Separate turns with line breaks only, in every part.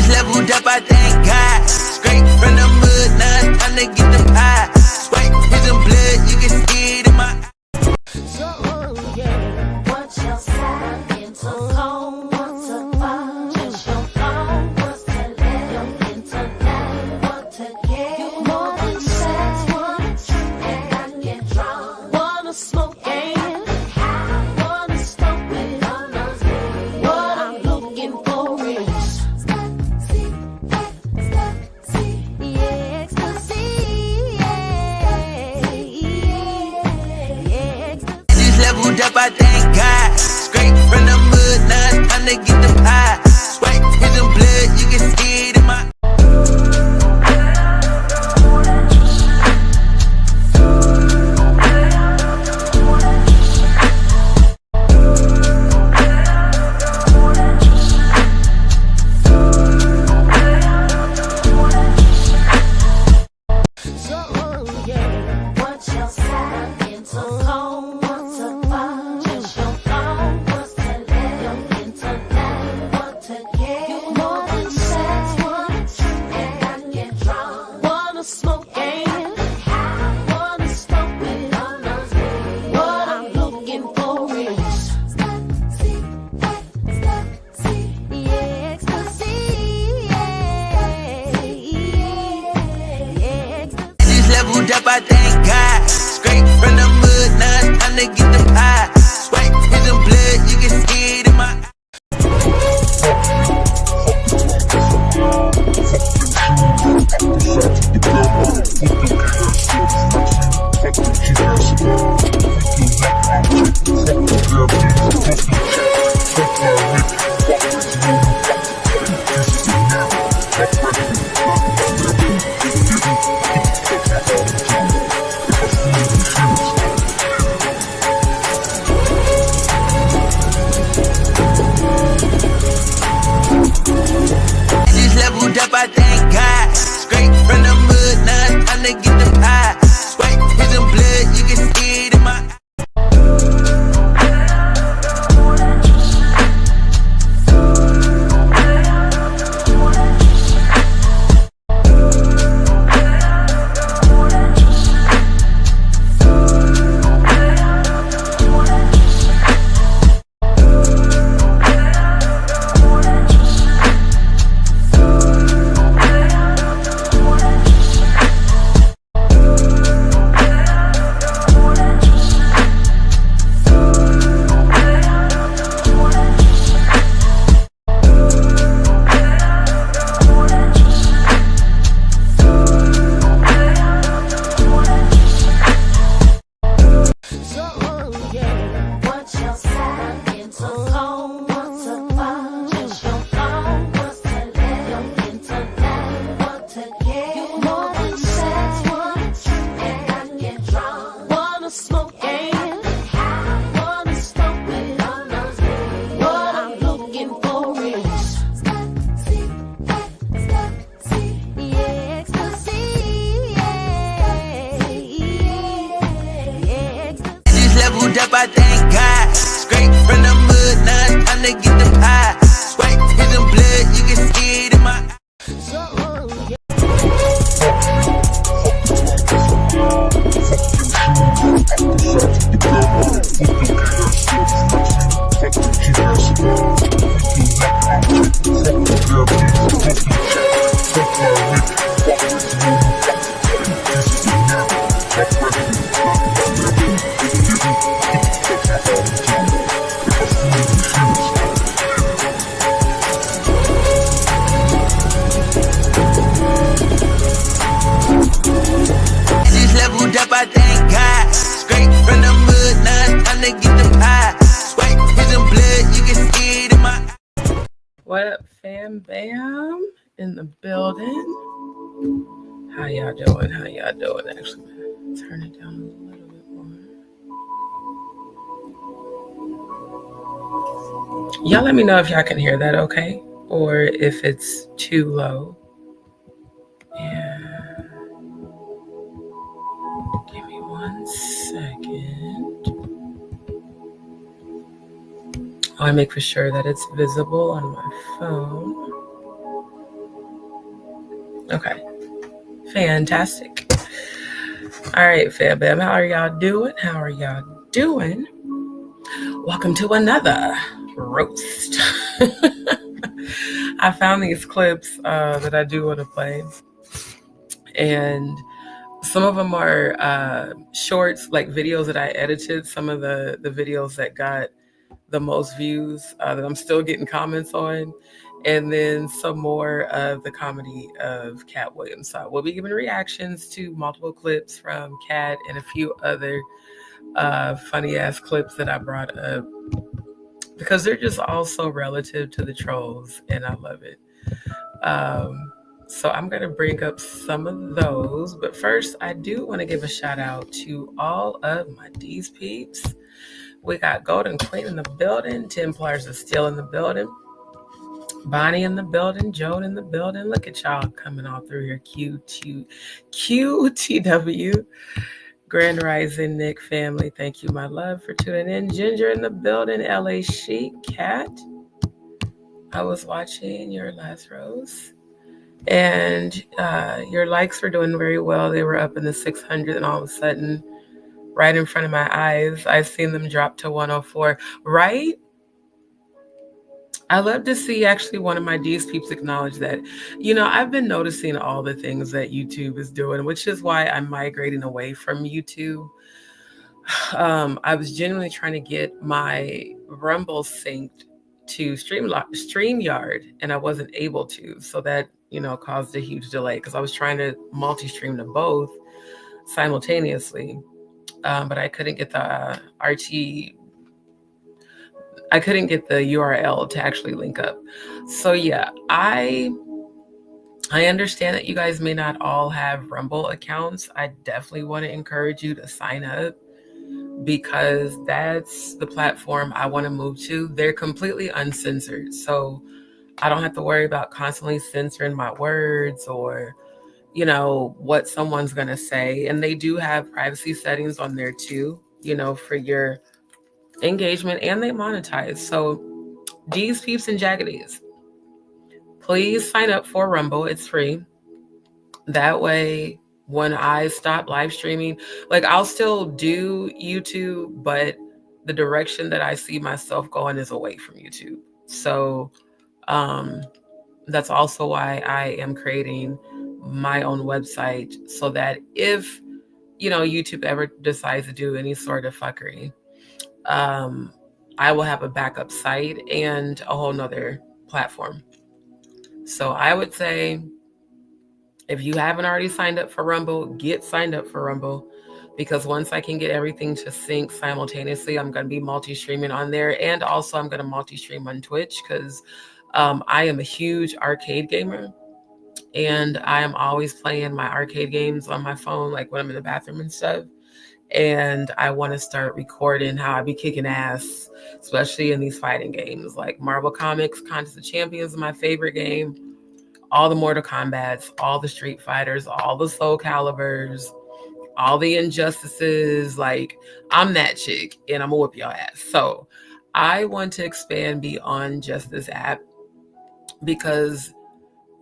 Leveled up, I thank God. Straight from the mud, now it's time to get the pie. Swipe, here's some blood, you can see it in my
So, yeah, what your side into home, what's about just your phone, what's to let your internet, what to get, more than sex, wanna drink and I get drunk, wanna smoke and wanna smoke with others. What I'm looking for is
leveled up, I thank God. Straight from the mud, now it's time to get the pie. Swipe, here's some blood, you can see it in my up, I thank God. Straight from the mud, now it's time to get the pie. Swipe, here's some blood, you can see it in my leveled up, I thank God. Straight from the mud, now it's time to get the pie. Swipe, here's some blood, you can see it in my leveled up, I thank God. Straight from the mud, now it's time to get the pie. Swipe, here's some blood, you can see it in my leveled up, I thank God. Straight from the mud, now it's time to get the pie. Swipe, here's some blood, you can see it in my
What up, fam bam? In the building. How y'all doing? How y'all doing? Actually, I'm gonna turn it down a little bit more. Y'all let me know if y'all can hear that okay, or if it's too low. Yeah. Give me 1 second. I want to make for sure that it's visible on my phone. Okay. Fantastic. All right, fam bam. How are y'all doing? How are y'all doing? Welcome to another roast. I found these clips that I do want to play, and some of them are shorts, like videos that I edited. Some of the videos that got the most views that I'm still getting comments on, and then some more of the comedy of Katt Williams. So we'll be giving reactions to multiple clips from Katt and a few other funny ass clips that I brought up, because they're just all so relative to the trolls, and I love it. So I'm going to bring up some of those, but first I do want to give a shout out to all of my DzPeepz. We got Golden Queen in the building, Templars are still in the building, Bonnie in the building, Joan in the building. Look at y'all coming all through here. QTW, Grand Rising, Nick family. Thank you, my love, for tuning in. Ginger in the building, LA Chic, Katt. I was watching your last roast, and your likes were doing very well. They were up in the 600, and all of a sudden, right in front of my eyes, I've seen them drop to 104. Right? I love to see actually one of my DzPeepz acknowledge that. You know, I've been noticing all the things that YouTube is doing, which is why I'm migrating away from YouTube. I was genuinely trying to get my Rumble synced to StreamYard, and I wasn't able to. So that, you know, caused a huge delay, because I was trying to multi-stream to both simultaneously. But I couldn't get the I couldn't get the URL to actually link up. So yeah, I understand that you guys may not all have Rumble accounts. I definitely want to encourage you to sign up, because that's the platform I want to move to. They're completely uncensored, so I don't have to worry about constantly censoring my words or, you know, what someone's going to say. And they do have privacy settings on there too, you know, for your engagement, and they monetize. So DzPeepz and JagaDz, please sign up for Rumble. It's free. That way, when I stop live streaming, like, I'll still do YouTube, but the direction that I see myself going is away from YouTube. So that's also why I am creating my own website, so that if, you know, YouTube ever decides to do any sort of fuckery, I will have a backup site and a whole nother platform. So I would say, if you haven't already signed up for Rumble, get signed up for Rumble, because once I can get everything to sync simultaneously, I'm going to be multi-streaming on there. And also I'm going to multi-stream on Twitch, because I am a huge arcade gamer, and I am always playing my arcade games on my phone, like when I'm in the bathroom and stuff. And I want to start recording how I be kicking ass, especially in these fighting games like Marvel Comics. Contest of Champions is my favorite game. All the Mortal Kombats, all the Street Fighters, all the Soul Calibers, all the Injustices. Like, I'm that chick, and I'm gonna whoop your ass. So I want to expand beyond just this app, because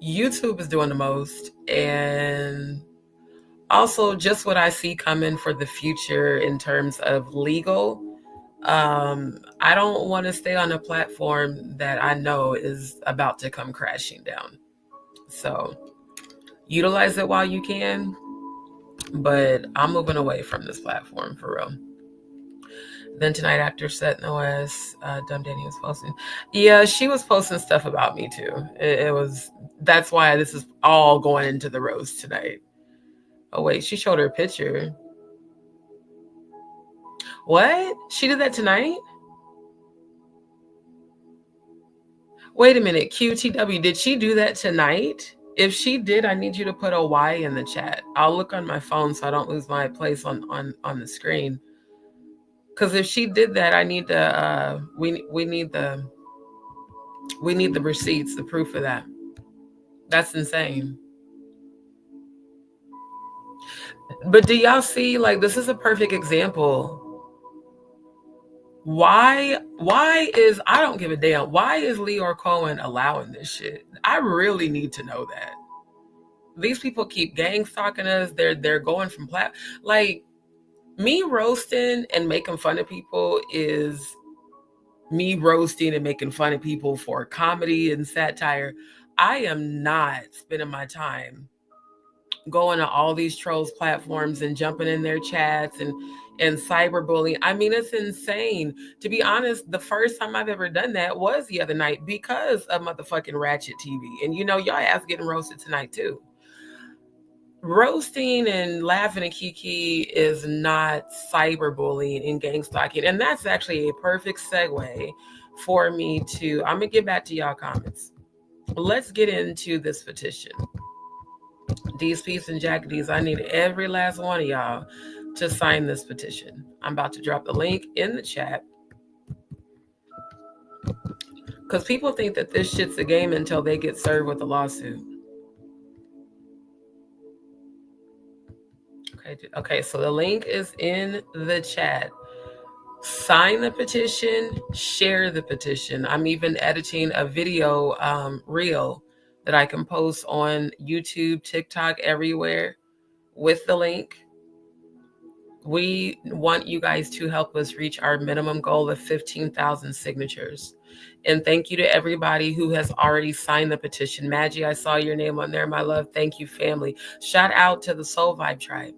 YouTube is doing the most, and also just what I see coming for the future in terms of legal. I don't want to stay on a platform that I know is about to come crashing down. So utilize it while you can, but I'm moving away from this platform for real. Then tonight, after Set OS, Dumb Danny was posting. Yeah, she was posting stuff about me too. It was, that's why this is all going into the roast tonight. Oh wait, she showed her picture. What? She did that tonight? Wait a minute, QTW, did she do that tonight? If she did, I need you to put a Y in the chat. I'll look on my phone so I don't lose my place on the screen. Because if she did that, I need the we need the receipts, the proof of that. That's insane. But do y'all see, like, this is a perfect example. Why is, I don't give a damn, why is Leor Cohen allowing this shit? I really need to know that. These people keep gang stalking us. They're going from like, me roasting and making fun of people is me roasting and making fun of people for comedy and satire. I am not spending my time going to all these trolls platforms and jumping in their chats and cyberbullying. I mean, it's insane. To be honest, the first time I've ever done that was the other night because of motherfucking Ratchet TV. And you know, y'all ass getting roasted tonight too. Roasting and laughing and kiki is not cyberbullying and gang stalking. And that's actually a perfect segue for me to, I'm gonna get back to y'all comments. Let's get into this petition. DzPeepz and JagaDz, I need every last one of y'all to sign this petition. I'm about to drop the link in the chat, because people think that this shit's a game until they get served with a lawsuit. Okay, so the link is in the chat. Sign the petition, share the petition. I'm even editing a video reel that I can post on YouTube, TikTok, everywhere with the link. We want you guys to help us reach our minimum goal of 15,000 signatures. And thank you to everybody who has already signed the petition. Maggie, I saw your name on there, my love. Thank you, family. Shout out to the Soul Vibe Tribe.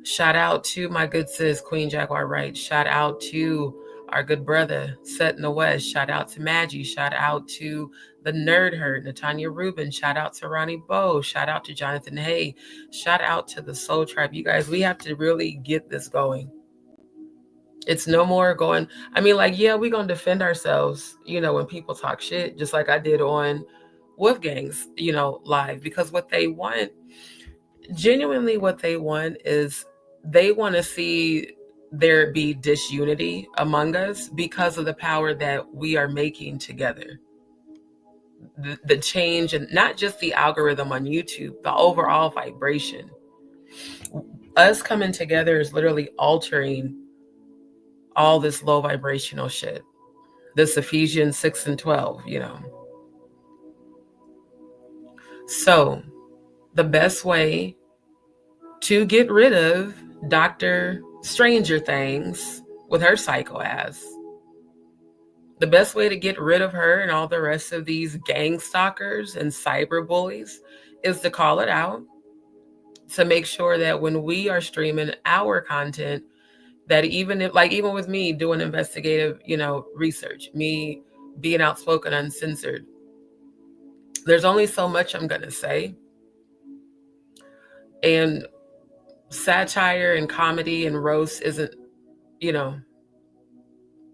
Shout out to my good sis, Queen Jaguar Wright. Shout out to our good brother, Set in the West. Shout out to Maggie. Shout out to the Nerd Herd, Natanya Rubin. Shout out to Ronnie Bow. Shout out to Jonathan Hay. Shout out to the Soul Tribe. You guys, we have to really get this going. It's no more going, I mean, like, yeah, we're going to defend ourselves, you know, when people talk shit, just like I did on Wolfgang's, you know, live, because what they want, genuinely what they want is they want to see there be disunity among us because of the power that we are making together. The change, and not just the algorithm on YouTube, the overall vibration. Us coming together is literally altering all this low vibrational shit. This Ephesians 6 and 12, you know. So the best way to get rid of Dr. Stranger Things with her psycho ass, the best way to get rid of her and all the rest of these gang stalkers and cyber bullies is to call it out, to make sure that when we are streaming our content, that even if, like, even with me doing investigative, you know, research, me being outspoken, uncensored, there's only so much I'm gonna say. And satire and comedy and roast isn't, you know,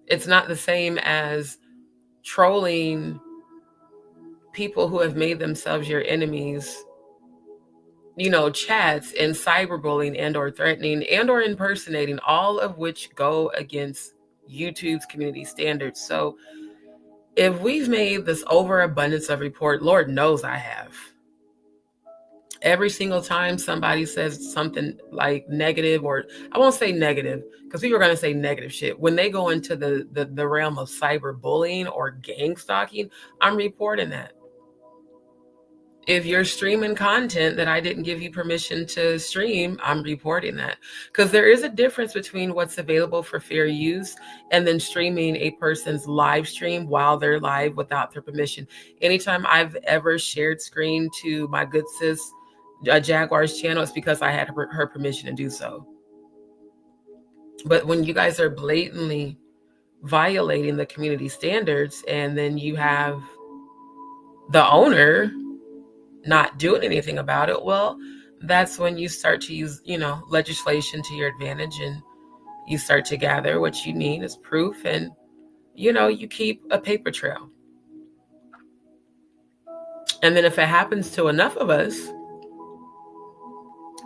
it's not the same as trolling people who have made themselves your enemies, you know, chats and cyberbullying and or threatening and or impersonating, all of which go against YouTube's community standards. So if we've made this overabundance of report, Lord knows I have. Every single time somebody says something like negative, or I won't say negative because people are going to say negative shit. When they go into the realm of cyberbullying or gang stalking, I'm reporting that. If you're streaming content that I didn't give you permission to stream, I'm reporting that. Because there is a difference between what's available for fair use and then streaming a person's live stream while they're live without their permission. Anytime I've ever shared screen to my good sis, Jaguar's channel, it's because I had her permission to do so. But when you guys are blatantly violating the community standards and then you have the owner not doing anything about it, well, that's when you start to use, you know, legislation to your advantage, and you start to gather what you need as proof, and, you know, you keep a paper trail. And then if it happens to enough of us,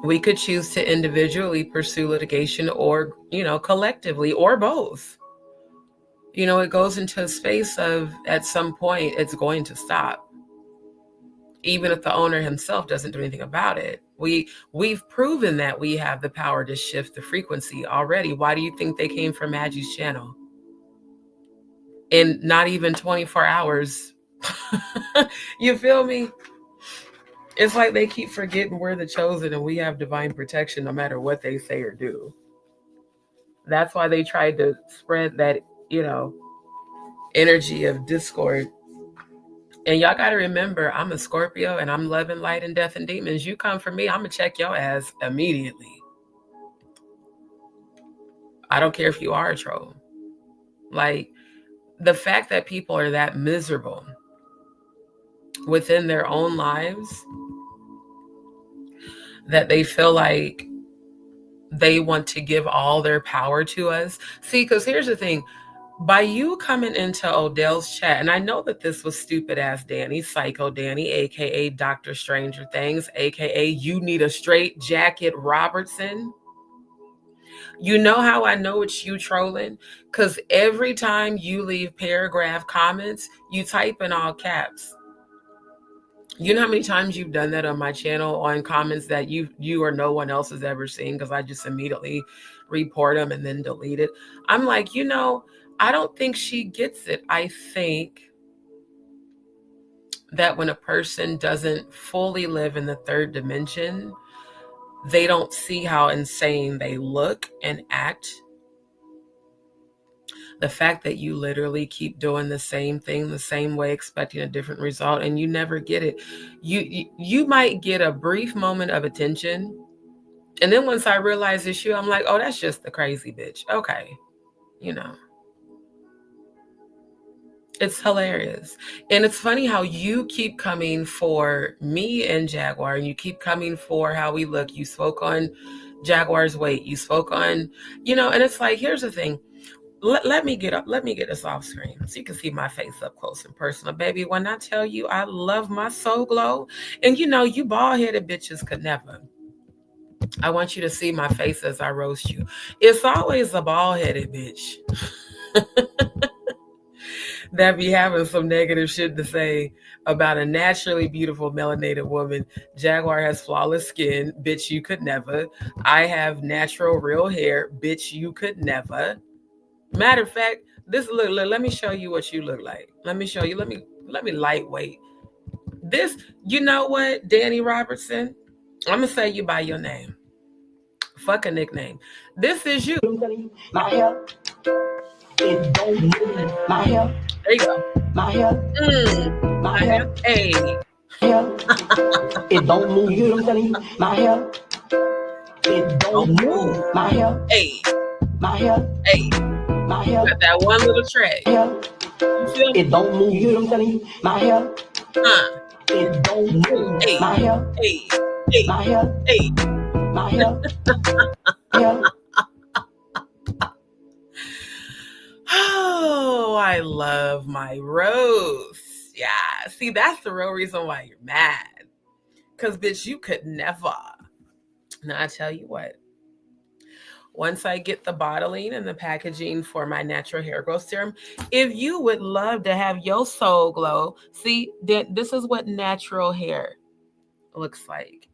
we could choose to individually pursue litigation or, you know, collectively, or both. You know, it goes into a space of, at some point, it's going to stop. even if the owner himself doesn't do anything about it. We've proven that we have the power to shift the frequency already. Why do you think they came from Maggie's channel? In not even 24 hours. You feel me? It's like they keep forgetting we're the chosen and we have divine protection no matter what they say or do. That's why they tried to spread that, energy of discord. And y'all got to remember, I'm a Scorpio and I'm loving light and death and demons. You come for me, I'm going to check your ass immediately. I don't care if you are a troll. Like, the fact that people are that miserable within their own lives that they feel like they want to give all their power to us. See, because here's the thing. By you coming into Odell's chat, and I know that this was stupid ass Danny, Psycho Danny, aka Dr. Stranger Things, aka You Need a Straight Jacket Robertson. You know how I know it's you trolling? Because every time you leave paragraph comments, you type in all caps. You know how many times you've done that on my channel on comments that you or no one else has ever seen, because I just immediately report them and then delete it. I'm like, I don't think she gets it. I think that when a person doesn't fully live in the third dimension, they don't see how insane they look and act. The fact that you literally keep doing the same thing the same way, expecting a different result, and you never get it. You might get a brief moment of attention. And then once I realize it's you, I'm like, oh, that's just the crazy bitch. Okay. It's hilarious. And it's funny how you keep coming for me and Jaguar, and you keep coming for how we look. You spoke on Jaguar's weight. You spoke on, and it's like, here's the thing. Let me get this off screen so you can see my face up close and personal. Baby, when I tell you I love my soul glow, and you bald-headed bitches could never. I want you to see my face as I roast you. It's always a bald-headed bitch that be having some negative shit to say about a naturally beautiful melanated woman. Jaguar has flawless skin. Bitch, you could never. I have natural real hair. Bitch, you could never. Matter of fact, let me show you what you look like. Let me show you. Let me lightweight. This, you know what, Danny Robertson? I'm going to say you by your name. Fuck a nickname. This is you.
My hair, it don't move. My hair,
there you go.
My hair,
My hair. Hey.
Hair, it don't move. You know what I'm telling you? My hair, it don't move. My hair,
Hey.
My hair,
Hey.
My hair,
got that one little track.
Hair,
you feel me?
It don't move. You know what I'm telling you? My hair, it don't move.
Hey.
My hair,
Hey. Hey.
My hair,
Hey.
My hair, hair.
Oh, I love my roast. Yeah. See, that's the real reason why you're mad. Because, bitch, you could never. Now, I tell you what. Once I get the bottling and the packaging for my natural hair growth serum, if you would love to have your soul glow, see, this is what natural hair looks like,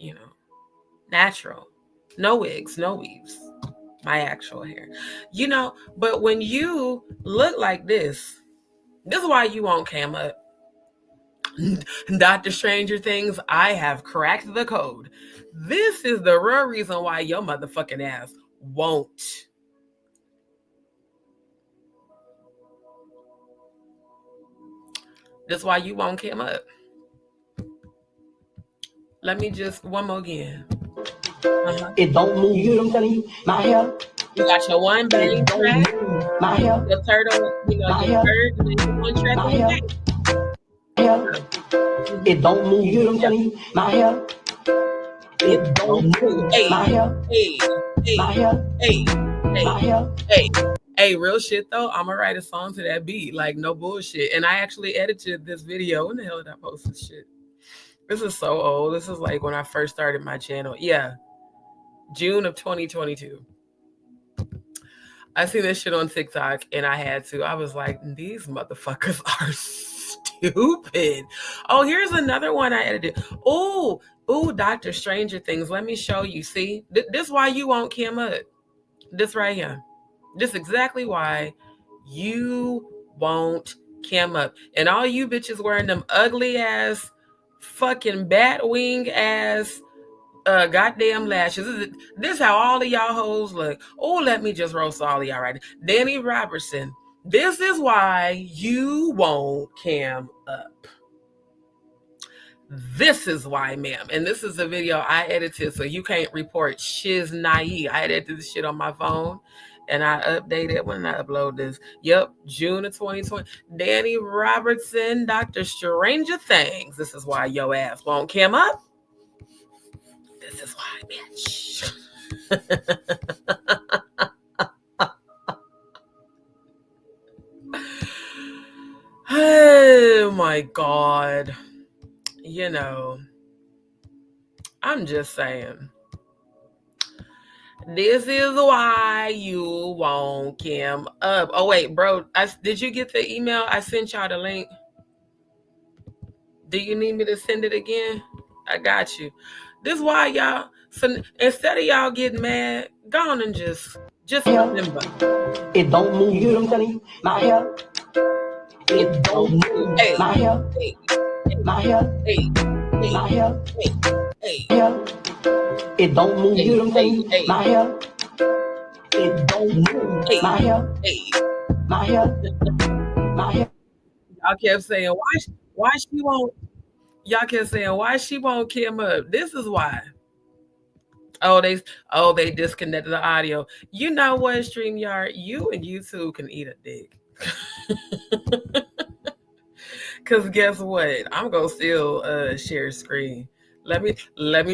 natural. No wigs, no weaves. My actual hair. But when you look like this is why you won't cam up. Dr. Stranger Things, I have cracked the code. This is the real reason why your motherfucking ass won't. That's why you won't cam up. Let me just, one more again.
It don't move. You know what I'm telling you? My hair.
You got your one bang track.
My hair.
Your turtle, your bird, and then one track on your back.
Hair. It don't move. You know what I'm telling you? My hair. It don't move.
Hey.
My hair.
Hey. Hey.
My hair.
Hey. Hey.
My hair.
Hey. Hey, real shit though, I'm gonna write a song to that beat, like no bullshit. And I actually edited this video. When the hell did I post this shit? This is so old. This is like when I first started my channel. Yeah, June of 2022. I seen this shit on TikTok and I was like, these motherfuckers are stupid. stupid. Oh, here's another one I edited. Oh, Dr. Stranger Things. Let me show you. See, this is why you won't Kim up. This right here. This is exactly why you won't Kim up. And all you bitches wearing them ugly ass, fucking bat wing ass, goddamn lashes. This is how all of y'all hoes look. Oh, let me just roast all of y'all right now. Danny Robertson. This is why you won't Cam up. This is why, ma'am. And this is a video I edited, so you can't report shiz naive. I edited this shit on my phone, and I updated when I upload this. Yep, June of 2020. Danny Robertson, Dr. Stranger Things. This is why your ass won't Cam up. This is why, bitch. Oh my God. You know, I'm just saying. This is why you won't Kim up. Oh wait, bro, did you get the email? I sent y'all the link. Do you need me to send it again? I got you. This is why y'all, so instead of y'all getting mad, go on and just remember.
It don't move, you know what I'm telling you? My hair. It don't move.
Hey,
my hair.
Hey,
my hair.
Hey,
my hair.
Hey,
hair. It don't move, you know what I'm telling you?
Hey,
my hair. It don't move.
Hey,
my hair.
Hey.
My hair. My hair.
Y'all kept saying, why she won't? Y'all kept saying, why she won't Kim up? This is why. Oh, they disconnected the audio. You know what, StreamYard? You and YouTube can eat a dick. Cause guess what? I'm gonna still share screen. Let me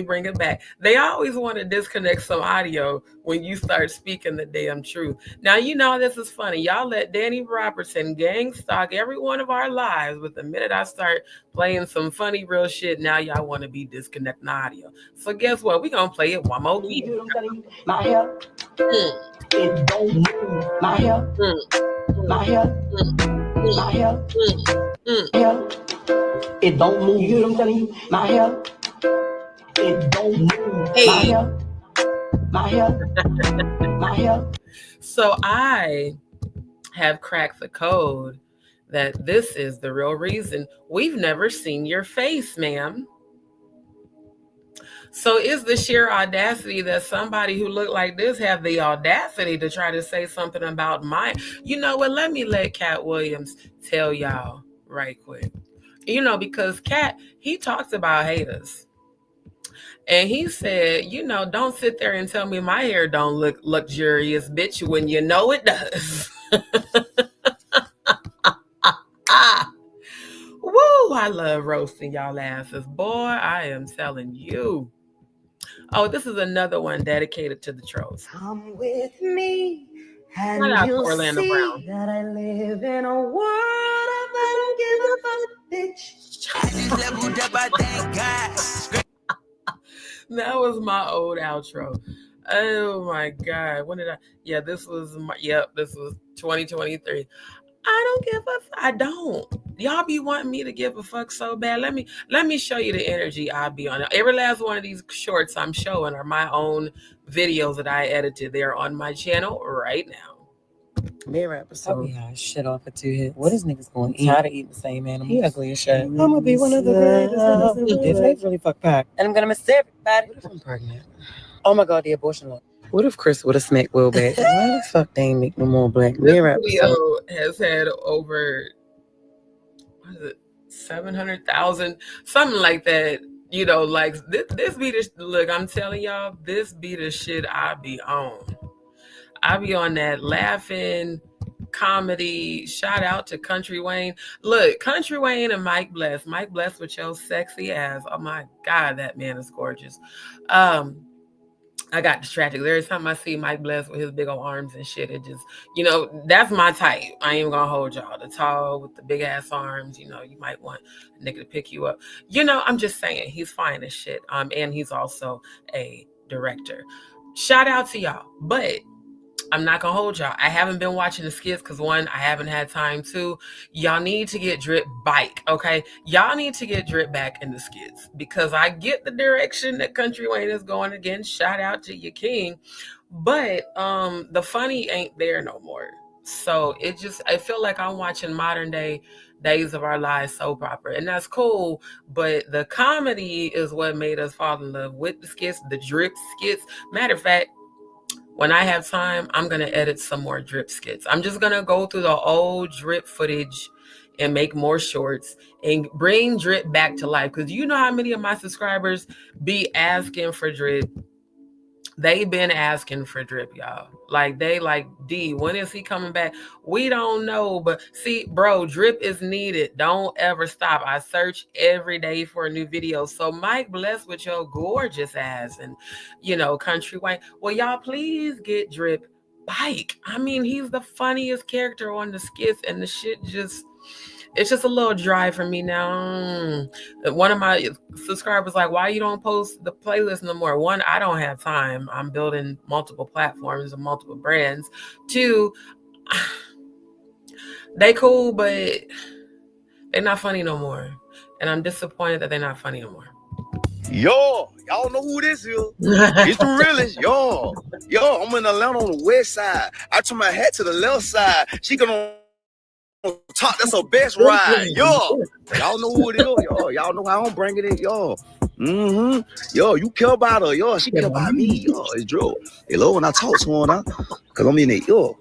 bring it back. They always want to disconnect some audio when you start speaking the damn truth. Now you know this is funny. Y'all let Danny Robertson gang stalk every one of our lives, but the minute I start playing some funny real shit, now y'all want to be disconnecting the audio. So guess what? We gonna play it one more time.
My hair. It don't move. My hair. My hair. My hair. Hair. It don't move. You know what I'm telling you? My hair. It don't move.
Hey.
My hair. My hair. My hair.
So I have cracked the code that this is the real reason we've never seen your face, ma'am. So is the sheer audacity that somebody who looked like this have the audacity to try to say something about mine? You know what? Let me let Katt Williams tell y'all right quick. You know, because Katt, he talks about haters. And he said, you know, don't sit there and tell me my hair don't look luxurious, bitch, when you know it does. Woo, I love roasting y'all asses. Boy, I am telling you. Oh, this is another one dedicated to the trolls.
Come with me and
Orlando
you'll see
Brown.
that I live in a world of I don't give a fuck, bitch.
I just leveled up, I thank God.
That was my old outro. Oh my God. When did I? Yeah, this was 2023. I don't give a fuck. I don't. Y'all be wanting me to give a fuck so bad. Let me show you the energy I'll be on. Every last one of these shorts I'm showing are my own videos that I edited. They're on my channel right now.
Mirror episode. Yeah, shit off for 2 hits. What is niggas going to eat? Tired of eating the same animal. He ugly as shit. I'm gonna be one of the greatest. If they really fuck back, and I'm gonna miss everybody. What if I'm pregnant? Oh my God, the abortion law. What if Chris would have smacked Will back? Why the fuck they ain't make no more Black Mirror episode?
Has had over 700,000, something like that. You know, like this be the look. I'm telling y'all, this be the shit I be on. I be on that laughing comedy. Shout out to Country Wayne. Look, Country Wayne and Mike Bless. Mike Bless with your sexy ass. Oh my God, that man is gorgeous. I got distracted. Every time I see Mike Bless with his big old arms and shit, it just, you know, that's my type. I ain't even gonna hold y'all. The tall with the big ass arms, you know, you might want a nigga to pick you up. You know, I'm just saying, he's fine as shit. And he's also a director. Shout out to y'all. But I'm not gonna hold y'all. I haven't been watching the skits because one, I haven't had time. Two, y'all need to get drip bike, okay? Y'all need to get drip back in the skits because I get the direction that Country Wayne is going again. Shout out to your king, but the funny ain't there no more. So I feel like I'm watching modern day Days of Our Lives soap opera, and that's cool. But the comedy is what made us fall in love with the skits, the drip skits. Matter of fact, when I have time, I'm going to edit some more drip skits. I'm just going to go through the old drip footage and make more shorts and bring drip back to life. Because you know how many of my subscribers be asking for drip. They've been asking for drip, y'all. Like, they like, D, when is he coming back? We don't know. But see, bro, drip is needed. Don't ever stop. I search every day for a new video. So Mike, bless with your gorgeous ass and, you know, Country Wayne. Well, y'all, please get drip bike. I mean, he's the funniest character on the skits, and the shit just... it's just a little dry for me now. One of my subscribers like, why you don't post the playlist no more? One, I don't have time. I'm building multiple platforms and multiple brands. Two, they cool, but they're not funny no more. And I'm disappointed that they're not funny no more.
Yo, y'all know who this is. It's the realest. Yo, I'm in Atlanta on the west side. I turn my hat to the left side. She gonna talk, that's her best ride. Yo, y'all know who it is. Yo, y'all know how I'm bringing it. Yo, yo, you care about her. Yo, she care about me. Yo, it's Drew. They love when I talk to her now, cause I'm in it. Yo,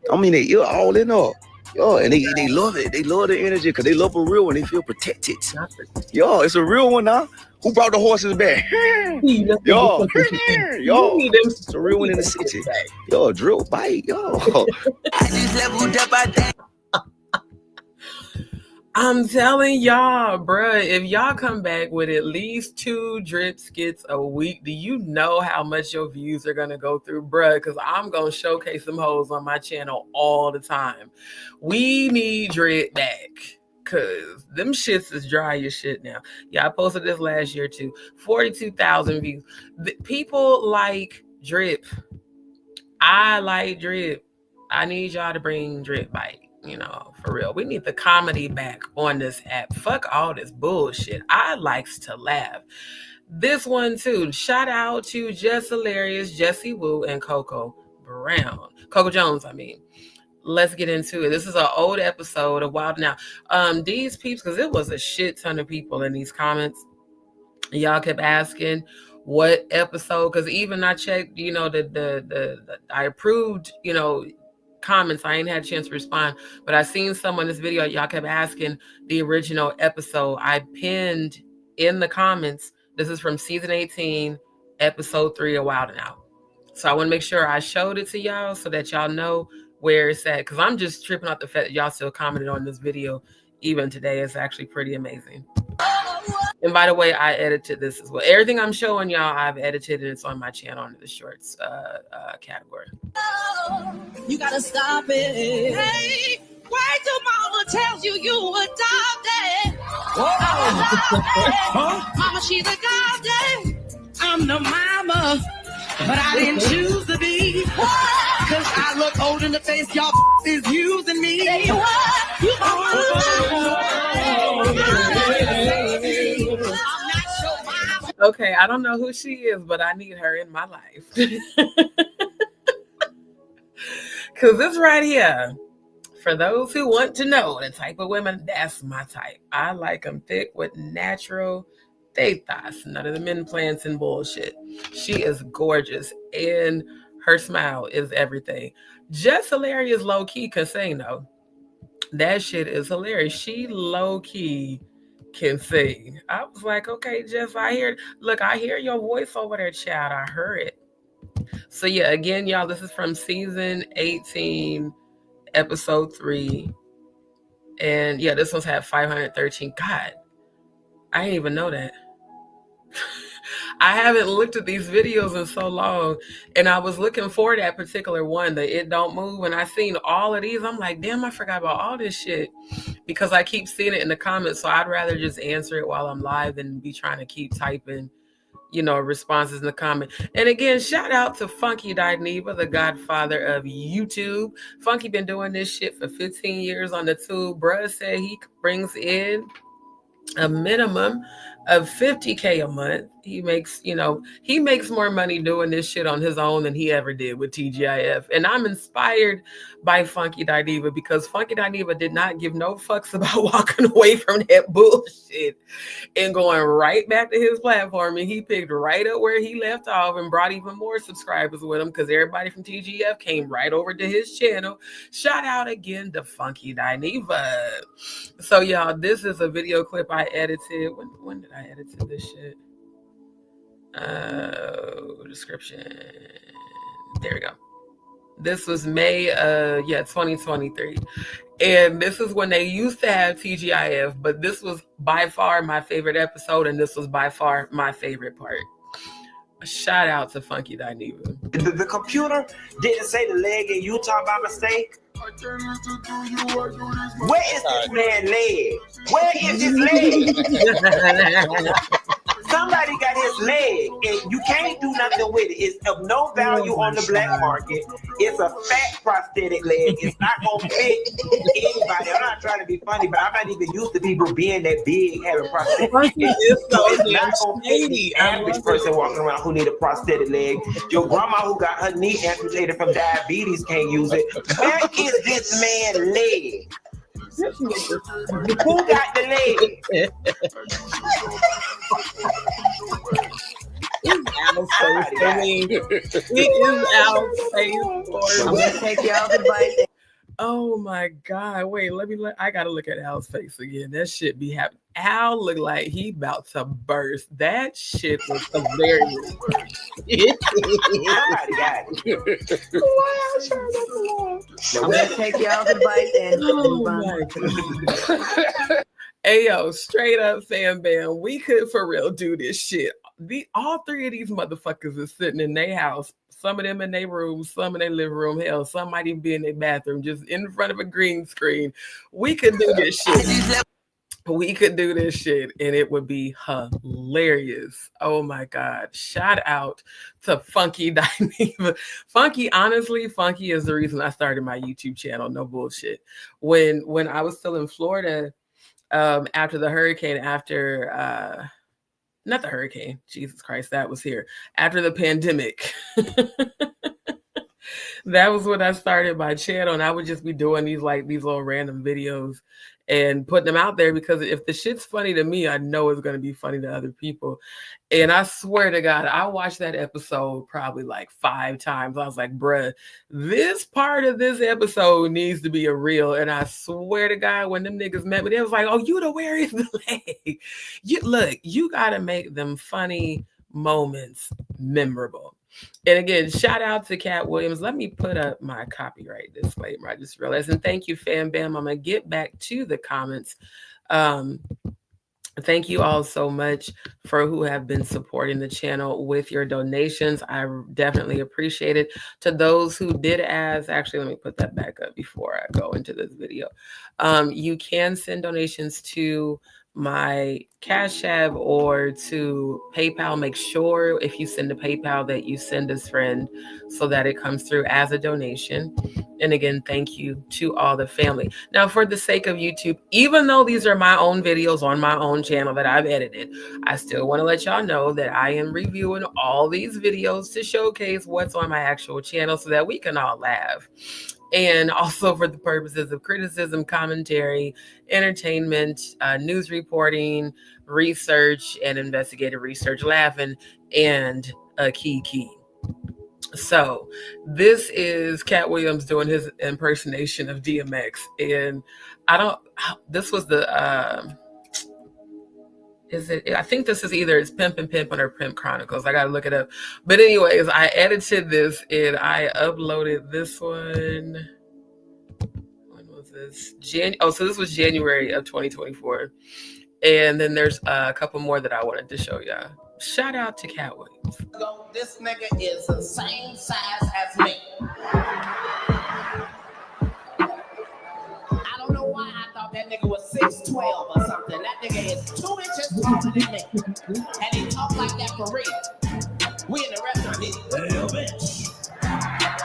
I'm in it. Yo, all in her. Yo, and they love it. They love the energy because they love a real one. They feel protected. Yo, it's a real one now. Who brought the horses back? Yo, it's a real one in the city. Yo, drill bite. Yo,
I just leveled up, I think.
I'm telling y'all, bruh, if y'all come back with at least 2 drip skits a week, do you know how much your views are going to go through, bruh? Because I'm going to showcase some hoes on my channel all the time. We need drip back because them shits is dry as shit now. Yeah, I posted this last year too. 42,000 views. People like drip. I like drip. I need y'all to bring drip back. You know, for real. We need the comedy back on this app. Fuck all this bullshit. I likes to laugh. This one too. Shout out to Just Hilarious, Jessie Woo, and Coco Jones, I mean. Let's get into it. This is an old episode of Wild Now. DzPeepz, because it was a shit ton of people in these comments. Y'all kept asking what episode, because even I checked, you know, I approved, you know, comments. I ain't had a chance to respond, but I seen some on this video. Y'all kept asking the original episode. I pinned in the comments. This is from season 18, episode 3 of Wild and Out. So I want to make sure I showed it to y'all so that y'all know where it's at. Because I'm just tripping off the fact that y'all still commented on this video even today. It's actually pretty amazing. And by the way, I edited this as well. Everything I'm showing y'all, I've edited, and it's on my channel under the shorts category.
You gotta stop it. Hey, why do mama tells you adopted? Mama, she's adopted. I'm the mama, but I didn't choose to be. Cause I look old in the face, y'all is using me. Say what? You
Okay, I don't know who she is, but I need her in my life. Because this right here, for those who want to know the type of women, that's my type. I like them thick with natural tetas, none of the implants and bullshit. She is gorgeous, and her smile is everything. Just Hilarious low-key can sing, though. That shit is hilarious. She low-key can sing. I was like, okay, Jess, I hear your voice over there, child. I heard it. So yeah, again, y'all, this is from season 18, episode 3. And yeah, this one's had 513. God, I didn't even know that. I haven't looked at these videos in so long, and I was looking for that particular one, the It Don't Move, and I seen all of these. I'm like, damn, I forgot about all this shit because I keep seeing it in the comments, so I'd rather just answer it while I'm live than be trying to keep typing responses in the comment. And again, shout out to Funky Dineva, the godfather of YouTube. Funky been doing this shit for 15 years on the tube. Bruh said he brings in a minimum of $50K a month. He makes more money doing this shit on his own than he ever did with TGIF. And I'm inspired by Funky Dineva because Funky Dineva did not give no fucks about walking away from that bullshit and going right back to his platform. And he picked right up where he left off and brought even more subscribers with him because everybody from TGF came right over to his channel. Shout out again to Funky Dineva. So y'all, this is a video clip I edited. When did I edit this shit? Description. There we go. This was May 2023. And this is when they used to have TGIF, but this was by far my favorite episode, and this was by far my favorite part. Shout out to Funky Dineva.
The computer didn't say the leg in Utah by mistake. Where is this man's leg? Where is his leg? Somebody got his leg, and you can't do nothing with it. It's of no value on the black market. It's a fat prosthetic leg. It's not gonna fit anybody. I'm not trying to be funny, but I'm not even used to people being that big having prosthetic legs. So it's not gonna fit the average person walking around who need a prosthetic leg. Your grandma who got her knee amputated from diabetes can't use it. Where is this man's leg? Who got the leg?
I'm gonna take y'all to bite.
Oh my God. Wait, I gotta look at Al's face again. That shit be happening. Al looked like he about to burst. That shit was hilarious.
I'm gonna take y'all to bite and
Hey yo, straight up fam bam, we could for real do this shit. All three of these motherfuckers is sitting in their house. Some of them in their room, some in their living room. Hell, some might even be in their bathroom, just in front of a green screen. We could do this shit. We could do this shit and it would be hilarious. Oh my God. Shout out to Funky Dineva. Funky is the reason I started my YouTube channel. No bullshit. When I was still in Florida, after the hurricane, not the hurricane, Jesus Christ, that was here. After the pandemic. That was when I started my channel, and I would just be doing these little random videos and putting them out there because if the shit's funny to me, I know it's going to be funny to other people. And I swear to God, I watched that episode probably like 5 times. I was like, bruh, this part of this episode needs to be a reel. And I swear to God, when them niggas met me, they was like, oh, you the where is the leg? You got to make them funny moments memorable. And again, shout out to Katt Williams. Let me put up my copyright disclaimer. I just realized. And thank you, Fam Bam. I'm going to get back to the comments. Thank you all so much for who have been supporting the channel with your donations. I definitely appreciate it. To those who did ask, actually, let me put that back up before I go into this video. You can send donations to my Cash App or to PayPal. Make sure if you send to PayPal that you send as friend so that it comes through as a donation. And again, thank you to all the family. Now, for the sake of YouTube, even though these are my own videos on my own channel that I've edited, I still want to let y'all know that I am reviewing all these videos to showcase what's on my actual channel so that we can all laugh. And also for the purposes of criticism, commentary, entertainment, news reporting, research, and investigative research, laughing, and a key. So this is Katt Williams doing his impersonation of DMX. And this was the, I think this is either it's Pimpin' Pimpin' or Pimp Chronicles. I got to look it up. But anyways, I edited this and I uploaded this one. When was this? So this was January of 2024. And then there's a couple more that I wanted to show y'all. Shout out to Katt Williams.
This nigga is the same size as me. I don't know why I thought that nigga was 6'12" or something. That nigga is 2 inches taller than me. And he talk like that for real. We in the restaurant, he, hey, yo, bitch,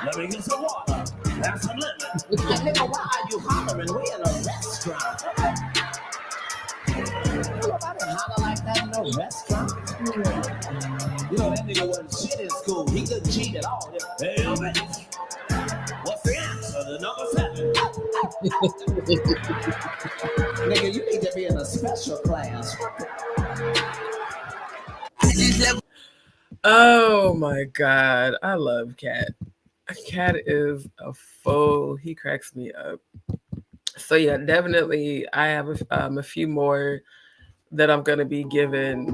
let me get some water. Have some lemon. Like, nigga, why are you hollering? We in a restaurant. Nobody holler like that in no restaurant. You know, that nigga wasn't shit in school. He couldn't cheat at all. Hey, yo, bitch, what's the answer to number 7? Nigga, you need to be in a special class.
Oh my God. I love Katt. Katt is a fool. He cracks me up. So yeah, definitely I have a few more that I'm going to be giving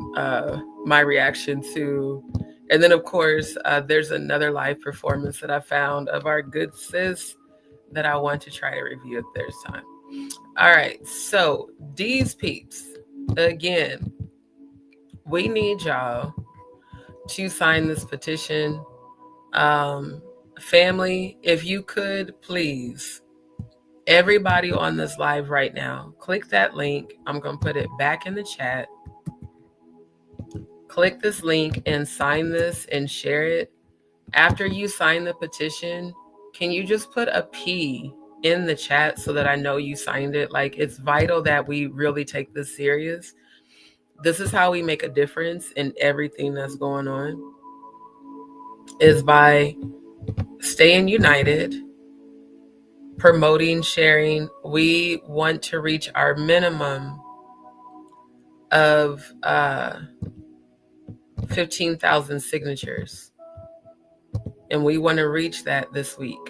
my reaction to. And then of course, there's another live performance that I found of our good sis that I want to try to review at this time. All right, so DzPeepz, again, we need y'all to sign this petition. Family, if you could please, everybody on this live right now, click that link. I'm going to put it back in the chat. Click this link and sign this and share it. After you sign the petition, can you just put a P in the chat so that I know you signed it? Like, it's vital that we really take this serious. This is how we make a difference in everything that's going on, is by staying united, promoting, sharing. We want to reach our minimum of 15,000 signatures. And we want to reach that this week.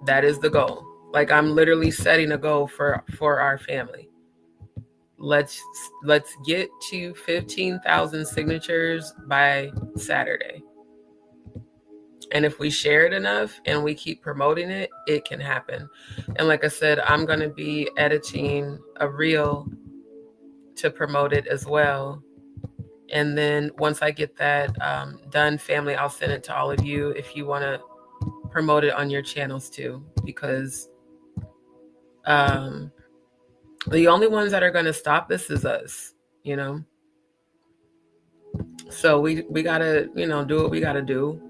That is the goal. Like, I'm literally setting a goal for our family. Let's get to 15,000 signatures by Saturday. And if we share it enough and we keep promoting it, it can happen. And like I said, I'm going to be editing a reel to promote it as well. And then once I get that done, family, I'll send it to all of you if you want to promote it on your channels too, because the only ones that are going to stop this is us, you know? So we got to, do what we got to do.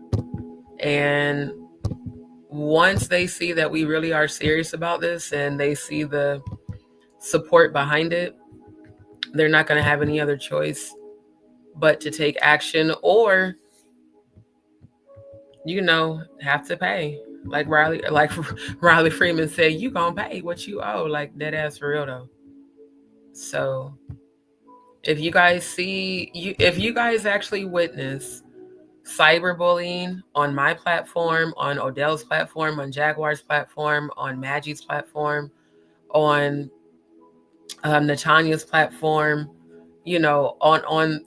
And once they see that we really are serious about this and they see the support behind it, they're not going to have any other choice but to take action, or, have to pay. Like Riley Freeman said, you gonna pay what you owe, like dead ass for real though. So if you guys actually witness cyberbullying on my platform, on Odell's platform, on Jaguar's platform, on Maggie's platform, on Natanya's platform, on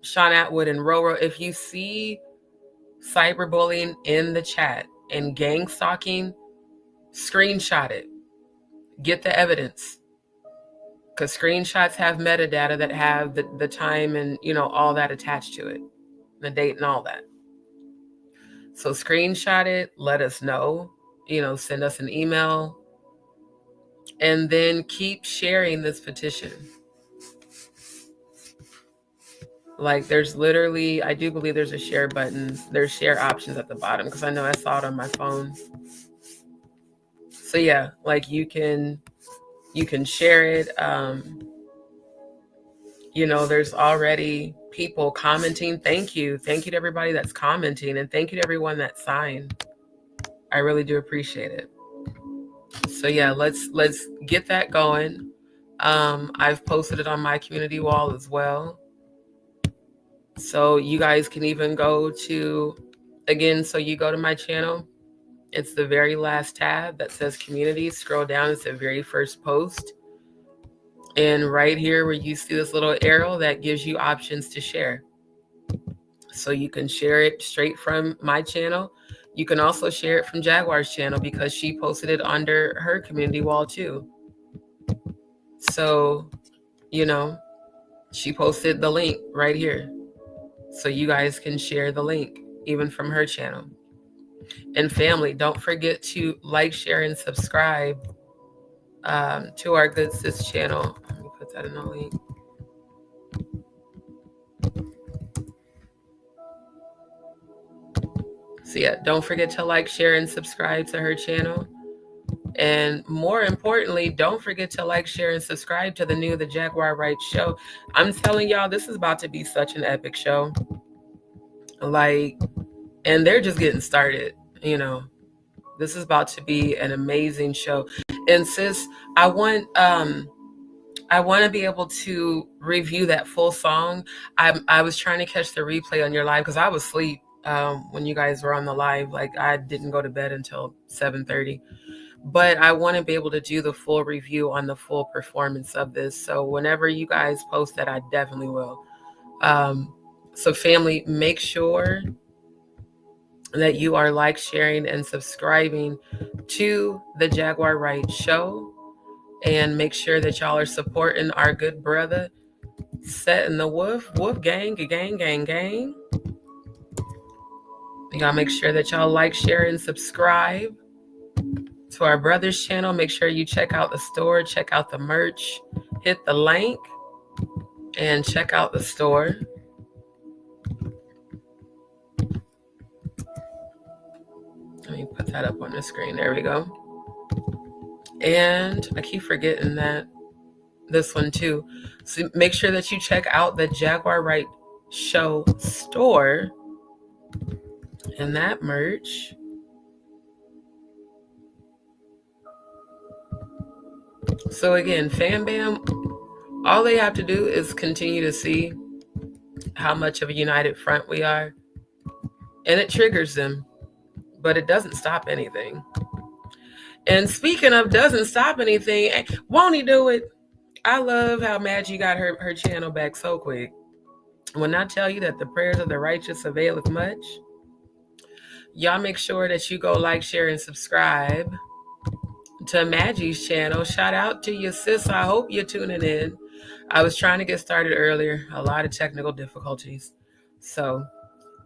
Sean Atwood and Roro, if you see cyberbullying in the chat and gang stalking, screenshot it. Get the evidence. Because screenshots have metadata that have the time and, all that attached to it. The date and all that. So screenshot it. Let us know. Send us an email. And then keep sharing this petition. Like, there's literally, I do believe there's a share button. There's share options at the bottom because I know I saw it on my phone. So yeah, like you can share it. There's already people commenting. Thank you to everybody that's commenting, and thank you to everyone that signed. I really do appreciate it. So yeah, let's get that going. I've posted it on my community wall as well. So you guys can even go to, again, so you go to my channel. It's the very last tab that says community. Scroll down, it's the very first post. And right here where you see this little arrow, that gives you options to share. So you can share it straight from my channel. You can also share it from Jaguar's channel because she posted it under her community wall too. So, she posted the link right here. So you guys can share the link even from her channel. And family, don't forget to like, share, and subscribe to our Good Sis channel. Let me put that in the link. So yeah, don't forget to like, share, and subscribe to her channel. And more importantly, don't forget to like, share, and subscribe to the Jaguar Wright show. I'm telling y'all, this is about to be such an epic show. Like, and they're just getting started, you know. This is about to be an amazing show. And sis, I want to be able to review that full song. I was trying to catch the replay on your live because I was asleep when you guys were on the live. Like, I didn't go to bed until 7:30. But I want to be able to do the full review on the full performance of this. So whenever you guys post that, I definitely will. So family, make sure that you are like, sharing, and subscribing to the Jaguar Wright show. And make sure that y'all are supporting our good brother, setting the woof gang. You gotta make sure that y'all like, share, and subscribe to our brother's channel. Make sure you check out the store, check out the merch, hit the link, and check out the store. Let me put that up on the screen. There we go. And I keep forgetting that this one too. So make sure that you check out the Jaguar Wright show store and that merch. So again, Fam Bam, all they have to do is continue to see how much of a united front we are. And it triggers them, but it doesn't stop anything. And speaking of doesn't stop anything, won't he do it? I love how Maggie got her channel back so quick. When I tell you that the prayers of the righteous availeth much, y'all make sure that you go like, share, and subscribe to Maggie's channel. Shout out to you, sis. I hope you're tuning in. I was trying to get started earlier. A lot of technical difficulties. So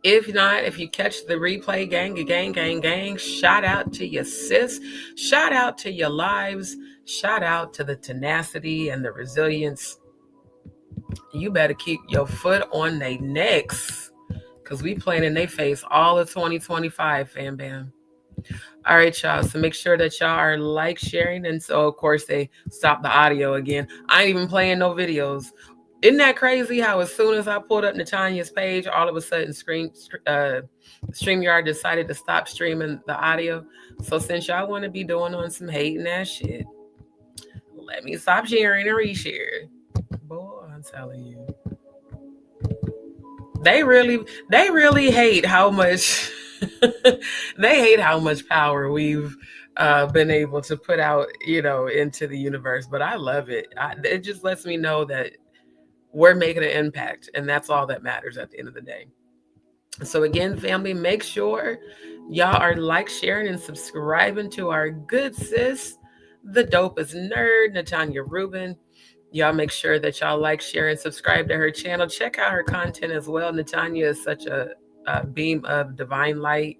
if not, if you catch the replay, gang, shout out to your sis. Shout out to your lives. Shout out to the tenacity and the resilience. You better keep your foot on their necks, because we playing in their face all of 2025, Fam Bam. All right, y'all. So make sure that y'all are like, sharing. And so, of course, they stopped the audio again. I ain't even playing no videos. Isn't that crazy how as soon as I pulled up Natanya's page, all of a sudden StreamYard decided to stop streaming the audio. So since y'all want to be doing on some hating ass shit, let me stop sharing and reshare. Boy, I'm telling you. They really hate how much they hate how much power we've been able to put out, you know, into the universe. But I love it. It just lets me know that we're making an impact, and that's all that matters at the end of the day. So again, family, make sure y'all are like, sharing, and subscribing to our good sis, the dopest nerd, Natanya Rubin. Y'all make sure that y'all like, share, and subscribe to her channel. Check out her content as well. Natanya is such a beam of divine light.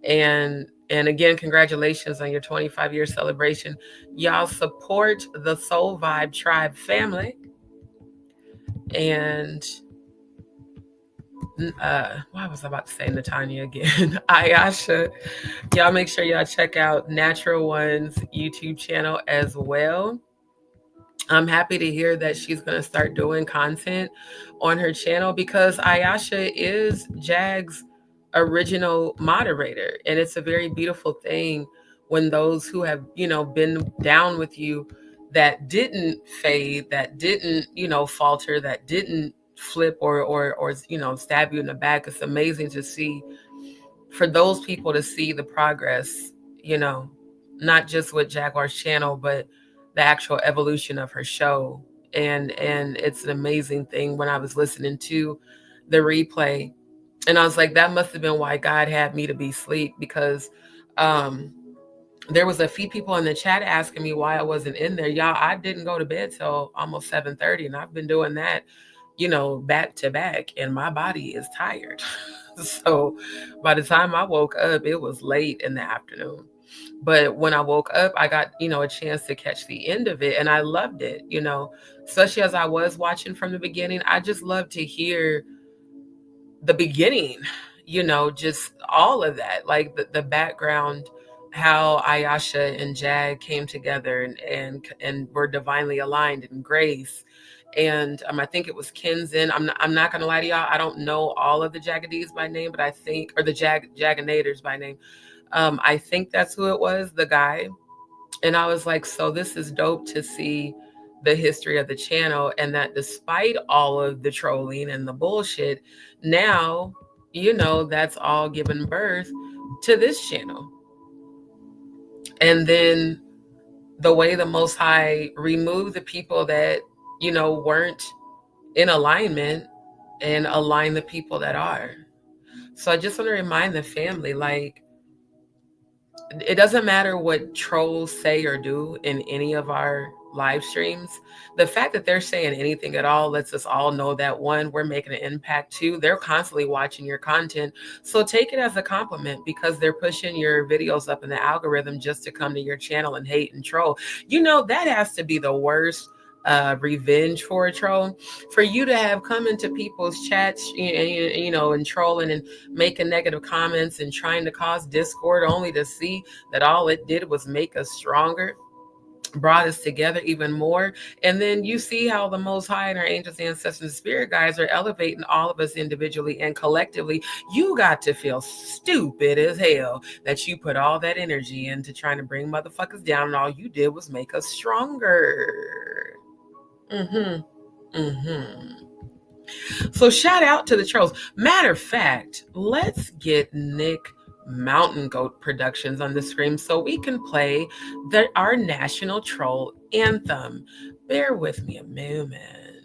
And again, congratulations on your 25-year celebration. Y'all support the Soul Vibe Tribe family. And what was I about to say? Natanya again. Ayasha. Y'all make sure y'all check out Natural One's YouTube channel as well. I'm happy to hear that she's going to start doing content on her channel, because Ayasha is Jag's original moderator. And it's a very beautiful thing when those who have, you know, been down with you, that didn't fade, that didn't, you know, falter, that didn't flip or you know, stab you in the back. It's amazing to see, for those people to see the progress, you know, not just with Jaguar's channel, but the actual evolution of her show. And it's an amazing thing. When I was listening to the replay, and I was like, that must have been why God had me to be asleep, because there was a few people in the chat asking me why I wasn't in there. Y'all, I didn't go to bed till almost 7:30, and I've been doing that back to back, and my body is tired. So by the time I woke up, it was late in the afternoon. But when I woke up, I got, a chance to catch the end of it, and I loved it, especially as I was watching from the beginning. I just love to hear the beginning, just all of that, like the background, how Ayasha and Jag came together and were divinely aligned in grace. And I think it was Kenzen. I'm not gonna lie to y'all, I don't know all of the JagaDz by name, but I think, or the Jaganators by name. I think that's who it was, the guy. And I was like, so this is dope to see the history of the channel, and that despite all of the trolling and the bullshit, now, that's all given birth to this channel. And then the way the Most High removed the people that, weren't in alignment and align the people that are. So I just want to remind the family, like, it doesn't matter what trolls say or do in any of our live streams. The fact that they're saying anything at all lets us all know that, one, we're making an impact. Two, they're constantly watching your content. So take it as a compliment, because they're pushing your videos up in the algorithm just to come to your channel and hate and troll. That has to be the worst revenge for a troll, for you to have come into people's chats, and trolling and making negative comments and trying to cause discord, only to see that all it did was make us stronger, brought us together even more. And then you see how the Most High and our angels, ancestors, and spirit guides are elevating all of us individually and collectively. You got to feel stupid as hell that you put all that energy into trying to bring motherfuckers down, and all you did was make us stronger. So shout out to the trolls. Matter of fact, let's get Nick Mountain Goat Productions on the screen so we can play our national troll anthem. Bear with me a moment.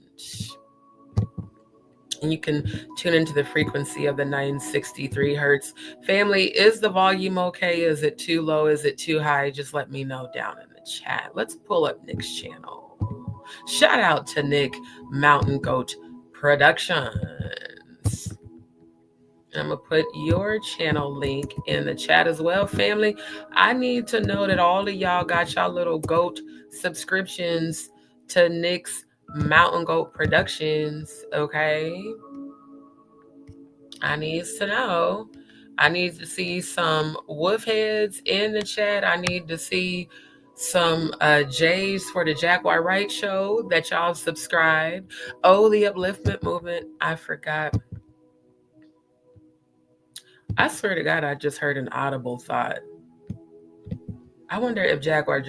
And you can tune into the frequency of the 963 hertz. Family, is the volume okay? Is it too low? Is it too high? Just let me know down in the chat. Let's pull up Nick's channel. Shout out to Nick Mountain Goat Productions. I'm going to put your channel link in the chat as well, family. I need to know that all of y'all got y'all little goat subscriptions to Nick's Mountain Goat Productions, okay? I need to know. I need to see some wolf heads in the chat. I need to see some J's for the Jaguar Wright show that y'all subscribed. Oh, the upliftment movement. I forgot. I swear to God, I just heard an audible thought. I wonder if Jaguar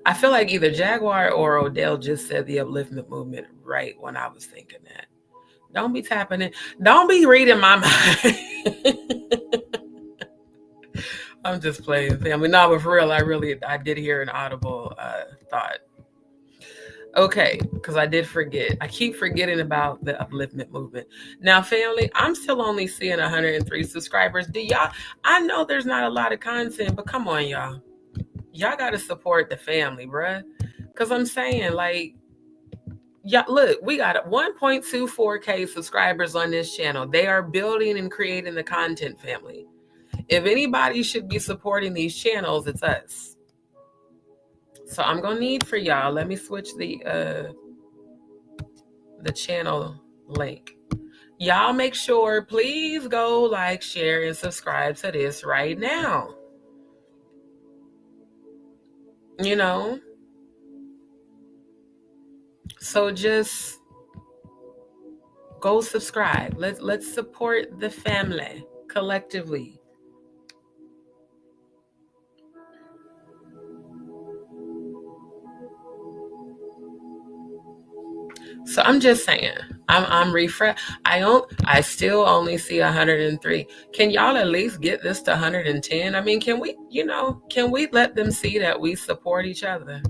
I feel like either Jaguar or Odell just said the upliftment movement right when I was thinking that. Don't be tapping it. Don't be reading my mind. I'm just playing, family. No, but for real, I did hear an audible thought. Okay, because I did forget. I keep forgetting about the upliftment movement. Now, family, I'm still only seeing 103 subscribers. I know there's not a lot of content, but come on, y'all. Y'all got to support the family, bruh. Because I'm saying, like, yeah, look, we got 1.24K subscribers on this channel. They are building and creating the content, family. If anybody should be supporting these channels, it's us. So I'm gonna need for y'all. Let me switch the channel link. Y'all make sure, please go like, share, and subscribe to this right now. So just go subscribe. Let's support the family collectively. So I'm just saying, I'm refresh. I still only see 103. Can y'all at least get this to 110? I mean, can we let them see that we support each other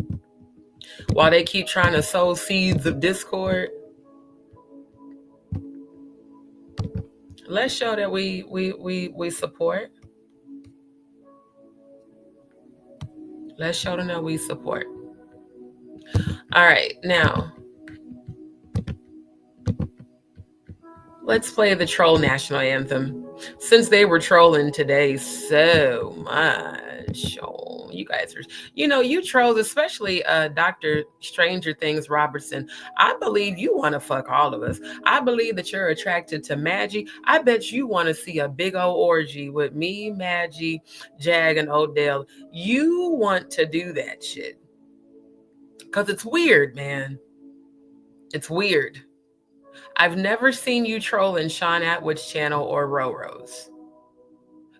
while they keep trying to sow seeds of discord? Let's show that we support. Let's show them that we support. All right, now. Let's play the troll national anthem. Since they were trolling today so much. Oh, you guys are, you trolls, especially Dr. Stranger Things Robertson. I believe you want to fuck all of us. I believe that you're attracted to Maggie. I bet you want to see a big old orgy with me, Maggie, Jag, and Odell. You want to do that shit. Because it's weird, man. It's weird. I've never seen you troll in Sean Atwood's channel or Roro's.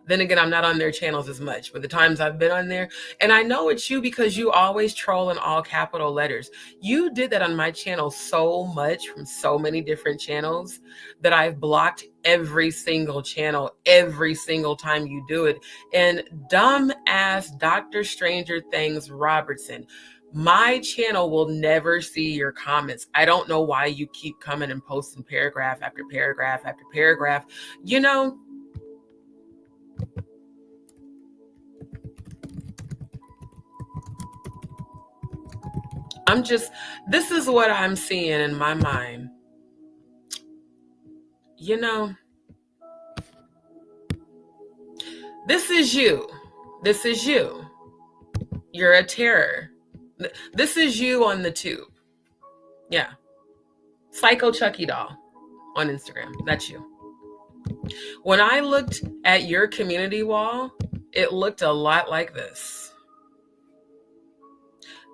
Then again, I'm not on their channels as much, but the times I've been on there, and I know it's you because you always troll in all capital letters. You did that on my channel so much from so many different channels that I've blocked every single channel every single time you do it. And dumb ass Dr. Stranger Things Robertson, my channel will never see your comments. I don't know why you keep coming and posting paragraph after paragraph after paragraph. This is what I'm seeing in my mind. This is you. This is you. You're a terror. This is you on the tube. Yeah. Psycho Chucky doll on Instagram. That's you. When I looked at your community wall, it looked a lot like this.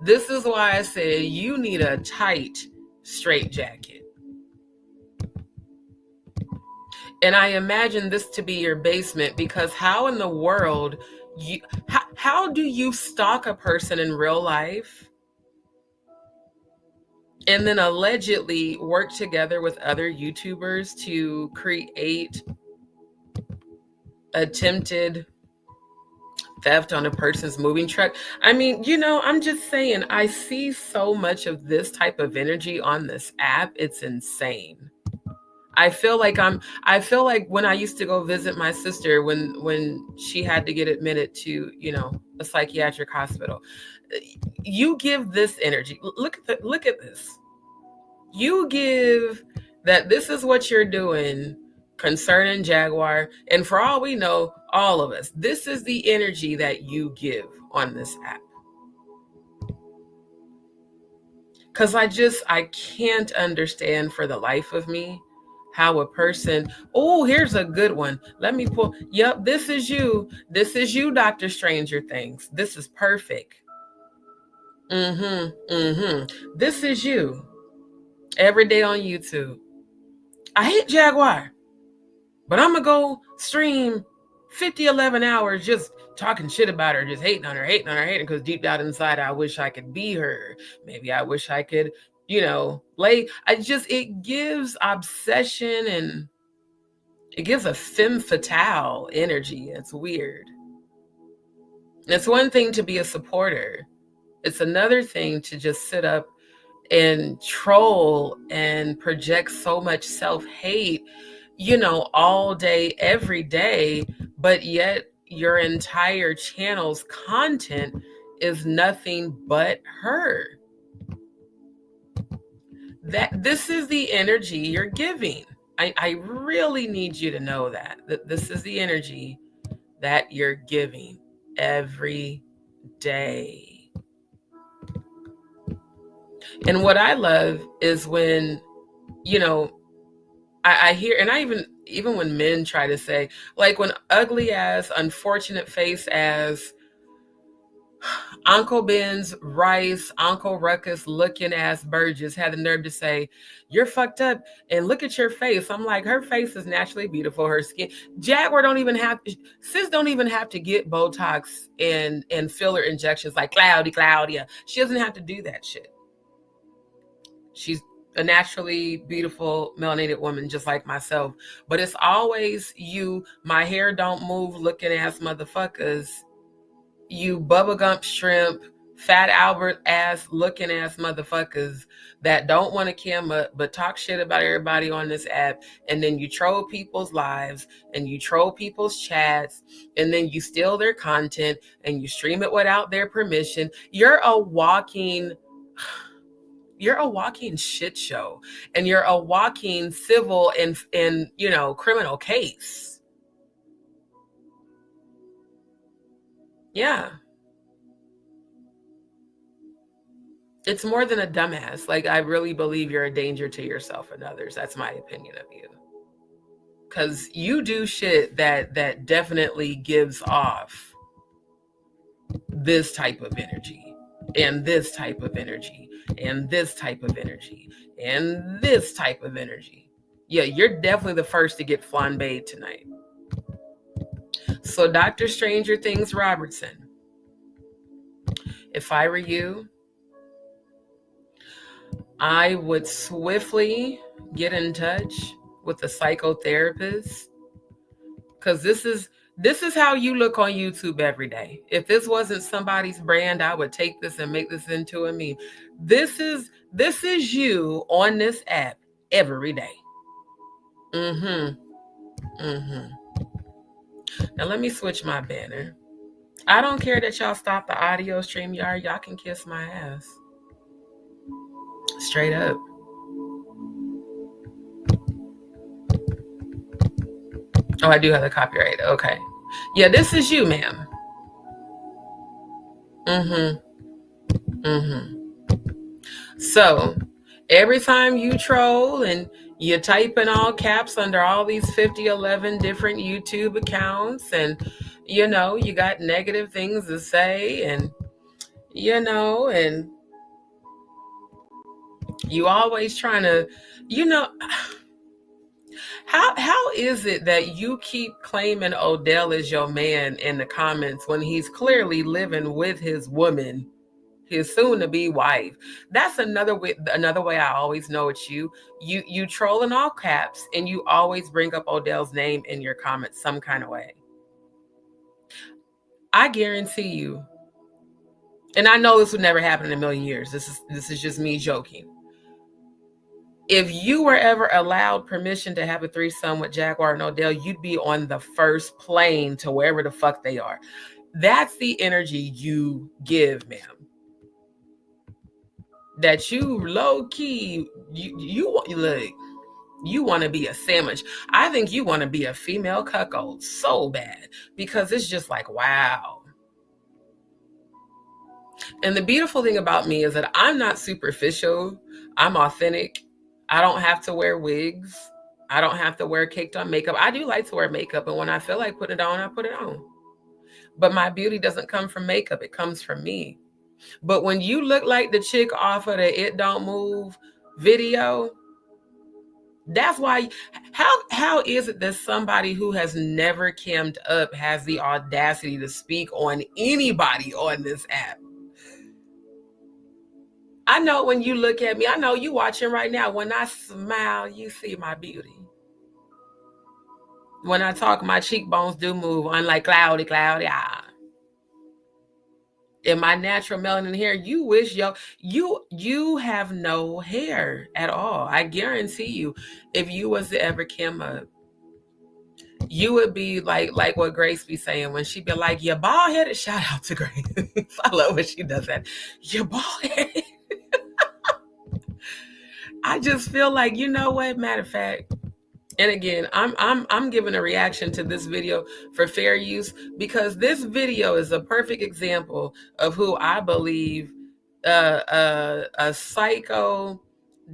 This is why I said you need a tight straitjacket. And I imagine this to be your basement, because how in the world, how do you stalk a person in real life and then allegedly work together with other YouTubers to create attempted theft on a person's moving truck? I mean, I'm just saying, I see so much of this type of energy on this app. It's insane. I feel like when I used to go visit my sister when she had to get admitted to, a psychiatric hospital. You give this energy. Look at this. You give that this is what you're doing concerning Jaguar, and for all we know, all of us, this is the energy that you give on this app. Because I can't understand for the life of me how a person, here's a good one. Let me pull. Yep, this is you. This is you, Dr. Stranger Things. This is perfect. This is you. Every day on YouTube. I hate Jaguar, but I'm going to go stream 11 hours just talking shit about her, just hating on her, because deep down inside, I wish I could be her. Maybe I wish I could, it gives obsession, and it gives a femme fatale energy. It's weird. It's one thing to be a supporter. It's another thing to just sit up and troll and project so much self-hate, all day, every day, but yet your entire channel's content is nothing but her. This is the energy you're giving. I really need you to know that this is the energy that you're giving every day. And what I love is when, I hear, and I even when men try to say, like when ugly ass, unfortunate face ass Uncle Ben's Rice, Uncle Ruckus looking ass Burgess had the nerve to say, you're fucked up and look at your face. I'm like, her face is naturally beautiful. Her skin. Jaguar sis don't even have to get Botox and filler injections like Claudia. She doesn't have to do that shit. She's a naturally beautiful melanated woman just like myself. But it's always you, my hair don't move looking ass motherfuckers. You Bubba Gump shrimp, Fat Albert ass looking ass motherfuckers that don't want to cam up but talk shit about everybody on this app, and then you troll people's lives and you troll people's chats, and then you steal their content and you stream it without their permission. You're a walking You're a walking shit show, and you're a walking civil and criminal case. Yeah. It's more than a dumbass. Like, I really believe you're a danger to yourself and others. That's my opinion of you. Because you do shit that definitely gives off this type of energy, and this type of energy, and this type of energy, and this type of energy. Yeah, you're definitely the first to get flambéed tonight. So, Dr. Stranger Things Robertson, if I were you, I would swiftly get in touch with a psychotherapist, because this is how you look on YouTube every day. If this wasn't somebody's brand, I would take this and make this into a meme. This is you on this app every day. Now let me switch my banner. I don't care that y'all stop the audio stream, y'all can kiss my ass. Straight up. Oh, I do have the copyright. Okay. Yeah, this is you, ma'am. So, every time you troll and you type in all caps under all these 11 different YouTube accounts, and, you got negative things to say, and, and you always trying to, how is it that you keep claiming Odell as your man in the comments when he's clearly living with his woman, his soon-to-be wife? That's another way I always know it's you. You troll in all caps, and you always bring up Odell's name in your comments some kind of way. I guarantee you, and I know this would never happen in a million years. This is just me joking. If you were ever allowed permission to have a threesome with Jaguar and Odell, you'd be on the first plane to wherever the fuck they are. That's the energy you give, ma'am. That you low key, you want to be a sandwich. I think you want to be a female cuckold so bad, because it's just like, wow. And the beautiful thing about me is that I'm not superficial. I'm authentic. I don't have to wear wigs. I don't have to wear caked on makeup. I do like to wear makeup, and when I feel like putting it on, I put it on. But my beauty doesn't come from makeup. It comes from me. But when you look like the chick off of the It Don't Move video, that's why, how is it that somebody who has never cammed up has the audacity to speak on anybody on this app? I know when you look at me, I know you watching right now. When I smile, you see my beauty. When I talk, my cheekbones do move, unlike cloudy eye. In my natural melanin hair, you wish you have no hair at all. I guarantee you, if you was to ever come up, you would be like what Grace be saying when she be like, you're bald headed. Shout out to Grace. I love when she does that. You're bald headed. I just feel like, you know what, matter of fact, and again, I'm giving a reaction to this video for fair use, because this video is a perfect example of who I believe a psycho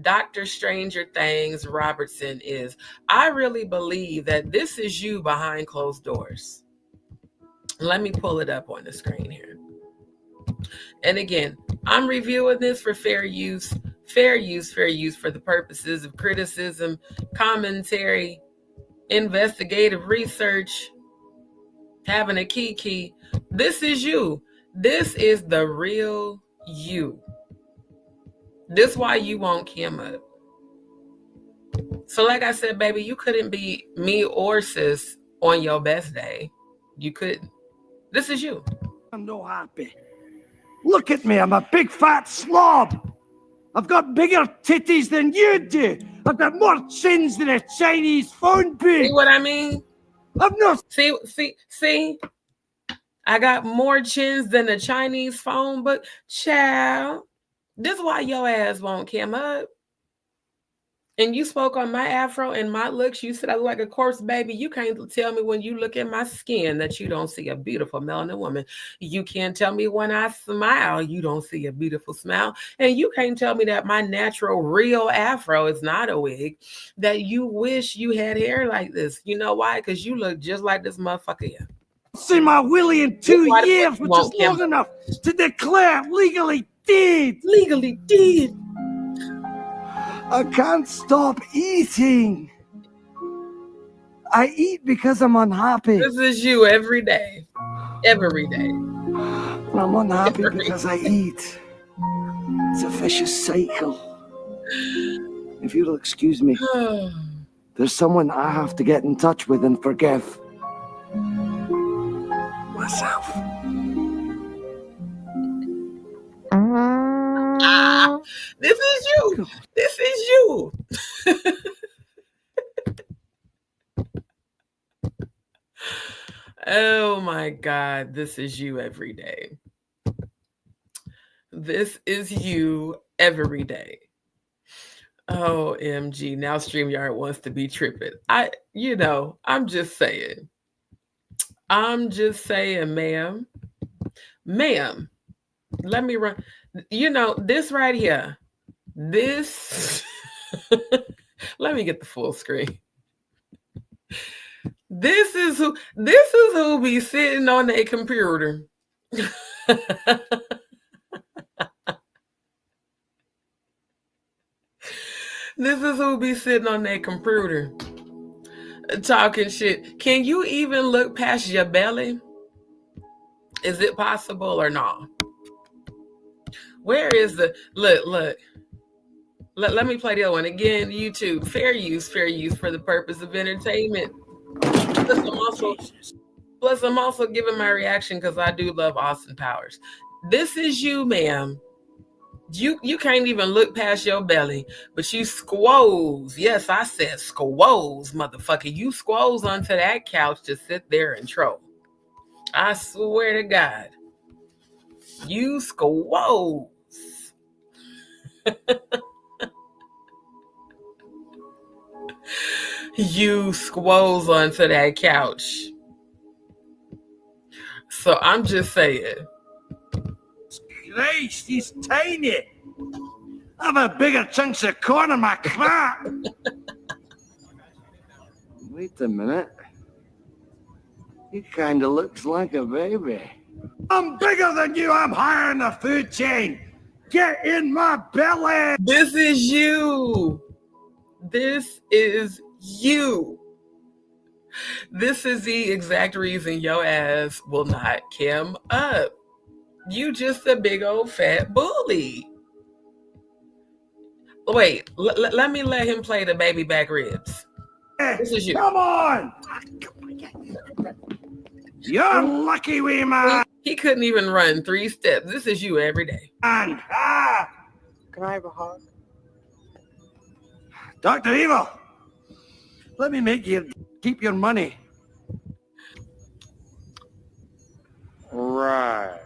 Dr. Stranger Things Robertson is. I really believe that this is you behind closed doors. Let me pull it up on the screen here. And again, I'm reviewing this for fair use for the purposes of criticism, commentary, investigative research, having a kiki. This is you. This is the real you. This is why you won't come up. So like I said, baby, you couldn't be me or sis on your best day. You couldn't. This is you.
I'm no happy. Look at me, I'm a big fat slob. I've got bigger titties than you do. I've got more chins than a Chinese phone book.
See what I mean?
I've no...
See? I got more chins than a Chinese phone book. Child. This is why your ass won't come up. And you spoke on my afro and my looks. You said I look like a corpse, baby. You can't tell me when you look at my skin that you don't see a beautiful melanin woman. You can't tell me when I smile, you don't see a beautiful smile. And you can't tell me that my natural, real afro is not a wig, that you wish you had hair like this. You know why? Because you look just like this motherfucker here.
See my willy in 2 years, which is long enough to declare legally dead.
Legally dead.
I can't stop eating. I eat because I'm unhappy.
This is you every day. Every day.
And I'm unhappy because I eat. It's a vicious cycle. If you'll excuse me, there's someone I have to get in touch with and forgive. Myself.
This is you. This is you. Oh my God. This is you every day. This is you every day. OMG. Now StreamYard wants to be tripping. I'm just saying. I'm just saying, ma'am. Ma'am. Let me run. This right here. This. Let me get the full screen. This is who be sitting on a computer. This is who be sitting on their computer talking shit. Can you even look past your belly? Is it possible or not? Where is the look? Let me play the other one again. YouTube, fair use for the purpose of entertainment. Plus, I'm also giving my reaction because I do love Austin Powers. This is you, ma'am. You can't even look past your belly, but you squoze. Yes, I said squoze, motherfucker. You squoze onto that couch to sit there and troll. I swear to God. You squoze. You squoze onto that couch. So I'm just saying.
Christ, he's tiny. I have a bigger chunks of corn in my crap. Wait a minute. He kind of looks like a baby. I'm bigger than you. I'm higher in the food chain. Get in my belly.
This is you. This is you. This is the exact reason your ass will not come up. You just a big old fat bully. Wait, let me let him play the baby back ribs. This is you.
Come on. You're lucky, wee man.
He couldn't even run 3 steps. This is you every day.
Can I have a hug? Dr. Evil, let me make you keep your money. Right.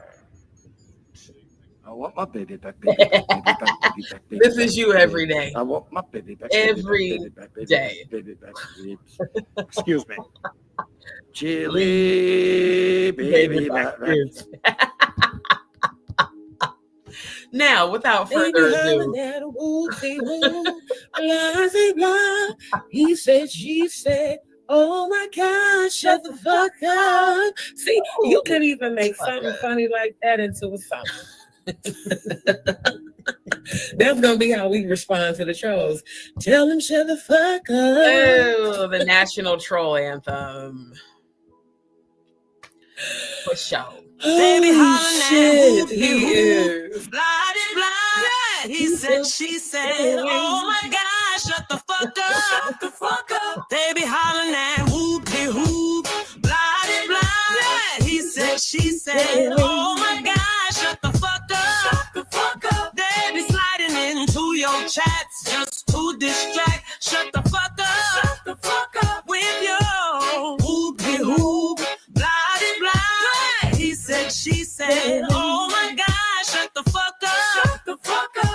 I want my baby back, baby back, baby back, baby back, baby
This
back,
is you
baby
every
back.
day.
I want my baby back,
Every
baby back, baby
day.
back, baby back, baby back. Excuse me. Chili, baby back.
Now, without further ado,
he said, she said, oh my God, shut the fuck up. See, you could even make something funny like that into a song. That's gonna be how we respond to the trolls. Tell them shut the fuck up.
oh, the national troll anthem. For sure.
Baby,
Oh, shit, he is.
Blinded, blind. He said, she said, oh my God, shut the fuck up. Shut the fuck up. Baby, hollering at whoop-de-whoop. Blinded, blind. He said, she said, oh my God, shut the fuck up. Shut the fuck up. They be sliding into your chats just to distract. Shut the fuck up. Shut the fuck up. With your whoop-de-whoop. Blinded, blind. He said, she said, oh my God, shut the fuck up. Shut the fuck up.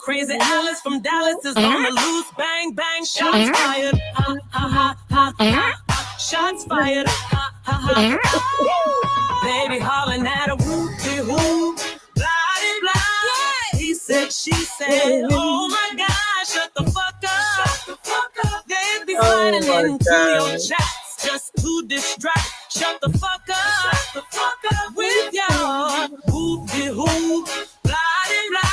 Crazy Alice from Dallas is on the loose. Bang, bang, shots fired. Ha, ha, ha, ha, ha. Shots fired. Ha, ha, ha. Baby hollering at a whoop-de-whoop. Blah-de-blah. He said, she said, oh my God, shut the fuck up. Shut the fuck up. They be sliding into your chats just to distract. Shut the fuck up. Shut the fuck up with your whoop-de-whoop. Blah-de-blah.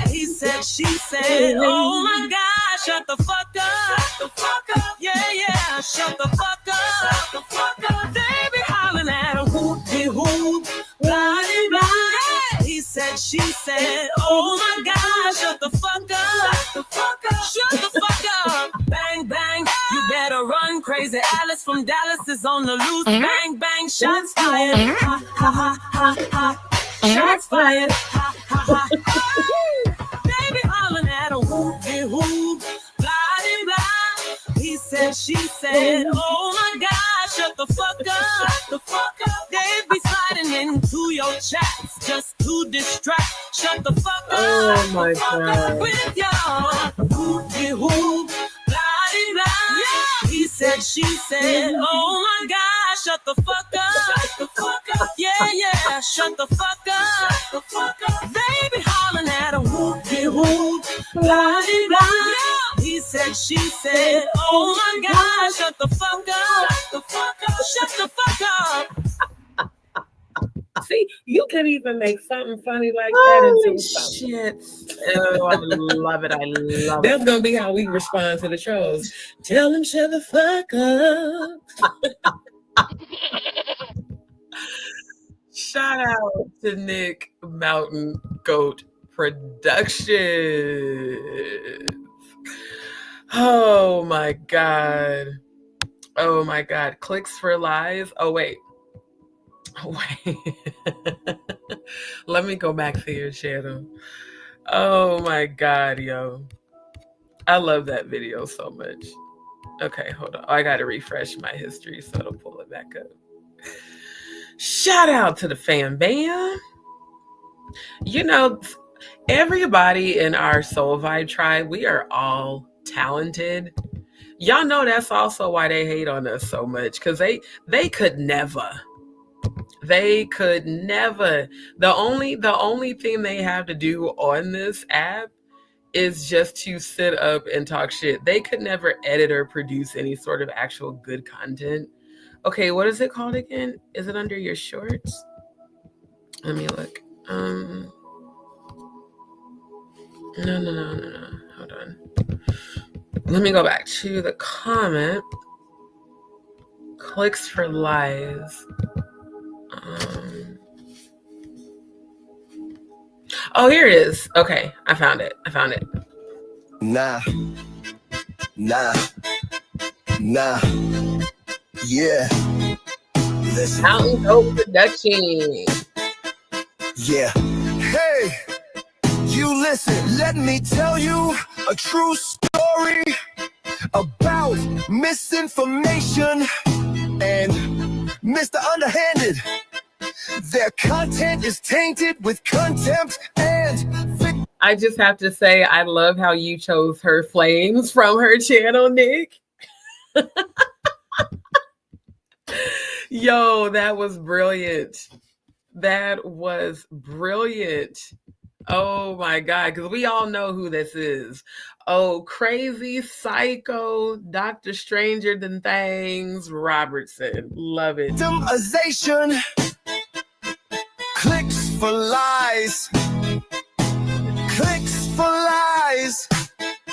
He said, she said, oh my God, shut the fuck up. Shut the fuck up. Yeah, yeah, shut the fuck up. Shut the fuck up. They be hollering at a whoop-de-whoop. Blah-de-blah. He said, she said, oh my God, shut the fuck up. Shut the fuck up. Shut the fuck up. Bang, bang, you better run. Crazy Alice from Dallas is on the loose. Bang, bang, shots fired. Ha, ha, ha, ha, ha. Shots fired. Ha, ha, ha. Baby hollering at a whoop-de-whoop. Blah-de-blah. He said, she said, oh my God, shut the fuck up. Shut the fuck up. They be sliding into your chats just to distract. Shut the fuck up.
Oh my God.
With your whoop-de-whoop. Blah-de-blah. Yeah. He said, she said, oh my God, shut the fuck up. Shut the fuck up. Yeah, yeah, shut the fuck up. Shut the fuck up. They be hollering at a whoop-de-whoop. Blah-de-blah. Yeah. He said, she said, oh my God, shut the fuck up. Shut the fuck up. Shut the fuck up.
See, you can even make something funny like that into something.
Shit. Oh, I love it. I love
That's gonna be how we respond to the trolls. Tell them shut the fuck up.
Shout out to Nick Mountain Goat Productions. Oh my God. Oh my God. Clicks for lies. Oh, wait. Let me go back to your channel. Oh my God, yo. I love that video so much. Okay, hold on. I got to refresh my history so it'll pull it back up. Shout out to the fam bam. You know, everybody in our Soul Vibe tribe, we are all talented. Y'all know that's also why they hate on us so much, because they could never. They could never. The only thing they have to do on this app is just to sit up and talk shit. They could never edit or produce any sort of actual good content. Okay, what is it called again? Is it under your shorts? Let me look. No. Hold on. Let me go back to the comment. Clicks for lies. Oh, here it is. Okay, I found it.
Nah. Yeah. Listen.
Mountain Goat Production.
Yeah. Hey, you listen. Let me tell you a true story about misinformation and Mr. Underhanded. Their content is tainted with contempt and...
I just have to say, I love how you chose her flames from her channel, Nick. Yo, that was brilliant. That was brilliant. Oh my God, because we all know who this is. Oh, crazy psycho, Dr. Stranger Than Things, Robertson. Love it.
Victimization, clicks for lies,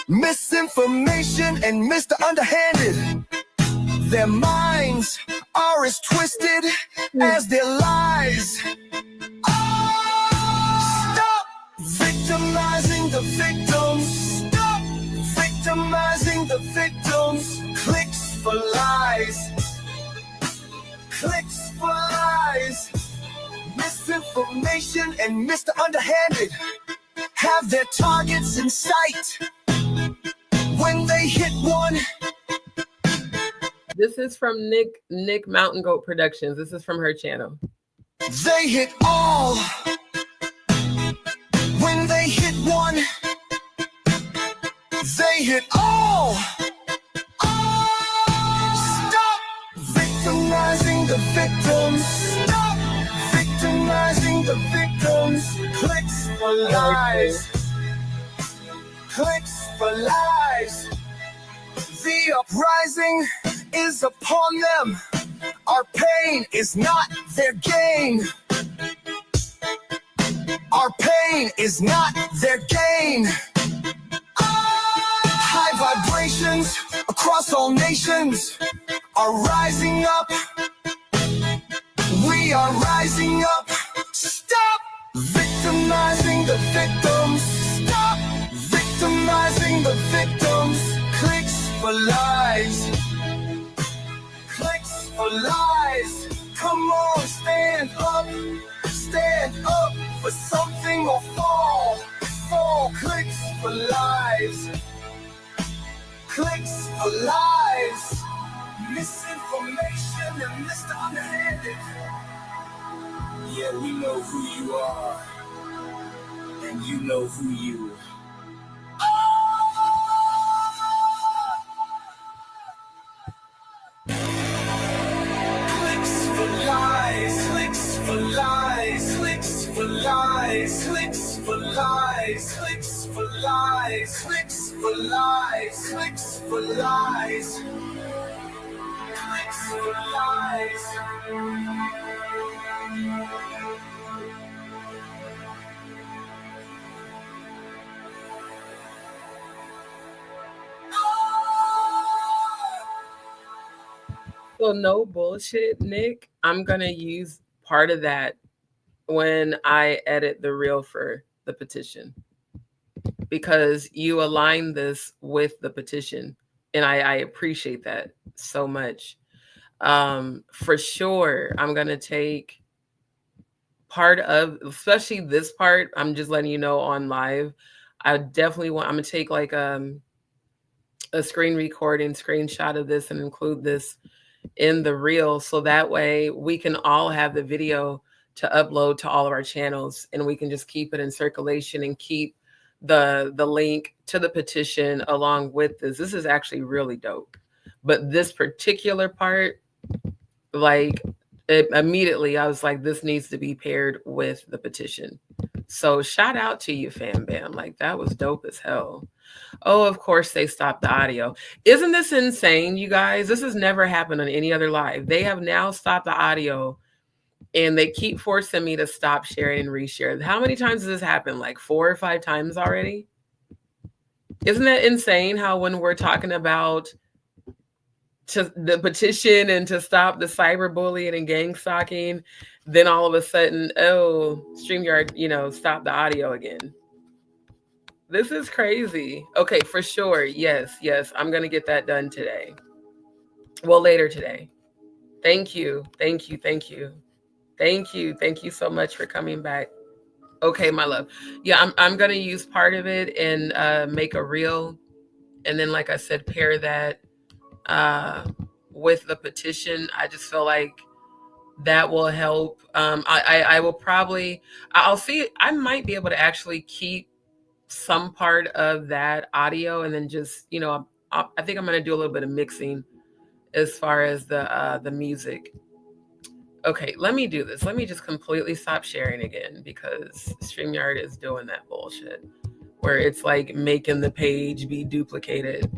misinformation and Mr. Underhanded. Their minds are as twisted as their lies. Stop victimizing the victims. Stop victimizing the victims. Clicks for lies. Clicks for lies. Misinformation and Mr. Underhanded have their targets in sight. When they hit one.
This is from Nick Mountain Goat Productions. This is from her channel.
They hit all. When they hit one, pay it all. Stop victimizing the victims. Stop victimizing the victims. Clicks for lies. Clicks for lies. The uprising is upon them. Our pain is not their gain. Our pain is not their gain. High vibrations across all nations are rising up. We are rising up. Stop victimizing the victims. Stop victimizing the victims. Clicks for lies. Clicks for lies. Come on, stand up. Stand up for something or fall. Fall. Clicks for lies. Clicks for lies. Misinformation and Mr. Underhanded. Yeah, we know who you are. And you know who you Clicks for lies, clicks for lies, clicks for lies, clicks for lies, clicks for lies, clicks for lies, clicks for lies, clicks for lies.
So no bullshit, Nick. I'm going to use part of that when I edit the reel for the petition, because you align this with the petition. And I appreciate that so much. For sure, I'm going to take part of, especially this part. I'm just letting you know on live. I definitely want, I'm going to take like a screen recording, screenshot of this and include this in the reel, so that way we can all have the video to upload to all of our channels, and we can just keep it in circulation and keep the link to the petition along with this. This is actually really dope. But this particular part, like immediately I was like, this needs to be paired with the petition. So shout out to you, fam bam. Like, that was dope as hell. Oh, of course they stopped the audio. Isn't this insane, you guys? This has never happened on any other live. They have now stopped the audio, and they keep forcing me to stop sharing and reshare. How many times has this happened? Like 4 or 5 times already? Isn't that insane how when we're talking about the petition and to stop the cyberbullying and gang stalking, then all of a sudden, oh, StreamYard, stop the audio again. This is crazy. Okay, for sure. Yes. I'm going to get that done today. Well, later today. Thank you. Thank you so much for coming back. Okay, my love. Yeah, I'm going to use part of it and make a reel. And then, like I said, pair that with the petition. I just feel like that will help. I will probably, I'll see, I might be able to actually keep some part of that audio, and then just, I think I'm going to do a little bit of mixing as far as the music. Okay, let me do this. Let me just completely stop sharing again, because StreamYard is doing that bullshit where it's like making the page be duplicated.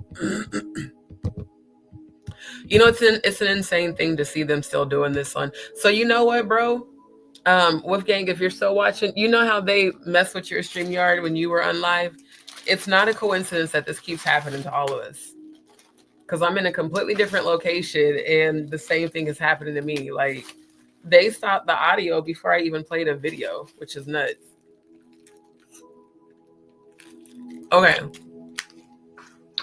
It's an insane thing to see them still doing this one. So you know what, bro? Wolfgang, if you're still watching, you know how they mess with your StreamYard when you were on live? It's not a coincidence that this keeps happening to all of us, because I'm in a completely different location and the same thing is happening to me. Like, they stopped the audio before I even played a video, which is nuts. Okay.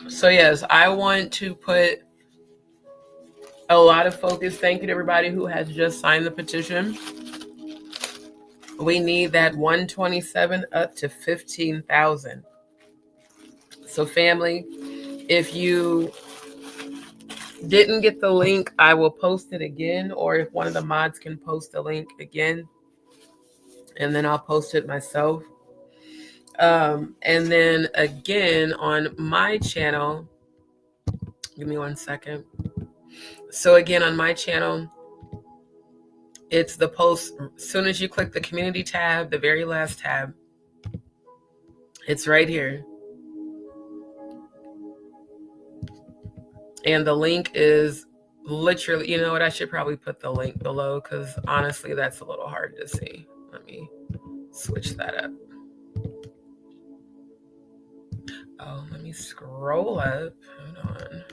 So yes, I want to put a lot of focus. Thank you to everybody who has just signed the petition. We need that 127 up to 15,000. So family, if you didn't get the link, I will post it again, or if one of the mods can post the link again, and then I'll post it myself. And then again on my channel, give me 1 second. So again, on my channel, it's the post. As soon as you click the community tab, the very last tab, it's right here. And the link is literally, you know what? I should probably put the link below because honestly, that's a little hard to see. Let me switch that up. Oh, let me scroll up. Hold on.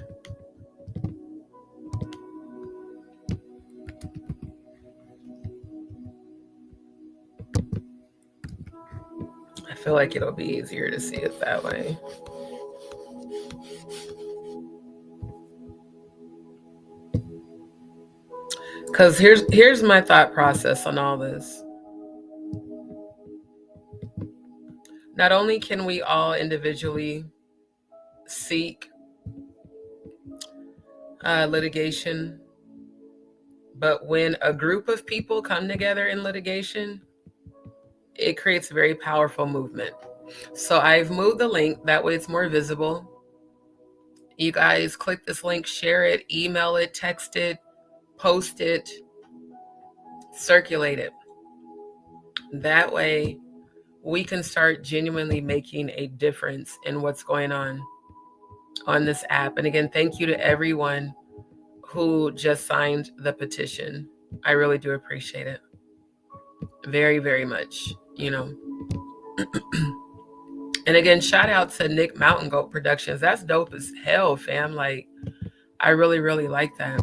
I feel like it'll be easier to see it that way. Because here's my thought process on all this. Not only can we all individually seek litigation, but when a group of people come together in litigation, it creates a very powerful movement. So I've moved the link, that way it's more visible. You guys click this link, share it, email it, text it, post it, circulate it. That way we can start genuinely making a difference in what's going on this app. And again, thank you to everyone who just signed the petition. I really do appreciate it. Very, very much, you know. And again, shout out to Nick Mountain Goat Productions. That's dope as hell, fam. Like, I really, really like that.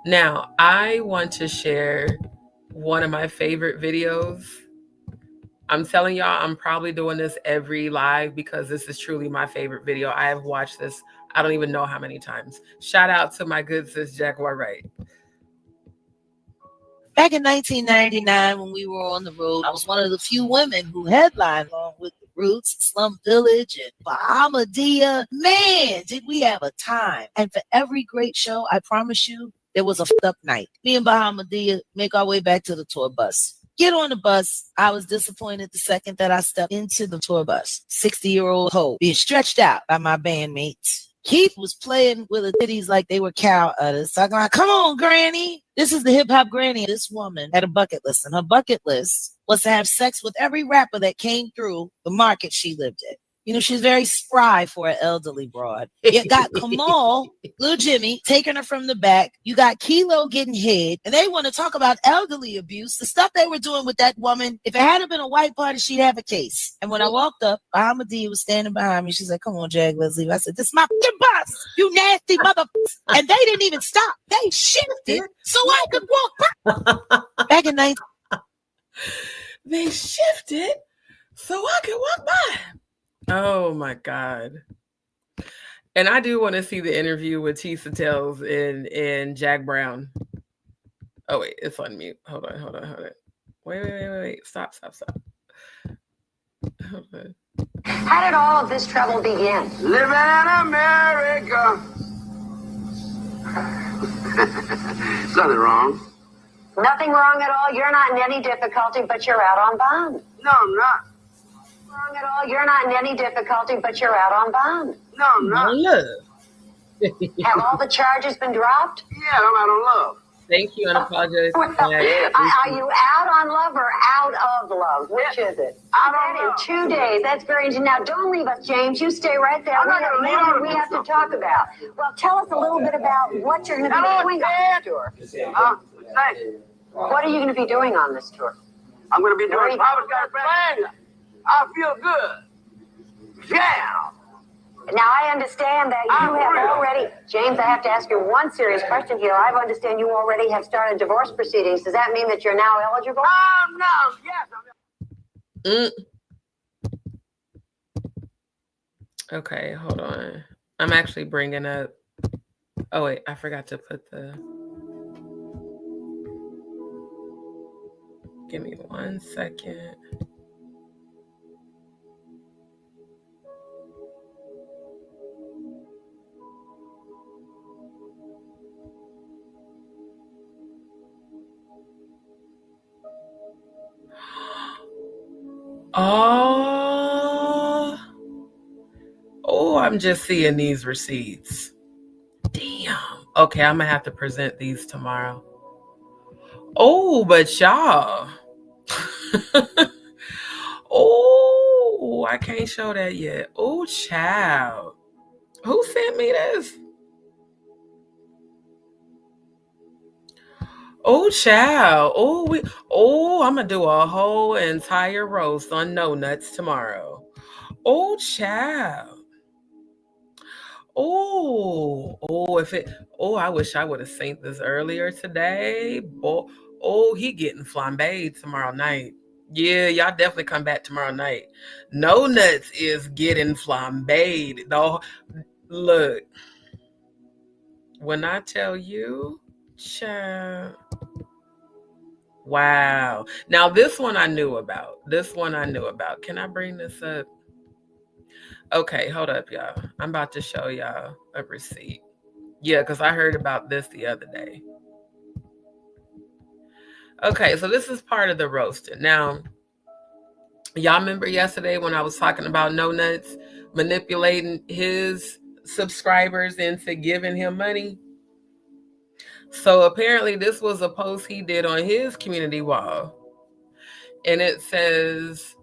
Now, I want to share one of my favorite videos. I'm telling y'all, I'm probably doing this every live because this is truly my favorite video. I have watched this, I don't even know how many times. Shout out to my good sis, Jaguar Wright.
Back in 1999, when we were on the road, I was one of the few women who headlined along with the Roots, Slum Village, and Bahamadia. Man, did we have a time. And for every great show, I promise you, there was a up night. Me and Bahamadia make our way back to the tour bus. Get on the bus. I was disappointed the second that I stepped into the tour bus. 60-year-old hoe being stretched out by my bandmates. Keith was playing with the titties like they were cow udders, talking like, come on, granny. This is the hip-hop granny. This woman had a bucket list, and her bucket list was to have sex with every rapper that came through the market she lived in. You know, she's very spry for an elderly broad. You got Kamal, Lil Jimmy, taking her from the back. You got Kilo getting head. And they want to talk about elderly abuse. The stuff they were doing with that woman, if it hadn't been a white party, she'd have a case. And when I walked up, Bahamadia was standing behind me. She's like, come on, Jag, let's leave. I said, this is my fucking bus, you nasty mother. And they didn't even stop. They shifted so I could walk by. Back in 19...
They shifted so I could walk by. Oh my God. And I do want to see the interview with Tisa Tells and Jack Brown. Oh wait, it's on mute. Hold on. Wait. Stop. Hold on.
How did all of this trouble begin?
Living in America. Something wrong?
Nothing wrong at all. You're not in any difficulty, but you're out on bond.
No, I'm not.
Wrong at all. You're not in any difficulty, but you're out on bond.
No, I'm not.
Have all the charges been dropped?
Yeah, I'm out on love.
Thank you, and apologize.
Well, are you out on love or out of love? Which is it?
Out on
In
love.
2 days. That's very interesting. Now, don't leave us, James. You stay right there.
I'm not gonna leave.
We have to talk about. Well, tell us a little bit about what you're going to be doing on this tour.
Thanks.
What are you going to be doing on this tour?
I'm going to be doing Papa's Got a Bang. I feel good. Yeah.
Now, I understand that you have already... James, I have to ask you one serious question here. I understand you already have started divorce proceedings. Does that mean that you're now eligible?
No. Yes.
Okay, hold on. I'm actually bringing up... Oh, wait, I forgot to put the... Give me 1 second. Oh, I'm just seeing these receipts. Damn. Okay, I'm gonna have to present these tomorrow. Oh, but y'all. Oh, I can't show that yet. Oh, child. Who sent me this? Oh, child. I'm gonna do a whole entire roast on no nuts tomorrow. Oh, child. I wish I would have seen this earlier today. Boy, he getting flambéed tomorrow night. Yeah, y'all definitely come back tomorrow night. No nuts is getting flambéed. Though, look, when I tell you, child, wow. Now this one I knew about. Can I bring this up? Okay, hold up, y'all. I'm about to show y'all a receipt. Yeah, because I heard about this the other day. Okay, so this is part of the roasting. Now, y'all remember yesterday when I was talking about No Nuts manipulating his subscribers into giving him money? So apparently this was a post he did on his community wall. And it says,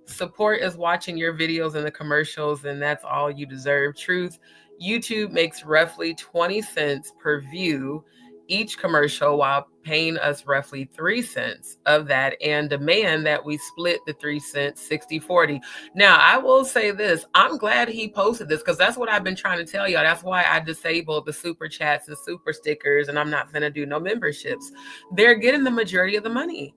support is watching your videos and the commercials, and that's all you deserve. Truth, YouTube makes roughly 20 cents per view each commercial while paying us roughly 3 cents of that and demand that we split the 3 cents 60-40. Now, I will say this. I'm glad he posted this because that's what I've been trying to tell y'all. That's why I disabled the super chats and super stickers, and I'm not going to do no memberships. They're getting the majority of the money.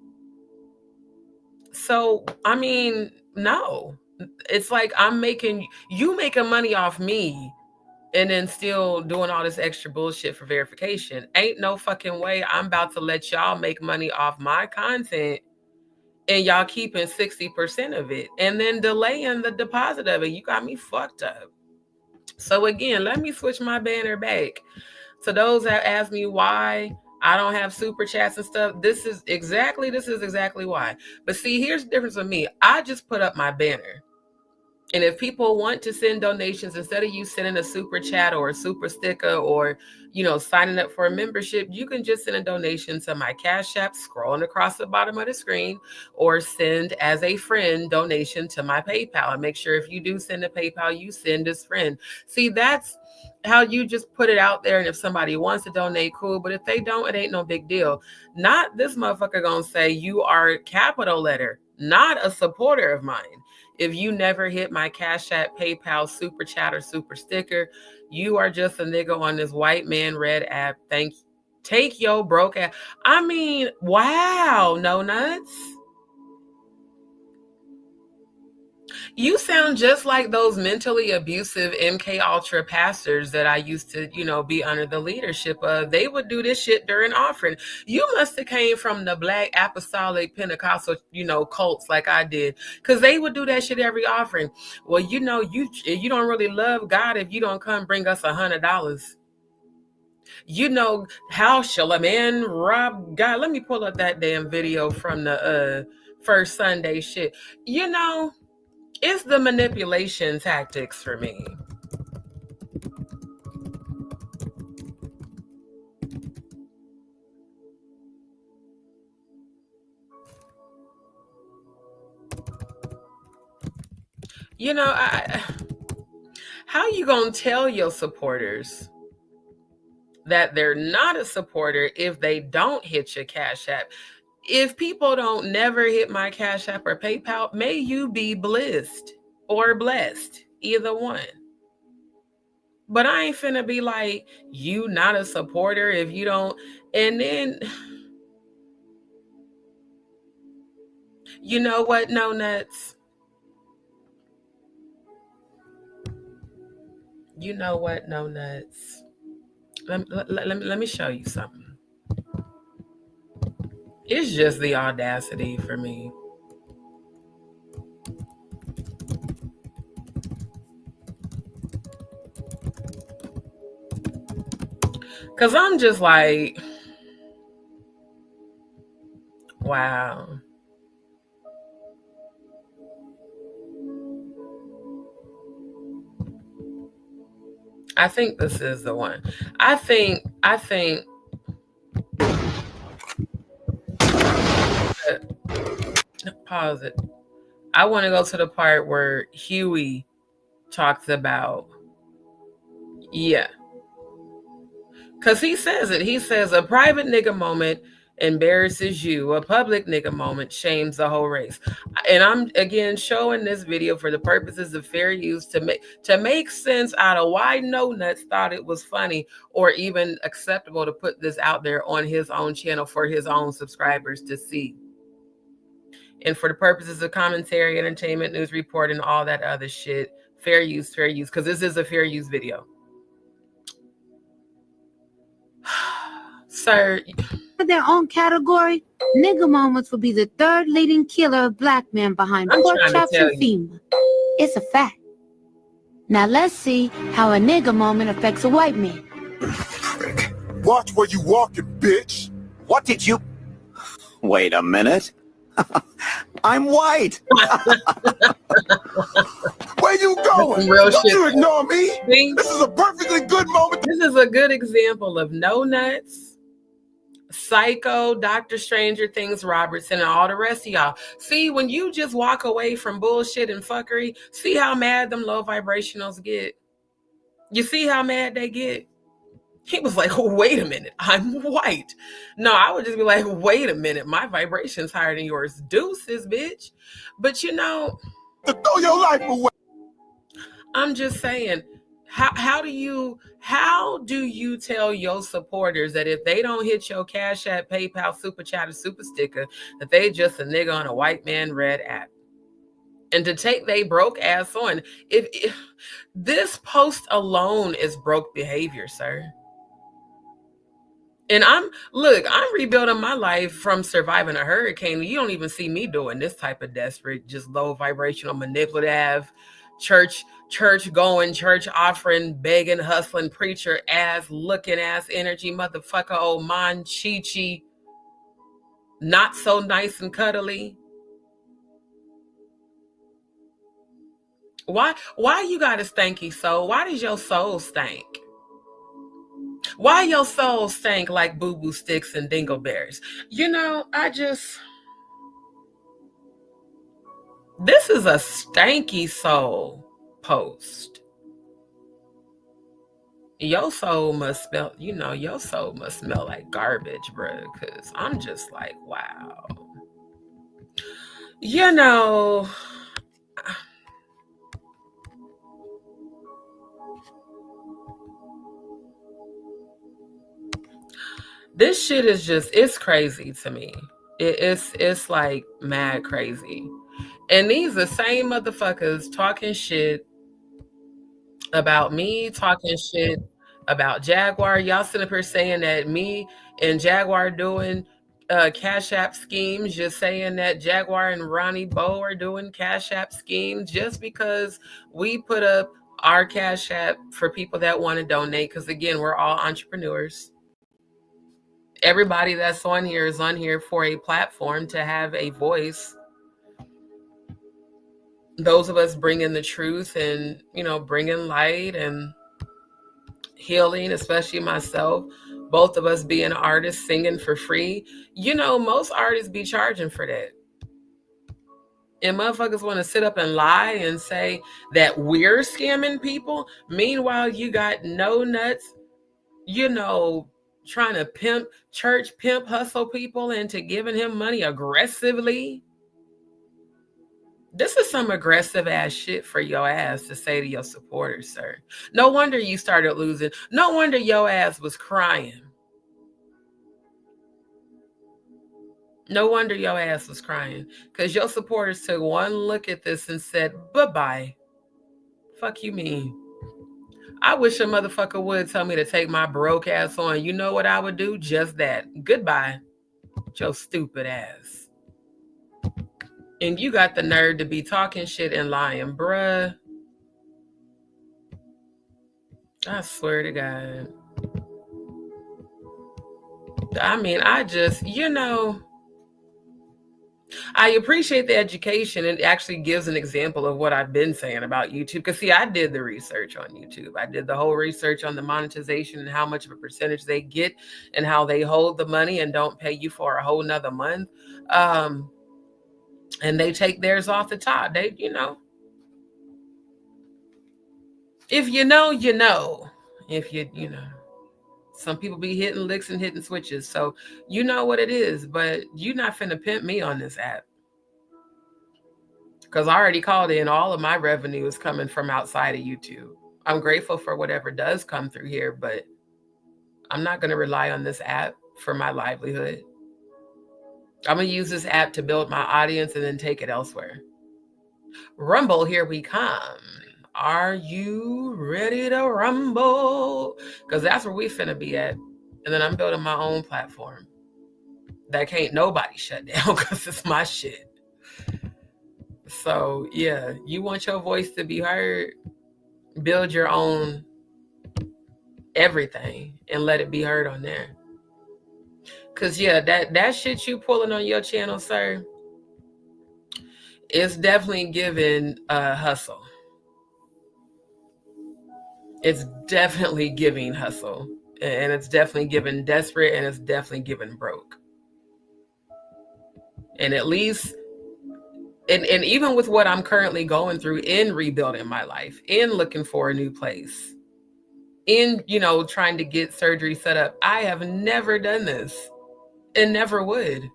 So, I mean, no. It's like you making money off me and then still doing all this extra bullshit for verification. Ain't no fucking way I'm about to let y'all make money off my content and y'all keeping 60% of it and then delaying the deposit of it. You got me fucked up. So again, let me switch my banner back. To those that ask me why I don't have super chats and stuff, this is exactly why. But see, here's the difference with me. I just put up my banner. And if people want to send donations, instead of you sending a super chat or a super sticker or, signing up for a membership, you can just send a donation to my Cash App scrolling across the bottom of the screen, or send as a friend donation to my PayPal. And make sure if you do send a PayPal, you send as friend. See, that's how you just put it out there. And if somebody wants to donate, cool. But if they don't, it ain't no big deal. Not this motherfucker gonna say you are capital letter, not a supporter of mine. If you never hit my Cash App, PayPal, super chat, or super sticker, you are just a nigga on this white man red app. Take your broke ass. I mean, wow, no nuts. You sound just like those mentally abusive MK Ultra pastors that I used to, be under the leadership of. They would do this shit during offering. You must have came from the Black Apostolic Pentecostal, cults like I did, because they would do that shit every offering. Well, you don't really love God if you don't come bring us $100. How shall a man rob God? Let me pull up that damn video from the first Sunday shit. It's the manipulation tactics for me. How you gonna tell your supporters that they're not a supporter if they don't hit your Cash App? If people don't never hit my Cash App or PayPal, may you be blessed or blessed, either one. But I ain't finna be like, you not a supporter if you don't. And then, you know what, no nuts? You know what, no nuts? Let me show you something. It's just the audacity for me. Because I'm just like, wow. I think this is the one. I think pause it. I want to go to the part where Huey talks about, yeah. Because he says it. He says a private nigga moment embarrasses you. A public nigga moment shames the whole race. And I'm again showing this video for the purposes of fair use to make sense out of why No Nuts thought it was funny or even acceptable to put this out there on his own channel for his own subscribers to see. And for the purposes of commentary, entertainment, news report, and all that other shit, fair use, because this is a fair use video. Sir,
For their own category, nigga moments will be the third leading killer of black men behind pork chops and FEMA. It's a fact. Now let's see how a nigga moment affects a white man.
Watch where you walking, bitch.
What did you... Wait a minute. I'm white.
Where you going?
Real
Don't
shit.
you ignore me.
See?
This is a perfectly good moment.
This is a good example of No Nuts, Psycho, Dr. Stranger Things Robertson, and all the rest of y'all. See, when you just walk away from bullshit and fuckery, see how mad them low vibrationals get? You see how mad they get? He was like, oh, wait a minute, I'm white. No, I would just be like, wait a minute, my vibration's higher than yours. Deuces, bitch. But you know,
throw your life away.
I'm just saying, how do you tell your supporters that if they don't hit your Cash App, PayPal, Super Chat, or Super Sticker, that they just a nigga on a white man red app? And to take they broke ass on, if this post alone is broke behavior, sir. And I'm rebuilding my life from surviving a hurricane. You don't even see me doing this type of desperate, just low vibrational, manipulative, church going, church offering, begging, hustling, preacher ass, looking ass energy, motherfucker, old man, chi-chi, not so nice and cuddly. Why you got a stanky soul? Why does your soul stink? Why your soul stank like boo-boo sticks and dingleberries? You know, this is a stanky soul post. Your soul must smell, your soul must smell like garbage, bruh, because I'm just like, wow. You know, this shit is it's crazy to me. It's like mad crazy. And these the same motherfuckers talking shit about me, talking shit about Jaguar. Y'all sitting up here saying that me and Jaguar doing Cash App schemes, just saying that Jaguar and Ronnie Bo are doing Cash App schemes just because we put up our Cash App for people that want to donate. Because again, we're all entrepreneurs. Everybody that's on here is on here for a platform to have a voice. Those of us bringing the truth and, bringing light and healing, especially myself, both of us being artists, singing for free. Most artists be charging for that. And motherfuckers want to sit up and lie and say that we're scamming people. Meanwhile, you got No Nuts, trying to pimp hustle people into giving him money aggressively. This is some aggressive ass shit for your ass to say to your supporters, sir. No wonder you started losing. No wonder your ass was crying. No wonder your ass was crying. Because your supporters took one look at this and said, bye-bye. Fuck you mean? I wish a motherfucker would tell me to take my broke ass on. You know what I would do? Just that. Goodbye. Your stupid ass. And you got the nerve to be talking shit and lying, bruh. I swear to God. I mean, I just, I appreciate the education. It actually gives an example of what I've been saying about YouTube. Because see, I did the research on YouTube. I did the whole research on the monetization and how much of a percentage they get and how they hold the money and don't pay you for a whole nother month. And they take theirs off the top. They, you know, if you know, you know. If you know. Some people be hitting licks and hitting switches. So you know what it is, but you're not finna pimp me on this app. Because I already called in, all of my revenue is coming from outside of YouTube. I'm grateful for whatever does come through here, but I'm not going to rely on this app for my livelihood. I'm going to use this app to build my audience and then take it elsewhere. Rumble, here we come. Are you ready to rumble? Because that's where we finna be at. And then I'm building my own platform that can't nobody shut down because it's my shit. So yeah, you want your voice to be heard, build your own everything and let it be heard on there. Cause yeah, that shit you pulling on your channel, sir, it's definitely giving hustle. It's definitely giving hustle, and it's definitely giving desperate, and it's definitely giving broke. And at least, and even with what I'm currently going through in rebuilding my life, in looking for a new place, in, you know, trying to get surgery set up, I have never done this and never would.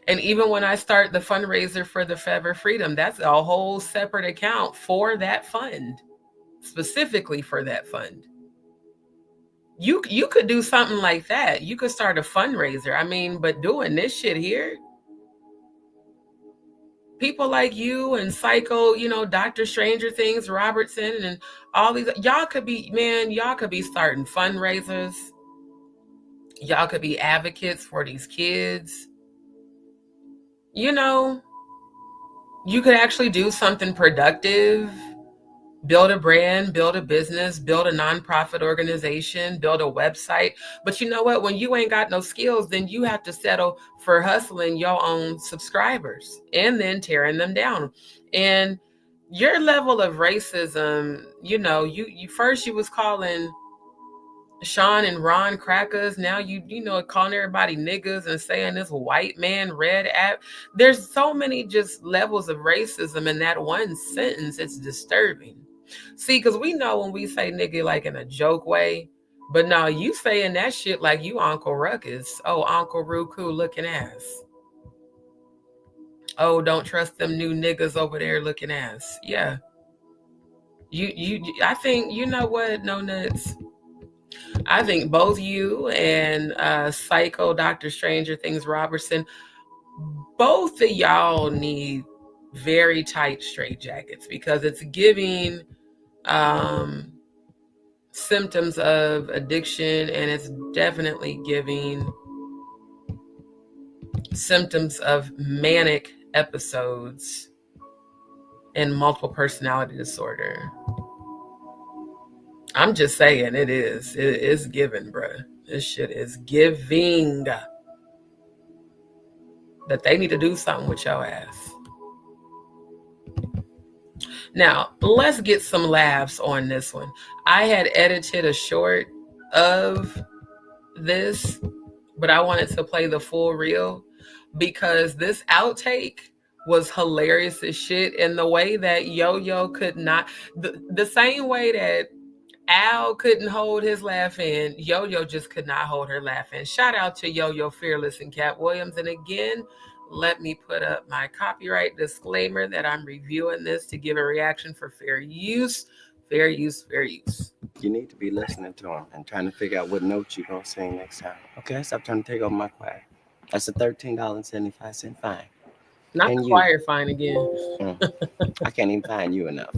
And even when I start the fundraiser for the Forever Freedom, that's a whole separate account for that fund, specifically for that fund. You could do something like that. You could start a fundraiser. I mean, but doing this shit here, people like you and Psycho, you know, Dr. Stranger Things, Robertson, and all these, y'all could be, man, y'all could be starting fundraisers. Y'all could be advocates for these kids. You know, you could actually do something productive, build a brand, build a business, build a nonprofit organization, build a website. But you know what? When you ain't got no skills, then you have to settle for hustling your own subscribers and then tearing them down. And your level of racism, you know, you first you was calling Sean and Ron crackers. Now you know, calling everybody niggas and saying this white man red app. There's so many just levels of racism in that one sentence. It's disturbing. See, because we know when we say nigga like in a joke way, but no, you saying that shit like you Uncle Ruckus. Oh, Uncle Ruku looking ass. Oh, don't trust them new niggas over there looking ass. Yeah. I think, you know what, No Nuts? I think both you and Psycho, Dr. Stranger Things, Robertson, both of y'all need very tight straitjackets because it's giving symptoms of addiction, and it's definitely giving symptoms of manic episodes and multiple personality disorder. I'm just saying it is. It is giving, bruh. This shit is giving that they need to do something with your ass. Now, let's get some laughs on this one. I had edited a short of this, but I wanted to play the full reel because this outtake was hilarious as shit. And the way that Yo-Yo could not, the same way that Al couldn't hold his laugh in, Yo-Yo just could not hold her laugh in. Shout out to Yo-Yo Fearless and Katt Williams. And again, let me put up my copyright disclaimer that I'm reviewing this to give a reaction for fair use. Fair use, fair use.
You need to be listening to him and trying to figure out what notes you're going to sing next time. Okay? Stop trying to take over my choir. That's a $13.75 fine.
Not
and
the choir fine again.
I can't even find you enough.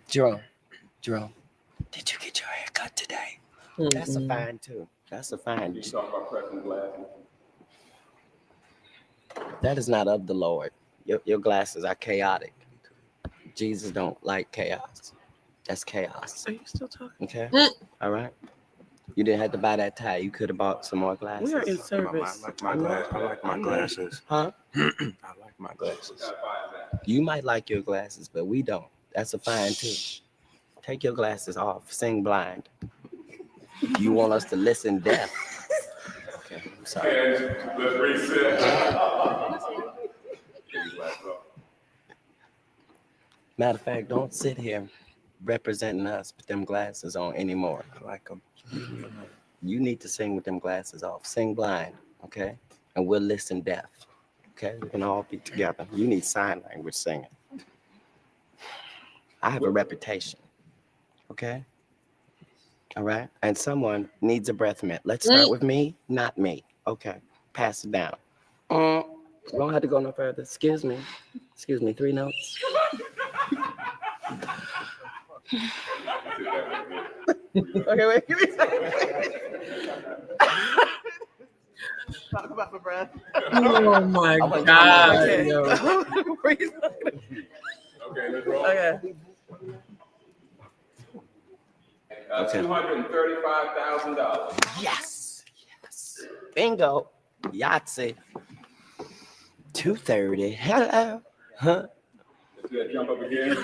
Jerome, did you get your hair cut today? That's a fine too. That's a fine. You talking about pressing glasses? That is not of the Lord. Your glasses are chaotic. Jesus don't like chaos. That's chaos.
Are you still talking?
Okay. All right. You didn't have to buy that tie. You could have bought some more glasses.
We are in service.
I like my glasses.
Huh?
I like my glasses.
You might like your glasses, but we don't. That's a fine too. Take your glasses off. Sing blind. You want us to listen deaf? Okay, I'm sorry.
Let's reset.
Matter of fact, don't sit here representing us with them glasses on anymore.
I like them.
You need to sing with them glasses off. Sing blind, okay? And we'll listen deaf, okay? We can all be together. You need sign language singing. I have a reputation, okay? All right? And someone needs a breath mint. Let's start with me, not me. Okay, pass it down. We don't have to go no further. Excuse me, 3 notes.
Okay, wait. Give me a second. Talk about my breath.
Oh my God.
Okay.
Yo.
Okay, let's roll.
Okay.
$235,000.
Yes. Bingo. Yahtzee. 230. Hello. Huh?
Let's do that jump up again.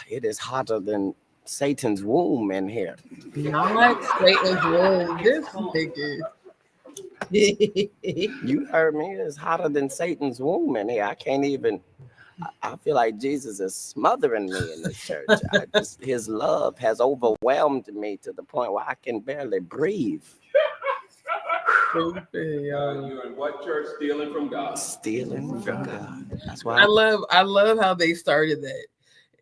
It is hotter than Satan's womb in here.
Not Satan's womb. This nigga.
You heard me. It's hotter than Satan's womb in here. I can't even. I feel like Jesus is smothering me in this church. His love has overwhelmed me to the point where I can barely breathe.
You're in what church? Stealing from God.
Stealing from God. That's why
I love how they started that.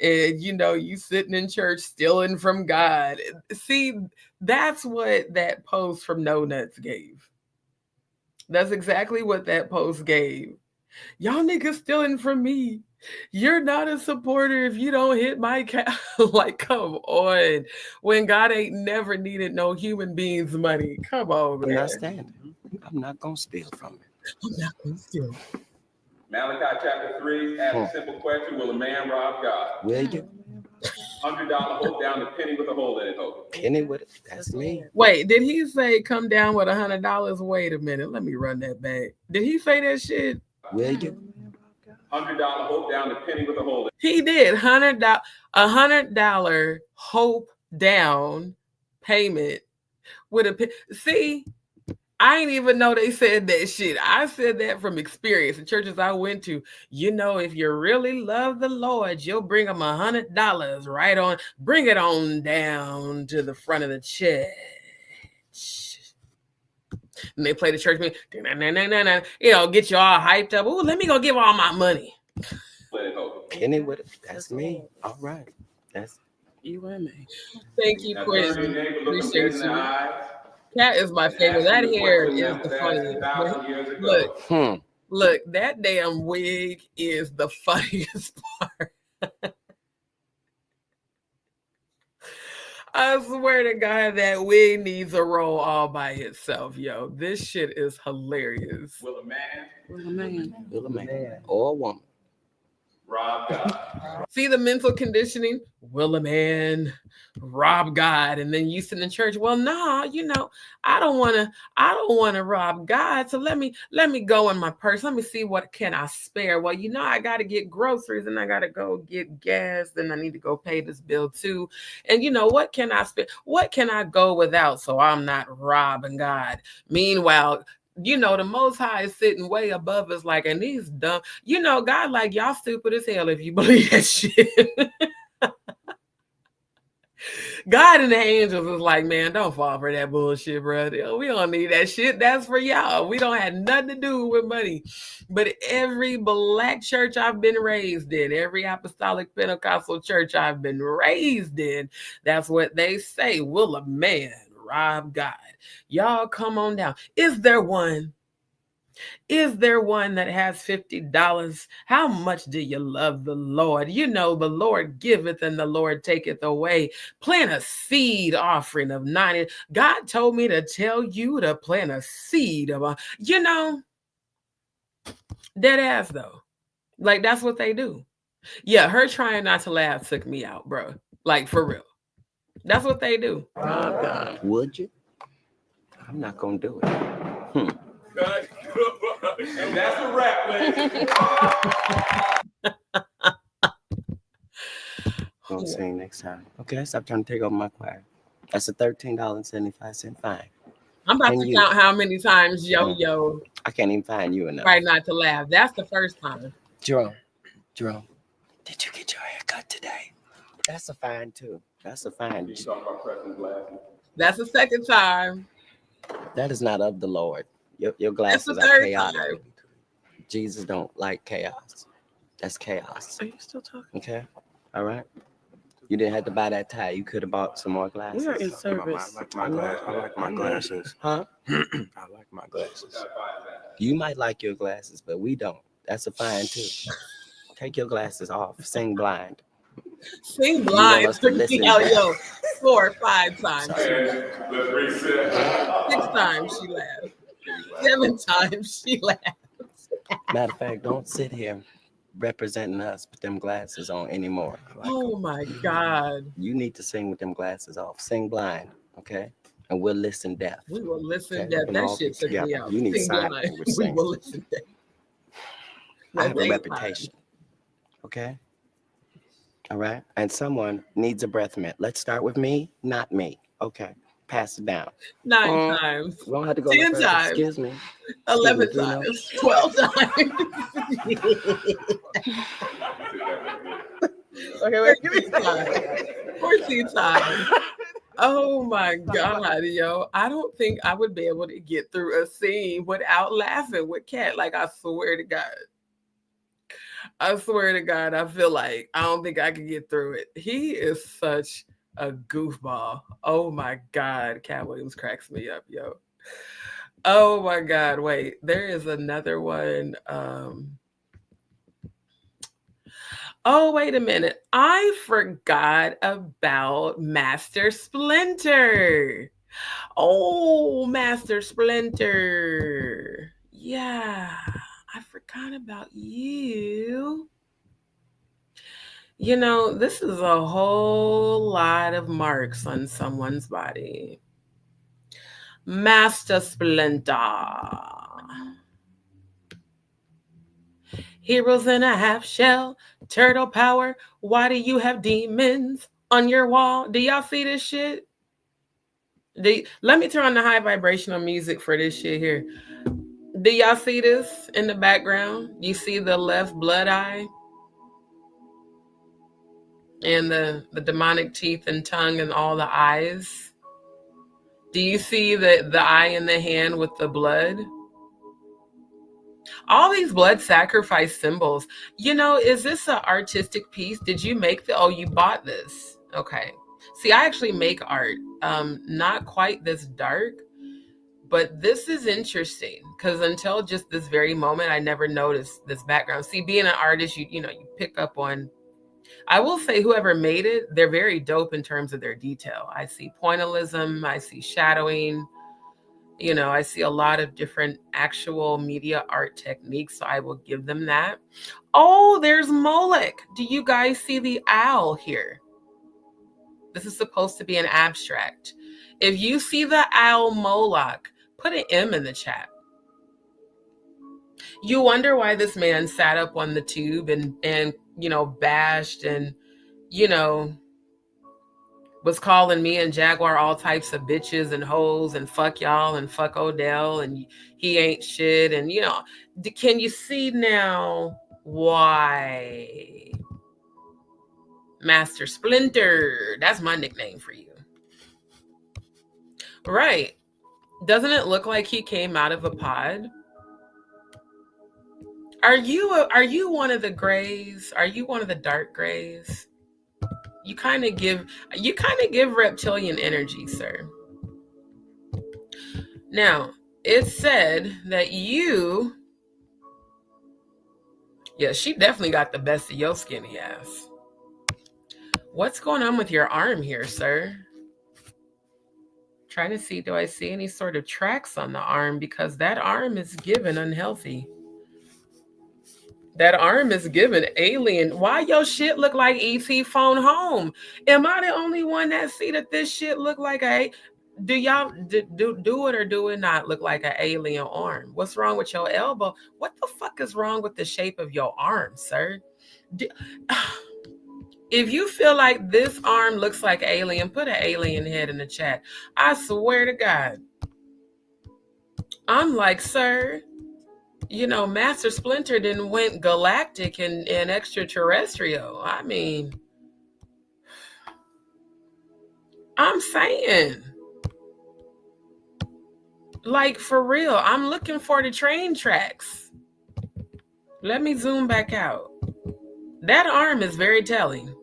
And you sitting in church stealing from God. See, that's what that post from No Nuts gave. That's exactly what that post gave. Y'all niggas stealing from me. You're not a supporter if you don't hit my like, come on. When God ain't never needed no human beings' money. Come on, man.
I'm not standing. I'm not gonna steal from it.
I'm not gonna steal.
Malachi chapter 3 asks a simple question: will a man rob God?
Will you?
$100 hope down to penny with a hole in it. Hope.
Penny with it. That's me.
Wait, did he say come down with $100? Wait a minute. Let me run that back. Did he say that shit?
Will you?
$100 hope down to penny with a hole in it.
He did. $100 hope down payment with a see. I ain't even know they said that shit. I said that from experience. The churches I went to, if you really love the Lord, you'll bring them $100 right on. Bring it on down to the front of the church. And they play the church music, get you all hyped up. Oh, let me go give all my money.
Penny with it. That's me. All right. That's
you and me. Thank you, Quinn. Appreciate you.
Eyes.
Katt is my favorite. That hair is the funniest. Look, that damn wig is the funniest part. I swear to God, that wig needs a roll all by itself, yo. This shit is hilarious.
Will a man
or a woman
rob God?
See the mental conditioning? Will a man rob God? And then you sit in church. Well, nah, I don't want to rob God. So let me go in my purse. Let me see what can I spare. Well, I got to get groceries and I got to go get gas. Then I need to go pay this bill too. And what can I spare? What can I go without so I'm not robbing God? Meanwhile, the Most High is sitting way above us, like, and these dumb, God, like, y'all stupid as hell if you believe that shit. God and the angels is like, man, don't fall for that bullshit, bro. We don't need that shit. That's for y'all. We don't have nothing to do with money. But every black church I've been raised in, every apostolic Pentecostal church I've been raised in, that's what they say. Will a man rob God? Y'all come on down. Is there one? Is there one that has $50? How much do you love the Lord? The Lord giveth and the Lord taketh away. Plant a seed offering of 90. God told me to tell you to plant a seed of dead ass though. Like, that's what they do. Yeah, her trying not to laugh took me out, bro. Like, for real. That's what they do.
Oh, God. Would you? I'm not gonna do it.
And that's a wrap, ladies.
Gonna sing next time. Okay, stop trying to take over my choir. That's a $13.75 fine.
I'm about
And
to
you.
count how many times yo.
I can't even find you enough.
Right not to laugh. That's the first time.
Jerome, did you get your hair cut today? That's a fine too. That's a fine.
You talking about pressing glasses?
That's the second time.
That is not of the Lord. Your
That's
glasses
the
are
third
chaotic.
time.
Jesus don't like chaos. That's chaos.
Are you still talking?
Okay. All right. You didn't have to buy that tie. You could have bought some more glasses.
We are in service.
I like my glasses.
Huh?
I like my glasses.
You might like your glasses, but we don't. That's a fine too. Take your glasses off. Sing blind.
Sing
You
blind.
want us to listen
Yo,
back.
yo. 4 or 5 times.
Let's reset.
6 times she laughed. 7 times she laughed.
Matter of fact, don't sit here representing us with them glasses on anymore.
Oh my God.
You need to sing with them glasses off. Sing blind, okay? And we'll listen deaf.
We will listen
Okay,
deaf.
we can
That
all
shit
be
took me
together.
out.
You need
Sing
sign
blind.
language
We
singing.
will listen deaf.
I have a
That's
reputation. Okay? All right? And someone needs a breath mint. Let's start with me, not me. Okay. Pass it down.
9 times.
We don't have to go
10
no further.
times.
Excuse me.
11
Excuse me,
times. 12 times. Okay, wait, give me time. 14 times. Oh my God, yo. I don't think I would be able to get through a scene without laughing with Katt. Like, I swear to God. I swear to God, I feel like I don't think I could get through it. He is such a goofball. Oh my God. Katt Williams cracks me up, yo. Oh my God. Wait, there is another one. Oh, wait a minute. I forgot about Master Splinter. Oh, Master Splinter. Yeah, I forgot about you. You know, this is a whole lot of marks on someone's body. Master Splinter. Heroes in a half shell, turtle power. Why do you have demons on your wall? Do y'all see this shit? Let me turn on the high vibrational music for this shit here. Do y'all see this in the background? You see the left blood eye? And the demonic teeth and tongue and all the eyes? Do you see the eye in the hand with the blood? All these blood sacrifice symbols. You know, is this an artistic piece? Did you make you bought this? Okay. See, I actually make art. Not quite this dark, but this is interesting because until just this very moment, I never noticed this background. See, being an artist, you pick up on, I will say whoever made it, they're very dope in terms of their detail. I see pointillism, I see shadowing. You know, I see a lot of different actual media art techniques, so I will give them that. Oh, there's Moloch. Do you guys see the owl here? This is supposed to be an abstract. If you see the owl Moloch, put an M in the chat. You wonder why this man sat up on the tube and bashed and, was calling me and Jaguar all types of bitches and hoes and fuck y'all and fuck Odell and he ain't shit. And, can you see now why Master Splinter? That's my nickname for you. Right. Doesn't it look like he came out of a pod? Are you one of the grays? Are you one of the dark grays? You kind of give reptilian energy, sir. Now, it said that she definitely got the best of your skinny ass. What's going on with your arm here, sir? Trying to see, do I see any sort of tracks on the arm? Because that arm is given unhealthy. That arm is given alien. Why your shit look like ET phone home? Am I the only one that see that this shit look like a? Do y'all do it or do it not look like an alien arm? What's wrong with your elbow? What the fuck is wrong with the shape of your arm, sir? If you feel like this arm looks like alien, put an alien head in the chat. I swear to God. I'm like, sir, you know, Master Splinter didn't went galactic and extraterrestrial. I mean, I'm saying, like, for real, I'm looking for the train tracks. Let me zoom back out. That arm is very telling.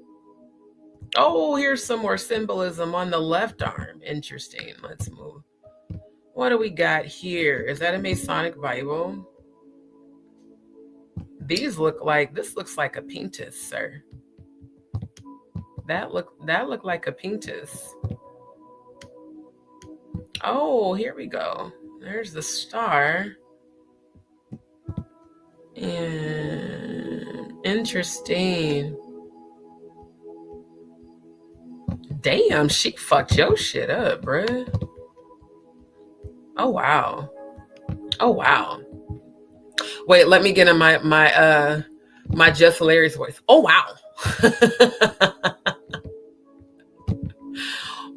Oh, here's some more symbolism on the left arm. Interesting. Let's move. What do we got here? Is that a Masonic Bible? These look like, this looks like a Pintus, sir. That look like a Pintus. Oh, here we go. There's the star. And interesting. Damn, she fucked your shit up, bruh. Oh wow. Oh wow. Wait, let me get in my Just Hilarious voice. Oh wow.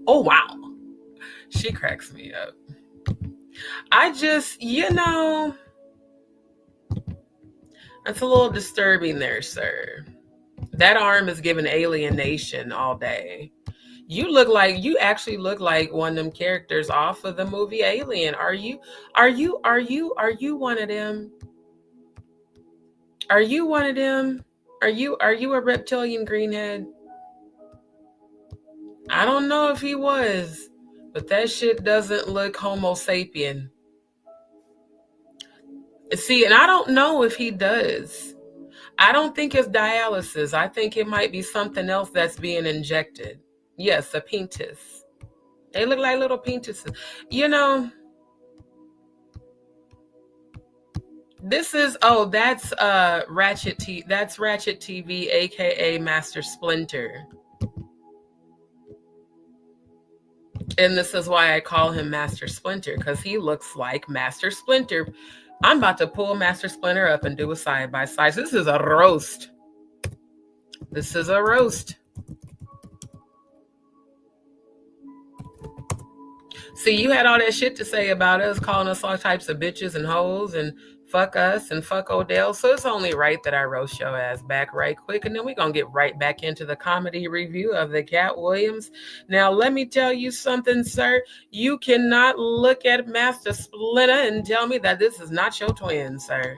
Oh wow. She cracks me up. I just, you know, that's a little disturbing there, sir. That arm is giving alienation all day. You actually look like one of them characters off of the movie Alien. Are you one of them? Are you one of them? Are you a reptilian greenhead? I don't know if he was, but that shit doesn't look Homo sapien. See, and I don't know if he does. I don't think it's dialysis. I think it might be something else that's being injected. Yes, a Pintus. They look like little Pintuses. You know, this is, oh, that's Ratchet TV, aka Master Splinter. And this is why I call him Master Splinter, because he looks like Master Splinter. I'm about to pull Master Splinter up and do a side by side. This is a roast. This is a roast. See, you had all that shit to say about us, calling us all types of bitches and hoes and fuck us and fuck Odell. So it's only right that I roast your ass back right quick. And then we're going to get right back into the comedy review of the Katt Williams. Now, let me tell you something, sir. You cannot look at Master Splinter and tell me that this is not your twin, sir.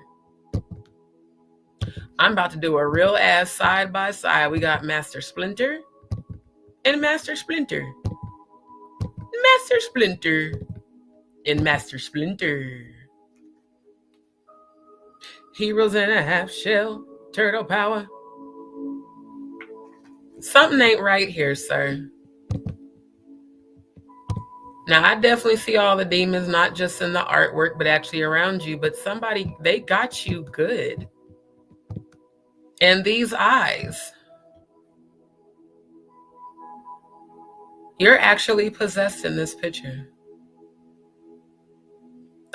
I'm about to do a real ass side by side. We got Master Splinter and Master Splinter. Master Splinter and Master Splinter. Heroes in a half shell, turtle power. Something ain't right here, sir. Now, I definitely see all the demons, not just in the artwork, but actually around you. But somebody, they got you good. And these eyes. You're actually possessed in this picture.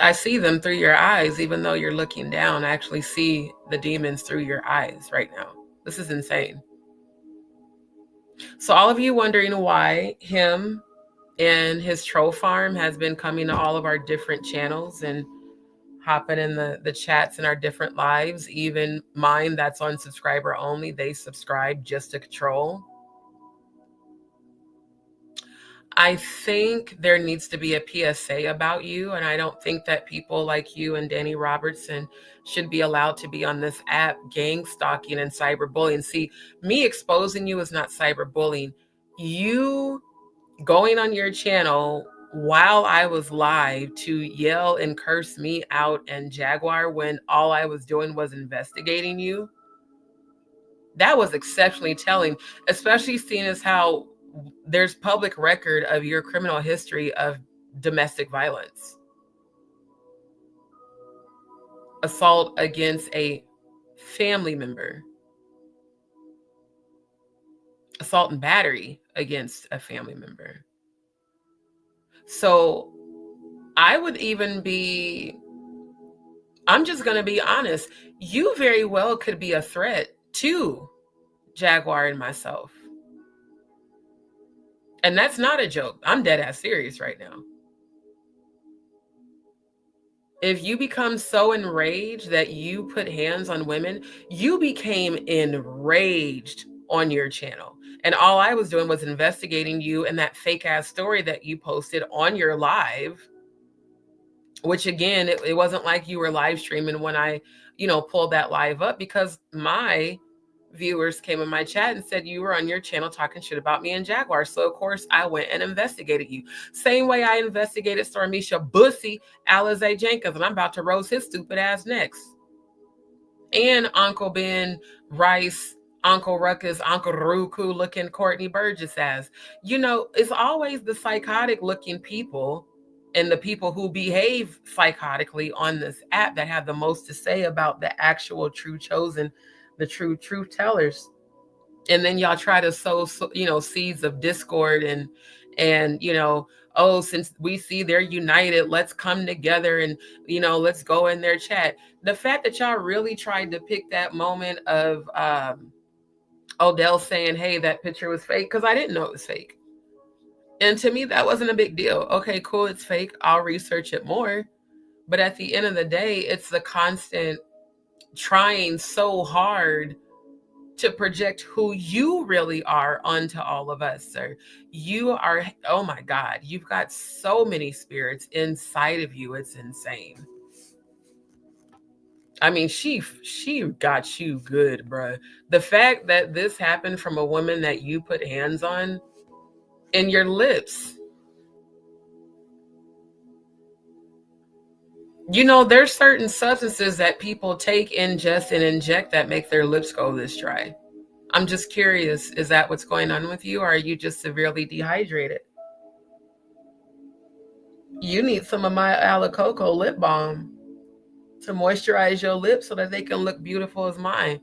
I see them through your eyes, even though you're looking down. I actually see the demons through your eyes right now. This is insane. So all of you wondering why him and his troll farm has been coming to all of our different channels and hopping in the chats in our different lives, even mine that's on subscriber only, they subscribe just to troll. I think there needs to be a PSA about you, and I don't think that people like you and Danny Robertson should be allowed to be on this app gang stalking and cyberbullying. See, me exposing you is not cyberbullying. You going on your channel while I was live to yell and curse me out and Jaguar when all I was doing was investigating you, that was exceptionally telling, especially seeing as how there's public record of your criminal history of domestic violence. Assault against a family member. Assault and battery against a family member. So I would even be, I'm just going to be honest, you very well could be a threat to Jaguar and myself. And that's not a joke. I'm dead ass serious right now. If you become so enraged that you put hands on women, you became enraged on your channel. And all I was doing was investigating you and that fake ass story that you posted on your live, which again, it wasn't like you were live streaming when I, pulled that live up, because my viewers came in my chat and said you were on your channel talking shit about me and Jaguar. So of course I went and investigated you. Same way I investigated Stormisha Bussy Alizé Jenkins, and I'm about to roast his stupid ass next. And Uncle Ben Rice, Uncle Ruckus, Uncle Ruku looking Courtney Burgess ass. It's always the psychotic looking people and the people who behave psychotically on this app that have the most to say about the actual true chosen, the true truth tellers. And then y'all try to sow, seeds of discord and oh, since we see they're united, let's come together and, let's go in their chat. The fact that y'all really tried to pick that moment of Odell saying, hey, that picture was fake, because I didn't know it was fake. And to me, that wasn't a big deal. Okay, cool, it's fake. I'll research it more. But at the end of the day, it's the constant trying so hard to project who you really are onto all of us, sir. You are, oh my God, you've got so many spirits inside of you. It's insane. I mean, she got you good, bruh. The fact that this happened from a woman that you put hands on in your lips. There's certain substances that people take, ingest, and inject that make their lips go this dry. I'm just curious, is that what's going on with you, or are you just severely dehydrated? You need some of my Alicoco lip balm to moisturize your lips so that they can look beautiful as mine.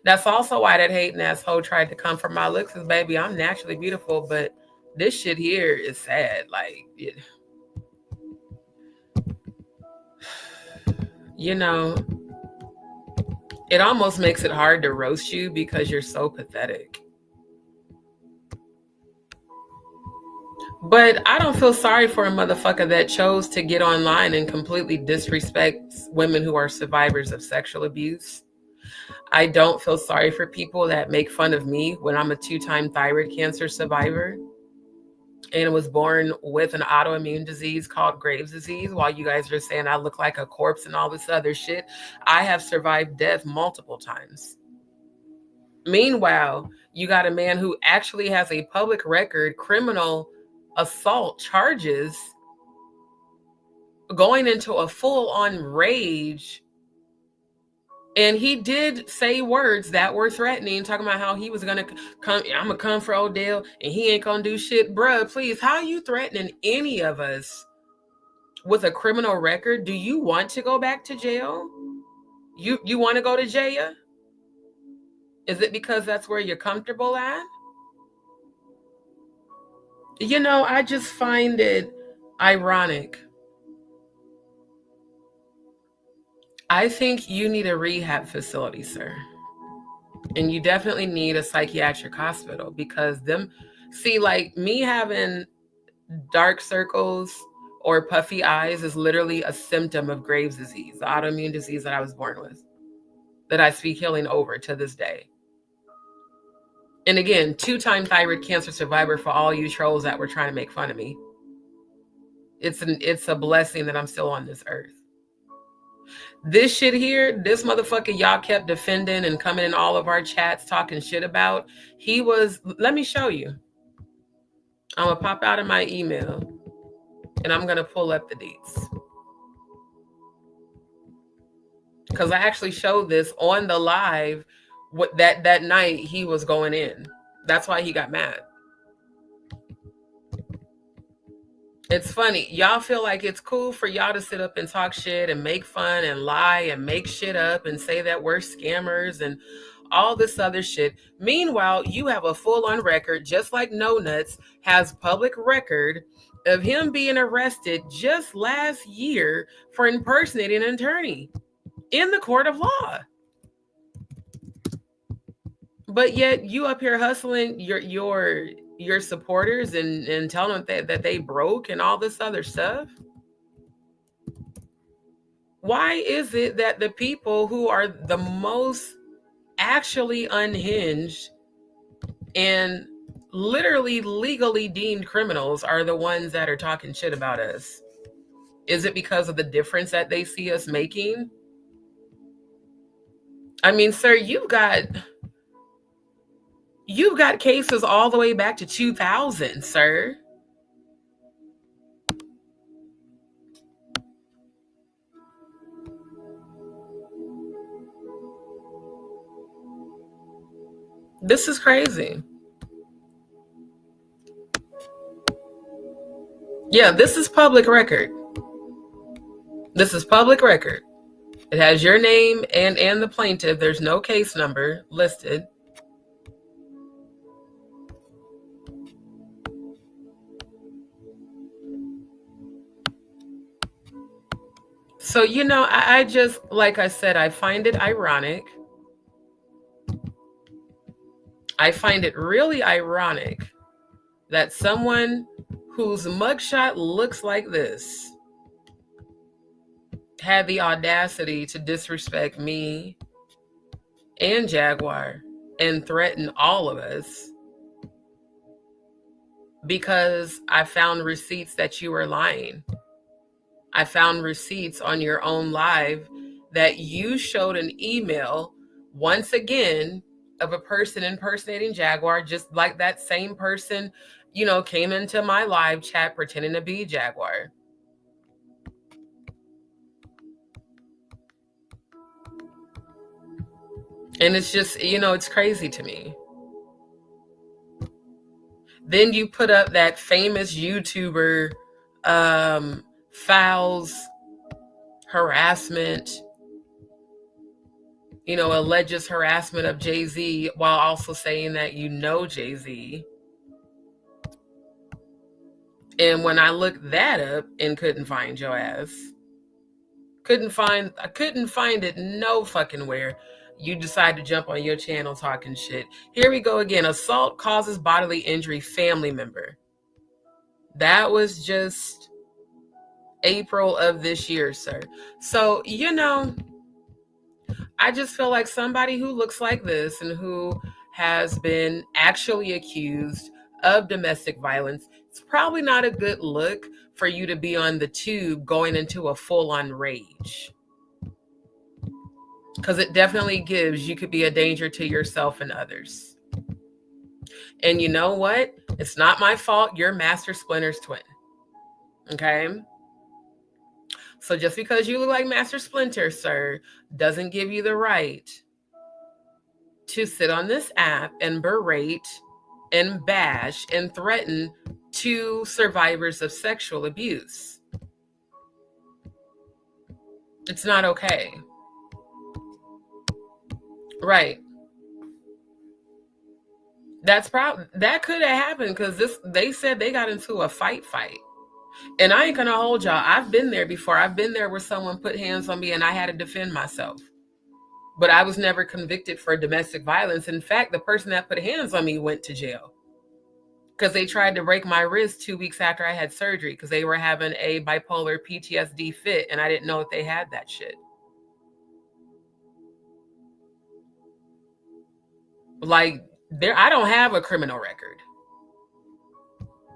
That's also why that hating asshole tried to come for my looks, is baby, I'm naturally beautiful, but this shit here is sad. Like, it almost makes it hard to roast you because you're so pathetic. But I don't feel sorry for a motherfucker that chose to get online and completely disrespect women who are survivors of sexual abuse. I don't feel sorry for people that make fun of me when I'm a 2-time thyroid cancer survivor and was born with an autoimmune disease called Graves' disease, while you guys are saying I look like a corpse and all this other shit. I have survived death multiple times. Meanwhile, you got a man who actually has a public record criminal assault charges, going into a full-on rage. And he did say words that were threatening, talking about how he was going to come, I'm going to come for Odell and he ain't going to do shit. Bruh, please, how are you threatening any of us with a criminal record? Do you want to go back to jail? You want to go to jail? Is it because that's where you're comfortable at? I just find it ironic. I think you need a rehab facility, sir. And you definitely need a psychiatric hospital, because like me having dark circles or puffy eyes is literally a symptom of Graves' disease, the autoimmune disease that I was born with, that I speak healing over to this day. And again, 2-time thyroid cancer survivor for all you trolls that were trying to make fun of me. It's a blessing that I'm still on this earth. This shit here, this motherfucker y'all kept defending and coming in all of our chats talking shit about, let me show you. I'm going to pop out of my email and I'm going to pull up the deets. Because I actually showed this on the live that night he was going in. That's why he got mad. It's funny. Y'all feel like it's cool for y'all to sit up and talk shit and make fun and lie and make shit up and say that we're scammers and all this other shit. Meanwhile, you have a full-on record, just like No Nuts has public record of him being arrested just last year for impersonating an attorney in the court of law. But yet you up here hustling your supporters and telling them that they broke and all this other stuff. Why is it that the people who are the most actually unhinged and literally legally deemed criminals are the ones that are talking shit about us? Is it because of the difference that they see us making? I mean, sir, you've got cases all the way back to 2000, sir. This is crazy. Yeah, this is public record. This is public record. It has your name and the plaintiff. There's no case number listed. So, you know, I just, like I said, I find it ironic. I find it really ironic that someone whose mugshot looks like this had the audacity to disrespect me and Jaguar and threaten all of us because I found receipts that you were lying. I found receipts on your own live that you showed an email once again of a person impersonating Jaguar, just like that same person, you know, came into my live chat pretending to be Jaguar. And it's just, you know, it's crazy to me. Then you put up that famous YouTuber files harassment, you know, alleges harassment of Jay-Z while also saying that you know Jay-Z. And when I looked that up and couldn't find your ass, I couldn't find it no fucking where, you decide to jump on your channel talking shit. Here we go again. Assault causes bodily injury, family member. That was just April of this year, sir. So, you know, I just feel like somebody who looks like this and who has been actually accused of domestic violence, it's probably not a good look for you to be on the tube going into a full-on rage. Because it definitely gives you could be a danger to yourself and others. And you know what? It's not my fault. You're Master Splinter's twin. Okay? So just because you look like Master Splinter, sir, doesn't give you the right to sit on this app and berate and bash and threaten two survivors of sexual abuse. It's not okay. Right. That could have happened because they said they got into a fight. And I ain't gonna hold y'all. I've been there before. I've been there where someone put hands on me and I had to defend myself. But I was never convicted for domestic violence. In fact, the person that put hands on me went to jail because they tried to break my wrist 2 weeks after I had surgery because they were having a bipolar PTSD fit and I didn't know if they had that shit. Like, I don't have a criminal record.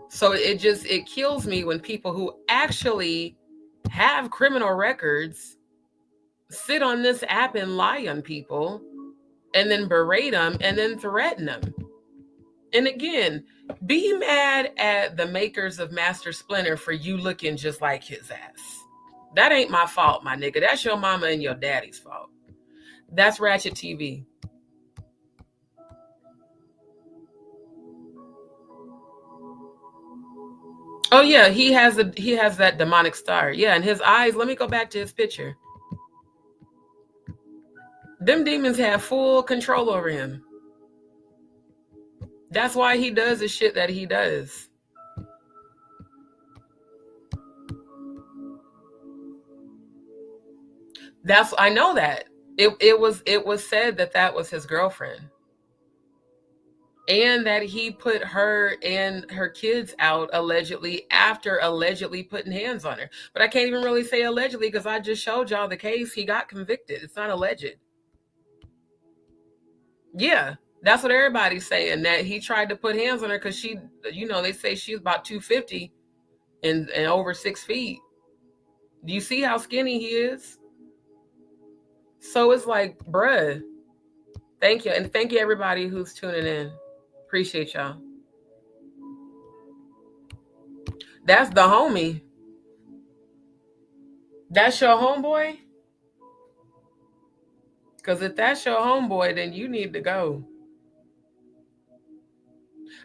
So it kills me when people who actually have criminal records sit on this app and lie on people and then berate them and then threaten them. And again, be mad at the makers of Master Splinter for you looking just like his ass. That ain't my fault, my nigga. That's your mama and your daddy's fault. That's Ratchet TV. Oh yeah, he has that demonic star. Yeah, and his eyes, let me go back to his picture. Them demons have full control over him. That's why he does the shit that he does. I know that. It was said that was his girlfriend. And that he put her and her kids out allegedly after allegedly putting hands on her. But I can't even really say allegedly because I just showed y'all the case. He got convicted. It's not alleged. Yeah, that's what everybody's saying, that he tried to put hands on her because she, you know, they say she's about 250 and over 6 feet. Do you see how skinny he is? So it's like, bruh, thank you. And thank you everybody who's tuning in. Appreciate y'all. That's the homie. That's your homeboy? Because if that's your homeboy, then you need to go.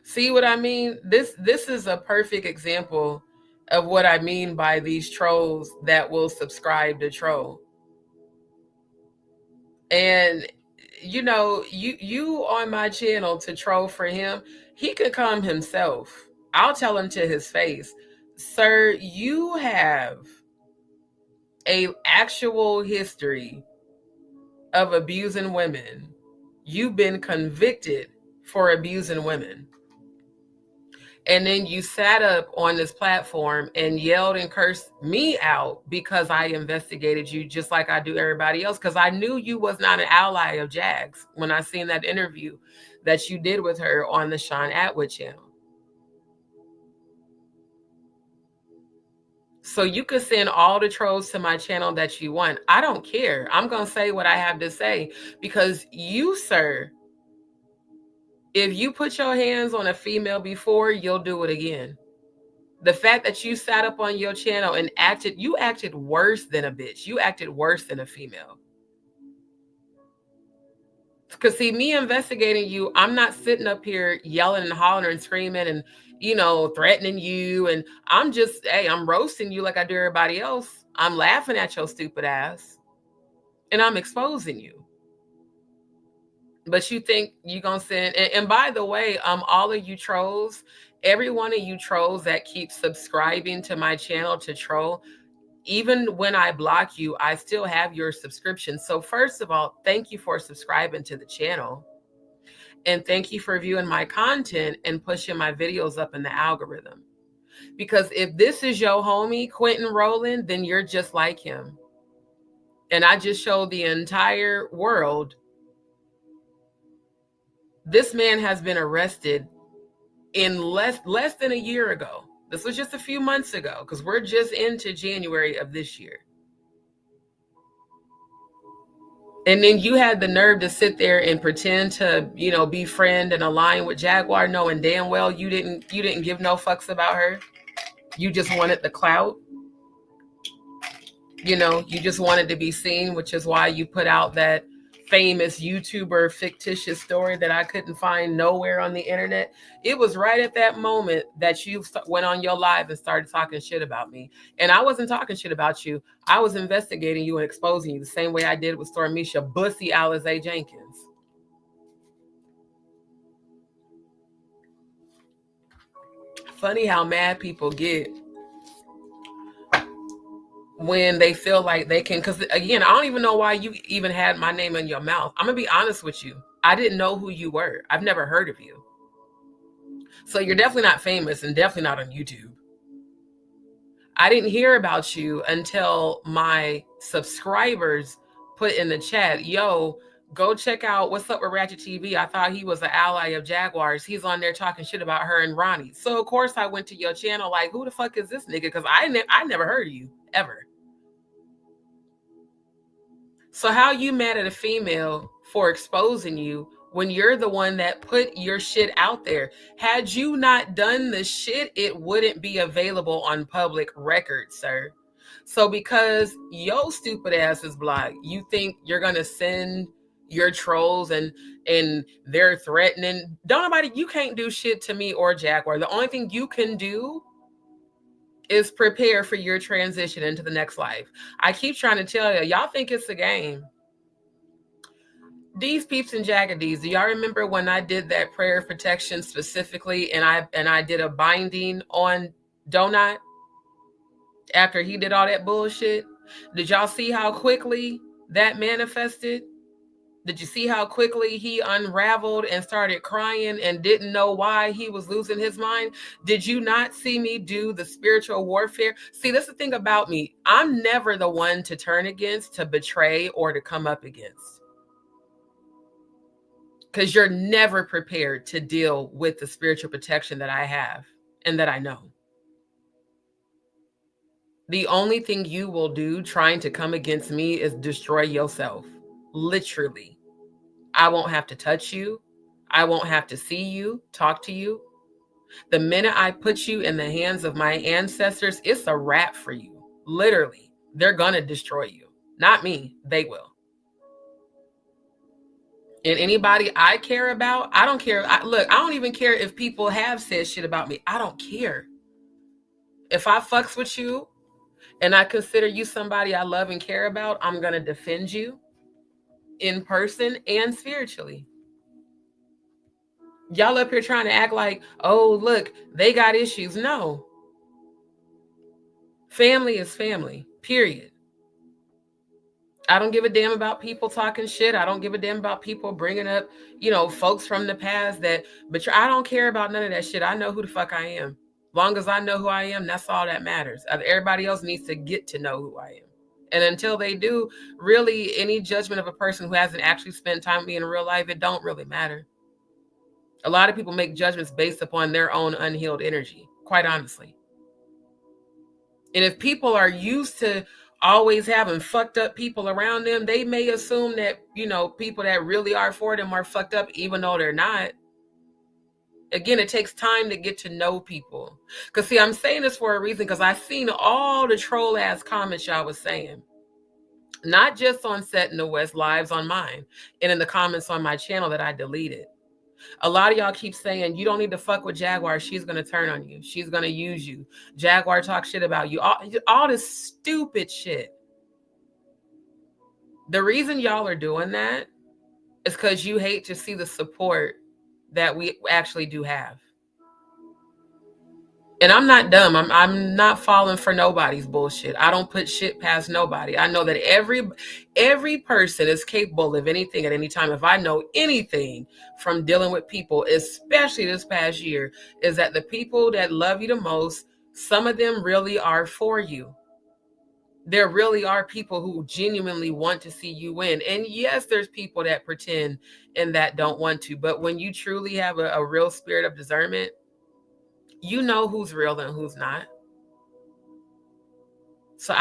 See what I mean? This is a perfect example of what I mean by these trolls that will subscribe to troll. And you know, you on my channel to troll for him, he could come himself. I'll tell him to his face, sir, you have a actual history of abusing women. You've been convicted for abusing women. And then you sat up on this platform and yelled and cursed me out because I investigated you just like I do everybody else, because I knew you was not an ally of Jags when I seen that interview that you did with her on the Sean Atwood channel. So you could send all the trolls to my channel that you want. I don't care. I'm going to say what I have to say because you, sir, if you put your hands on a female before, you'll do it again. The fact that you sat up on your channel and you acted worse than a bitch. You acted worse than a female. Because see, me investigating you, I'm not sitting up here yelling and hollering and screaming and, you know, threatening you. And I'm just, hey, I'm roasting you like I do everybody else. I'm laughing at your stupid ass. And I'm exposing you. But you think you're going to send, and by the way, all of you trolls, every one of you trolls that keep subscribing to my channel to troll, even when I block you, I still have your subscription. So first of all, thank you for subscribing to the channel. And thank you for viewing my content and pushing my videos up in the algorithm. Because if this is your homie, Quentin Rowland, then you're just like him. And I just showed the entire world. This man has been arrested in less than a year ago. This was just a few months ago because we're just into January of this year. And then you had the nerve to sit there and pretend to, you know, be friend and align with Jaguar, knowing damn well you didn't give no fucks about her. You just wanted the clout. You know, you just wanted to be seen, which is why you put out that famous YouTuber fictitious story that I couldn't find nowhere on the internet. It was right at that moment that you went on your live and started talking shit about me. And I wasn't talking shit about you. I was investigating you and exposing you the same way I did with Stormisha Bussy Alize Jenkins. Funny how mad people get when they feel like they can, because again, I don't even know why you even had my name in your mouth. I'm gonna be honest with you. I didn't know who you were. I've never heard of you. So you're definitely not famous and definitely not on YouTube. I didn't hear about you until my subscribers put in the chat, yo, go check out What's Up with Ratchet TV. I thought he was an ally of Jaguars. He's on there talking shit about her and Ronnie. So of course I went to your channel like, who the fuck is this nigga? Because I never heard of you ever. So how you mad at a female for exposing you when you're the one that put your shit out there? Had you not done the shit, it wouldn't be available on public record, sir. So because your stupid ass is blocked, you think you're gonna send your trolls and they're threatening. You can't do shit to me or Jaguar. The only thing you can do is prepare for your transition into the next life. I keep trying to tell you, y'all think it's a game. DzPeepz and JagaDz, do y'all remember when I did that prayer of protection specifically, and I did a binding on Donut after he did all that bullshit? Did y'all see how quickly that manifested? Did you see how quickly he unraveled and started crying and didn't know why he was losing his mind? Did you not see me do the spiritual warfare? See, that's the thing about me. I'm never the one to turn against, to betray, or to come up against. Because you're never prepared to deal with the spiritual protection that I have and that I know. The only thing you will do trying to come against me is destroy yourself. Literally. I won't have to touch you. I won't have to see you, talk to you. The minute I put you in the hands of my ancestors, it's a wrap for you. Literally. They're going to destroy you. Not me. They will. And anybody I care about, I don't care. Look, I don't even care if people have said shit about me. I don't care. If I fucks with you and I consider you somebody I love and care about, I'm going to defend you in person and spiritually. Y'all up here trying to act like, oh, look, they got issues. No. Family is family, period. I don't give a damn about people talking shit. I don't give a damn about people bringing up, folks from the past that, but I don't care about none of that shit. I know who the fuck I am. Long as I know who I am, that's all that matters. Everybody else needs to get to know who I am. And until they do, really, any judgment of a person who hasn't actually spent time with me in real life, it don't really matter. A lot of people make judgments based upon their own unhealed energy, quite honestly. And if people are used to always having fucked up people around them, they may assume that, people that really are for them are fucked up, even though they're not. Again, it takes time to get to know people. Because, see, I'm saying this for a reason, because I've seen all the troll-ass comments y'all was saying. Not just on Set in the West lives on mine, and in the comments on my channel that I deleted. A lot of y'all keep saying, you don't need to fuck with Jaguar. She's going to turn on you. She's going to use you. Jaguar talks shit about you. All this stupid shit. The reason y'all are doing that is because you hate to see the support that we actually do have. And I'm not dumb. I'm not falling for nobody's bullshit. I don't put shit past nobody. I know that every person is capable of anything at any time. If I know anything from dealing with people, especially this past year, is that the people that love you the most, some of them really are for you. There really are people who genuinely want to see you win. And yes, there's people that pretend and that don't want to. But when you truly have a real spirit of discernment, you know who's real and who's not. So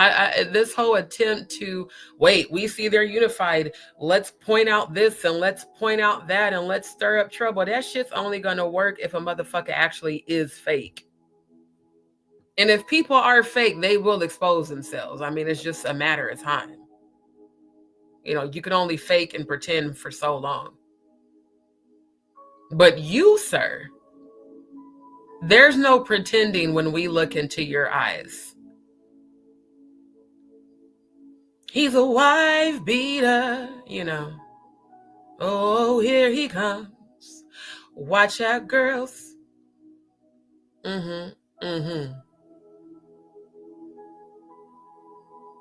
this whole attempt to, wait, we see they're unified. Let's point out this and let's point out that and let's stir up trouble. That shit's only going to work if a motherfucker actually is fake. And if people are fake, they will expose themselves. I mean, it's just a matter of time. You can only fake and pretend for so long. But you, sir, there's no pretending when we look into your eyes. He's a wife beater, Oh, here he comes. Watch out, girls.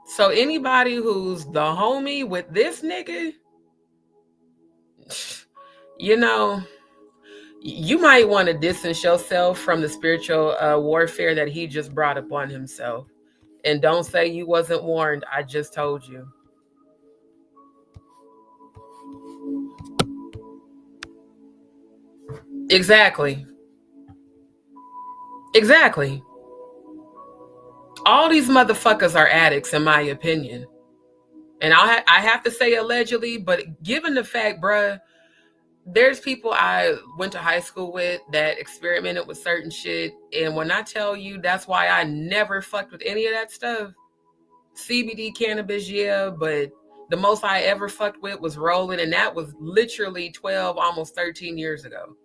So anybody who's the homie with this nigga, you might want to distance yourself from the spiritual warfare that he just brought upon himself. And don't say you wasn't warned. I just told you. Exactly. All these motherfuckers are addicts, in my opinion. And I have to say allegedly, but given the fact, bruh, there's people I went to high school with that experimented with certain shit. And when I tell you, that's why I never fucked with any of that stuff. CBD, cannabis, yeah, but the most I ever fucked with was rolling. And that was literally 12, almost 13 years ago.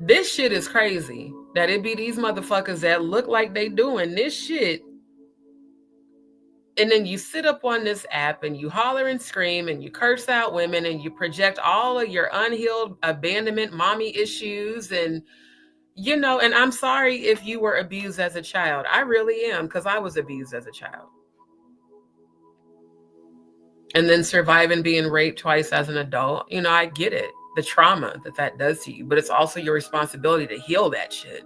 This shit is crazy. That it be these motherfuckers that look like they doing this shit. And then you sit up on this app and you holler and scream and you curse out women and you project all of your unhealed abandonment mommy issues. And, you know, and I'm sorry if you were abused as a child. I really am, because I was abused as a child. And then surviving being raped twice as an adult. You know, I get it. The trauma that does to you. But it's also your responsibility to heal that shit.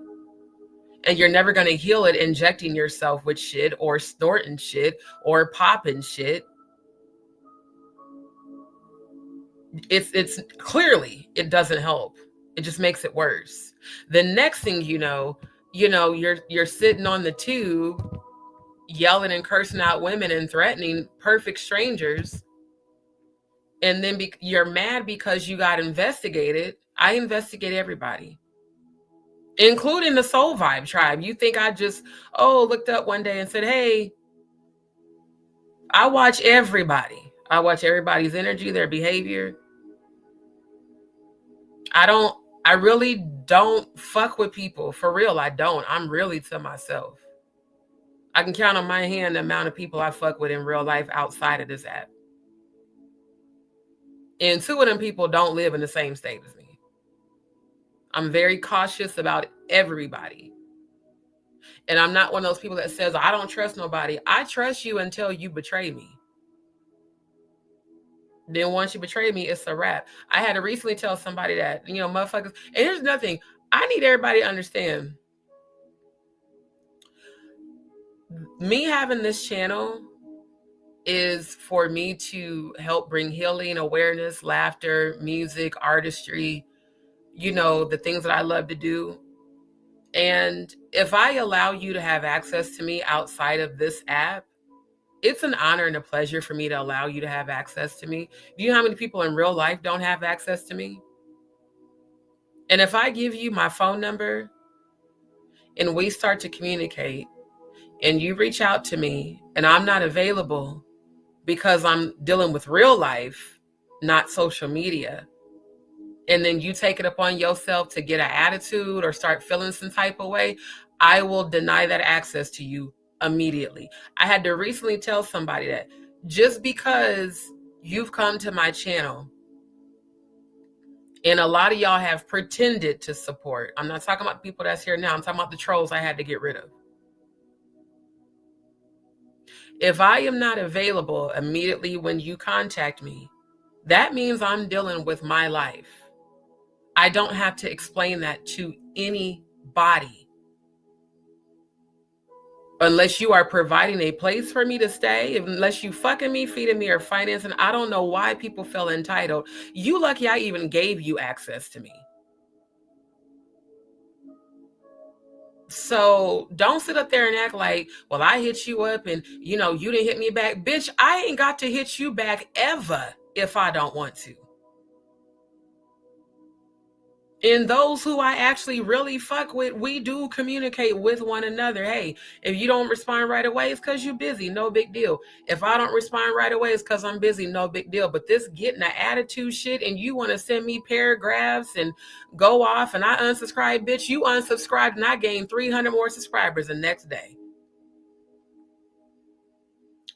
And you're never going to heal it injecting yourself with shit or snorting shit or popping shit. It's clearly, it doesn't help. It just makes it worse. The next thing you know, you're sitting on the tube yelling and cursing out women and threatening perfect strangers. And then you're mad because you got investigated. I investigate everybody, including the Soul Vibe tribe. You think I just, looked up one day and said, hey, I watch everybody. I watch everybody's energy, their behavior. I really don't fuck with people. For real, I don't. I'm really to myself. I can count on my hand the amount of people I fuck with in real life outside of this app. And 2 of them people don't live in the same state as me. I'm very cautious about everybody. And I'm not one of those people that says, I don't trust nobody. I trust you until you betray me. Then once you betray me, it's a wrap. I had to recently tell somebody that, motherfuckers, and here's nothing. I need everybody to understand. Me having this channel is for me to help bring healing, awareness, laughter, music, artistry, the things that I love to do. And if I allow you to have access to me outside of this app, it's an honor and a pleasure for me to allow you to have access to me. Do you know how many people in real life don't have access to me? And if I give you my phone number and we start to communicate and you reach out to me and I'm not available because I'm dealing with real life, not social media, and then you take it upon yourself to get an attitude or start feeling some type of way, I will deny that access to you immediately. I had to recently tell somebody that just because you've come to my channel and a lot of y'all have pretended to support, I'm not talking about the people that's here now, I'm talking about the trolls I had to get rid of. If I am not available immediately when you contact me, that means I'm dealing with my life. I don't have to explain that to anybody. Unless you are providing a place for me to stay, unless you fucking me, feeding me, or financing, I don't know why people feel entitled. You lucky I even gave you access to me. So don't sit up there and act like, well, I hit you up and, you didn't hit me back. Bitch, I ain't got to hit you back ever if I don't want to. And those who I actually really fuck with, we do communicate with one another. Hey, if you don't respond right away, it's because you're busy. No big deal. If I don't respond right away, it's because I'm busy. No big deal. But this getting an attitude shit and you want to send me paragraphs and go off and I unsubscribe, bitch, you unsubscribed and I gained 300 more subscribers the next day.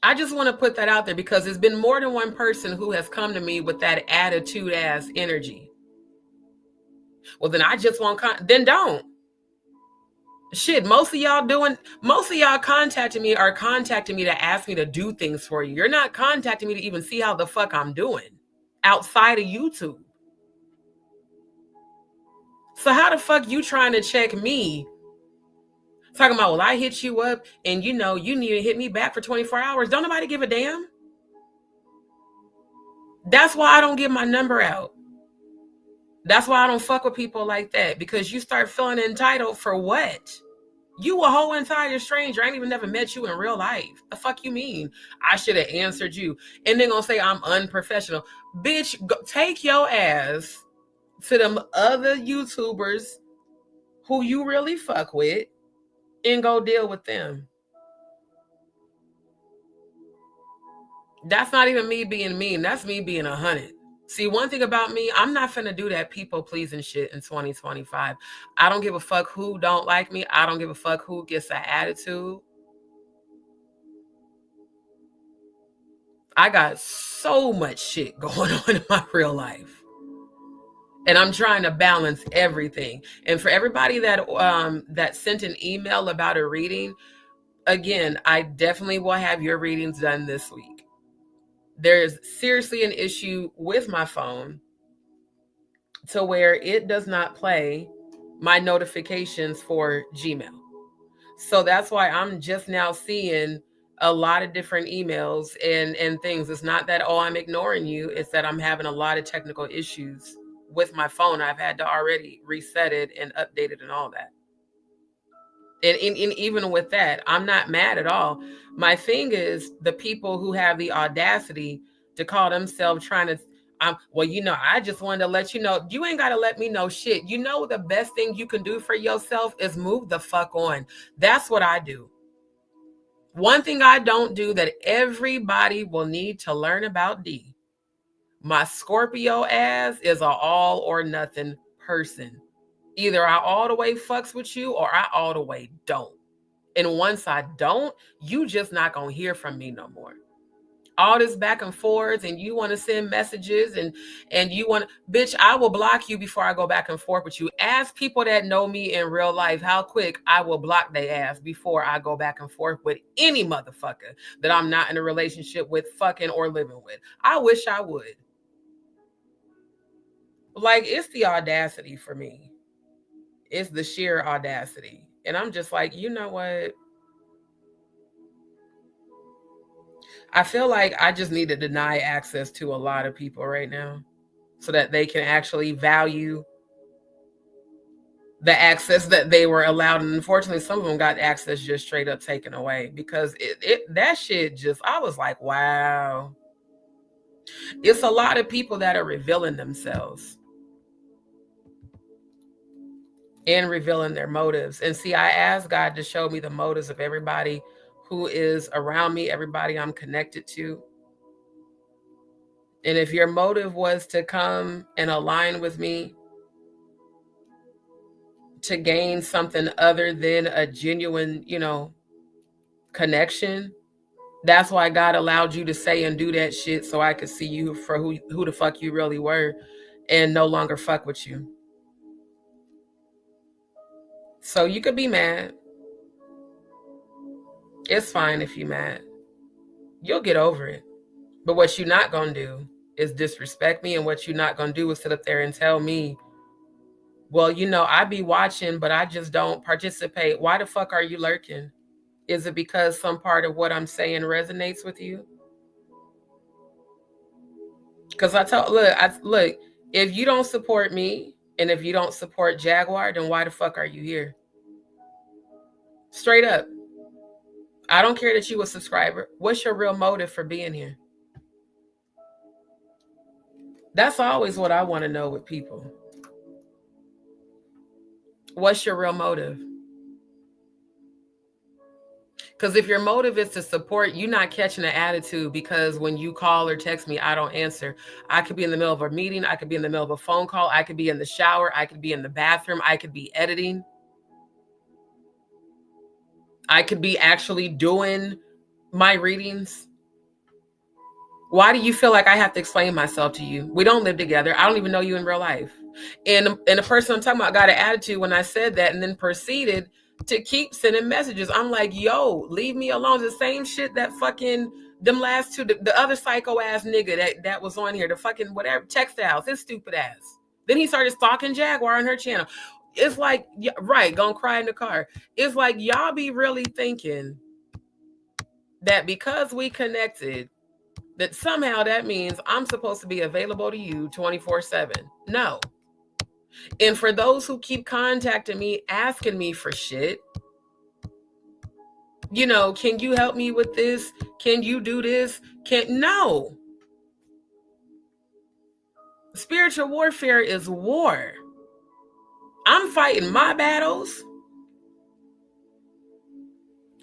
I just want to put that out there because there's been more than one person who has come to me with that attitude ass energy. Well, then I just won't, then don't. Shit, most of y'all contacting me are contacting me to ask me to do things for you. You're not contacting me to even see how the fuck I'm doing outside of YouTube. So how the fuck you trying to check me? Talking about, well, I hit you up and you need to hit me back for 24 hours. Don't nobody give a damn. That's why I don't give my number out. That's why I don't fuck with people like that, because you start feeling entitled for what? You a whole entire stranger. I ain't even never met you in real life. The fuck you mean? I should have answered you. And then gonna say I'm unprofessional. Bitch, go, take your ass to them other YouTubers who you really fuck with and go deal with them. That's not even me being mean. That's me being 100. See, one thing about me, I'm not finna do that people pleasing shit in 2025. I don't give a fuck who don't like me. I don't give a fuck who gets an attitude. I got so much shit going on in my real life. And I'm trying to balance everything. And for everybody that that sent an email about a reading, again, I definitely will have your readings done this week. There's seriously an issue with my phone to where it does not play my notifications for Gmail. So that's why I'm just now seeing a lot of different emails and things. It's not that, oh, I'm ignoring you. It's that I'm having a lot of technical issues with my phone. I've had to already reset it and update it and all that. And even with that, I'm not mad at all. My thing is the people who have the audacity to call themselves trying to, well, you know, I just wanted to let you know, you ain't got to let me know shit. You know, the best thing you can do for yourself is move the fuck on. That's what I do. One thing I don't do that everybody will need to learn about D. My Scorpio ass is an all or nothing person. Either I all the way fucks with you or I all the way don't. And once I don't, you just not gonna hear from me no more. All this back and forth and you want to send messages and you want, bitch, I will block you before I go back and forth with you. Ask people that know me in real life how quick I will block their ass before I go back and forth with any motherfucker that I'm not in a relationship with, fucking or living with. I wish I would. Like, it's the audacity for me. It's the sheer audacity. And I'm just like, you know what? I feel like I just need to deny access to a lot of people right now so that they can actually value the access that they were allowed. And unfortunately, some of them got access just straight up taken away because that shit just, I was like, wow. It's a lot of people that are revealing themselves and revealing their motives. And see, I asked God to show me the motives of everybody who is around me, everybody I'm connected to. And if your motive was to come and align with me to gain something other than a genuine, you know, connection, that's why God allowed you to say and do that shit so I could see you for who the fuck you really were and no longer fuck with you. So you could be mad. It's fine if you're mad. You'll get over it. But what you're not going to do is disrespect me. And what you're not going to do is sit up there and tell me, well, you know, I be watching, but I just don't participate. Why the fuck are you lurking? Is it because some part of what I'm saying resonates with you? Because look, if you don't support me and if you don't support Jaguar, then why the fuck are you here? Straight up. I don't care that you a subscriber. What's your real motive for being here? That's always what I want to know with people. What's your real motive? Because if your motive is to support, you're not catching an attitude because when you call or text me, I don't answer. I could be in the middle of a meeting. I could be in the middle of a phone call. I could be in the shower. I could be in the bathroom. I could be editing. I could be actually doing my readings. Why do you feel like I have to explain myself to you? We don't live together. I don't even know you in real life. And the person I'm talking about got an attitude when I said that and then proceeded to keep sending messages. I'm like, yo, leave me alone. The same shit that fucking them last two, the other psycho ass nigga that was on here, the fucking whatever, textiles, his stupid ass. Then he started stalking Jaguar on her channel. It's like, right, gonna cry in the car. It's like y'all be really thinking that because we connected, that somehow that means I'm supposed to be available to you 24/7. No. And for those who keep contacting me, asking me for shit, you know, can you help me with this? Can you do this? No. Spiritual warfare is war. I'm fighting my battles.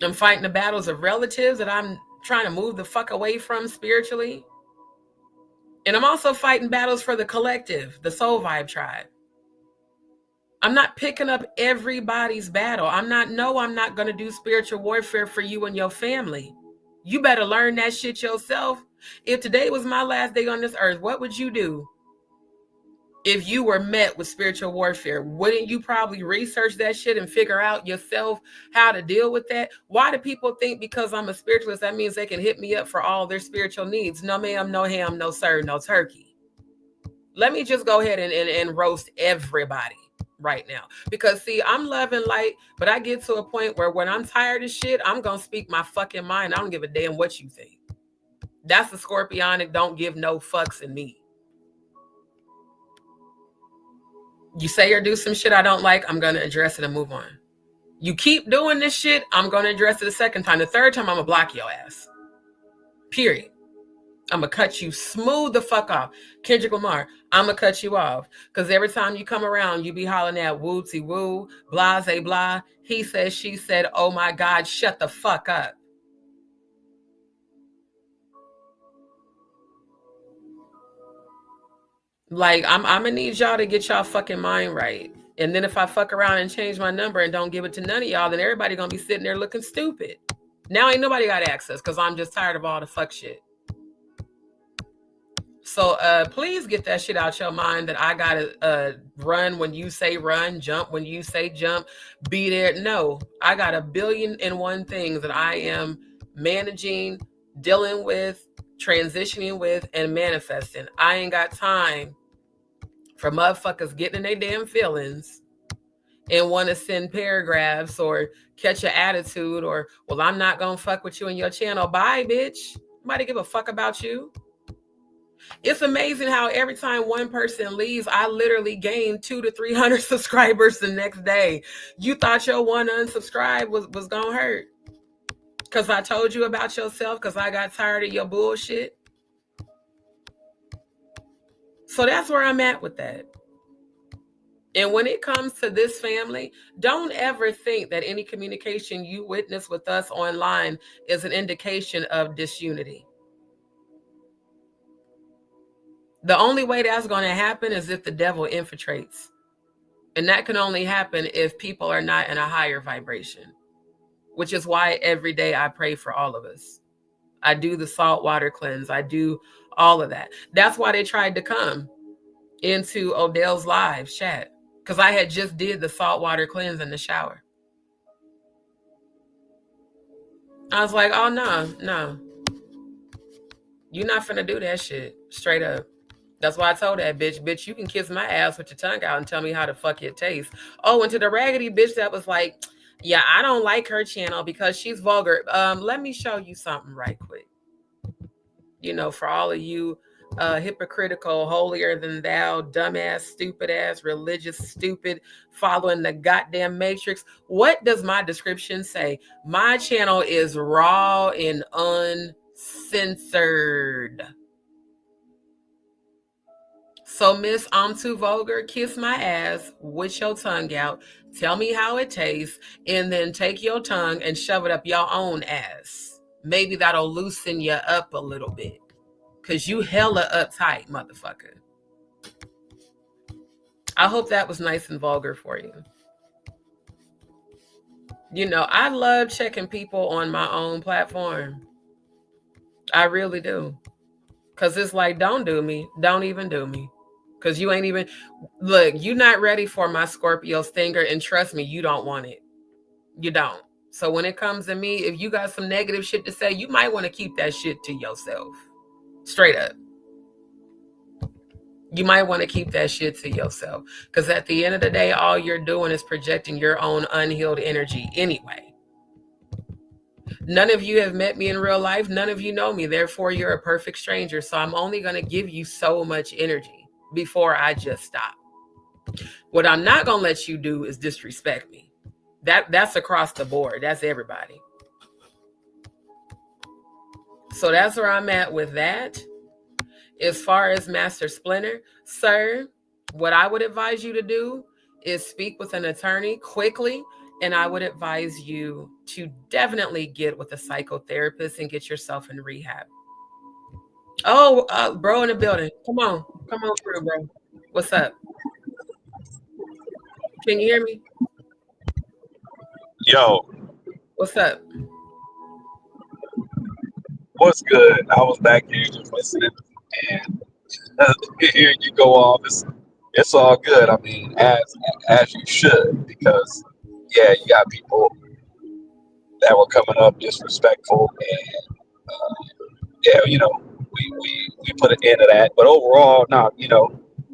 I'm fighting the battles of relatives that I'm trying to move the fuck away from spiritually. And I'm also fighting battles for the collective, the Soul Vibe tribe. I'm not picking up everybody's battle. I'm not going to do spiritual warfare for you and your family. You better learn that shit yourself. If today was my last day on this earth, what would you do if you were met with spiritual warfare? Wouldn't you probably research that shit and figure out yourself how to deal with that? Why do people think because I'm a spiritualist, that means they can hit me up for all their spiritual needs? No, ma'am, no ham, no sir, no turkey. Let me just go ahead and roast everybody right now. Because see, I'm love and light, but I get to a point where when I'm tired of shit, I'm going to speak my fucking mind. I don't give a damn what you think. That's the scorpionic don't give no fucks in me. You say or do some shit I don't like, I'm going to address it and move on. You keep doing this shit, I'm going to address it a second time. The third time, I'm going to block your ass. Period. I'm going to cut you smooth the fuck off. Kendrick Lamar, I'm going to cut you off. Because every time you come around, you be hollering at wootsy woo, blase blah. He said, she said, oh my God, shut the fuck up. Like, I'm gonna need y'all to get y'all fucking mind right. And then if I fuck around and change my number and don't give it to none of y'all, then everybody gonna be sitting there looking stupid. Now ain't nobody got access because I'm just tired of all the fuck shit. So please get that shit out your mind that I gotta run when you say run, jump when you say jump, be there. No, I got 1,000,000,001 things that I am managing, dealing with, transitioning with, and manifesting. I ain't got time for motherfuckers getting in their damn feelings and want to send paragraphs or catch an attitude or, well, I'm not gonna fuck with you and your channel. Bye, bitch. Nobody give a fuck about you. It's amazing how every time one person leaves, I literally gain 200 to 300 subscribers the next day. You thought your one unsubscribe was gonna hurt because I told you about yourself because I got tired of your bullshit. So that's where I'm at with that. And when it comes to this family, don't ever think that any communication you witness with us online is an indication of disunity. The only way that's going to happen is if the devil infiltrates. And that can only happen if people are not in a higher vibration, which is why every day I pray for all of us. I do the salt water cleanse. I do all of that. That's why they tried to come into Odell's live chat, because I had just did the salt water cleanse in the shower. I was like, oh, no. You're not finna do that shit. Straight up. That's why I told that bitch, you can kiss my ass with your tongue out and tell me how the fuck it tastes. Oh, and to the raggedy bitch that was like, yeah, I don't like her channel because she's vulgar. Let me show you something right quick. You know, for all of you hypocritical, holier than thou, dumbass, stupid ass, religious, stupid, following the goddamn matrix. What does my description say? My channel is raw and uncensored. So, Miss, I'm too vulgar. Kiss my ass with your tongue out. Tell me how it tastes. And then take your tongue and shove it up your own ass. Maybe that'll loosen you up a little bit. Because you hella uptight, motherfucker. I hope that was nice and vulgar for you. You know, I love checking people on my own platform. I really do. Because it's like, don't do me. Don't even do me. Because you ain't even, look, you're not ready for my Scorpio stinger, and trust me, you don't want it. You don't. So when it comes to me, if you got some negative shit to say, you might want to keep that shit to yourself. Straight up. You might want to keep that shit to yourself. Because at the end of the day, all you're doing is projecting your own unhealed energy anyway. None of you have met me in real life. None of you know me. Therefore, you're a perfect stranger. So I'm only going to give you so much energy before I just stop. What I'm not going to let you do is disrespect me. That's across the board. That's everybody. So that's where I'm at with that. As far as Master Splinter, sir, what I would advise you to do is speak with an attorney quickly. And I would advise you to definitely get with a psychotherapist and get yourself in rehab. Oh, bro in the building. Come on through, bro. What's up? Can you hear me?
Yo,
What's up?
what's good? I was back here just listening, and here you go off. It's all good. I mean, as you should, because yeah, you got people that were coming up disrespectful, and yeah, we put an end to that. But overall, no,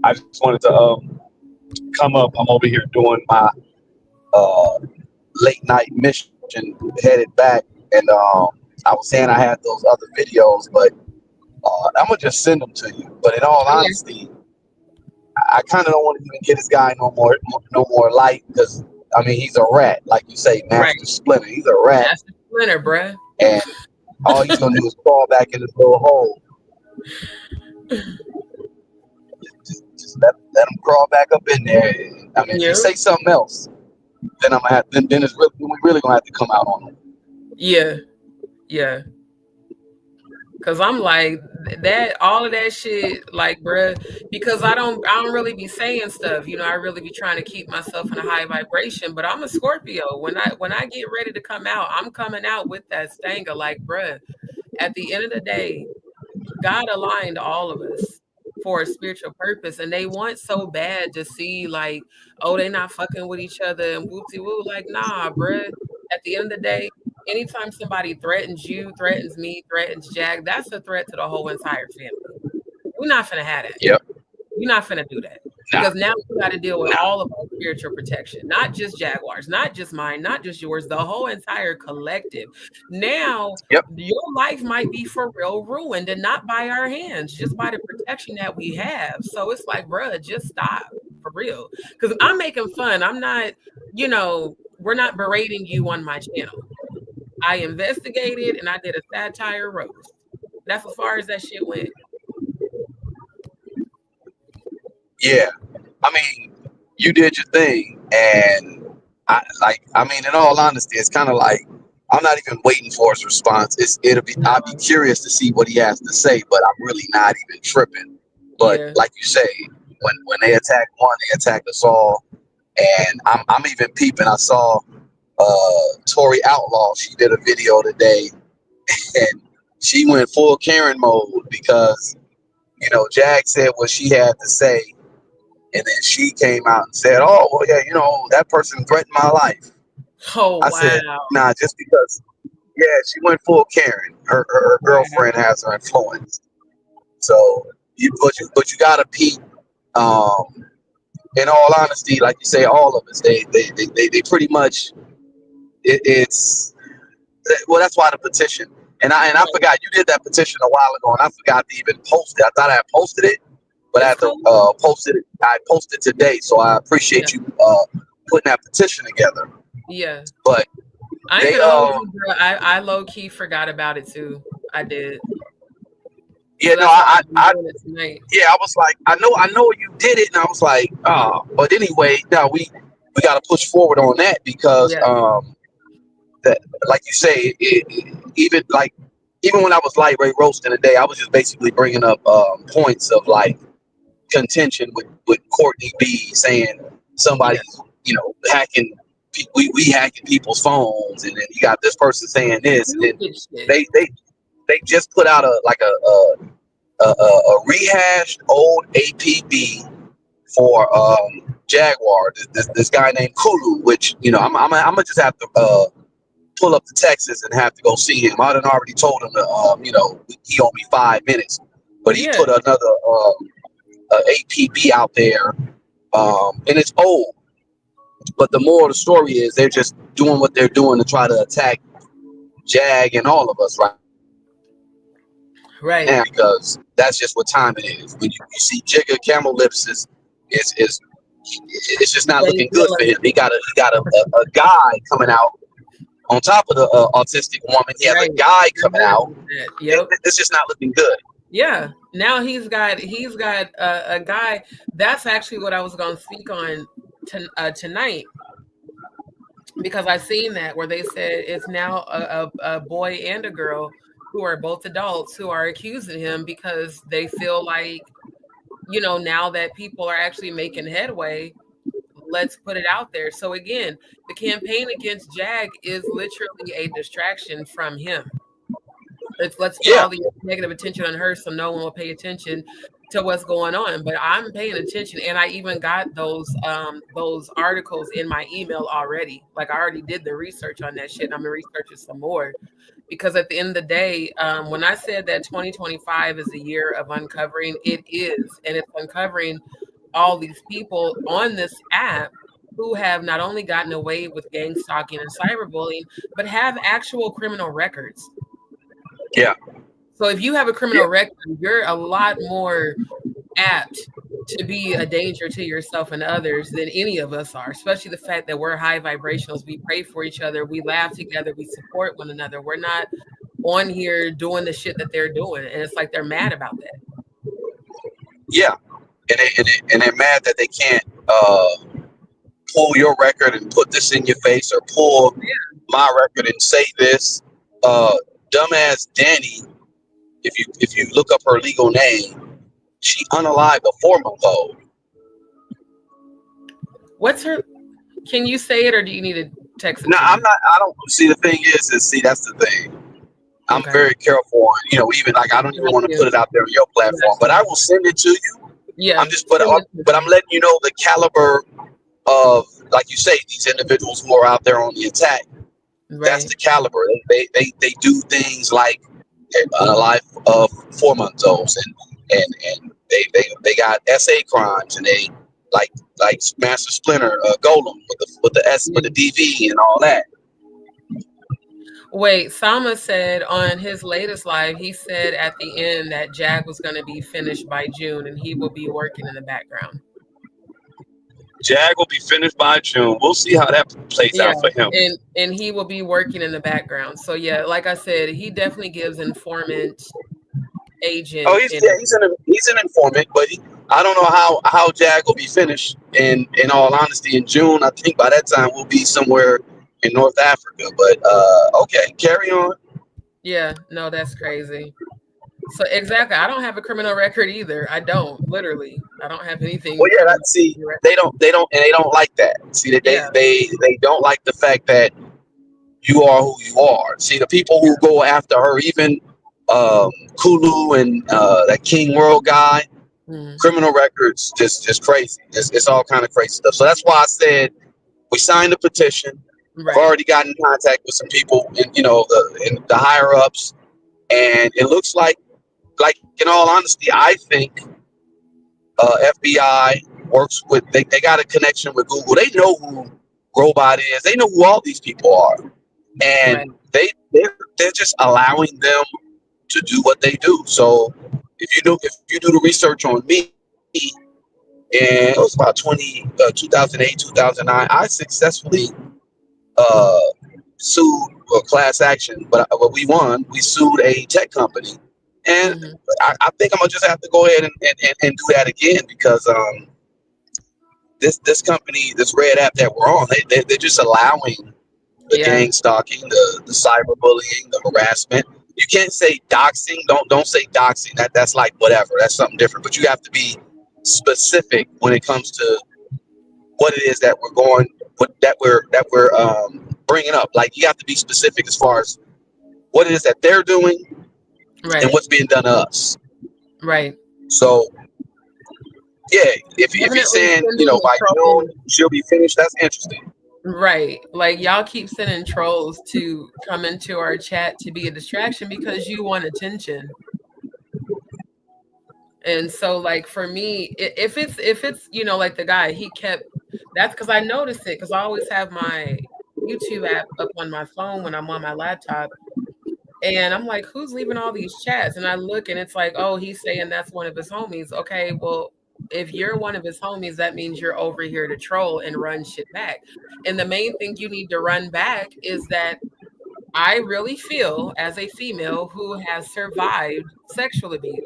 I just wanted to come up. I'm over here doing my late night mission, headed back, and I was saying I had those other videos, but I'm gonna just send them to you. But in all honesty, I kind of don't want to even get this guy no more light, because I mean he's a rat, like you say, Master Splinter. He's a rat,
Master Splinter, bruh.
and all he's gonna do is crawl back in this little hole. Just let him crawl back up in there. I mean, if you say something else, then I'm gonna have. Then it's really, we really gonna have to come out on him.
Yeah. Cause I'm like that, all of that shit, like, bruh, because I don't really be saying stuff, I really be trying to keep myself in a high vibration. But I'm a Scorpio. When I get ready to come out, I'm coming out with that stanger. Like, bruh, at the end of the day, God aligned all of us for a spiritual purpose, and they want so bad to see, like, oh, they not fucking with each other and whoopty woo. Like, nah, bruh. At the end of the day, anytime somebody threatens you, threatens me, threatens Jag, that's a threat to the whole entire family. We're not finna have that.
Yep.
We're not finna do that. Because now we got to deal with all of our spiritual protection, not just Jaguars, not just mine, not just yours, the whole entire collective. Now, your life might be for real ruined, and not by our hands, just by the protection that we have. So it's like, bruh, just stop, for real. Because I'm making fun. I'm not, we're not berating you on my channel. I investigated and I did a satire roast. That's as far as that shit went.
Yeah, I mean, you did your thing, and in all honesty, it's kind of like I'm not even waiting for his response. I'll be curious to see what he has to say, but I'm really not even tripping. But like you say, when they attack one, they attack us all, and I'm even peeping. I saw Tori Outlaw. She did a video today, and she went full Karen mode because Jag said what she had to say. And then she came out and said, oh, well, yeah, that person threatened my life.
Oh,
I said, nah, just because, she went full Karen. Her girlfriend has her influence. So, but you got to peep. In all honesty, like you say, all of us, they pretty much, it's, well, that's why the petition. And I forgot, you did that petition a while ago, and I forgot to even post it. I thought I had posted it. But I posted today, so I appreciate you putting that petition together.
Yeah.
But
I low key forgot about it too. I did.
Yeah, so no, I was like, I know you did it, and I was like, oh, but anyway, now we got to push forward on that because that, like you say, even when I was lightweight roasting today, I was just basically bringing up points of like contention with Courtney B saying somebody's hacking, we hacking people's phones, and then you got this person saying this, and then they just put out a rehashed old APB for Jaguar, this guy named Kulu, which I'm gonna just have to pull up the Texas and have to go see him. I done already told him to he owed me 5 minutes, but he put another APB out there, and it's old. But the moral of the story is they're just doing what they're doing to try to attack Jag and all of us right now, because that's just what time it is. When you see Jigga Camel Lips it's just not looking good for him. He got a guy coming out on top of the autistic woman. He has a guy coming out. It's just not looking good.
Yeah. Now he's got a guy. That's actually what I was going to speak on tonight, because I seen that where they said it's now a boy and a girl who are both adults who are accusing him because they feel like, you know, now that people are actually making headway, let's put it out there. So again, the campaign against Jag is literally a distraction from him. Let's put all the negative attention on her so no one will pay attention to what's going on. But I'm paying attention, and I even got those articles in my email already. Like I already did the research on that shit, and I'm gonna research it some more. Because at the end of the day, when I said that 2025 is a year of uncovering, it is, and it's uncovering all these people on this app who have not only gotten away with gang stalking and cyberbullying, but have actual criminal records.
Yeah.
So if you have a criminal record, you're a lot more apt to be a danger to yourself and others than any of us are, especially the fact that we're high vibrationals. We pray for each other. We laugh together. We support one another. We're not on here doing the shit that they're doing. And it's like they're mad about that.
Yeah. And they're mad that they can't pull your record and put this in your face, or pull my record and say this. Dumbass Danny, if you look up her legal name, she unalived a 4-month-old.
What's her? Can you say it, or do you need to text it?
No, I'm not. I don't see. The thing is that's the thing. I'm very careful on, you know, even like I don't even want to put it out there on your platform, but I will send it to you.
Yeah.
I'm just, but I'm letting you know the caliber of, like you say, these individuals who are out there on the attack. Right. That's the caliber. They do things like a life of 4-month-olds, and they got SA crimes, and they like Master Splinter, Golem with the DV and all that.
Wait, Sama said on his latest live, he said at the end that Jag was going to be finished by June, and he will be working in the background.
Jag will be finished by June. We'll see how that plays out for him.
And he will be working in the background. So yeah, like I said, he definitely gives informant, agent.
Oh, he's an informant, but I don't know how Jag will be finished. And in all honesty, in June, I think by that time we'll be somewhere in North Africa. But okay, carry on.
Yeah, no, that's crazy. So exactly, I don't have a criminal record either. I don't, literally. I don't have anything.
Well, yeah, see, they don't like that. See, they don't like the fact that you are who you are. See, the people who go after her, even Kulu and that King World guy, criminal records, just crazy. It's all kind of crazy stuff. So that's why I said we signed a petition. Right. I've already gotten in contact with some people, in the higher ups, and it looks like in all honesty, I think FBI works with. They got a connection with Google. They know who Robot is. They know who all these people are, and they're just allowing them to do what they do. So if you do the research on me, and it was about 2008, 2009, I successfully sued a class action, but we won. We sued a tech company, and I think I'm gonna just have to go ahead and do that again, because this company, this Red app that we're on, they're just allowing the gang stalking, the cyberbullying, the harassment. You can't say doxing. Don't say doxing. That's like whatever. That's something different. But you have to be specific when it comes to what it is that we're going, that we're bringing up. Like, you have to be specific as far as what it is that they're doing, and what's being done to us.
Right.
So, yeah, if you're saying, by June she'll be finished, that's interesting.
Right. Like, y'all keep sending trolls to come into our chat to be a distraction because you want attention. And so, like, for me, if it's like the guy, he kept, that's because I noticed it, because I always have my YouTube app up on my phone when I'm on my laptop. And I'm like, who's leaving all these chats? And I look, and it's like, oh, he's saying that's one of his homies. Okay, well, if you're one of his homies, that means you're over here to troll and run shit back. And the main thing you need to run back is that I really feel, as a female who has survived sexual abuse,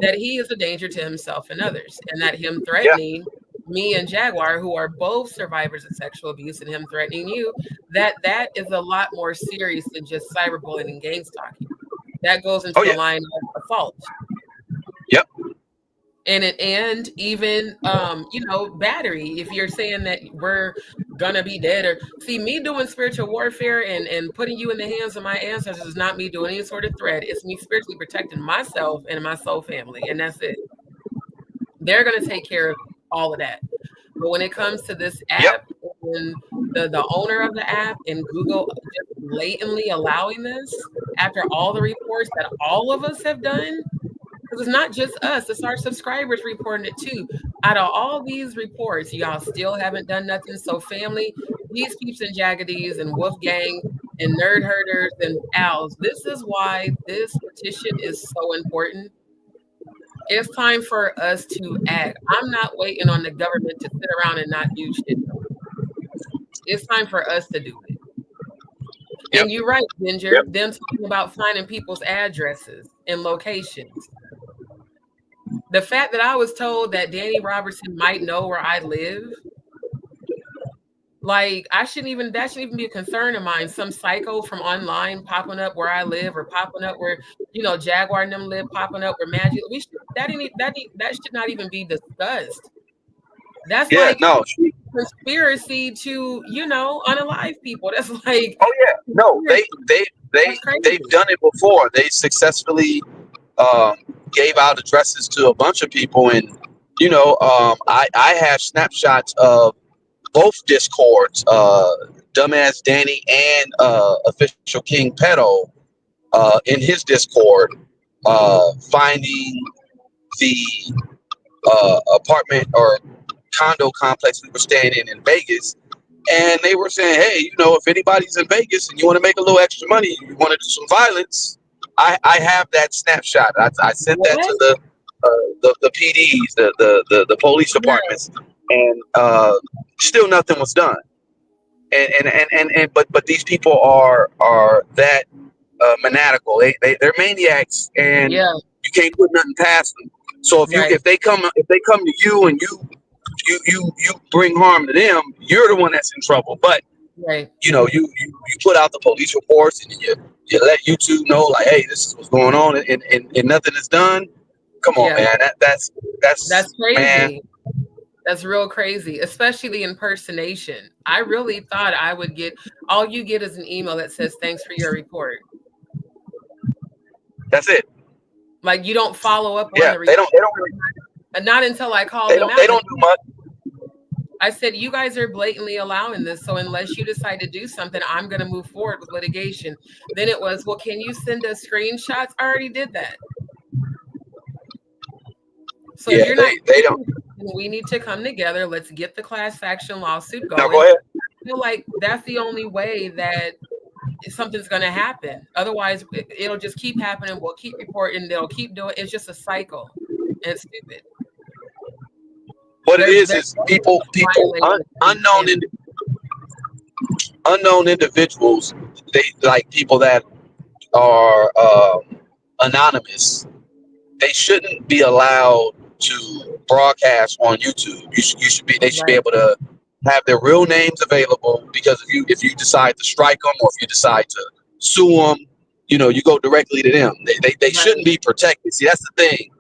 that he is a danger to himself and others, and that him threatening me and Jaguar, who are both survivors of sexual abuse, and him threatening you, that is a lot more serious than just cyberbullying and gang stalking. That goes into the line of assault.
Yep.
And even battery. If you're saying that we're gonna be dead, or see, me doing spiritual warfare and putting you in the hands of my ancestors is not me doing any sort of threat. It's me spiritually protecting myself and my soul family, and that's it. They're gonna take care of all of that. But when it comes to this app, and the owner of the app and Google just blatantly allowing this after all the reports that all of us have done. Because it's not just us, it's our subscribers reporting it too. Out of all these reports, y'all still haven't done nothing. So family, DzPeepz and JagaDz and Wolfgang and Nerd Herders and Owls, this is why this petition is so important. It's time for us to act. I'm not waiting on the government to sit around and not do shit. It's time for us to do it. And you're right, Ginger. Them talking about finding people's addresses and locations. The fact that I was told that Danny Robertson might know where I live, like that shouldn't even be a concern of mine. Some psycho from online popping up where I live, or popping up where Jaguar and them live, popping up where Magic. That should not even be discussed. That's conspiracy to unalive people. That's like,
oh yeah, no, they've done it before. They successfully gave out addresses to a bunch of people, and I have snapshots of both Discords, Dumbass Danny and Official King Pedo in his Discord, finding the apartment or condo complex we were staying in Vegas, and they were saying, hey, if anybody's in Vegas and you want to make a little extra money, you want to do some violence, I have that snapshot. I sent that to the PDs, the police departments, and still nothing was done. But these people are that maniacal. They're maniacs, and you can't put nothing past them. So if they come to you and you bring harm to them, you're the one that's in trouble. But you put out the police reports, and you let YouTube know, like, hey, this is what's going on, and nothing is done. Come on, man. That's
crazy.
Man.
That's real crazy, especially the impersonation. I really thought I would get, all you get is an email that says, thanks for your report.
That's it.
Like, you don't follow up on the report.
They don't really,
and not until I call them out.
They don't do much.
I said, you guys are blatantly allowing this, so unless you decide to do something, I'm going to move forward with litigation. Then it was, well, can you send us screenshots? I already did that. So if you're
they don't.
We need to come together. Let's get the class action lawsuit going.
No, go ahead.
I feel like that's the only way that something's going to happen. Otherwise, it'll just keep happening. We'll keep reporting. They'll keep doing it. It's just a cycle. And it's stupid.
What it is people unknown individuals. They like people that are anonymous. They shouldn't be allowed to broadcast on YouTube. They should be able to have their real names available, because if you decide to strike them, or if you decide to sue them, you go directly to them. They shouldn't be protected. See, that's the thing.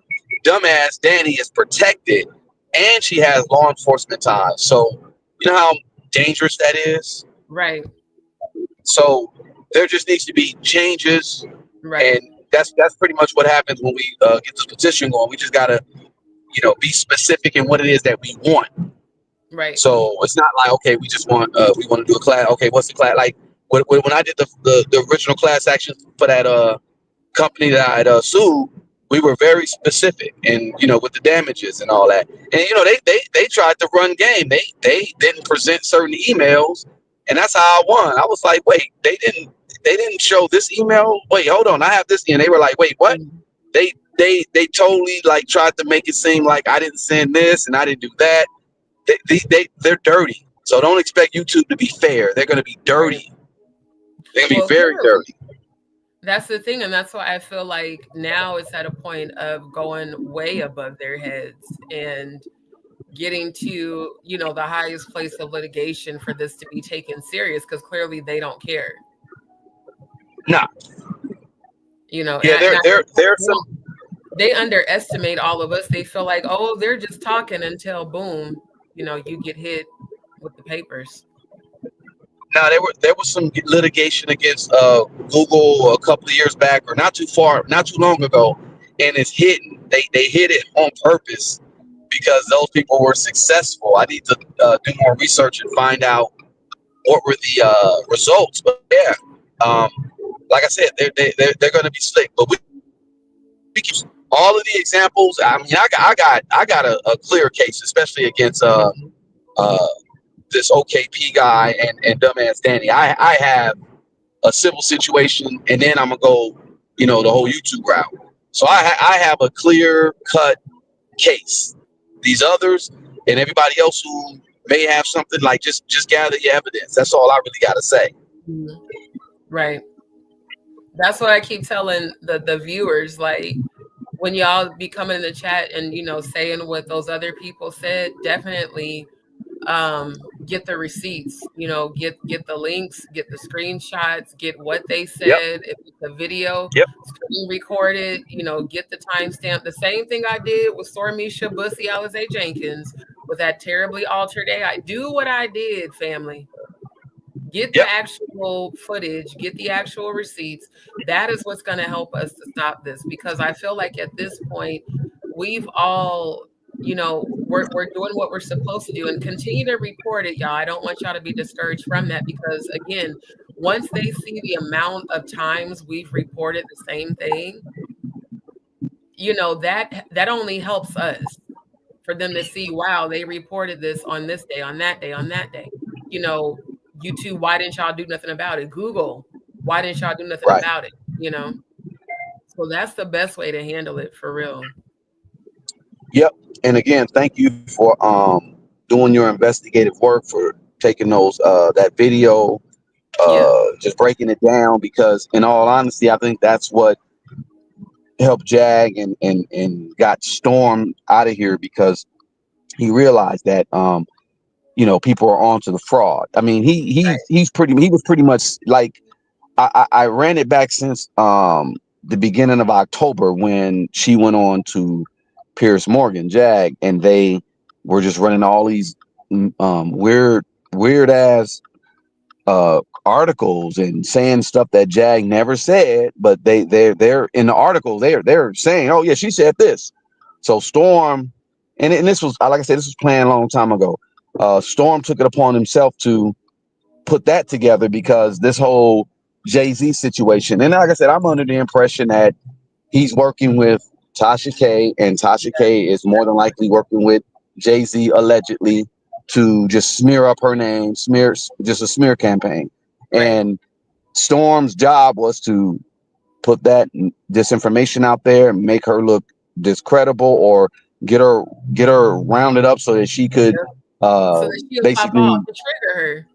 Dumbass Danny is protected, and she has law enforcement ties. So you know how dangerous that is?
Right.
So there just needs to be changes.
Right.
And that's pretty much what happens when we get the petition going. We just gotta, be specific in what it is that we want.
Right.
So it's not like, okay, we just want we want to do a class. Okay, what's the class? Like when I did the original class action for that company that I had sued, we were very specific, and with the damages and all that. And they tried to run game. They didn't present certain emails, and that's how I won. I was like, wait, they didn't show this email. Wait, hold on, I have this. And they were like, wait, what? They totally like tried to make it seem like I didn't send this and I didn't do that. They're dirty. So don't expect YouTube to be fair. They're going to be dirty. They're going to be very dirty.
That's the thing, and that's why I feel like now it's at a point of going way above their heads and getting to the highest place of litigation for this to be taken serious, because clearly they don't care.
Nah.
You know,
Yeah, there's some.
They underestimate all of us. They feel like, oh, they're just talking until boom, you know, you get hit with the papers.
Now there was some litigation against Google a couple of years back, or not too long ago, and it's hidden. They hid it on purpose because those people were successful. I need to do more research and find out what were the results. But yeah, like I said, they're going to be slick. But we keep all of the examples. I mean, I got a clear case, especially against this OKP guy and dumbass Danny. I have a civil situation, and then I'm gonna go, you know, the whole YouTube route. So I have a clear cut case. These others and everybody else who may have something, like just gather your evidence. That's all I really got to say.
Right. That's what I keep telling the viewers. Like, when y'all be coming in the chat and, you know, saying what those other people said, definitely get the receipts, you know, get the links, get the screenshots, get what they said. If it's a video, screen recorded, you know, get the timestamp. The same thing I did with Stormisha Bussy Alize Jenkins with that terribly altered AI. Do what I did, family. Get the actual footage, get the actual receipts. That is what's going to help us to stop this, because I feel like at this point, we've all, you know, we're doing what we're supposed to do, and continue to report it, y'all. I don't want y'all to be discouraged from that, because again, once they see the amount of times we've reported the same thing, you know, that only helps us, for them to see, wow, they reported this on this day, on that day, on that day. You know, YouTube, why didn't y'all do nothing about it? Google, why didn't y'all do nothing about it? You know, so that's the best way to handle it, for real.
Yep. And again, thank you for doing your investigative work, for taking those that video, just breaking it down, because in all honesty, I think that's what helped Jag and got Storm out of here, because he realized that you know, people are on to the fraud. I mean, he was pretty much like, I ran it back since the beginning of October, when she went on to Piers Morgan, Jag, and they were just running all these weird ass articles and saying stuff that Jag never said, but they're in the article, they're saying, oh yeah, she said this. So Storm, and this was, like I said, this was planned a long time ago. Storm took it upon himself to put that together, because this whole Jay-Z situation, and like I said, I'm under the impression that he's working with Tasha K, and Tasha K is more than likely working with Jay-Z, allegedly, to just smear up her name, just a smear campaign. And Storm's job was to put that disinformation out there and make her look discredible, or get her rounded up so that she could
so that she'll
basically
pop off to trigger her.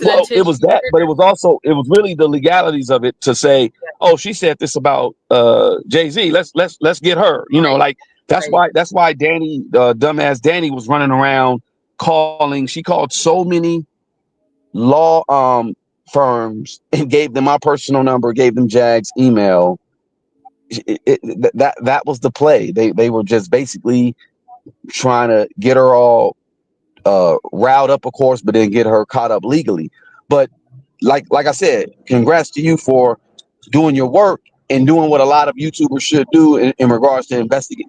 Well, it was that, but it was really the legalities of it, to say, oh, she said this about Jay-Z. Let's get her. You know, like that's why Danny, dumbass Danny, was running around calling. She called so many law firms and gave them my personal number, gave them Jag's email. That was the play. They were just basically trying to get her all riled up, of course, but then get her caught up legally. But like I said, congrats to you for doing your work and doing what a lot of YouTubers should do in regards to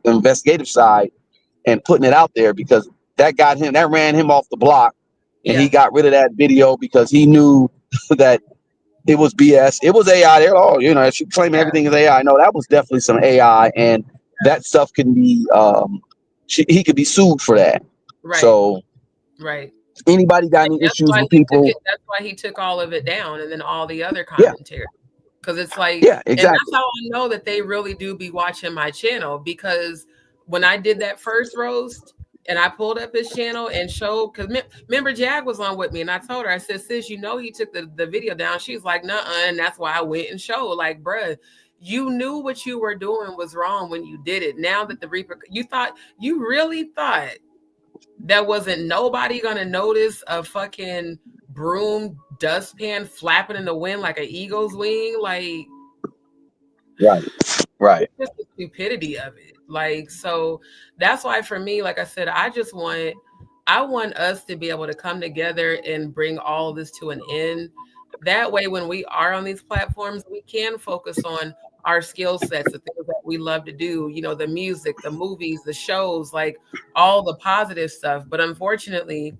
investigative side, and putting it out there, because that ran him off the block, and he got rid of that video because he knew that it was BS. It was AI. They're all, you know, she claiming everything is AI. No, that was definitely some AI, and that stuff can be he could be sued for that. So anybody got any issues with people?
That's why he took all of it down, and then all the other commentary. Because it's like, and that's how I know that they really do be watching my channel, because when I did that first roast and I pulled up his channel and showed, because remember Jag was on with me, and I told her, I said, sis, you know, he took the video down. She's like, nuh-uh, and that's why I went and showed, like, bruh, you knew what you were doing was wrong when you did it. Now that you really thought that wasn't nobody gonna notice a fucking broom dustpan flapping in the wind like an eagle's wing? Like,
Right.
It's just the stupidity of it. Like, so that's why for me, like I said, I want us to be able to come together and bring all this to an end. That way, when we are on these platforms, we can focus on our skill sets, the things that we love to do, you know, the music, the movies, the shows, like all the positive stuff. But unfortunately,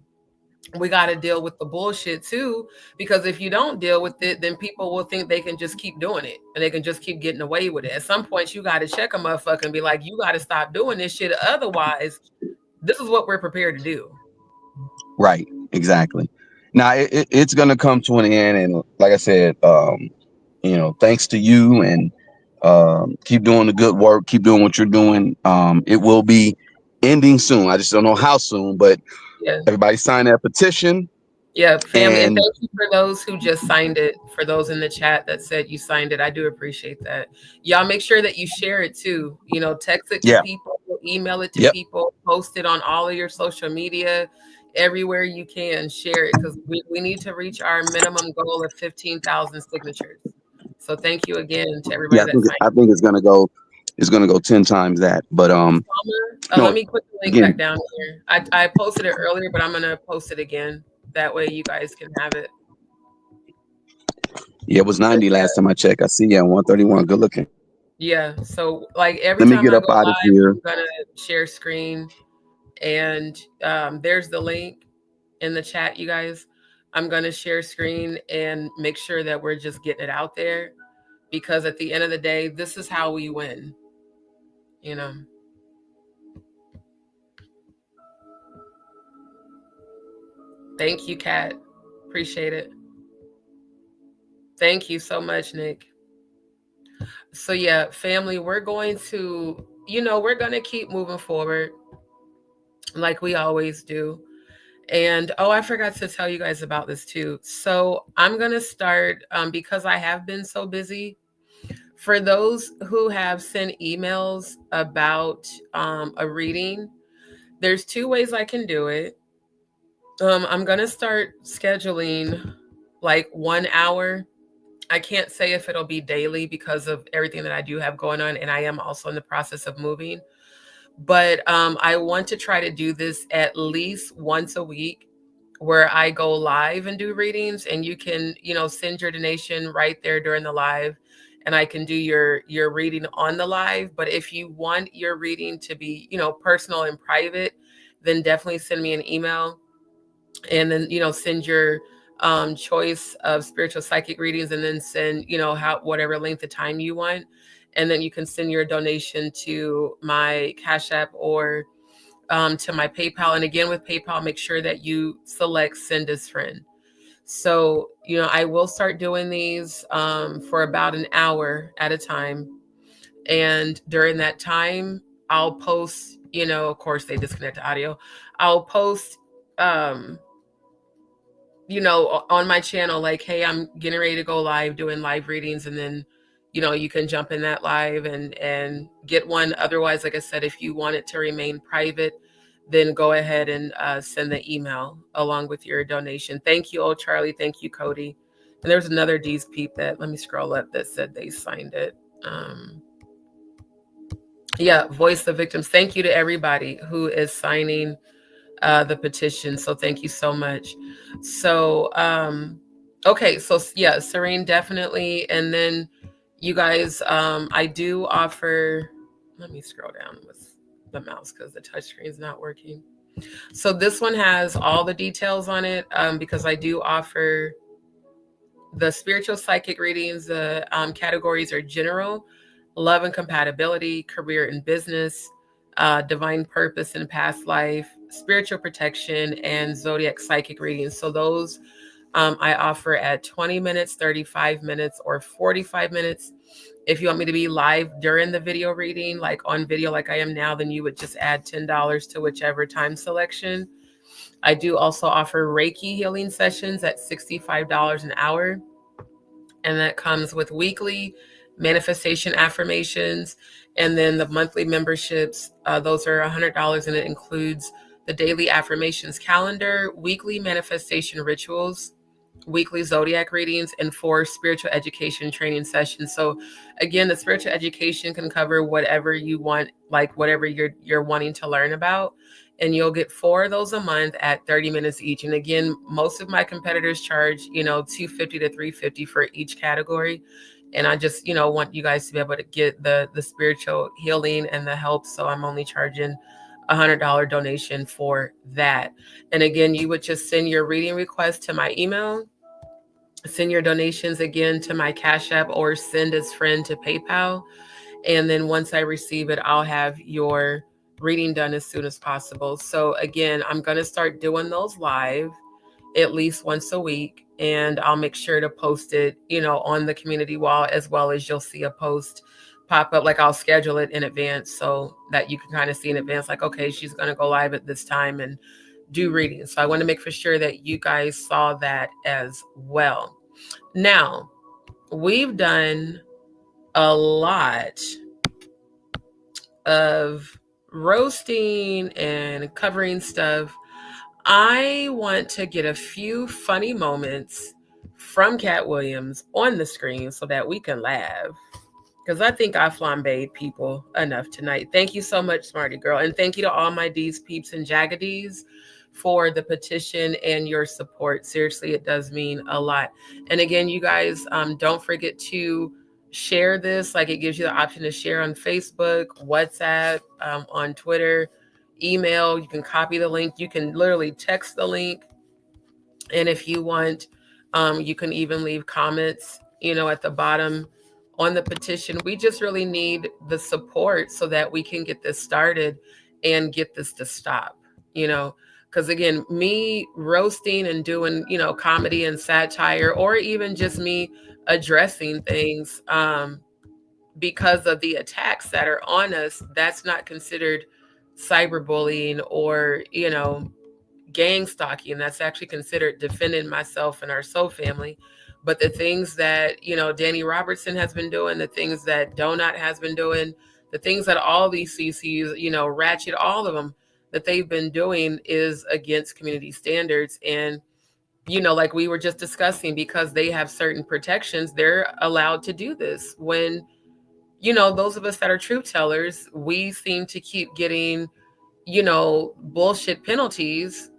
we got to deal with the bullshit too, because if you don't deal with it, then people will think they can just keep doing it and they can just keep getting away with it. At some point, you got to check a motherfucker and be like, you got to stop doing this shit. Otherwise, this is what we're prepared to do.
Right. Exactly. Now it's going to come to an end. And like I said, you know, thanks to you, and keep doing the good work. Keep doing what you're doing. It will be ending soon. I just don't know how soon, but
yeah,
everybody sign that petition.
Yeah, family. And
And
thank you for those who just signed it. For those in the chat that said you signed it, I do appreciate that. Y'all make sure that you share it too. You know, text it to
yeah.
people, email it to
Yep.
people, post it on all of your social media, everywhere you can. Share it, because we need to reach our minimum goal of 15,000 signatures. So thank you again to everybody
Yeah,
that signed.
I think it's gonna go 10 times that. But no,
Let me put the link
again,
back down here. I posted it earlier, but I'm gonna post it again. That way you guys can have it.
yeah, it was 90 last time I checked. I see you on 131. Good looking.
Yeah. So like every
Let me
time
get
I
up
go
out of
live,
here.
I'm gonna share screen, and there's the link in the chat, you guys. I'm gonna share screen and make sure that we're just getting it out there, because at the end of the day, this is how we win. You know. Thank you, Katt. Appreciate it. Thank you so much, Nick. So yeah, family, we're going to, we're going to keep moving forward like we always do. And I forgot to tell you guys about this too. So I'm going to start, because I have been so busy. For those who have sent emails about a reading, there's 2 ways I can do it. I'm going to start scheduling like 1 hour. I can't say if it'll be daily because of everything that I do have going on, and I am also in the process of moving. But I want to try to do this at least once a week, where I go live and do readings, and you can, send your donation right there during the live, and I can do your reading on the live. But if you want your reading to be, personal and private, then definitely send me an email, and then, send your choice of spiritual psychic readings, and then send, whatever length of time you want. And then you can send your donation to my Cash App or to my PayPal. And again, with PayPal, make sure that you select send as friend. So, I will start doing these for about an hour at a time. And during that time, I'll post, of course they disconnect the audio. I'll post, on my channel, like, hey, I'm getting ready to go live doing live readings. And then, you can jump in that live and get one. Otherwise, like I said, if you want it to remain private, then go ahead and send the email along with your donation. Thank you, old Charlie. Thank you, Cody. And there's another DzPeepz that, let me scroll up, that said they signed it. Yeah, voice the victims. Thank you to everybody who is signing the petition. So thank you so much. So, okay. So yeah, Serene, definitely. And then you guys, I do offer, let me scroll down with the mouse because the touch screen is not working. So this one has all the details on it, because I do offer the spiritual psychic readings. The categories are general, love and compatibility, career and business, divine purpose and past life, spiritual protection, and zodiac psychic readings. So those I offer at 20 minutes, 35 minutes, or 45 minutes. If you want me to be live during the video reading, like on video like I am now, then you would just add $10 to whichever time selection. I do also offer Reiki healing sessions at $65 an hour. And that comes with weekly manifestation affirmations. And then the monthly memberships, those are $100, and it includes the daily affirmations calendar, weekly manifestation rituals, weekly zodiac readings, and 4 spiritual education training sessions. So again, the spiritual education can cover whatever you want, like whatever you're wanting to learn about. And you'll get 4 of those a month at 30 minutes each. And again, most of my competitors charge, $250 to $350 for each category. And I just, want you guys to be able to get the spiritual healing and the help. So I'm only charging $100 donation for that. And again, you would just send your reading request to my email, send your donations again to my Cash App, or send as friend to PayPal. And then once I receive it, I'll have your reading done as soon as possible. So again, I'm going to start doing those live at least once a week, and I'll make sure to post it, on the community wall, as well as you'll see a post pop up. Like I'll schedule it in advance so that you can kind of see in advance, like, okay, she's going to go live at this time and do readings. So I want to make for sure that you guys saw that as well. Now, we've done a lot of roasting and covering stuff. I want to get a few funny moments from Katt Williams on the screen so that we can laugh, because I think I flambéed people enough tonight. Thank you so much, Smarty Girl. And thank you to all my DzPeepz and JagaDz for the petition and your support. Seriously, it does mean a lot. And again, you guys, don't forget to share this. Like, it gives you the option to share on Facebook, WhatsApp, on Twitter, email. You can copy the link. You can literally text the link. And if you want, you can even leave comments, at the bottom on the petition. We just really need the support so that we can get this started and get this to stop, because again, me roasting and doing, comedy and satire, or even just me addressing things, because of the attacks that are on us, that's not considered cyberbullying or, gang stalking. That's actually considered defending myself and our soul family. But the things that, Danny Robertson has been doing, the things that Donut has been doing, the things that all these CCs, Ratchet, all of them that they've been doing is against community standards. And, like we were just discussing, because they have certain protections, they're allowed to do this. When, those of us that are truth tellers, we seem to keep getting, bullshit penalties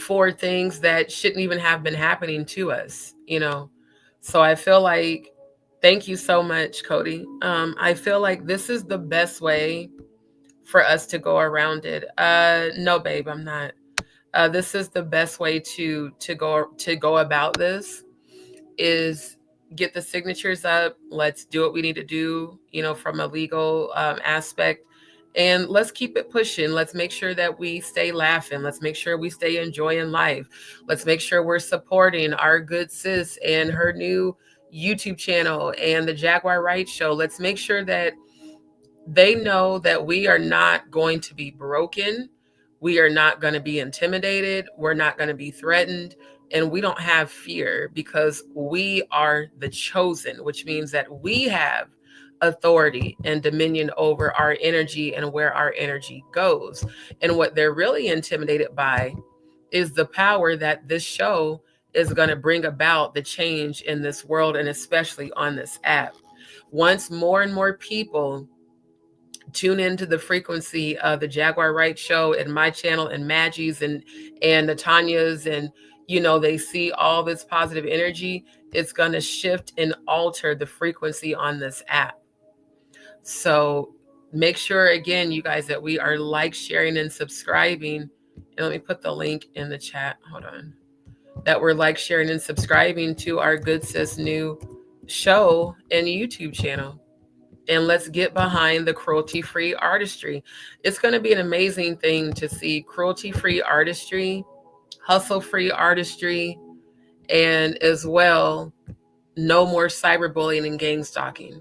for things that shouldn't even have been happening to us, So I feel like, thank you so much, Cody. I feel like this is the best way for us to go around it. No, babe, I'm not. This is the best way to go about this, is get the signatures up. Let's do what we need to do, from a legal aspect. And let's keep it pushing. Let's make sure that we stay laughing. Let's make sure we stay enjoying life. Let's make sure we're supporting our good sis and her new YouTube channel and the Jaguar Wright show. Let's make sure that they know that we are not going to be broken. We are not going to be intimidated. We're not going to be threatened. And we don't have fear, because we are the chosen, which means that we have authority and dominion over our energy and where our energy goes. And what they're really intimidated by is the power that this show is going to bring about the change in this world, and especially on this app. Once more and more people tune into the frequency of the Jaguar Wright show and my channel and Maggie's and Natanya's, and they see all this positive energy, it's going to shift and alter the frequency on this app. So make sure, again, you guys, that we are sharing and subscribing. And let me put the link in the chat. Hold on. That we're sharing and subscribing to our good sis new show and YouTube channel. And let's get behind the cruelty-free artistry. It's going to be an amazing thing to see cruelty-free artistry, hustle-free artistry, and as well, no more cyberbullying and gang stalking.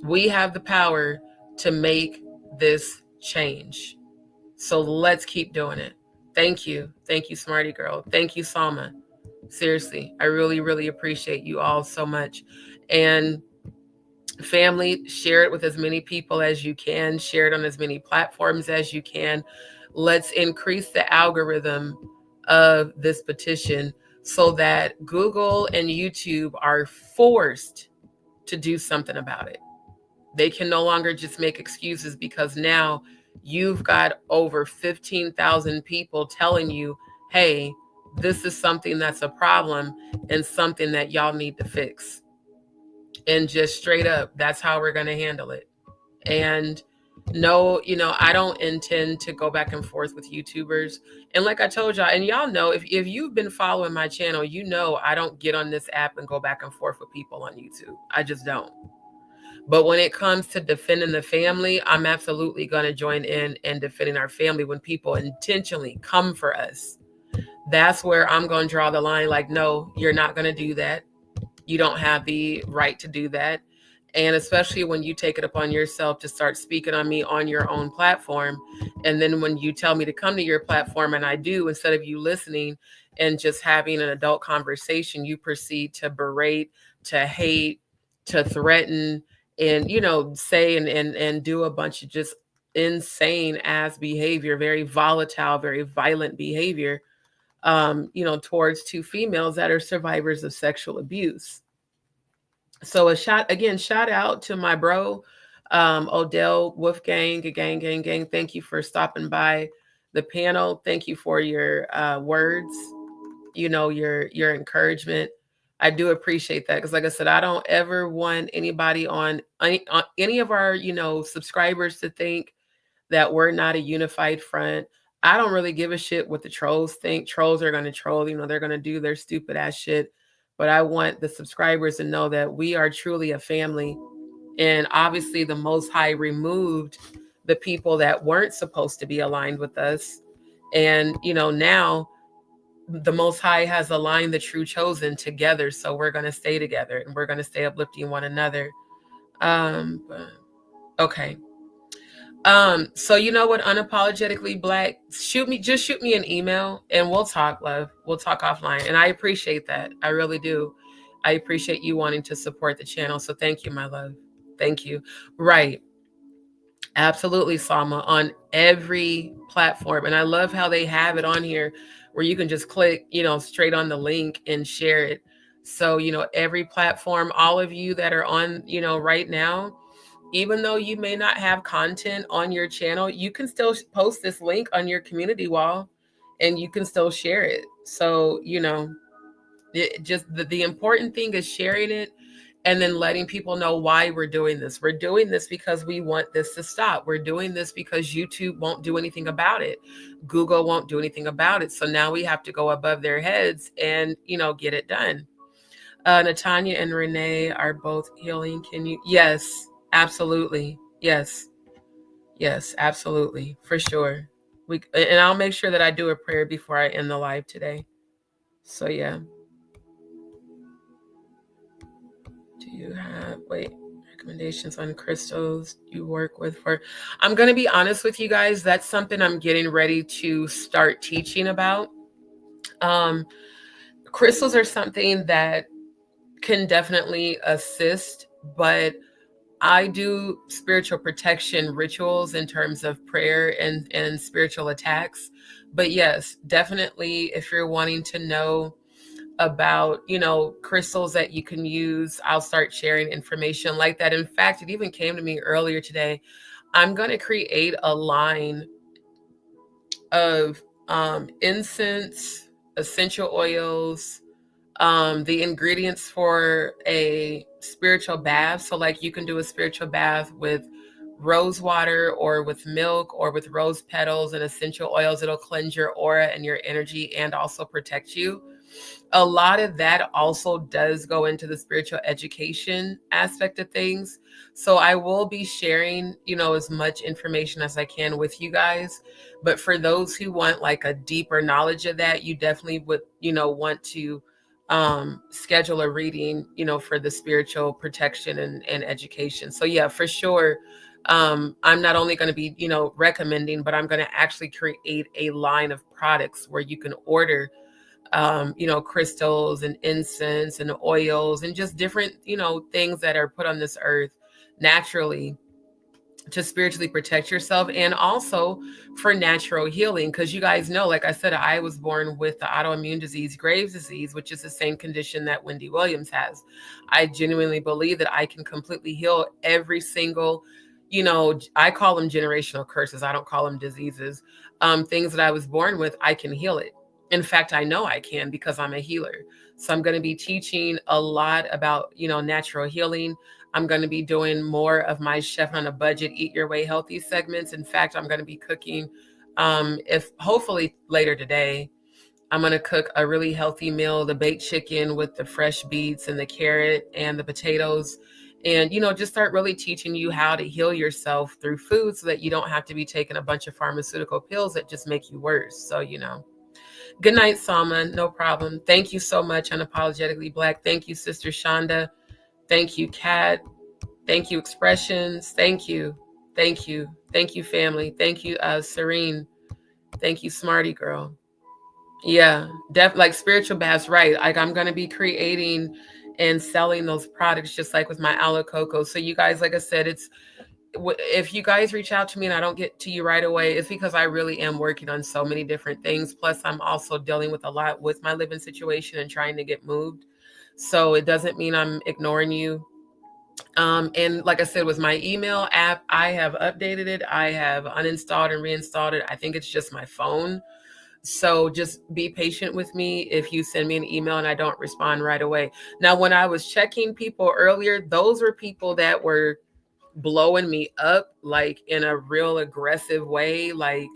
We have the power to make this change. So let's keep doing it. Thank you. Thank you, Smarty Girl. Thank you, Salma. Seriously, I really, really appreciate you all so much. And family, share it with as many people as you can. Share it on as many platforms as you can. Let's increase the algorithm of this petition so that Google and YouTube are forced to do something about it. They can no longer just make excuses, because now you've got over 15,000 people telling you, hey, this is something that's a problem and something that y'all need to fix. And just straight up, that's how we're going to handle it. And no, I don't intend to go back and forth with YouTubers. And like I told y'all, and y'all know, if you've been following my channel, I don't get on this app and go back and forth with people on YouTube. I just don't. But when it comes to defending the family, I'm absolutely going to join in and defending our family when people intentionally come for us. That's where I'm going to draw the line. Like, no, you're not going to do that. You don't have the right to do that. And especially when you take it upon yourself to start speaking on me on your own platform. And then when you tell me to come to your platform and I do, instead of you listening and just having an adult conversation, you proceed to berate, to hate, to threaten, and, say and do a bunch of just insane ass behavior, very volatile, very violent behavior, towards two females that are survivors of sexual abuse. So shout out to my bro, Odell Wolfgang, gang. Thank you for stopping by the panel. Thank you for your words, your encouragement. I do appreciate that, because like I said, I don't ever want anybody on any of our, subscribers to think that we're not a unified front. I don't really give a shit what the trolls think. Trolls are going to troll, they're going to do their stupid ass shit. But I want the subscribers to know that we are truly a family. And obviously the Most High removed the people that weren't supposed to be aligned with us. And, now the Most High has aligned the true chosen together. So we're going to stay together and we're going to stay uplifting one another. Okay. So you know what, Unapologetically Black, just shoot me an email and we'll talk, love. We'll talk offline. And I appreciate that. I really do. I appreciate you wanting to support the channel. So thank you, my love. Thank you. Right. Absolutely, Salma, on every platform. And I love how they have it on here where you can just click, straight on the link and share it. So, every platform, all of you that are on, right now, even though you may not have content on your channel, you can still post this link on your community wall and you can still share it. So, the important thing is sharing it and then letting people know why we're doing this. We're doing this because we want this to stop. We're doing this because YouTube won't do anything about it. Google won't do anything about it. So now we have to go above their heads and, get it done. Natanya and Renee are both healing. Can you? Yes. Absolutely. Yes. Yes, absolutely. For sure. And I'll make sure that I do a prayer before I end the live today. So yeah. Do you have, recommendations on crystals you work with I'm going to be honest with you guys. That's something I'm getting ready to start teaching about. Crystals are something that can definitely assist, but I do spiritual protection rituals in terms of prayer and spiritual attacks. But yes, definitely, if you're wanting to know about, crystals that you can use, I'll start sharing information like that. In fact, it even came to me earlier today. I'm going to create a line of incense, essential oils, the ingredients for a spiritual bath. So like you can do a spiritual bath with rose water or with milk or with rose petals and essential oils. It'll cleanse your aura and your energy and also protect you. A lot of that also does go into the spiritual education aspect of things. So I will be sharing, as much information as I can with you guys. But for those who want like a deeper knowledge of that, you definitely would, want to schedule a reading, for the spiritual protection and education. So yeah, for sure. I'm not only going to be, recommending, but I'm going to actually create a line of products where you can order, crystals and incense and oils and just different, things that are put on this earth naturally to spiritually protect yourself, and also for natural healing. Because you guys know, like I said, I was born with the autoimmune disease, Graves' disease, which is the same condition that Wendy Williams has. I genuinely believe that I can completely heal every single, you know, I call them generational curses. I don't call them diseases. Things that I was born with, I can heal it. In fact, I know I can because I'm a healer. So I'm going to be teaching a lot about, you know, natural healing. I'm going to be doing more of my Chef on a Budget, Eat Your Way Healthy segments. In fact, I'm going to be cooking, if hopefully later today, I'm going to cook a really healthy meal, the baked chicken with the fresh beets and the carrot and the potatoes. And, you know, just start really teaching you how to heal yourself through food so that you don't have to be taking a bunch of pharmaceutical pills that just make you worse. So, you know. Good night, Salma. No problem. Thank you so much, Unapologetically Black. Thank you, Sister Shonda. Thank you, Katt. Thank you, Expressions. Thank you. Thank you. Thank you, family. Thank you, Serene. Thank you, Smarty Girl. Yeah, like Spiritual Baths, right? Like I'm going to be creating and selling those products just like with my aloe cocoa. So you guys, like I said, it's, if you guys reach out to me and I don't get to you right away, it's because I really am working on so many different things. Plus, I'm also dealing with a lot with my living situation and trying to get moved. So it doesn't mean I'm ignoring you. And like I said, with my email app, I have updated it. I have uninstalled and reinstalled it. I think it's just my phone. So just be patient with me if you send me an email and I don't respond right away. Now, when I was checking people earlier, those were people that were blowing me up like in a real aggressive way. Like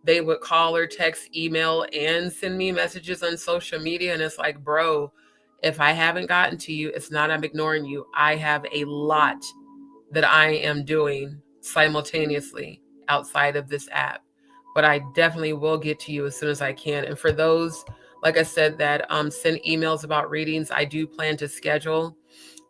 they would call or text, email, and send me messages on social media. And it's like, bro, if I haven't gotten to you, it's not I'm ignoring you. I have a lot that I am doing simultaneously outside of this app, but I definitely will get to you as soon as I can. And for those, like I said, that send emails about readings, I do plan to schedule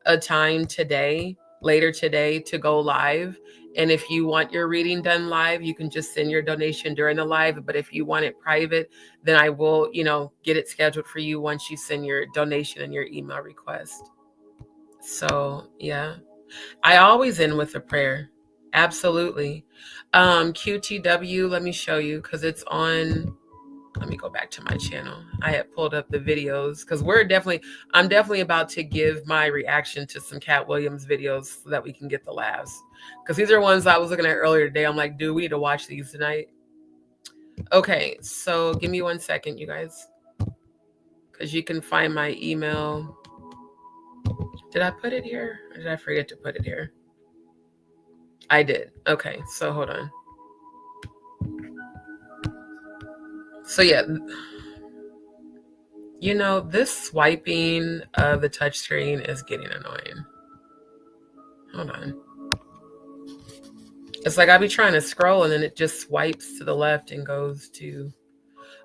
a time today, later today, to go live. And if you want your reading done live, you can just send your donation during the live. But if you want it private, then I will, you know, get it scheduled for you once you send your donation and your email request. So yeah, I always end with a prayer. Absolutely. QTW, let me show you because it's on. Let me go back to my channel. I had pulled up the videos because I'm definitely about to give my reaction to some Katt Williams videos so that we can get the laughs. Because these are ones I was looking at earlier today. I'm like, dude, we need to watch these tonight. Okay, so give me 1 second, you guys. Because you can find my email. Did I put it here? Or did I forget to put it here? I did. Okay, so hold on. So yeah, you know, this swiping of the touchscreen is getting annoying. Hold on. It's like I be trying to scroll and then it just swipes to the left and goes to,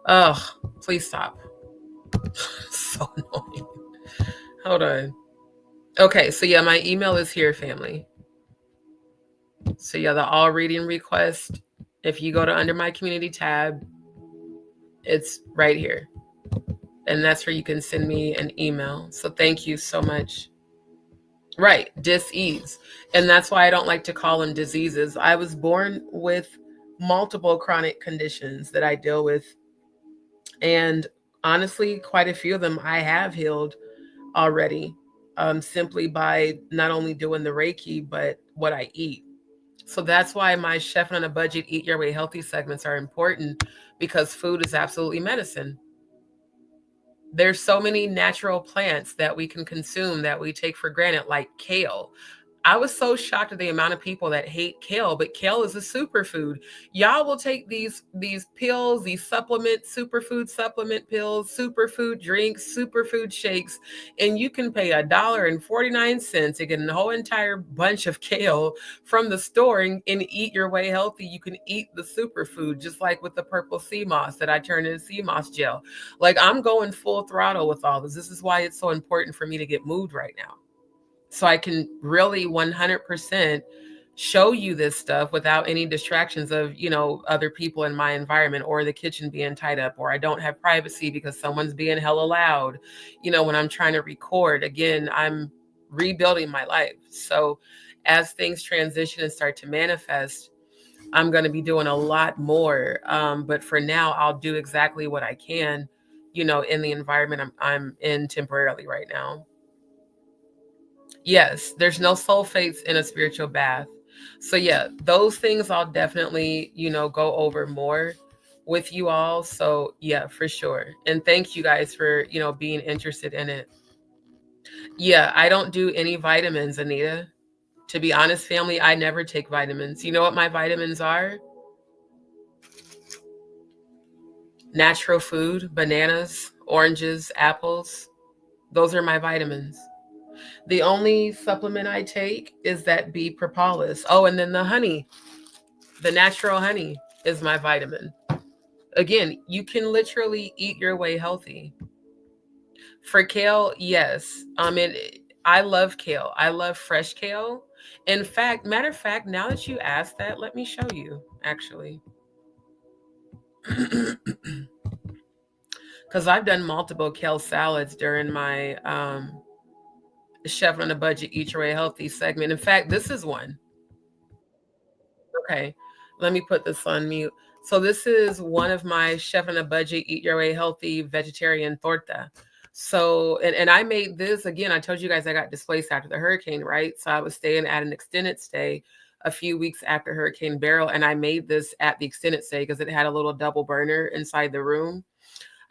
oh, please stop. So annoying. Hold on. Okay, so yeah, my email is here, family. So yeah, the all reading request, if you go to under my community tab, it's right here. And that's where you can send me an email. So thank you so much. Right, dis-ease. And that's why I don't like to call them diseases. I was born with multiple chronic conditions that I deal with. And honestly, quite a few of them I have healed already, simply by not only doing the Reiki, but what I eat. So that's why my Chef on a Budget, Eat Your Way Healthy segments are important, because food is absolutely medicine. There's so many natural plants that we can consume that we take for granted, like kale. I was so shocked at the amount of people that hate kale, but kale is a superfood. Y'all will take these pills, these superfood supplement pills, superfood drinks, superfood shakes, and you can pay $1.49 to get a whole entire bunch of kale from the store and eat your way healthy. You can eat the superfood, just like with the purple sea moss that I turned into sea moss gel. Like, I'm going full throttle with all this. This is why it's so important for me to get moved right now, so I can really 100% show you this stuff without any distractions of, you know, other people in my environment, or the kitchen being tied up, or I don't have privacy because someone's being hella loud, you know, when I'm trying to record. Again, I'm rebuilding my life. So as things transition and start to manifest, I'm going to be doing a lot more. But for now, I'll do exactly what I can, in the environment I'm in temporarily right now. Yes, there's no sulfates in a spiritual bath. So yeah, those things I'll definitely, go over more with you all. So yeah, for sure. And thank you guys for, being interested in it. Yeah, I don't do any vitamins, Anita. To be honest, family, I never take vitamins. You know what my vitamins are? Natural food, bananas, oranges, apples. Those are my vitamins. The only supplement I take is that bee propolis. Oh, and then the honey, the natural honey is my vitamin. Again, you can literally eat your way healthy. For kale, yes. I love kale. I love fresh kale. In fact, matter of fact, now that you asked that, let me show you, actually. Because I've done multiple kale salads during my Chef on a Budget, Eat Your Way Healthy segment. In fact, this is one. Okay, let me put this on mute. So this is one of my Chef on a Budget, Eat Your Way Healthy vegetarian torta. So, and I made this, again, I told you guys I got displaced after the hurricane, right? So I was staying at an extended stay a few weeks after Hurricane Beryl, and I made this at the extended stay because it had a little double burner inside the room.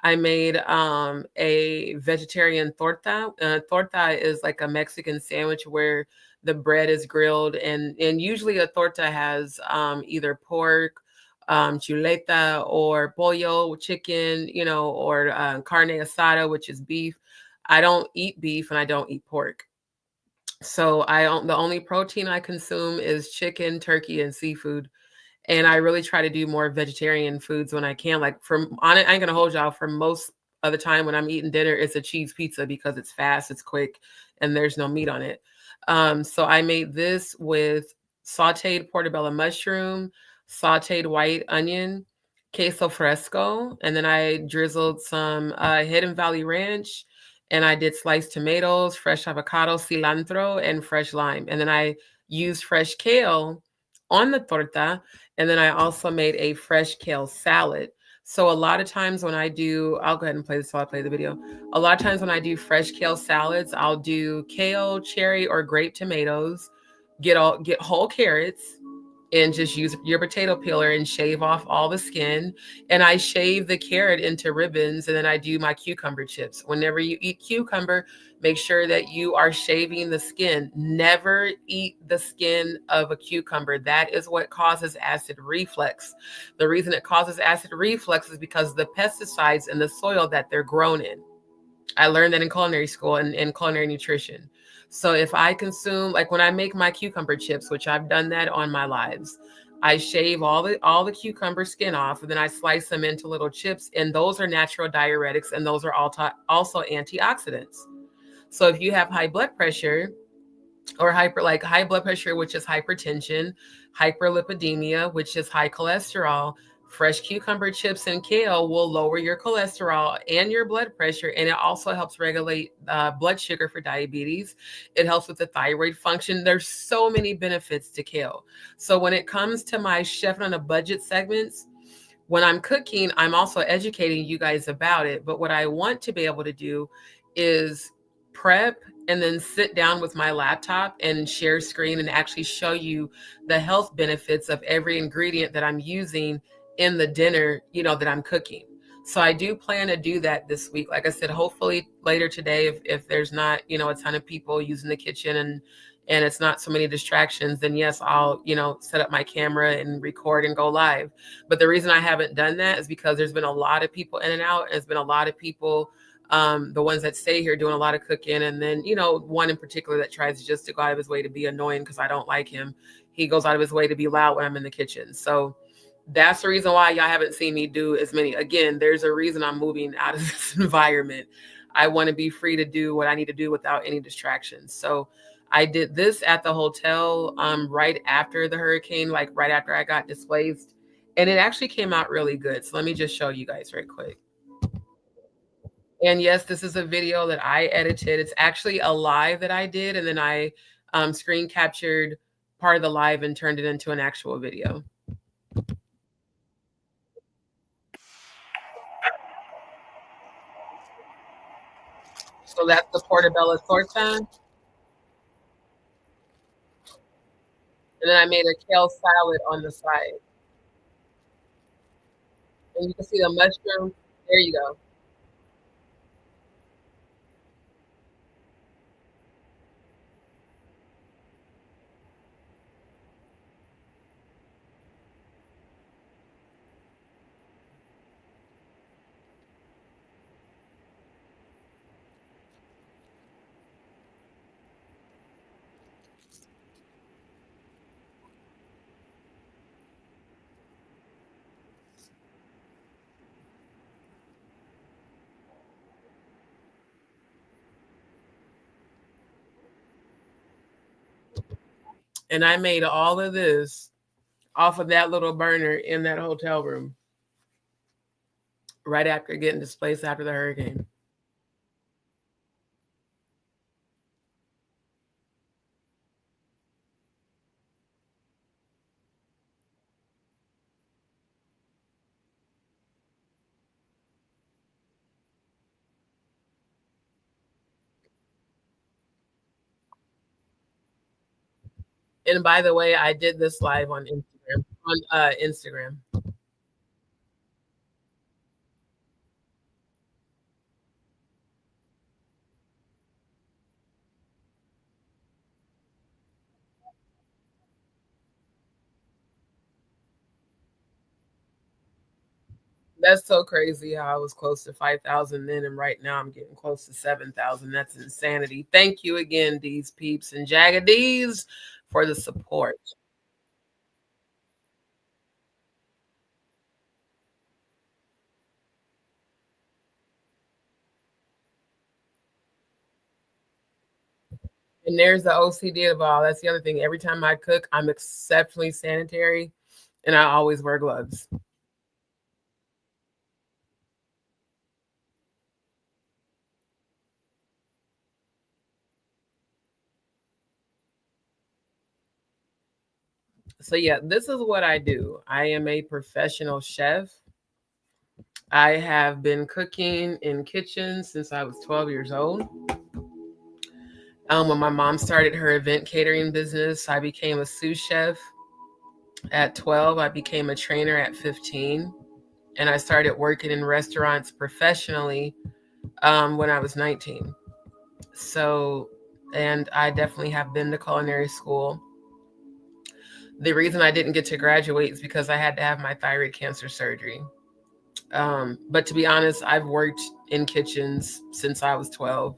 I made a vegetarian torta. Torta is like a Mexican sandwich where the bread is grilled, and usually a torta has either pork, chuleta, or pollo, chicken, or carne asada, which is beef. I don't eat beef and I don't eat pork. So the only protein I consume is chicken, turkey, and seafood. And I really try to do more vegetarian foods when I can. Like I ain't gonna hold y'all, for most of the time when I'm eating dinner, it's a cheese pizza because it's fast, it's quick, and there's no meat on it. So I made this with sauteed portobello mushroom, sauteed white onion, queso fresco, and then I drizzled some Hidden Valley Ranch, and I did sliced tomatoes, fresh avocado, cilantro, and fresh lime. And then I used fresh kale on the torta. And then I also made a fresh kale salad. So a lot of times when I do, I'll go ahead and play this while I play the video. A lot of times when I do fresh kale salads, I'll do kale, cherry, or grape tomatoes, get whole carrots, and just use your potato peeler and shave off all the skin. And I shave the carrot into ribbons, and then I do my cucumber chips. Whenever you eat cucumber, make sure that you are shaving the skin. Never eat the skin of a cucumber. That is what causes acid reflux. The reason it causes acid reflux is because of the pesticides in the soil that they're grown in. I learned that in culinary school and in culinary nutrition. So if I consume, like when I make my cucumber chips, which I've done that on my lives, I shave all the cucumber skin off, and then I slice them into little chips, and those are natural diuretics, and those are also antioxidants. So if you have high blood pressure or high blood pressure, which is hypertension, hyperlipidemia, which is high cholesterol, fresh cucumber chips and kale will lower your cholesterol and your blood pressure. And it also helps regulate blood sugar for diabetes. It helps with the thyroid function. There's so many benefits to kale. So when it comes to my Chef on a Budget segments, when I'm cooking, I'm also educating you guys about it. But what I want to be able to do is prep and then sit down with my laptop and share screen and actually show you the health benefits of every ingredient that I'm using in the dinner, that I'm cooking. So I do plan to do that this week. Like I said, hopefully later today, if there's not, a ton of people using the kitchen and it's not so many distractions, then yes, I'll, set up my camera and record and go live. But the reason I haven't done that is because there's been a lot of people in and out. There's been a lot of people, the ones that stay here doing a lot of cooking. And then, one in particular that tries just to go out of his way to be annoying because I don't like him. He goes out of his way to be loud when I'm in the kitchen. So that's the reason why y'all haven't seen me do as many. Again, there's a reason I'm moving out of this environment. I want to be free to do what I need to do without any distractions. So I did this at the hotel right after the hurricane, like right after I got displaced. And it actually came out really good. So let me just show you guys right quick. And yes, this is a video that I edited. It's actually a live that I did. And then I screen captured part of the live and turned it into an actual video. So that's the portobello torta. And then I made a kale salad on the side. And you can see the mushroom. There you go. And I made all of this off of that little burner in that hotel room right after getting displaced after the hurricane. And by the way, I did this live on Instagram. That's so crazy how I was close to 5,000 then, and right now I'm getting close to 7,000. That's insanity. Thank you again, DzPeepz and JagaDz, for the support. And there's the OCD of all. That's the other thing. Every time I cook, I'm exceptionally sanitary, and I always wear gloves. So yeah, this is what I do. I am a professional chef. I have been cooking in kitchens since I was 12 years old. When my mom started her event catering business, I became a sous chef at 12. I became a trainer at 15. And I started working in restaurants professionally when I was 19. So, and I definitely have been to culinary school. The reason I didn't get to graduate is because I had to have my thyroid cancer surgery. But to be honest, I've worked in kitchens since I was 12.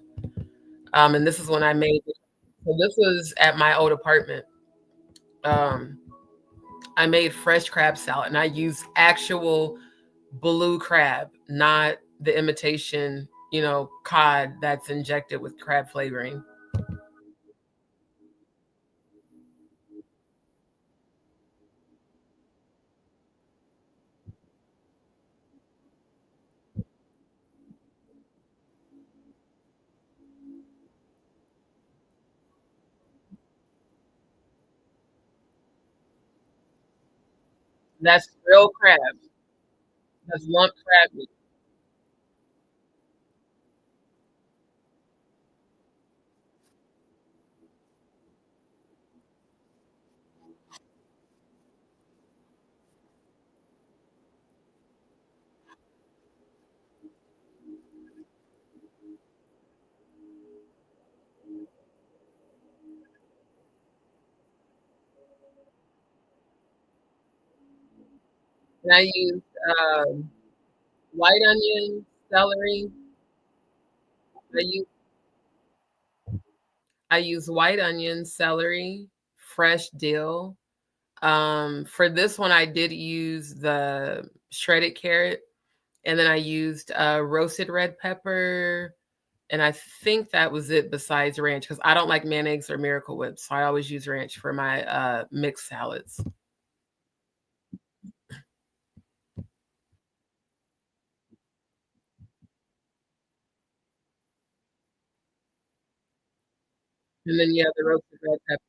And this is when I made it. So this was at my old apartment. I made fresh crab salad, and I used actual blue crab, not the imitation, cod that's injected with crab flavoring. That's real crab. That's lump crab meat. And I used white onion, celery. I use white onion, celery, fresh dill. For this one, I did use the shredded carrot, and then I used roasted red pepper, and I think that was it besides ranch, because I don't like mayonnaise or Miracle Whip, so I always use ranch for my mixed salads. And then, yeah, the roasted red pepper.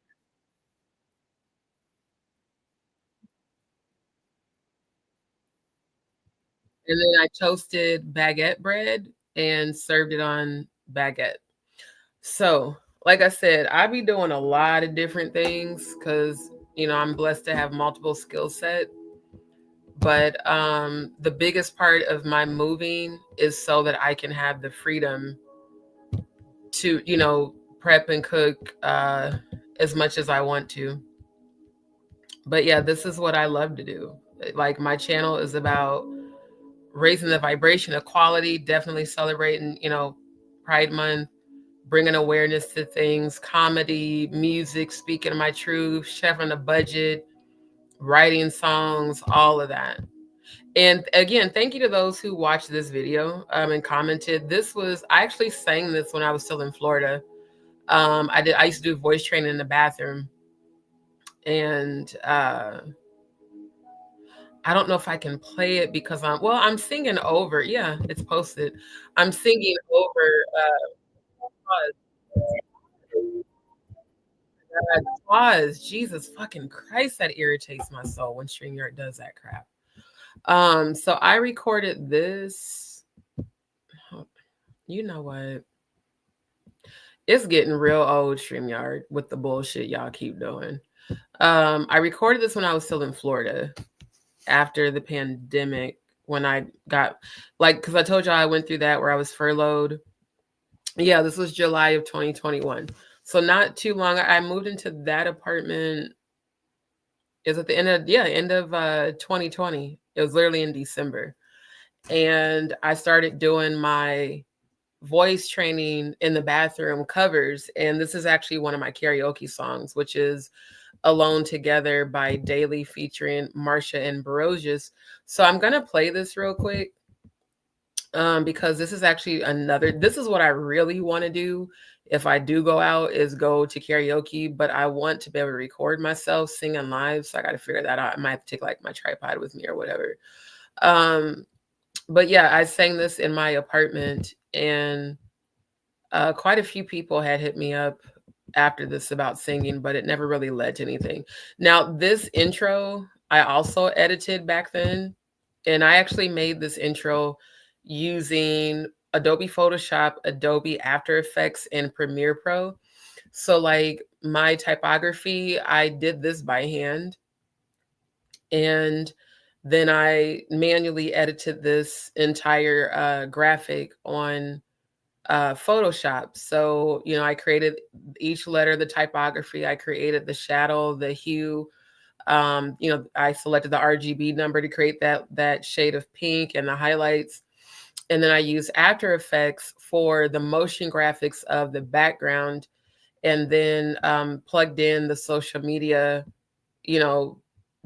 And then I toasted baguette bread and served it on baguette. So, like I said, I be doing a lot of different things because, I'm blessed to have multiple skill set. But the biggest part of my moving is so that I can have the freedom to, prep and cook as much as I want to. But yeah, this is what I love to do. Like, my channel is about raising the vibration of quality, definitely celebrating, Pride Month, bringing awareness to things, comedy, music, speaking my truth, chef on a budget, writing songs, all of that. And again, thank you to those who watched this video and commented. I actually sang this when I was still in Florida. I used to do voice training in the bathroom. And I don't know if I can play it because I'm singing over. Yeah, it's posted. I'm singing over pause. Jesus fucking Christ, that irritates my soul when StreamYard does that crap. So I recorded this. You know what? It's getting real old, StreamYard, with the bullshit y'all keep doing. I recorded this when I was still in Florida after the pandemic, when I got, because I told y'all I went through that where I was furloughed. Yeah, this was July of 2021. So not too long. I moved into that apartment. Is at the end of 2020. It was literally in December. And I started doing my voice training in the bathroom covers. And this is actually one of my karaoke songs, which is Alone Together by Daily featuring Marsha and Barocious. So I'm going to play this real quick because this is actually this is what I really want to do. If I do go out, is go to karaoke, but I want to be able to record myself singing live. So I got to figure that out. I might have to take like my tripod with me or whatever. But yeah, I sang this in my apartment, and quite a few people had hit me up after this about singing, but it never really led to anything. Now, this intro, I also edited back then, and I actually made this intro using Adobe Photoshop, Adobe After Effects, and Premiere Pro. So like my typography, I did this by hand. And then I manually edited this entire graphic on Photoshop. So, I created each letter, the typography, I created the shadow, the hue. I selected the RGB number to create that shade of pink and the highlights. And then I used After Effects for the motion graphics of the background, and then plugged in the social media,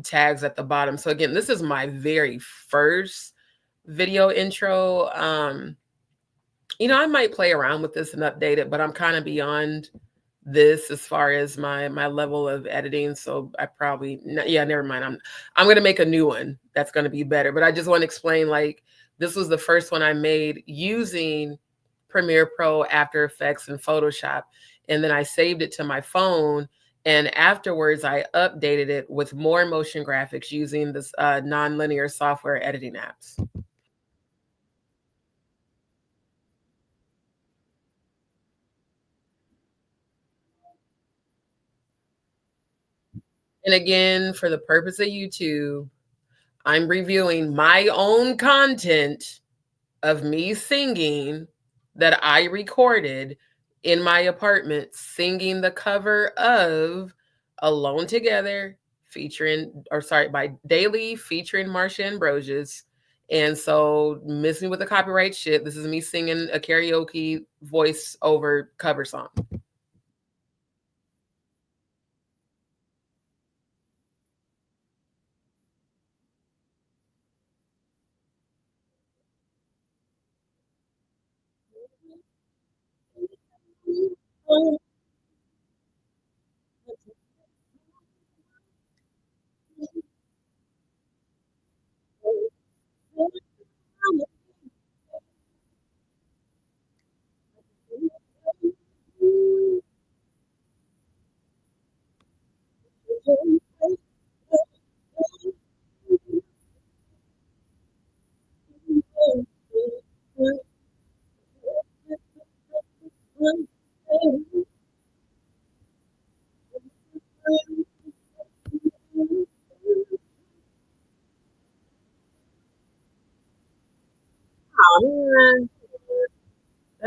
tags at the bottom. So again, this is my very first video intro. I might play around with this and update it, but I'm kind of beyond this as far as my level of editing. So I probably, never mind. I'm going to make a new one that's going to be better. But I just want to explain, this was the first one I made using Premiere Pro, After Effects, and Photoshop. And then I saved it to my phone. And afterwards, I updated it with more motion graphics using this non-linear software editing apps. And again, for the purpose of YouTube, I'm reviewing my own content of me singing that I recorded in my apartment, singing the cover of Alone Together by Daily featuring Marsha and Barocious. And so miss me with the copyright shit. This is me singing a karaoke voice over cover song.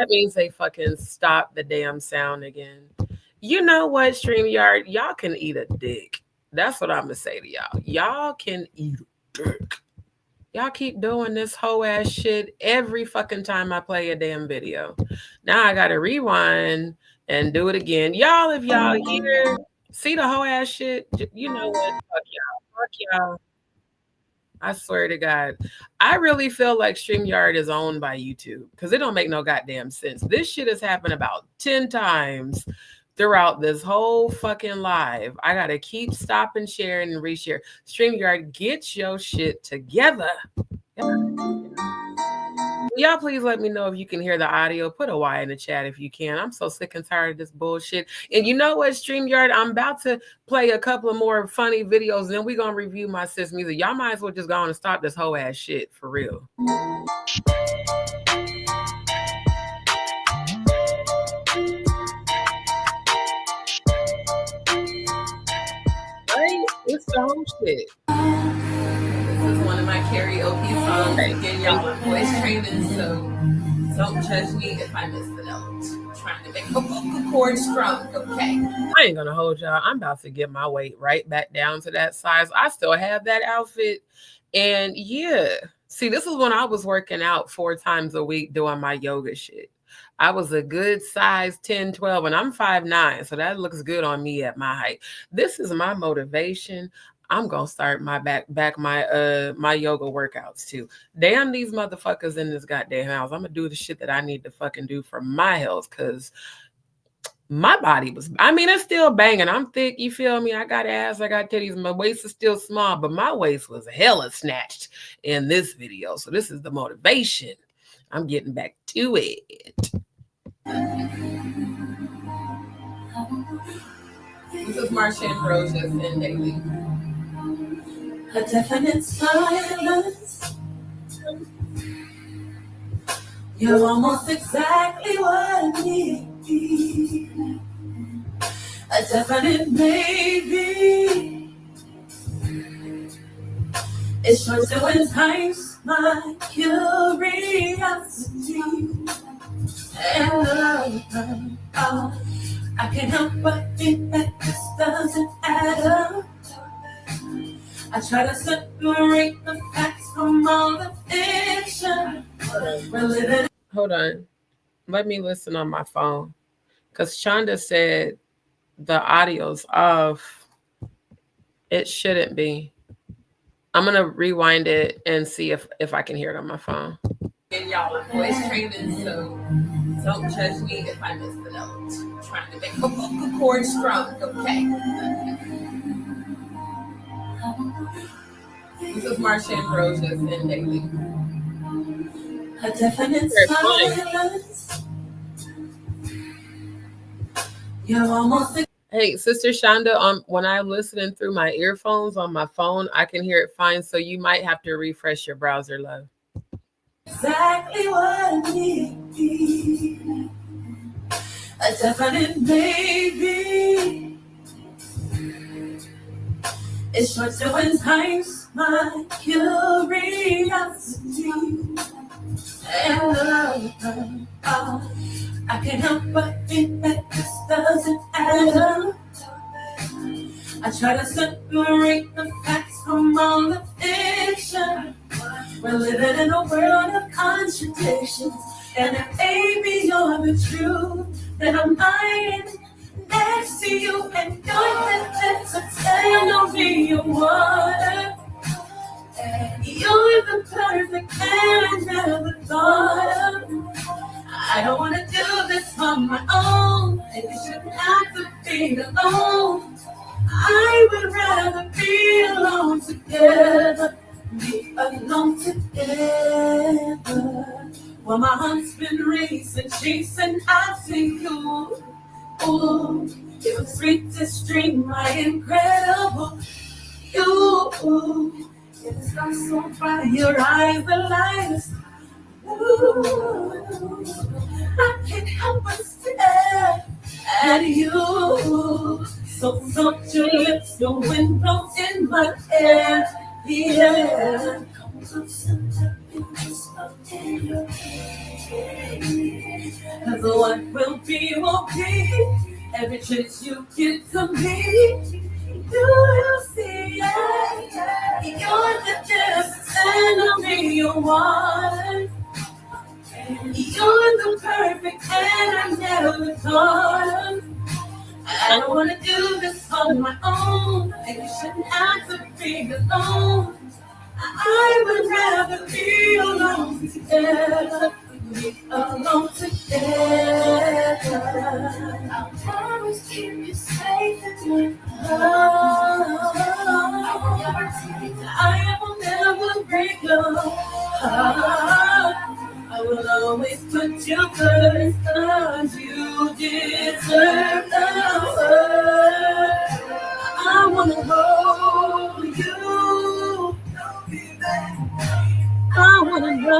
That means they fucking stop the damn sound again. You know what, StreamYard? Y'all can eat a dick. That's what I'm gonna say to y'all. Y'all can eat a dick. Y'all keep doing this whole ass shit every fucking time I play a damn video. Now I gotta rewind and do it again. Y'all, if y'all here, see the whole ass shit, you know what? Fuck y'all. Fuck y'all. I swear to God. I really feel like StreamYard is owned by YouTube because it don't make no goddamn sense. This shit has happened about 10 times throughout this whole fucking live. I gotta keep stopping, sharing, and reshare. StreamYard, get your shit together. Y'all please let me know if you can hear the audio. Put a Y in the chat if you can. I'm so sick and tired of this bullshit. And you know what, StreamYard? I'm about to play a couple of more funny videos, and then we're gonna review my sis music. Y'all might as well just go on and stop this whole ass shit for real. Right? It's the whole shit.
This is one of my karaoke songs. Again, y'all are voice training, so don't judge me if I miss the note. I'm trying to make a vocal cord strong, okay?
I ain't gonna hold y'all. I'm about to get my weight right back down to that size. I still have that outfit. And yeah, see, this is when I was working out 4 times a week doing my yoga shit. I was a good size 10, 12, and I'm 5'9", so that looks good on me at my height. This is my motivation. I'm gonna start my my yoga workouts too. Damn these motherfuckers in this goddamn house. I'm gonna do the shit that I need to fucking do for my health, because my body was, I mean, it's still banging. I'm thick, you feel me? I got ass, I got titties, my waist is still small, but my waist was hella snatched in this video. So this is the motivation. I'm getting back to it.
This is Marsha Ambrosius and Daily.
A definite silence. You're almost exactly what I need. A definite maybe. It's short to entice my curiosity. And I can't help but think that this doesn't add up. I try to separate the facts from all the fiction. We're living.
Hold on. Let me listen on my phone. Because Shonda said the audio's off. It shouldn't be. I'm going to rewind it and see if I can hear it on my phone.
And y'all are voice training, so don't judge me if I miss the note. I'm trying to make a vocal cord strong, okay? This is Marsha Ambrosius and Daily.
A definite silence. You're almost.
Hey, Sister Shonda, when I'm listening through my earphones on my phone, I can hear it fine. So you might have to refresh your browser, love.
Exactly what I need. A definite maybe. It's short to entice my curiosity. And I can't help but think that this doesn't add up. I try to separate the facts from all the fiction. We're living in a world of contradictions. And if baby you're the truth, then I'm lying next to you. And you're the lips that stand on me, your water. And you're the perfect man I never thought of. I don't want to do this on my own. And you shouldn't have to be alone. I would rather be alone together. Be alone together. While my heart's been racing, chasing after you. Ooh, it was sweet to stream my incredible you. It's not so bright, your eyes the lightest. Ooh, I can't help but stare at you. So soft your lips, the wind blows in my hair. Yeah. Come close and let me whisper in your ear.
Cause what will be won't be. Every chance you get to me, you will see. You're the best enemy you want. You're the perfect and I never thought. I don't wanna do this on my own. And you shouldn't have to be alone. I would rather be alone together. Be alone together. I promise keep you safe and I will never break your heart. I will always put you first, cause you deserve the world. I wanna hold you. I wanna know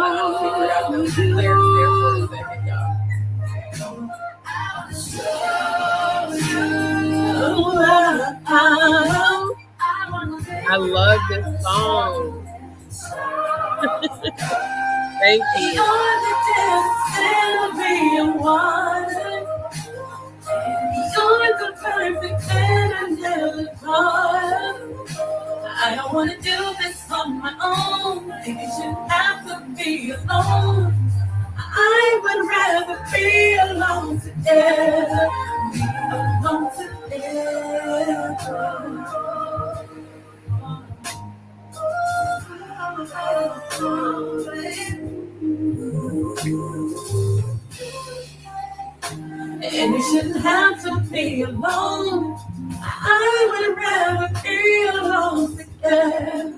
I love this song. Thank you.
You're the destiny you wanted. You're the perfect and I never thought. I don't wanna do this on my own. Think you should have to be alone. I would rather be alone together. Be alone and you shouldn't have to be alone. I would rather be alone together.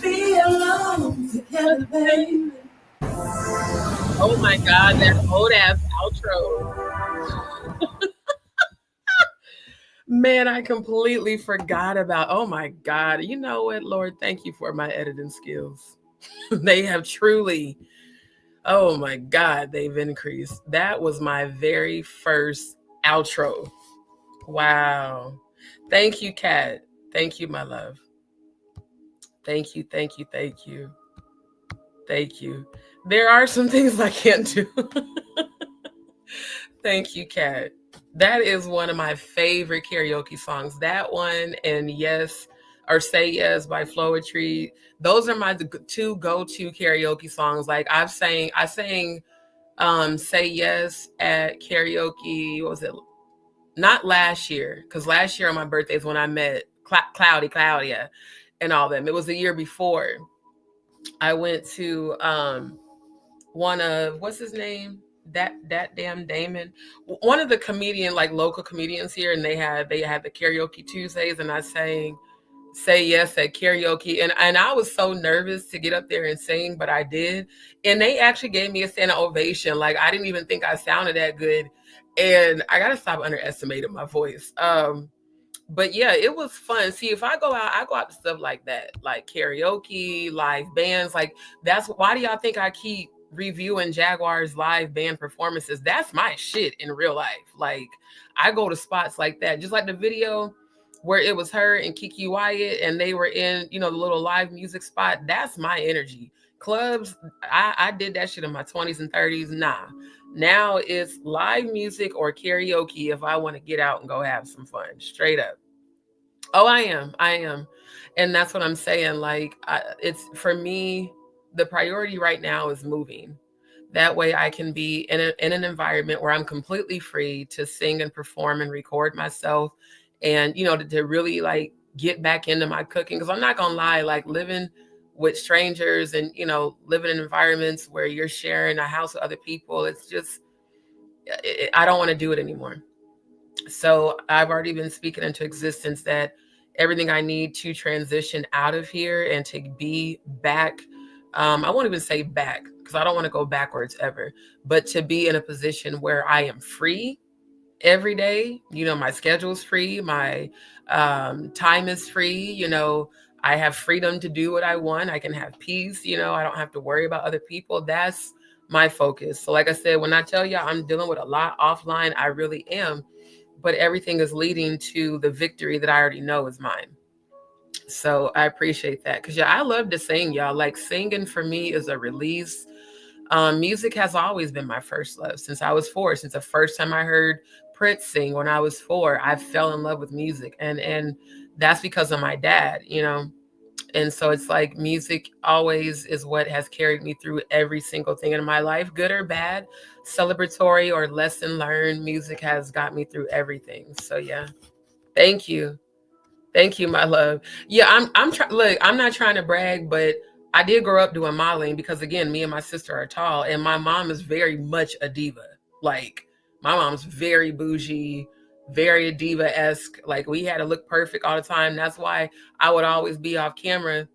Be alone together, baby.
Oh my God, that old ass outro. Man, I completely forgot about, oh my God. You know what, Lord, thank you for my editing skills. They have truly, oh my God, they've increased. That was my very first outro. Wow. Thank you, Katt. Thank you, my love. Thank you, thank you, thank you. Thank you. There are some things I can't do. Thank you, Katt. That is one of my favorite karaoke songs. That one and Yes or Say Yes by Floetry. Those are my two go-to karaoke songs. Like I sang Say Yes at karaoke. What was it? Not last year, because last year on my birthday is when I met Claudia and all them. It was the year before. I went to one of, what's his name? That damn Damon, one of the comedian, like local comedians here, and they had the karaoke Tuesdays, and I sang Say Yes at karaoke, and I was so nervous to get up there and sing, but I did, and they actually gave me a standing ovation. Like I didn't even think I sounded that good, and I gotta stop underestimating my voice. But yeah, it was fun. See, if I go out to stuff like that, like karaoke, live bands. Like that's why do y'all think I keep reviewing Jaguar's live band performances? That's my shit in real life. Like I go to spots like that, just like the video where it was her and Kiki Wyatt and they were in, the little live music spot. That's my energy. Clubs, I did that shit in my 20s and 30s. Nah. Now it's live music or karaoke if I want to get out and go have some fun. Straight up. Oh, I am. And that's what I'm saying. Like, it's for me, the priority right now is moving. That way I can be in an environment where I'm completely free to sing and perform and record myself and, to really like get back into my cooking. Because I'm not going to lie, like living with strangers and, living in environments where you're sharing a house with other people, it's just, I don't want to do it anymore. So I've already been speaking into existence that everything I need to transition out of here and to be back. I won't even say back because I don't want to go backwards ever, but to be in a position where I am free every day. My schedule's free. My time is free. I have freedom to do what I want. I can have peace. I don't have to worry about other people. That's my focus. So like I said, when I tell you I'm dealing with a lot offline, I really am. But everything is leading to the victory that I already know is mine. So I appreciate that. Because I love to sing, y'all. Like singing for me is a release. Music has always been my first love since I was 4. Since the first time I heard Prince sing when I was 4, I fell in love with music, and that's because of my dad, you know. And so it's like music always is what has carried me through every single thing in my life, good or bad, celebratory or lesson learned. Music has got me through everything. So yeah, thank you. Thank you, my love. Yeah, look, I'm not trying to brag, but I did grow up doing modeling because, again, me and my sister are tall, and my mom is very much a diva. Like, my mom's very bougie, very diva-esque. Like, we had to look perfect all the time. That's why I would always be off camera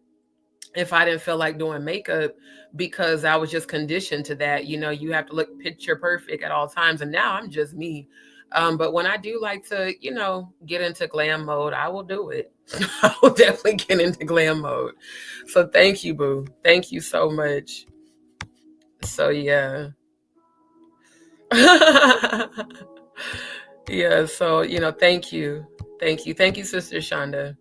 if I didn't feel like doing makeup, because I was just conditioned to that. You know, you have to look picture perfect at all times. And now I'm just me. But when I do like to, you know, get into glam mode, I will do it. I will definitely get into glam mode. So thank you, boo. Thank you so much. So yeah. Yeah, so, you know, thank you. Thank you. Thank you, Sister Shonda.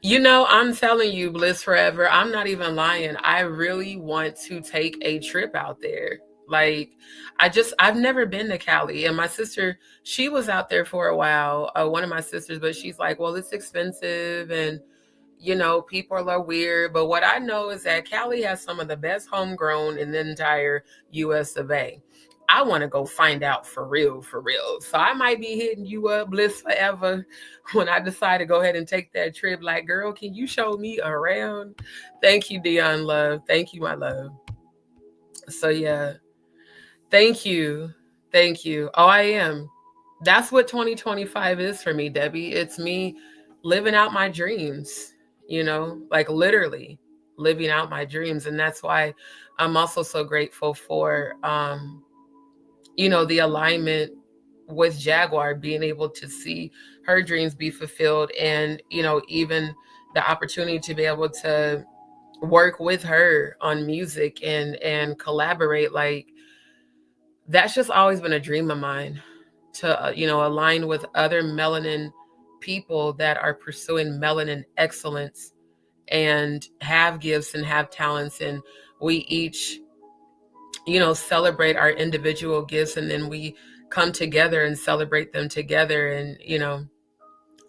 You know, I'm telling you, Bliss Forever, I'm not even lying. I really want to take a trip out there. Like, I've never been to Cali. And my sister, she was out there for a while, one of my sisters, but she's like, well, it's expensive and, you know, people are weird. But what I know is that Cali has some of the best homegrown in the entire US of A. I want to go find out for real, for real. So I might be hitting you up, Bliss Forever, when I decide to go ahead and take that trip. Like, girl, can you show me around? Thank you, Dion Love. Thank you, my love. So yeah, thank you. Thank you. Oh, I am. That's what 2025 is for me, Debbie. It's me living out my dreams, you know, like literally living out my dreams. And that's why I'm also so grateful for, you know, the alignment with Jaguar, being able to see her dreams be fulfilled, and, you know, even the opportunity to be able to work with her on music and collaborate. Like, that's just always been a dream of mine, to, you know, align with other melanin people that are pursuing melanin excellence and have gifts and have talents. And we each, you know, celebrate our individual gifts, and then we come together and celebrate them together. And, you know,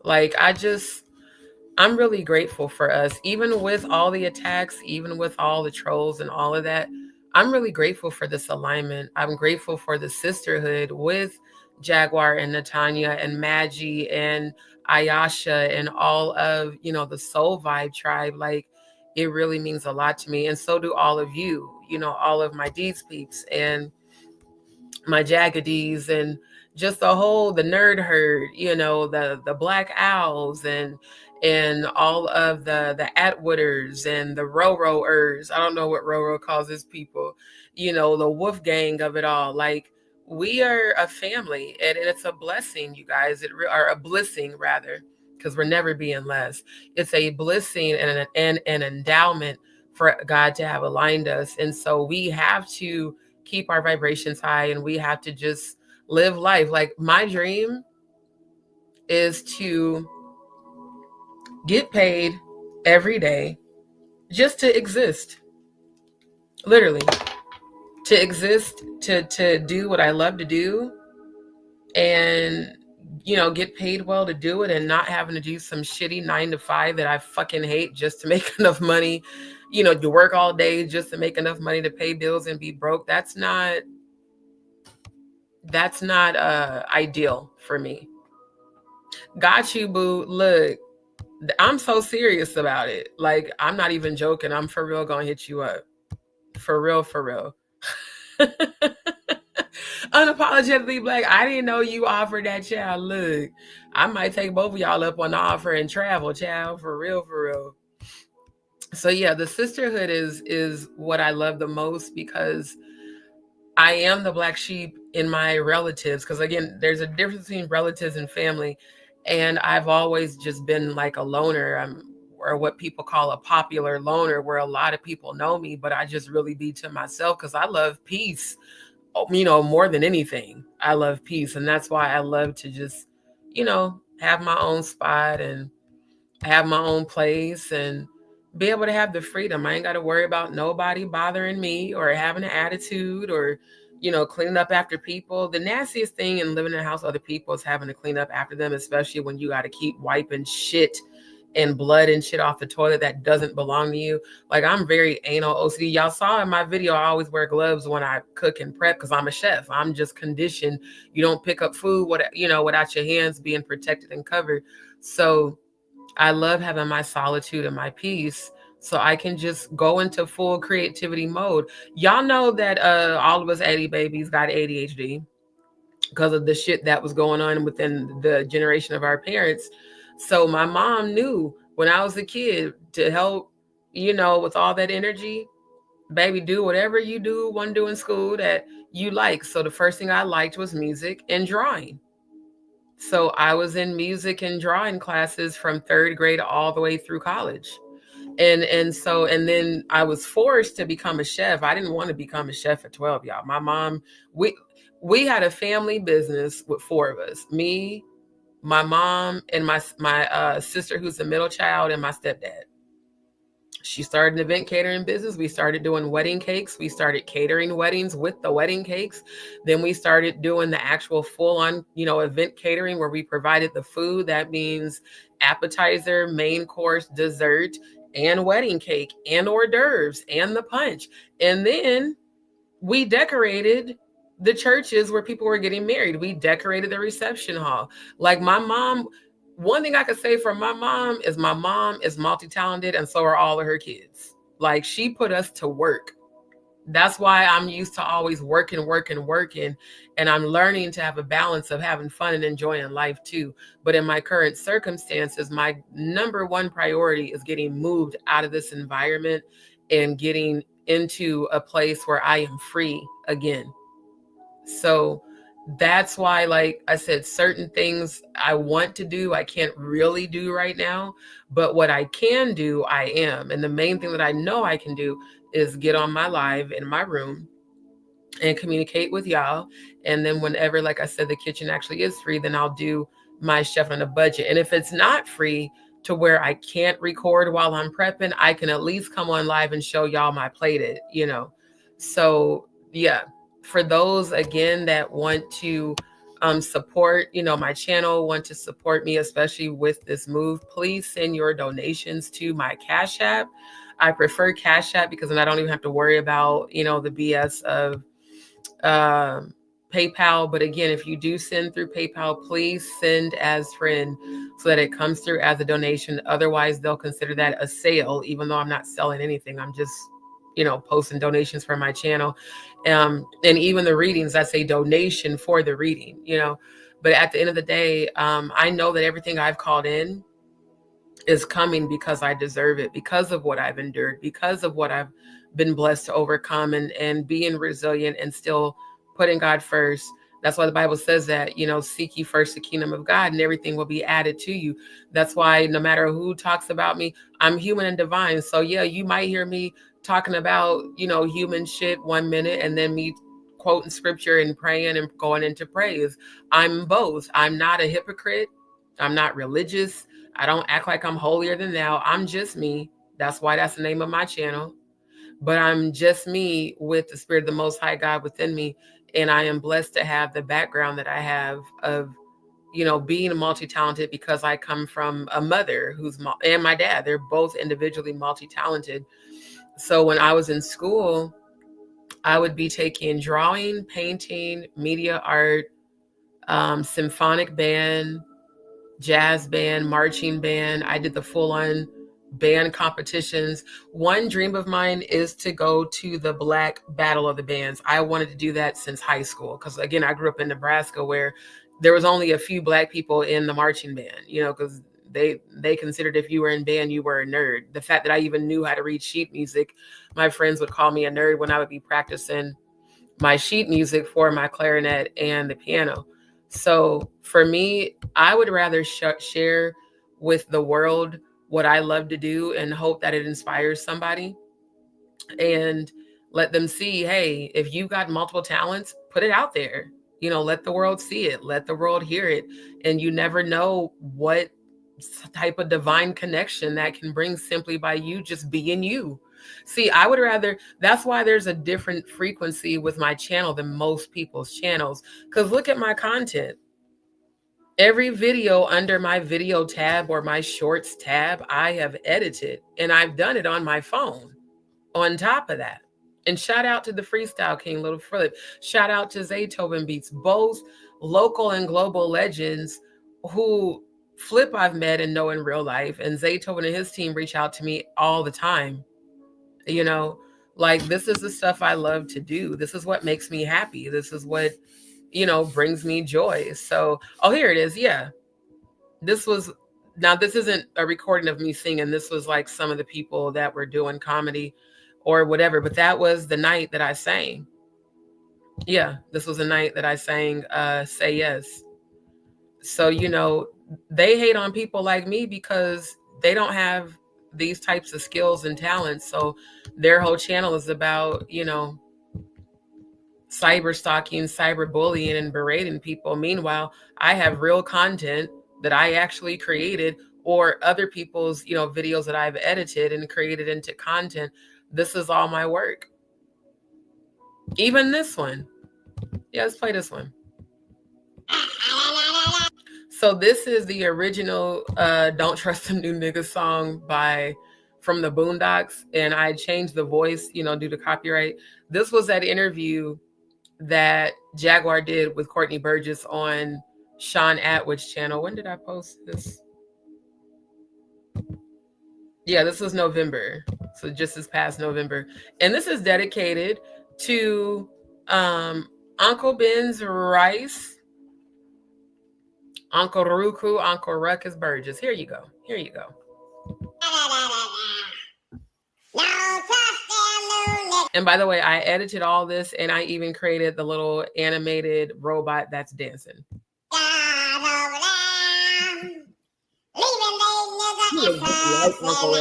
like, I'm really grateful for us, even with all the attacks, even with all the trolls and all of that. I'm really grateful for this alignment. I'm grateful for the sisterhood with Jaguar and Natanya and Maggie and Ayasha and all of, you know, the Soul Vibe tribe. Like, it really means a lot to me. And so do all of you, you know, all of my DzPeepz and my JagaDz and just the nerd herd, you know, the Black Owls and all of the Atwooders and the Roroers. I don't know what Roro calls his people, you know, the wolf gang of it all. Like, we are a family, and it's a blessing, you guys. Or a blessing, rather, because we're never being less. It's a blessing and an endowment for God to have aligned us. And so we have to keep our vibrations high, and we have to just live life. Like, my dream is to get paid every day just to exist. Literally. To exist, to do what I love to do, and, you know, get paid well to do it, and not having to do some shitty 9-to-5 that I fucking hate just to make enough money, you know, to work all day just to make enough money to pay bills and be broke. That's not ideal for me. Got you, boo. Look, I'm so serious about it. Like, I'm not even joking. I'm for real gonna hit you up. For real, for real. Unapologetically Black. I didn't know you offered that, child. Look, I might take both of y'all up on the offer and travel, child. For real, for real. So yeah, the sisterhood is what I love the most, because I am the black sheep in my relatives. Because again, there's a difference between relatives and family, and I've always just been like a loner. Or what people call a popular loner, where a lot of people know me, but I just really be to myself, because I love peace, you know, more than anything. I love peace. And that's why I love to just, you know, have my own spot and have my own place and be able to have the freedom. I ain't got to worry about nobody bothering me or having an attitude or, you know, cleaning up after people. The nastiest thing in living in a house with other people is having to clean up after them, especially when you got to keep wiping shit and blood and shit off the toilet that doesn't belong to you. Like, I'm very anal OCD. Y'all saw in my video, I always wear gloves when I cook and prep because I'm a chef. I'm just conditioned. You don't pick up food, without your hands being protected and covered. So I love having my solitude and my peace so I can just go into full creativity mode. Y'all know that all of us 80 babies got ADHD because of the shit that was going on within the generation of our parents. So my mom knew when I was a kid to help, with all that energy, baby, do whatever you want to do in school that you like. So the first thing I liked was music and drawing. So I was in music and drawing classes from 3rd grade all the way through college. And then I was forced to become a chef. I didn't want to become a chef at 12, y'all. My mom, we had a family business with 4 of us, me, my mom, and my sister, who's the middle child, and my stepdad. She started an event catering business. We started doing wedding cakes. We started catering weddings with the wedding cakes. Then we started doing the actual full-on, event catering where we provided the food. That means appetizer, main course, dessert, and wedding cake, and hors d'oeuvres, and the punch. And then we decorated the churches where people were getting married. We decorated the reception hall. Like, my mom, one thing I could say for my mom is multi-talented, and so are all of her kids. Like, she put us to work. That's why I'm used to always working. And I'm learning to have a balance of having fun and enjoying life too. But in my current circumstances, my number one priority is getting moved out of this environment and getting into a place where I am free again. So that's why, like I said, certain things I want to do, I can't really do right now, but what I can do, I am. And the main thing that I know I can do is get on my live in my room and communicate with y'all. And then whenever, like I said, the kitchen actually is free, then I'll do my chef on a budget. And if it's not free to where I can't record while I'm prepping, I can at least come on live and show y'all my plated, So yeah. For those, again, that want to support, my channel, want to support me, especially with this move, please send your donations to my Cash App. I prefer Cash App because then I don't even have to worry about, the BS of PayPal. But again, if you do send through PayPal, please send as friend so that it comes through as a donation. Otherwise, they'll consider that a sale, even though I'm not selling anything. I'm just posting donations for my channel. And even the readings, I say donation for the reading, but at the end of the day, I know that everything I've called in is coming because I deserve it, because of what I've endured, because of what I've been blessed to overcome, and being resilient and still putting God first. That's why the Bible says that, seek ye first the kingdom of God and everything will be added to you. That's why no matter who talks about me, I'm human and divine. So yeah, you might hear me talking about, human shit 1 minute and then me quoting scripture and praying and going into praise. I'm both. I'm not a hypocrite. I'm not religious. I don't act like I'm holier than thou. I'm just me. That's why that's the name of my channel. But I'm just me with the Spirit of the Most High God within me. And I am blessed to have the background that I have of, being multi-talented because I come from a mother and my dad. They're both individually multi-talented. So when I was in school, I would be taking drawing, painting, media art, symphonic band, jazz band, marching band. I did the full-on band competitions. One dream of mine is to go to the Black Battle of the Bands. I wanted to do that since high school because, again, I grew up in Nebraska where there was only a few Black people in the marching band, because they considered if you were in band, you were a nerd. The fact that I even knew how to read sheet music, my friends would call me a nerd when I would be practicing my sheet music for my clarinet and the piano. So for me, I would rather share with the world what I love to do and hope that it inspires somebody and let them see, hey, if you've got multiple talents, put it out there. Let the world see it. Let the world hear it. And you never know what type of divine connection that can bring simply by you just being you. See, I would rather, that's why there's a different frequency with my channel than most people's channels. Because look at my content. Every video under my video tab or my shorts tab, I have edited, and I've done it on my phone on top of that. And shout out to the Freestyle King, Little Philip. Shout out to JagaDz, both local and global legends who Flip I've met and know in real life. And Zaytoven and his team reach out to me all the time. You know, like, this is the stuff I love to do. This is what makes me happy. This is what, you know, brings me joy. So, oh, here it is. Yeah. This was, now this isn't a recording of me singing. This was like some of the people that were doing comedy or whatever, but that was the night that I sang. Yeah, this was the night that I sang Say Yes. So, you know, they hate on people like me because they don't have these types of skills and talents. So their whole channel is about, you know, cyber stalking, cyber bullying, and berating people. Meanwhile, I have real content that I actually created, or other people's, you know, videos that I've edited and created into content. This is all my work. Even this one. Yeah, let's play this one. So this is the original Don't Trust Them New Niggas song from the Boondocks. And I changed the voice, you know, due to copyright. This was that interview that Jaguar did with Courtney Burgess on Sean Atwood's channel. When did I post this? Yeah, this was November. So just this past November. And this is dedicated to Uncle Ben's Rice, Uncle Ruku, Uncle Ruckus Burgess. Here you go. Here you go. And by the way, I edited all this, and I even created the little animated robot that's dancing. That's Uncle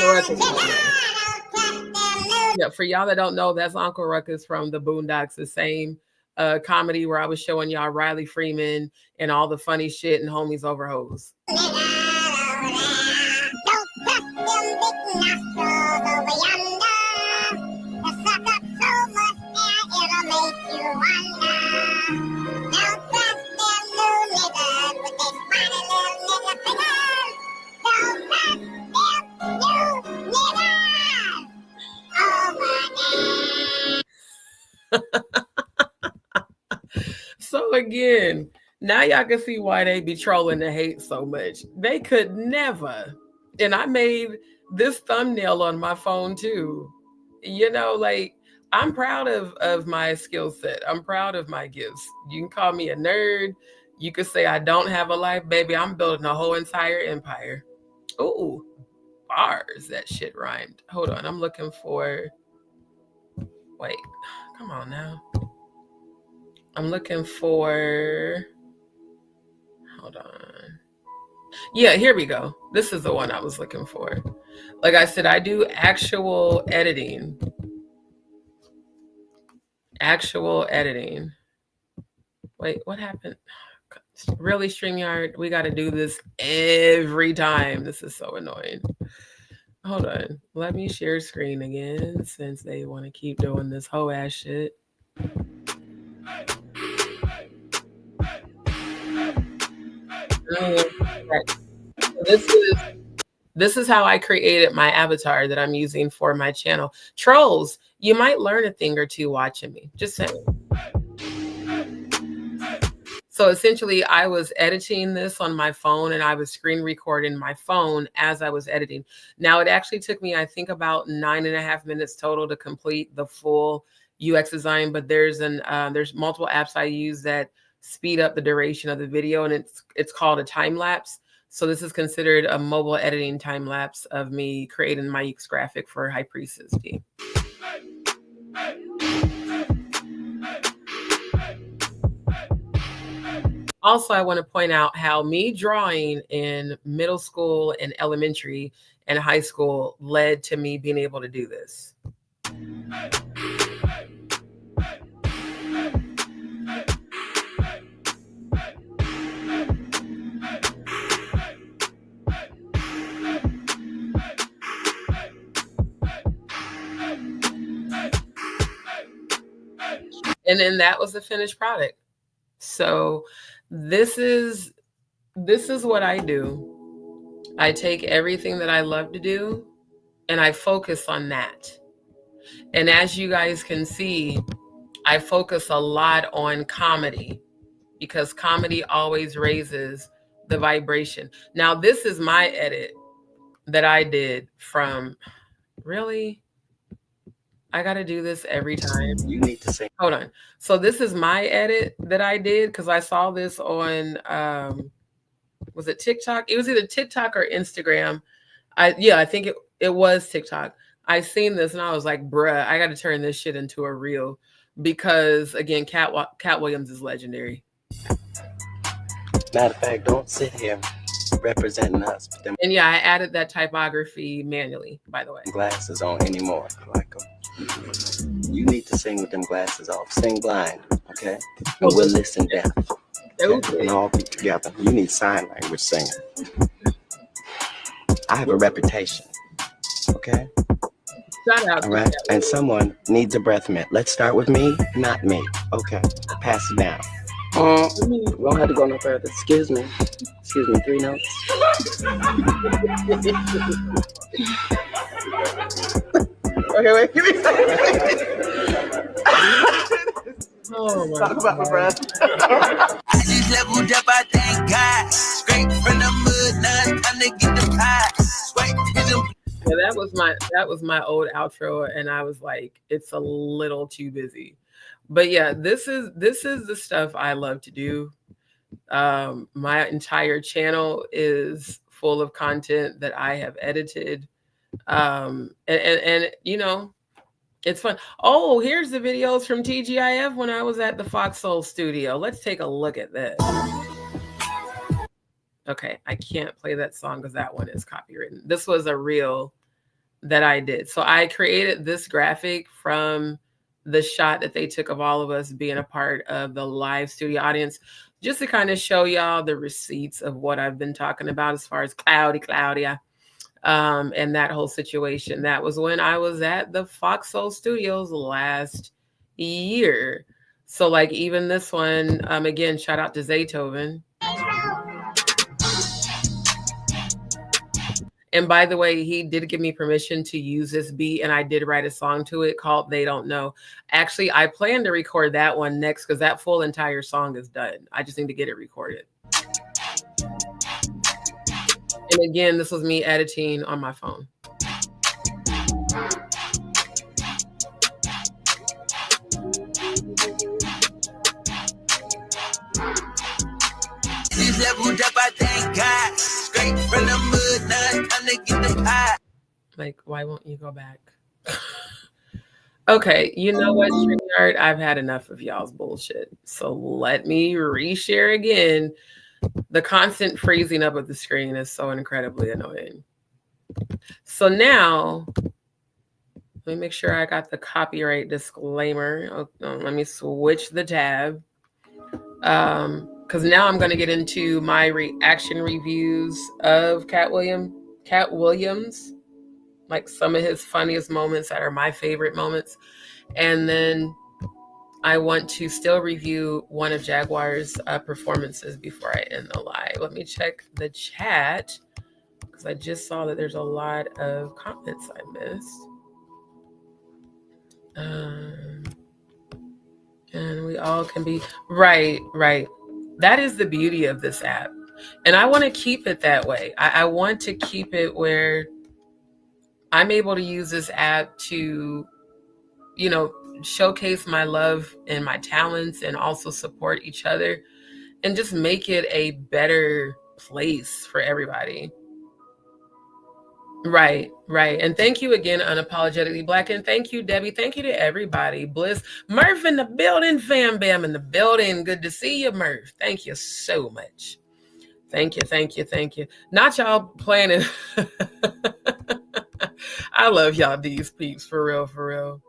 Ruckus. Yeah, for y'all that don't know, that's Uncle Ruckus from the Boondocks, the same comedy where I was showing y'all Riley Freeman and all the funny shit and homies over hoes. So again, now y'all can see why they be trolling the hate so much. They could never. And I made this thumbnail on my phone too. You know, like, I'm proud of my skill set. I'm proud of my gifts. You can call me a nerd. You could say I don't have a life, baby. I'm building a whole entire empire. Ooh, bars. That shit rhymed. Hold on. I'm looking for, wait, come on now. I'm looking for, hold on. Yeah, here we go. This is the one I was looking for. Like I said, I do actual editing. Actual editing. Wait, what happened? Really, StreamYard? We got to do this every time. This is so annoying. Hold on. Let me share screen again since they want to keep doing this whole ass shit. This is how I created my avatar that I'm using for my channel. Trolls, you might learn a thing or two watching me. Just saying. So essentially, I was editing this on my phone, and I was screen recording my phone as I was editing. Now, it actually took me, I think, about 9.5 minutes total to complete the full UX design. But there's multiple apps I use that speed up the duration of the video, and it's called a time lapse. So this is considered a mobile editing time lapse of me creating my UX graphic for High Priestess D. Also, I want to point out how me drawing in middle school and elementary and high school led to me being able to do this. And then that was the finished product. So this is what I do. I take everything that I love to do and I focus on that. And as you guys can see, I focus a lot on comedy because comedy always raises the vibration. Now, this is my edit that I did from, really? I got to do this every time.
You need to sing.
Hold on. So this is my edit that I did because I saw this on, was it TikTok? It was either TikTok or Instagram. I think it was TikTok. I seen this and I was like, bruh, I got to turn this shit into a reel because, again, Katt Williams is legendary.
Matter of fact, don't sit here representing us. But them
And yeah, I added that typography manually, by the way.
glasses on anymore. I like 'em. You need to sing with them glasses off. Sing blind, okay? And we'll listen deaf. Okay? And all be together. You need sign language singing. I have a reputation, okay?
Shout out.
All right. And someone needs a breath mint. Let's start with me, not me. Okay. Pass it down. We don't have to go no further. Excuse me. 3 notes. Okay, wait. Give me a second.
Oh my
Talk about my breath.
I just leveled up, I thank God. Straight from the mud, now it's time to get the pie.
Yeah, that was my old outro, and I was like, it's a little too busy. But yeah, this is the stuff I love to do. My entire channel is full of content that I have edited. And you know, it's fun. Oh, here's the videos from TGIF when I was at the Fox Soul studio. Let's take a look at this. Okay, I can't play that song because that one is copywritten. This was a reel that I did. So I created this graphic from the shot that they took of all of us being a part of the live studio audience, just to kind of show y'all the receipts of what I've been talking about as far as Claudia, and that whole situation. That was when I was at the Fox Soul Studios last year. So like even this one, again, shout out to Zaytoven. And by the way, he did give me permission to use this beat, and I did write a song to it called They Don't Know. Actually, I plan to record that one next because that full entire song is done. I just need to get it recorded. And again, this was me editing on my phone.
These leveled up, I thank God. Straight from the mud, now it's time to get the pie.
Like, why won't you go back? Okay, you know what, StreamYard? I've had enough of y'all's bullshit. So let me reshare again. The constant freezing up of the screen is so incredibly annoying. So now, let me make sure I got the copyright disclaimer. Oh, let me switch the tab. Because now I'm going to get into my reaction reviews of Katt Williams, like some of his funniest moments that are my favorite moments. And then I want to still review one of Jaguar's performances before I end the live. Let me check the chat because I just saw that there's a lot of comments I missed. And we all can be right. That is the beauty of this app. And I want to keep it that way. I want to keep it where I'm able to use this app to, you know, showcase my love and my talents and also support each other and just make it a better place for everybody. Right. And thank you again, Unapologetically Black. And thank you, Debbie. Thank you to everybody. Bliss. Murph in the building. Fam Bam in the building. Good to see you, Murph. Thank you so much. Thank you. Not y'all playing it. I love y'all, DzPeepz, for real.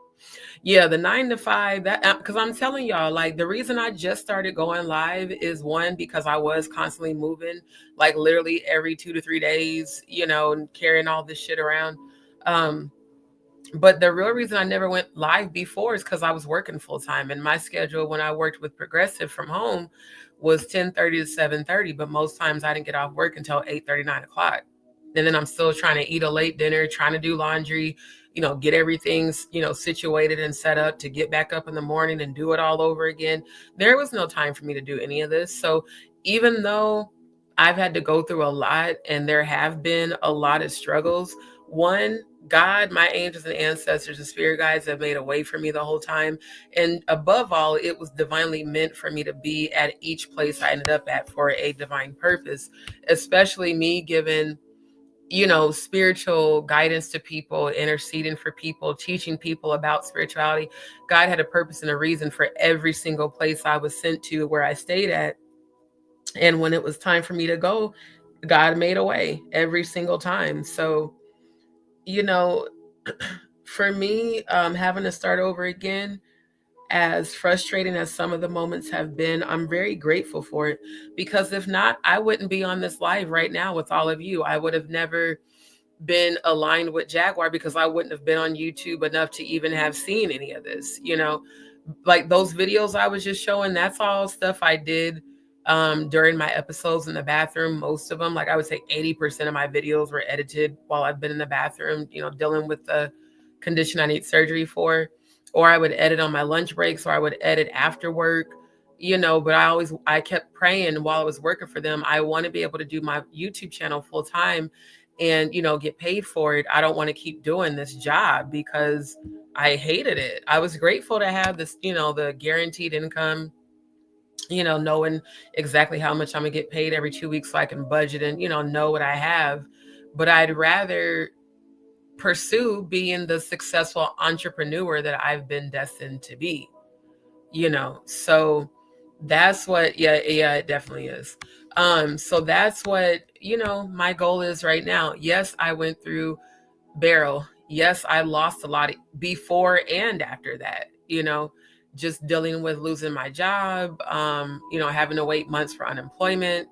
Yeah, the 9 to 5, that because I'm telling y'all, like, the reason I just started going live is one, because I was constantly moving, like literally every 2 to 3 days, you know, and carrying all this shit around. But the real reason I never went live before is because I was working full time, and my schedule when I worked with Progressive from home was 10:30 to 7:30. But most times I didn't get off work until 8:30, 9 o'clock. And then I'm still trying to eat a late dinner, trying to do laundry, get everything, situated and set up to get back up in the morning and do it all over again. There was no time for me to do any of this. So even though I've had to go through a lot and there have been a lot of struggles, one, God, my angels and ancestors and spirit guides have made a way for me the whole time. And above all, it was divinely meant for me to be at each place I ended up at for a divine purpose, especially me giving spiritual guidance to people, interceding for people, teaching people about spirituality. God had a purpose and a reason for every single place I was sent to where I stayed at. And when it was time for me to go, God made a way every single time. So, for me, having to start over again, as frustrating as some of the moments have been, I'm very grateful for it, because if not, I wouldn't be on this live right now with all of you. I would have never been aligned with Jaguar, because I wouldn't have been on YouTube enough to even have seen any of this, like those videos I was just showing. That's all stuff I did during my episodes in the bathroom. Most of them, like I would say 80% of my videos were edited while I've been in the bathroom, dealing with the condition I need surgery for. Or I would edit on my lunch breaks, or I would edit after work, but I kept praying while I was working for them. I want to be able to do my YouTube channel full time and, get paid for it. I don't want to keep doing this job because I hated it. I was grateful to have this, the guaranteed income, knowing exactly how much I'm gonna get paid every 2 weeks so I can budget and, know what I have. But I'd rather pursue being the successful entrepreneur that I've been destined to be, so that's what, it definitely is. So that's what, my goal is right now. Yes, I went through barrel. Yes, I lost a lot before and after that, just dealing with losing my job, having to wait months for unemployment,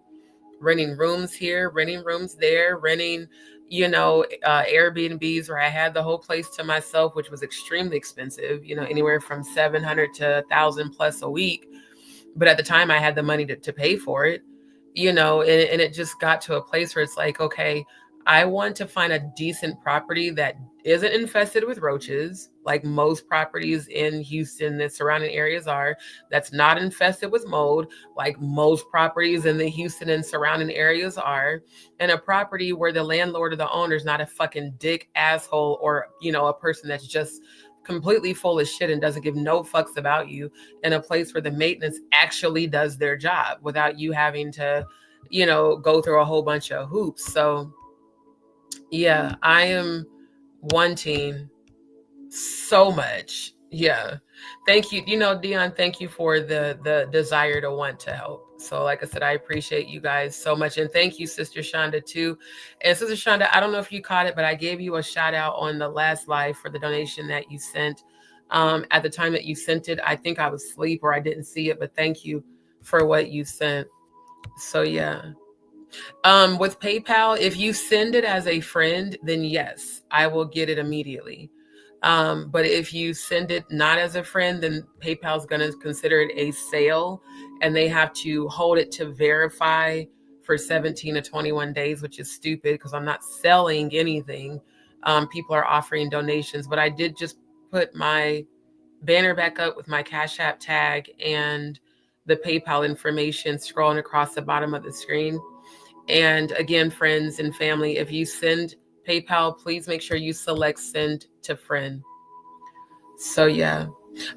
renting rooms here, renting rooms there, renting, Airbnbs where I had the whole place to myself, which was extremely expensive, anywhere from $700 to $1,000 plus a week. But at the time I had the money to pay for it, and it just got to a place where it's like, okay, I want to find a decent property that isn't infested with roaches, like most properties in Houston, the surrounding areas are, that's not infested with mold, like most properties in the Houston and surrounding areas are, and a property where the landlord or the owner is not a fucking dick asshole, or, a person that's just completely full of shit and doesn't give no fucks about you, in a place where the maintenance actually does their job without you having to, go through a whole bunch of hoops. So yeah, I am wanting so much. Yeah. Thank you. Dion, thank you for the desire to want to help. So like I said, I appreciate you guys so much. And thank you, Sister Shonda, too. And Sister Shonda, I don't know if you caught it, but I gave you a shout out on the last live for the donation that you sent. At the time that you sent it, I think I was asleep or I didn't see it, but thank you for what you sent. So yeah. With PayPal, if you send it as a friend, then yes, I will get it immediately. But if you send it not as a friend, then PayPal is going to consider it a sale, and they have to hold it to verify for 17 to 21 days, which is stupid because I'm not selling anything. People are offering donations, but I did just put my banner back up with my Cash App tag and the PayPal information scrolling across the bottom of the screen. And again, friends and family, if you send PayPal, please make sure you select send to friend. So yeah,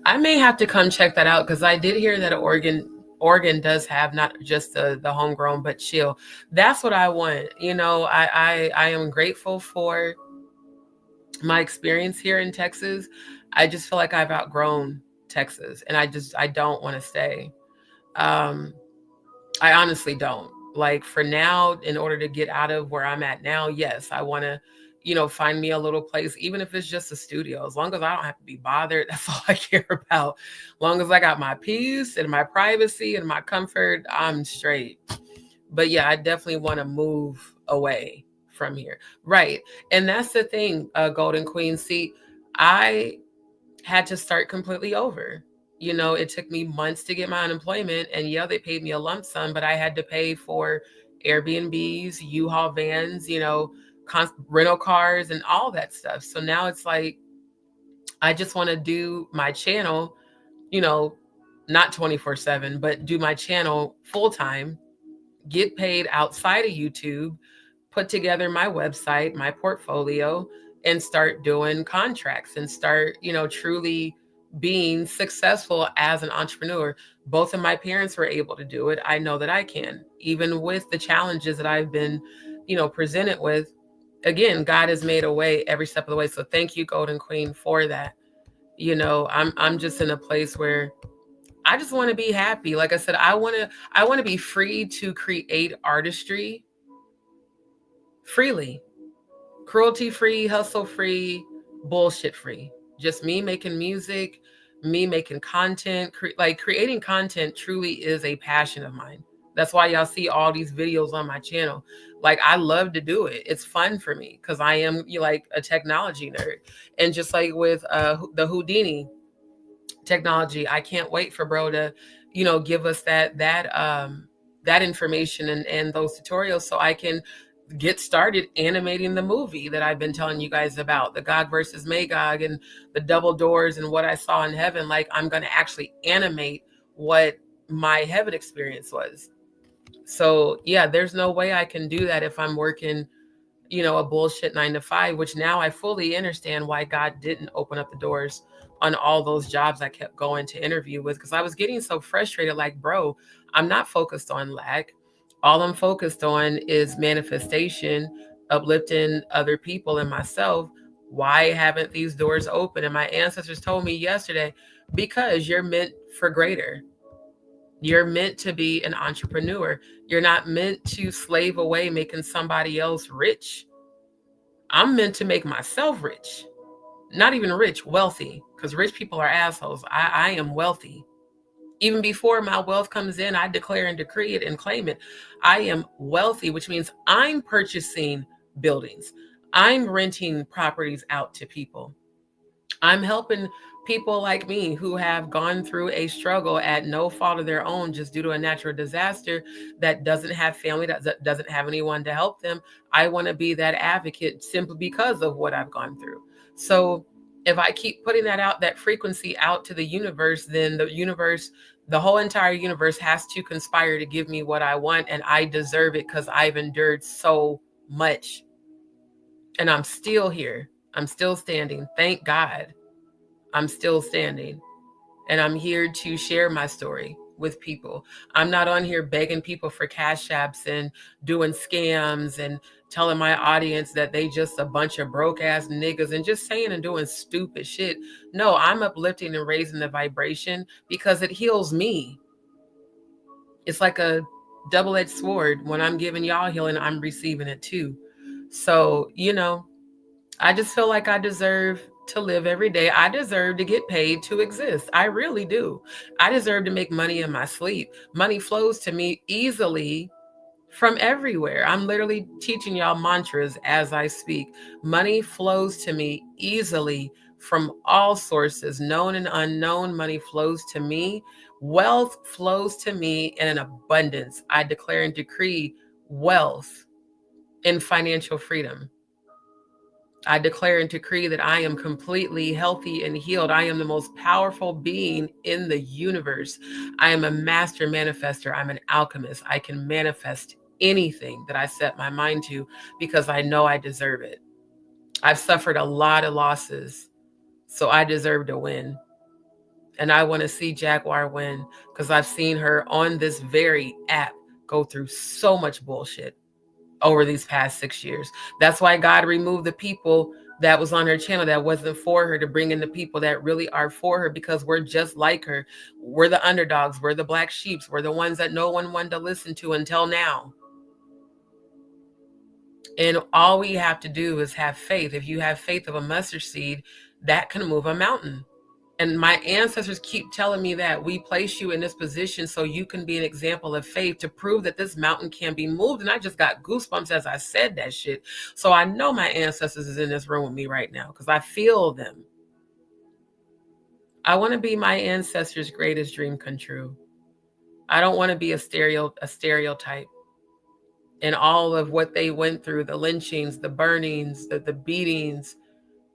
I may have to come check that out because I did hear that Oregon does have not just the homegrown, but chill. That's what I want. I am grateful for my experience here in Texas. I just feel like I've outgrown Texas, and I don't want to stay. I honestly don't. Like for now, in order to get out of where I'm at now, yes, I want to, find me a little place, even if it's just a studio, as long as I don't have to be bothered. That's all I care about. As long as I got my peace and my privacy and my comfort, I'm straight. But yeah, I definitely want to move away from here. Right. And that's the thing, Golden Queen. See, I had to start completely over. You know, it took me months to get my unemployment, and yeah, they paid me a lump sum, but I had to pay for Airbnbs, U-Haul vans, you know, rental cars and all that stuff. So now it's like, I just want to do my channel, you know, not 24/7, but do my channel full time, get paid outside of YouTube, put together my website, my portfolio, and start doing contracts and start, you know, truly being successful as an entrepreneur. Both of my parents were able to do it. I know that I can, even with the challenges that I've been, you know, presented with. Again, God has made a way every step of the way. So thank you, Golden Queen, for that. You know, I'm just in a place where I just want to be happy. Like I said, I want to be free to create artistry freely, cruelty free, hustle free, bullshit free. Just me making music, me making content, like creating content truly is a passion of mine. That's why y'all see all these videos on my channel. Like, I love to do it. It's fun for me because I am like a technology nerd. And just like with the Houdini technology, I can't wait for bro to, you know, give us that information and those tutorials so I can get started animating the movie that I've been telling you guys about, the Gog versus Magog and the double doors and what I saw in heaven. Like, I'm going to actually animate what my heaven experience was. So yeah, there's no way I can do that if I'm working, you know, a bullshit 9-to-5, which now I fully understand why God didn't open up the doors on all those jobs I kept going to interview with, because I was getting so frustrated. Like, bro, I'm not focused on lack. All I'm focused on is manifestation, uplifting other people and myself. Why haven't these doors open? And my ancestors told me yesterday, because you're meant for greater. You're meant to be an entrepreneur. You're not meant to slave away making somebody else rich. I'm meant to make myself rich. Not even rich, wealthy, because rich people are assholes. I am wealthy. Even before my wealth comes in, I declare and decree it and claim it. I am wealthy, which means I'm purchasing buildings. I'm renting properties out to people. I'm helping people like me who have gone through a struggle at no fault of their own, just due to a natural disaster, that doesn't have family, that doesn't have anyone to help them. I want to be that advocate simply because of what I've gone through. So if I keep putting that out, that frequency out to the universe, then the universe, the whole entire universe has to conspire to give me what I want. And I deserve it because I've endured so much. And I'm still here. I'm still standing. Thank God. I'm still standing. And I'm here to share my story with people. I'm not on here begging people for cash apps and doing scams and telling my audience that they just a bunch of broke ass niggas and just saying and doing stupid shit. No, I'm uplifting and raising the vibration because it heals me. It's like a double-edged sword. When I'm giving y'all healing, I'm receiving it too. So, you know, I just feel like I deserve to live every day. I deserve to get paid to exist. I really do. I deserve to make money in my sleep. Money flows to me easily from everywhere. I'm literally teaching y'all mantras as I speak. Money flows to me easily from all sources, known and unknown. Money flows to me. Wealth flows to me in an abundance. I declare and decree wealth and financial freedom. I declare and decree that I am completely healthy and healed. I am the most powerful being in the universe. I am a master manifester. I'm an alchemist. I can manifest anything that I set my mind to because I know I deserve it. I've suffered a lot of losses, so I deserve to win. And I want to see Jaguar win because I've seen her on this very app go through so much bullshit over these past 6 years. That's why God removed the people that was on her channel that wasn't for her, to bring in the people that really are for her, because we're just like her. We're the underdogs. We're the black sheeps. We're the ones that no one wanted to listen to until now. And all we have to do is have faith. If you have faith of a mustard seed, that can move a mountain. And my ancestors keep telling me that we place you in this position so you can be an example of faith to prove that this mountain can be moved. And I just got goosebumps as I said that shit. So I know my ancestors is in this room with me right now because I feel them. I want to be my ancestors' greatest dream come true. I don't want to be a stereotype. And all of what they went through, the lynchings, the burnings, the beatings,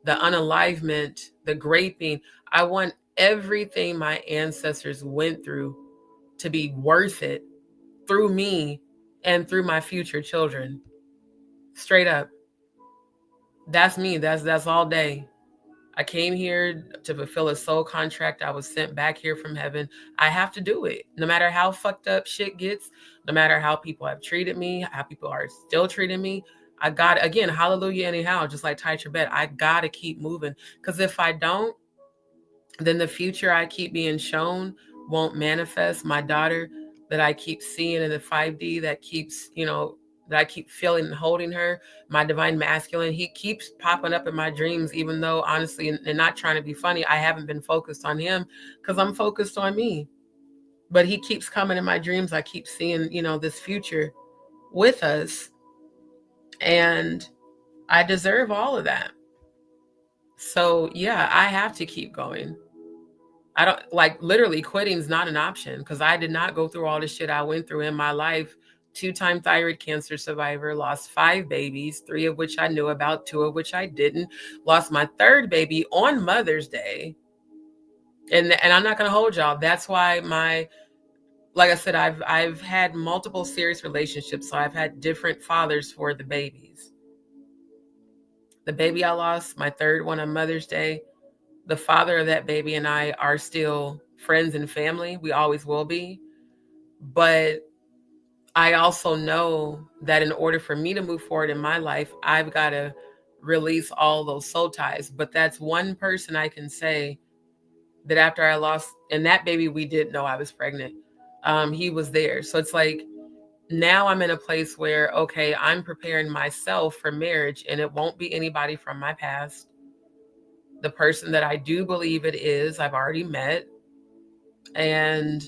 the unalivement, the graping. I want everything my ancestors went through to be worth it through me and through my future children. Straight up. That's me. That's all day. I came here to fulfill a soul contract. I was sent back here from heaven. I have to do it. No matter how fucked up shit gets, no matter how people have treated me, how people are still treating me, I got, again, hallelujah anyhow, just like Ty Trebet, I got to keep moving. Because if I don't, then the future I keep being shown won't manifest. My daughter that I keep seeing in the 5D that keeps, that I keep feeling and holding her, my divine masculine, he keeps popping up in my dreams, even though honestly, and not trying to be funny, I haven't been focused on him because I'm focused on me. But he keeps coming in my dreams. I keep seeing, this future with us. And I deserve all of that. So yeah, I have to keep going. I don't literally quitting is not an option because I did not go through all the shit I went through in my life. 2-time thyroid cancer survivor, lost 5 babies, 3 of which I knew about, 2 of which I didn't. Lost my 3rd baby on Mother's Day. And I'm not going to hold y'all. That's why like I said, I've had multiple serious relationships. So I've had different fathers for the babies. The baby I lost, my 3rd one on Mother's Day, the father of that baby and I are still friends and family. We always will be. But I also know that in order for me to move forward in my life, I've got to release all those soul ties. But that's one person I can say that after I lost, and that baby, we didn't know I was pregnant. He was there. So it's like, now I'm in a place where, okay, I'm preparing myself for marriage and it won't be anybody from my past. The person that I do believe it is, I've already met. And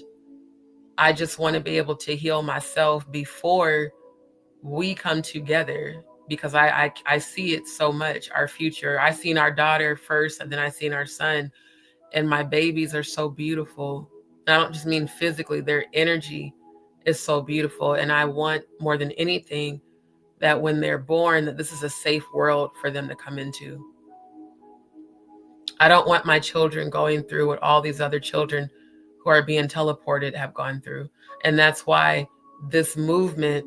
I just want to be able to heal myself before we come together because I see it so much, our future. I seen our daughter first and then I seen our son, and my babies are so beautiful. I don't just mean physically, their energy is so beautiful. And I want more than anything that when they're born, that this is a safe world for them to come into. I don't want my children going through what all these other children who are being teleported have gone through. And that's why this movement,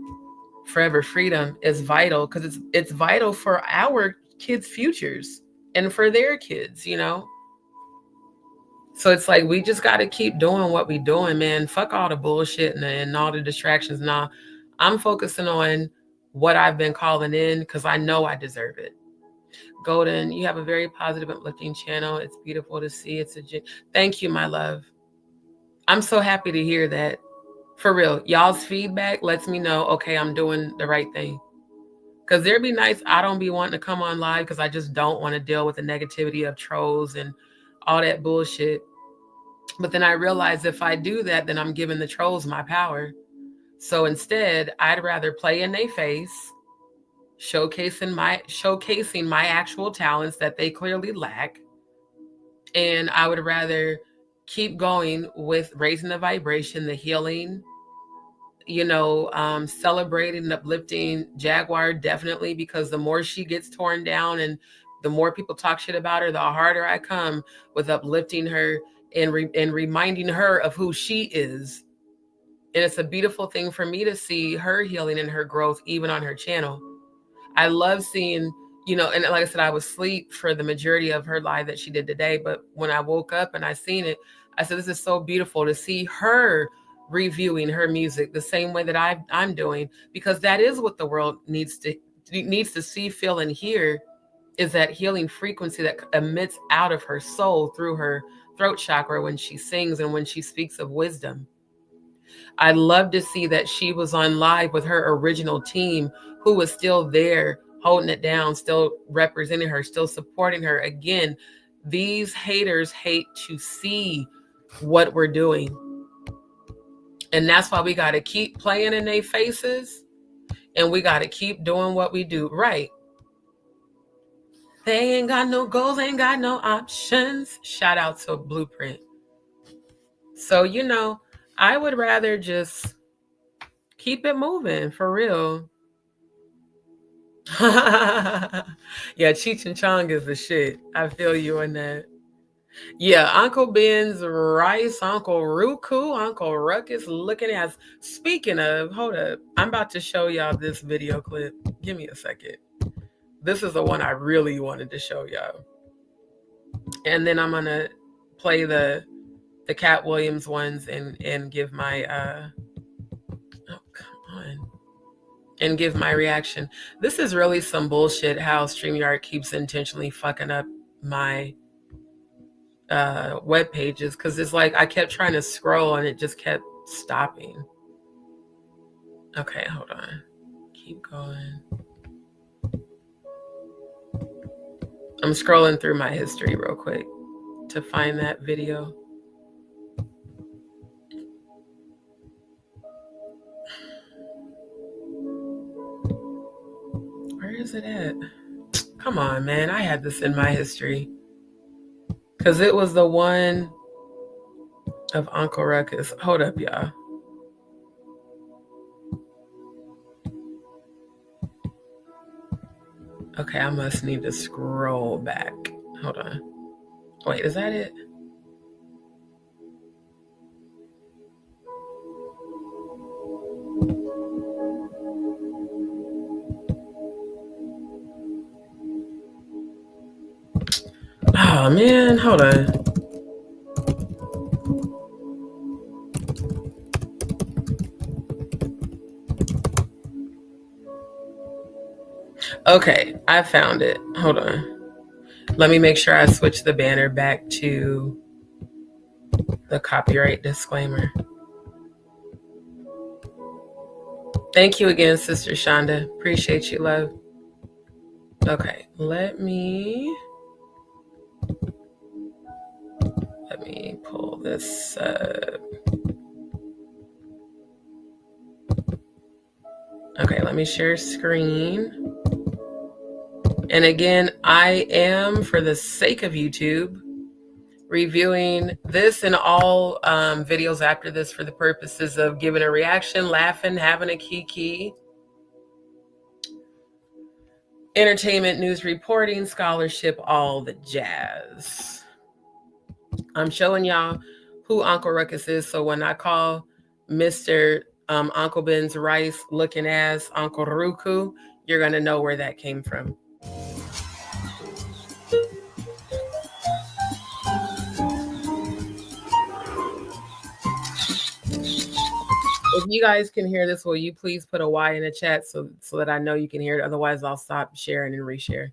Forever Freedom, is vital, because it's vital for our kids' futures and for their kids, So it's like, we just got to keep doing what we doing, man. Fuck all the bullshit and all the distractions. Nah, I'm focusing on what I've been calling in because I know I deserve it. Golden, you have a very positive, uplifting channel. It's beautiful to see. Thank you, my love. I'm so happy to hear that. For real, y'all's feedback lets me know, okay, I'm doing the right thing. Because there'd be nights I don't be wanting to come on live because I just don't want to deal with the negativity of trolls and all that bullshit. But then I realize if I do that, then I'm giving the trolls my power. So instead, I'd rather play in their face, showcasing my actual talents that they clearly lack. And I would rather keep going with raising the vibration, the healing, celebrating and uplifting Jaguar, definitely, because the more she gets torn down and the more people talk shit about her, the harder I come with uplifting her and reminding her of who she is. And it's a beautiful thing for me to see her healing and her growth, even on her channel. I love seeing, and like I said, I was asleep for the majority of her live that she did today. But when I woke up and I seen it, I said, this is so beautiful to see her reviewing her music the same way that I'm doing, because that is what the world needs to see, feel, and hear, is that healing frequency that emits out of her soul through her throat chakra when she sings and when she speaks of wisdom. I love to see that she was on live with her original team who was still there holding it down, still representing her, still supporting her. Again, these haters hate to see what we're doing. And that's why we got to keep playing in their faces and we got to keep doing what we do right. They ain't got no goals, ain't got no options. Shout out to Blueprint. So, you know, I would rather just keep it moving for real. Yeah, Cheech and Chong is the shit. I feel you on that. Yeah, Uncle Ben's rice, Uncle Ruku, Uncle Ruckus looking at. Speaking of, hold up. I'm about to show y'all this video clip. Give me a second. This is the one I really wanted to show y'all. And then I'm going to play the Katt Williams ones and give my, oh, come on. And give my reaction. This is really some bullshit how StreamYard keeps intentionally fucking up my web pages, because it's like I kept trying to scroll and it just kept stopping. Okay, hold on. Keep going. I'm scrolling through my history real quick to find that video. Where is it at? Come on, man. I had this in my history. Because it was the one of Uncle Ruckus. Hold up, y'all. Okay, I must need to scroll back. Hold on. Wait, is that it? Oh, man. Hold on. Okay, I found it. Hold on. Let me make sure I switch the banner back to the copyright disclaimer. Thank you again, Sister Shonda. Appreciate you, love. Okay, let me pull this up. Okay, let me share screen. And again, I am, for the sake of YouTube, reviewing this and all videos after this for the purposes of giving a reaction, laughing, having a kiki, entertainment, news reporting, scholarship, all the jazz. I'm showing y'all who Uncle Ruckus is, so when I call Mr. Uncle Ben's rice looking ass Uncle Ruku, you're gonna know where that came from. If you guys can hear this, will you please put a Y in the chat so that I know you can hear it? Otherwise, I'll stop sharing and reshare.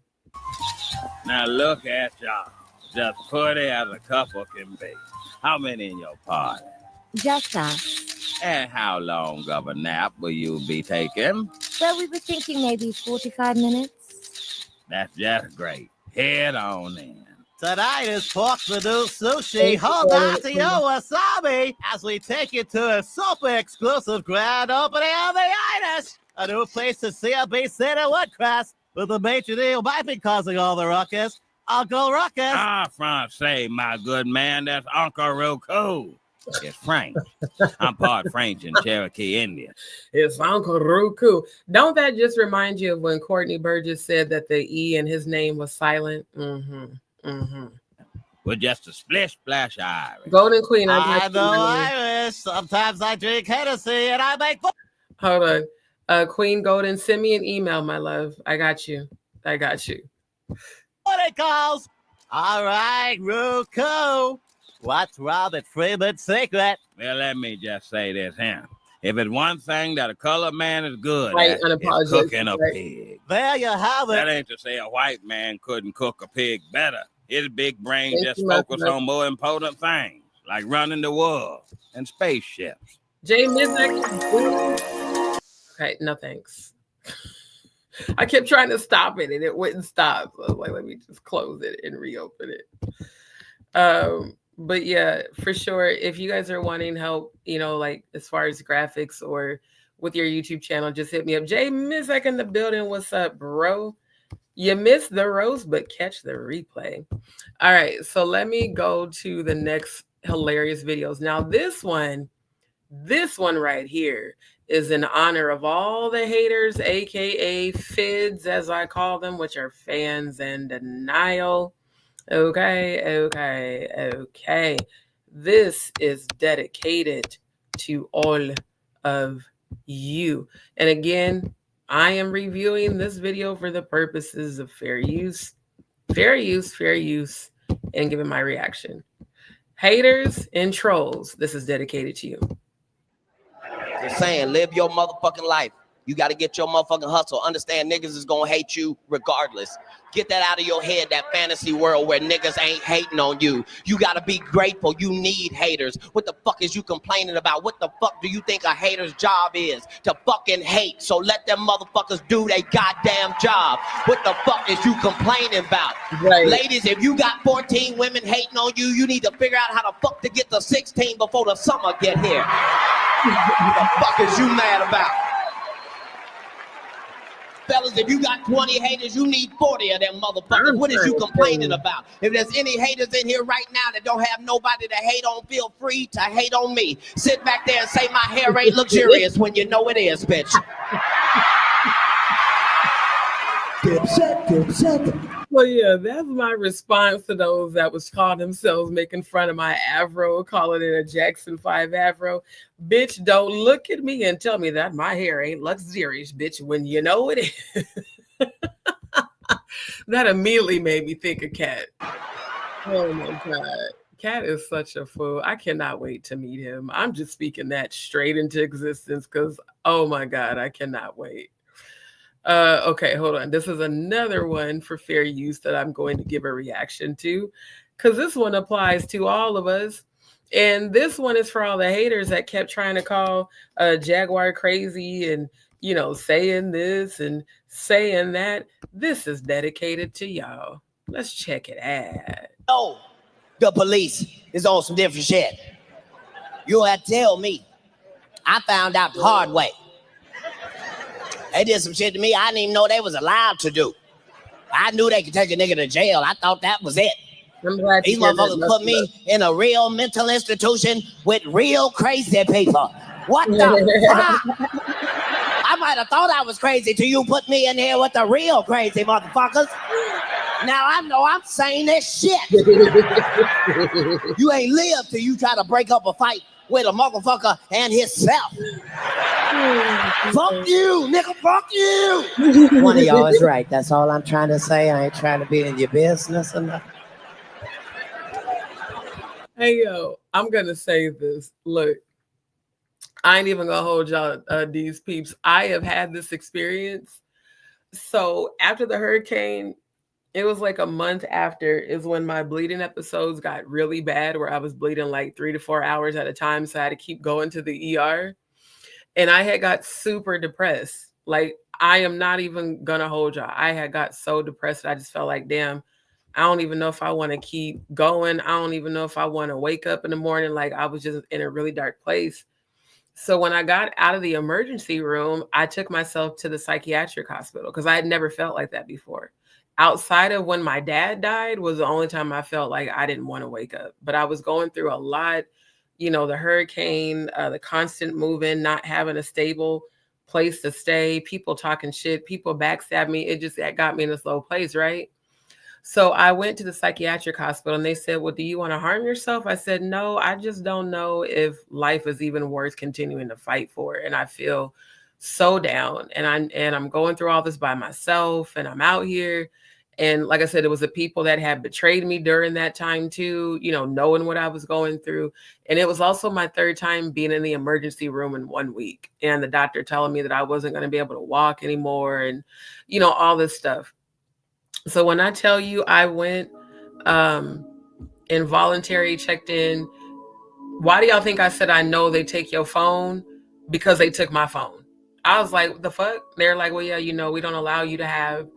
Now look at y'all. Just pretty as a couple can be. How many in your party?
Just us.
And how long of a nap will you be taking?
Well, we were thinking maybe 45 minutes.
That's just great. Head on in.
Tonight is pork reduced sushi, Hodati wasabi, as we take you to a super exclusive grand opening of the Itis, a new place to see a beast in Woodcrest, with the major deal might be causing all the ruckus, Uncle Ruckus.
Ah, Francais, my good man, that's Uncle Ruku. It's French. I'm part French and Cherokee Indian.
It's Uncle Ruku. Don't that just remind you of when Courtney Burgess said that the E in his name was silent? Mm-hmm. Mm-hmm.
With just a splash Irish.
Golden Queen.
I know Irish. Sometimes I drink Hennessy and I make.
Hold on. Queen Golden, send me an email, my love. I got you. I got you.
What it calls. All right, Ruku. What's Robert Freeman's secret?
Well, let me just say this here. If it's one thing that a colored man is good
Right,
at, it's cooking a pig.
There you have it.
That ain't to say a white man couldn't cook a pig better. His big brain
Thank
just
you,
focused
Martha.
on more important things, like running the world and spaceships.
Jay Mizek. Okay, no thanks. I kept trying to stop it and it wouldn't stop. So I was like, let me just close it and reopen it. But yeah, for sure, if you guys are wanting help, you know, like as far as graphics or with your YouTube channel, just hit me up. Jay Mizek in the building. What's up, bro? You missed the roast, but catch the replay. All right, so let me go to the next hilarious videos. Now, this one right here is in honor of all the haters, aka FIDs, as I call them, which are fans in denial. Okay. This is dedicated to all of you. And again, I am reviewing this video for the purposes of fair use, and giving my reaction. Haters and trolls, this is dedicated to you.
Just saying, live your motherfucking life. You got to get your motherfucking hustle. Understand niggas is going to hate you regardless. Get that out of your head, that fantasy world where niggas ain't hating on you. You got to be grateful. You need haters. What the fuck is you complaining about? What the fuck do you think a hater's job is? To fucking hate. So let them motherfuckers do their goddamn job. What the fuck is you complaining about?
Right.
Ladies, if you got 14 women hating on you, you need to figure out how the fuck to get to 16 before the summer get here. What the fuck is you mad about? Fellas, if you got 20 haters, you need 40 of them motherfuckers. What is you complaining about? If there's any haters in here right now that don't have nobody to hate on, feel free to hate on me. Sit back there and say my hair ain't luxurious when you know it is, bitch.
Well, yeah, that's my response to those that was calling themselves making fun of my afro, calling it a Jackson 5 afro. Bitch, don't look at me and tell me that my hair ain't luxurious, bitch, when you know it is. That immediately made me think of Katt. Oh my God. Katt is such a fool. I cannot wait to meet him. I'm just speaking that straight into existence because, oh my God, I cannot wait. Okay, hold on. This is another one for fair use that I'm going to give a reaction to because this one applies to all of us. And this one is for all the haters that kept trying to call Jaguar crazy and, you know, saying this and saying that. This is dedicated to y'all. Let's check it out.
Oh, the police is on some different shit. You had to tell me. I found out the hard way. They did some shit to me I didn't even know they was allowed to do. I knew they could take a nigga to jail. I thought that was it. These motherfuckers put me in a real mental institution with real crazy people. What the fuck? I might have thought I was crazy till you put me in here with the real crazy motherfuckers. Now I know I'm saying this shit. You ain't lived till you try to break up a fight with a motherfucker and himself. Fuck you, nigga, fuck you. One of y'all is right. That's all I'm trying to say. I ain't trying to be in your business or nothing.
Hey, yo, I'm going to say this. Look, I ain't even going to hold y'all DzPeepz. I have had this experience. So after the hurricane, it was like a month after is when my bleeding episodes got really bad where I was bleeding like 3 to 4 hours at a time. So I had to keep going to the ER. And I had got super depressed. Like, I am not even going to hold y'all. I had got so depressed. I just felt like, damn, I don't even know if I want to keep going. I don't even know if I want to wake up in the morning. Like, I was just in a really dark place. So when I got out of the emergency room, I took myself to the psychiatric hospital because I had never felt like that before. Outside of when my dad died was the only time I felt like I didn't want to wake up. But I was going through a lot, you know, the hurricane, the constant moving, not having a stable place to stay, people talking shit, people backstab me. It just got me in this low place, right? So I went to the psychiatric hospital and they said, well, do you want to harm yourself? I said, no, I just don't know if life is even worth continuing to fight for. And I feel so down and I'm going through all this by myself and I'm out here. And like I said, it was the people that had betrayed me during that time too, you know, knowing what I was going through. And it was also my third time being in the emergency room in 1 week. And the doctor telling me that I wasn't going to be able to walk anymore and, you know, all this stuff. So when I tell you I went involuntary, checked in, why do y'all think I said I know they take your phone? Because they took my phone. I was like, what the fuck? They're like, well, yeah, you know, we don't allow you to have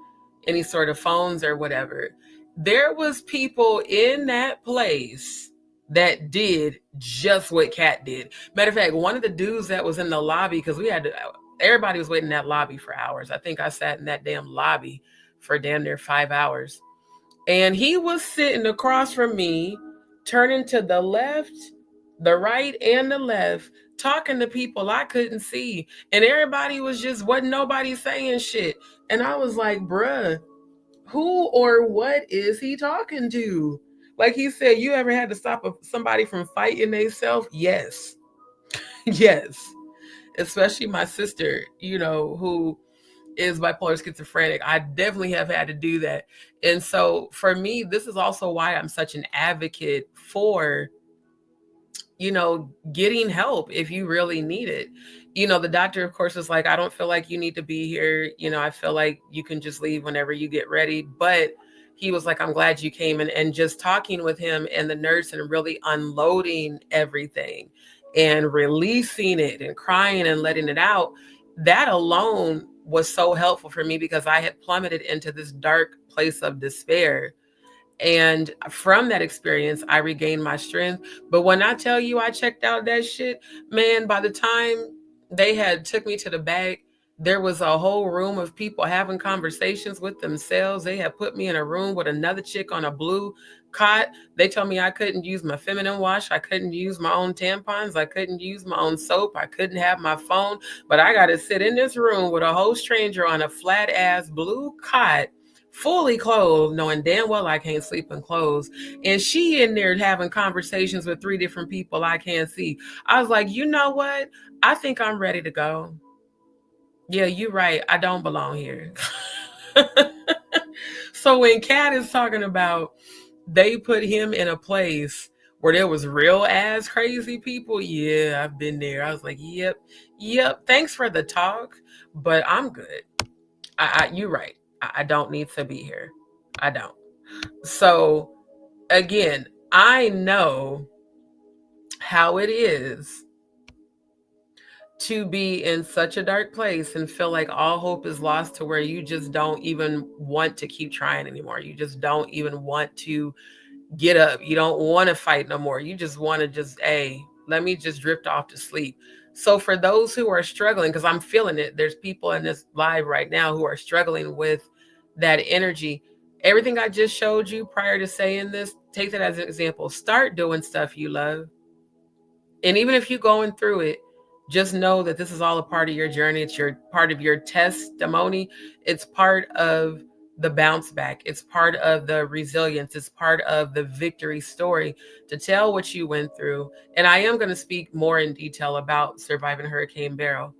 any sort of phones or whatever. There was people in that place that did just what Katt did. Matter of fact, one of the dudes that was in the lobby, because we had to, everybody was waiting in that lobby for hours. I think I sat in that damn lobby for damn near 5 hours. And he was sitting across from me, turning to the left, the right, and the left, talking to people I couldn't see. And everybody wasn't nobody saying shit. And I was like, bruh, who or what is he talking to? Like he said, you ever had to stop somebody from fighting themselves? Yes. Yes. Especially my sister, who is bipolar schizophrenic. I definitely have had to do that. And so for me, this is also why I'm such an advocate for, getting help if you really need it. The doctor, of course, is like, I don't feel like you need to be here. I feel like you can just leave whenever you get ready. But he was like, I'm glad you came. And just talking with him and the nurse and really unloading everything and releasing it and crying and letting it out, that alone was so helpful for me because I had plummeted into this dark place of despair. And from that experience, I regained my strength. But when I tell you I checked out that shit, man, by the time they had took me to the back, there was a whole room of people having conversations with themselves. They had put me in a room with another chick on a blue cot. They told me I couldn't use my feminine wash. I couldn't use my own tampons. I couldn't use my own soap. I couldn't have my phone. But I got to sit in this room with a whole stranger on a flat ass blue cot, fully clothed, knowing damn well I can't sleep in clothes. And she in there having conversations with 3 different people I can't see. I was like, you know what? I think I'm ready to go. Yeah, you're right. I don't belong here. So when Katt is talking about they put him in a place where there was real ass crazy people, yeah, I've been there. I was like, yep. Thanks for the talk, but I'm good. You're right. I don't need to be here. I don't. So again, I know how it is to be in such a dark place and feel like all hope is lost, to where you just don't even want to keep trying anymore. You just don't even want to get up. You don't want to fight no more. You just want to hey, let me just drift off to sleep. So for those who are struggling, because I'm feeling it, there's people in this live right now who are struggling with that energy. Everything I just showed you prior to saying this, take that as an example. Start doing stuff you love. And even if you're going through it, just know that this is all a part of your journey. It's part of your testimony. It's part of the bounce back. It's part of the resilience. It's part of the victory story to tell what you went through. And I am going to speak more in detail about surviving Hurricane Beryl.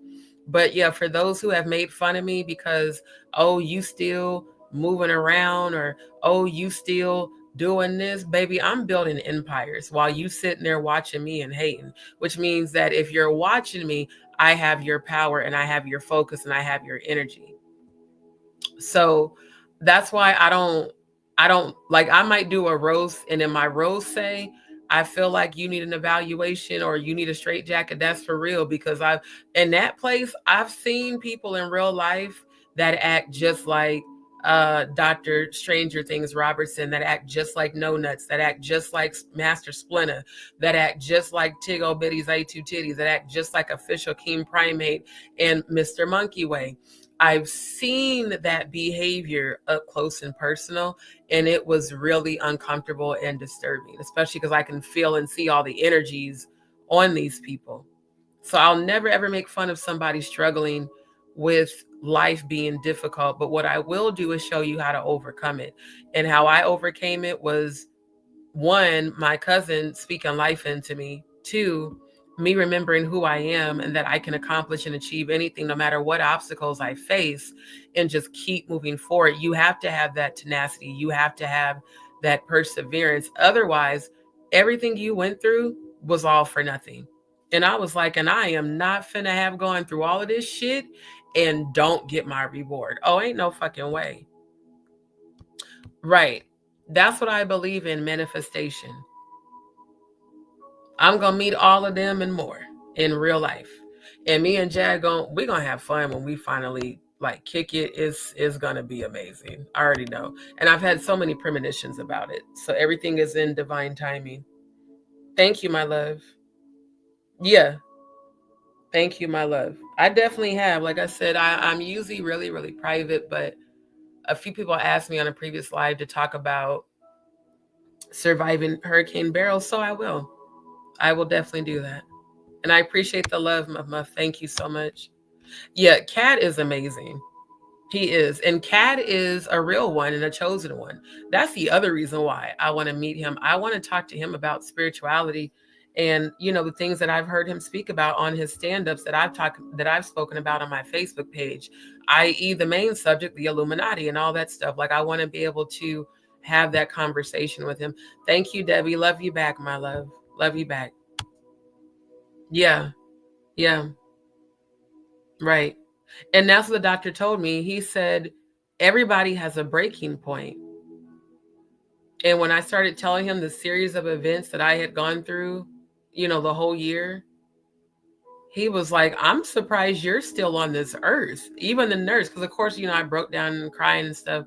But yeah, for those who have made fun of me because, oh, you still moving around, or, oh, you still doing this, baby, I'm building empires while you sitting there watching me and hating, which means that if you're watching me, I have your power and I have your focus and I have your energy. So that's why I don't like, I might do a roast, and in my roast say, I feel like you need an evaluation or you need a straitjacket. That's for real, because in that place, I've seen people in real life that act just like Dr. Stranger Things Robertson, that act just like No Nuts, that act just like Master Splinter, that act just like Tig O'Bitty's A2 Titties, that act just like Official King Primate and Mr. Monkey Way. I've seen that behavior up close and personal, and it was really uncomfortable and disturbing, especially because I can feel and see all the energies on these people. So I'll never ever make fun of somebody struggling with life being difficult, but what I will do is show you how to overcome it. And how I overcame it was, 1, my cousin speaking life into me. 2, me remembering who I am and that I can accomplish and achieve anything no matter what obstacles I face, and just keep moving forward. You have to have that tenacity. You have to have that perseverance. Otherwise, everything you went through was all for nothing. And I was like, and I am not finna have gone through all of this shit and don't get my reward. Oh, ain't no fucking way. Right. That's what I believe in, manifestation. I'm going to meet all of them and more in real life. And me and Jag, we're going to have fun when we finally kick it. It's going to be amazing. I already know. And I've had so many premonitions about it. So everything is in divine timing. Thank you, my love. Yeah. Thank you, my love. I definitely have. Like I said, I'm usually really, really private, but a few people asked me on a previous live to talk about surviving Hurricane Beryl, so I will. I will definitely do that. And I appreciate the love, Muff. Thank you so much. Yeah, Katt is amazing. He is. And Katt is a real one and a chosen one. That's the other reason why I want to meet him. I want to talk to him about spirituality and, you know, the things that I've heard him speak about on his stand-ups that I've spoken about on my Facebook page, i.e. the main subject, the Illuminati and all that stuff. Like, I want to be able to have that conversation with him. Thank you, Debbie. Love you back, my love. Love you back. Yeah. Yeah. Right. And that's what the doctor told me. He said, everybody has a breaking point. And when I started telling him the series of events that I had gone through, you know, the whole year, he was like, I'm surprised you're still on this earth. Even the nurse, because of course, you know, I broke down and crying and stuff.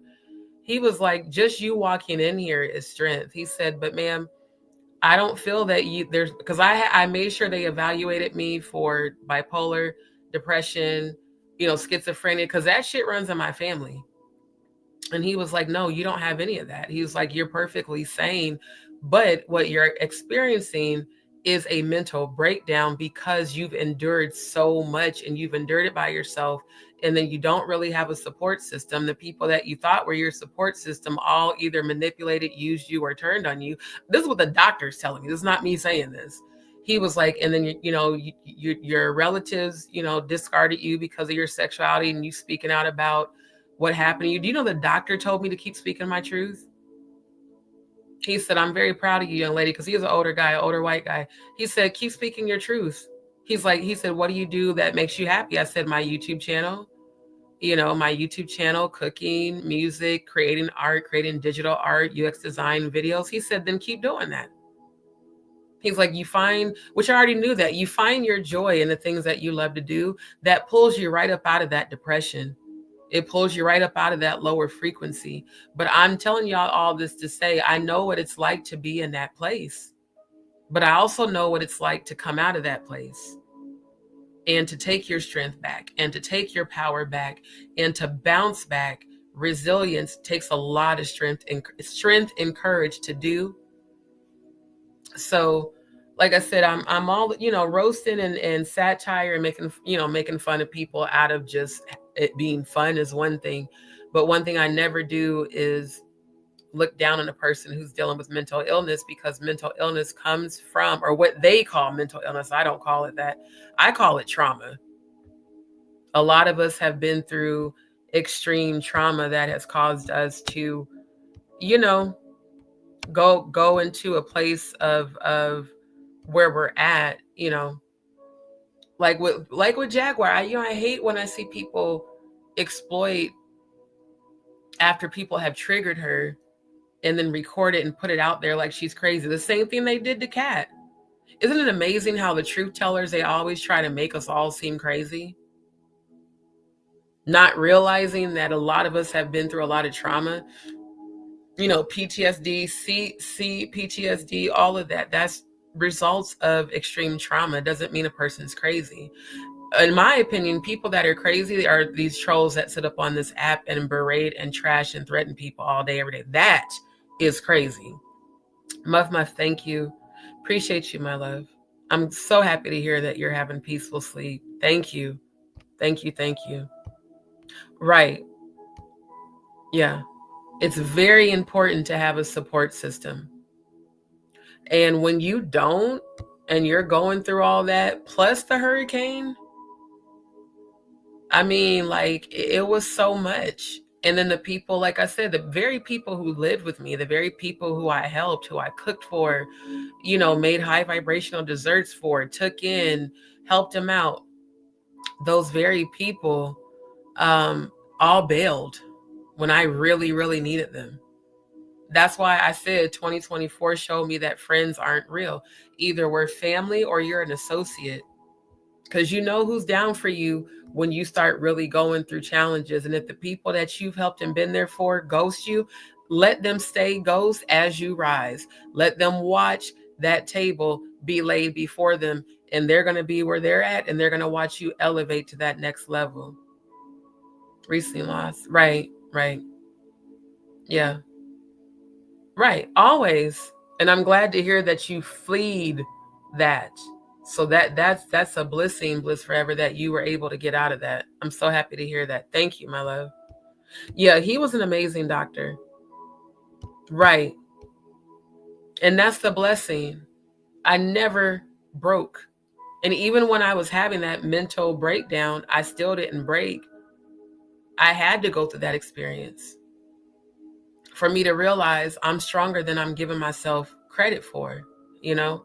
He was like, just you walking in here is strength. He said, but ma'am, I don't feel that there's, because I made sure they evaluated me for bipolar, depression, you know, schizophrenia, because that shit runs in my family. And he was like, no, you don't have any of that. He was like, you're perfectly sane. But what you're experiencing is a mental breakdown because you've endured so much and you've endured it by yourself. And then you don't really have a support system. The people that you thought were your support system all either manipulated, used you, or turned on you. This is what the doctor's telling me. This is not me saying this. He was like, and then, your relatives, you know, discarded you because of your sexuality and you speaking out about what happened to you. Do you know the doctor told me to keep speaking my truth? He said, I'm very proud of you, young lady, because he was an older guy, older white guy. He said, keep speaking your truth. He said, what do you do that makes you happy? I said, my YouTube channel, my YouTube channel, cooking, music, creating art, creating digital art, UX design videos. He said, then keep doing that. He's like, you find, which I already knew that, you find your joy in the things that you love to do that pulls you right up out of that depression. It pulls you right up out of that lower frequency. But I'm telling y'all all this to say, I know what it's like to be in that place. But I also know what it's like to come out of that place and to take your strength back and to take your power back and to bounce back. Resilience takes a lot of strength and courage to do. So, like I said, I'm all, roasting and satire and making fun of people out of just it being fun is one thing. But one thing I never do is look down on a person who's dealing with mental illness, because mental illness comes from, or what they call mental illness. I don't call it that. I call it trauma. A lot of us have been through extreme trauma that has caused us to, go into a place of where we're at, like with Jaguar. I hate when I see people exploit after people have triggered her and then record it and put it out there like she's crazy. The same thing they did to Katt. Isn't it amazing how the truth tellers, they always try to make us all seem crazy? Not realizing that a lot of us have been through a lot of trauma, PTSD, PTSD, all of that. That's results of extreme trauma. Doesn't mean a person's crazy. In my opinion, people that are crazy are these trolls that sit up on this app and berate and trash and threaten people all day, every day. That is crazy. Muff, thank you. Appreciate you, my love. I'm so happy to hear that you're having peaceful sleep. Thank you. Thank you. Thank you. Right. Yeah. It's very important to have a support system. And when you don't, and you're going through all that, plus the hurricane, I mean, like, it was so much. And then the people, like I said, the very people who lived with me, the very people who I helped, who I cooked for, made high vibrational desserts for, took in, helped them out. Those very people all bailed when I really, really needed them. That's why I said 2024 showed me that friends aren't real. Either we're family or you're an associate. Because you know who's down for you when you start really going through challenges. And if the people that you've helped and been there for ghost you, let them stay ghost as you rise. Let them watch that table be laid before them, and they're going to be where they're at, and they're going to watch you elevate to that next level. Recently lost. Right. Yeah. Right. Always. And I'm glad to hear that you fleed that. So that's a blessing, bliss forever, that you were able to get out of that. I'm so happy to hear that. Thank you, my love. Yeah, he was an amazing doctor. Right. And that's the blessing. I never broke. And even when I was having that mental breakdown, I still didn't break. I had to go through that experience for me to realize I'm stronger than I'm giving myself credit for, you know?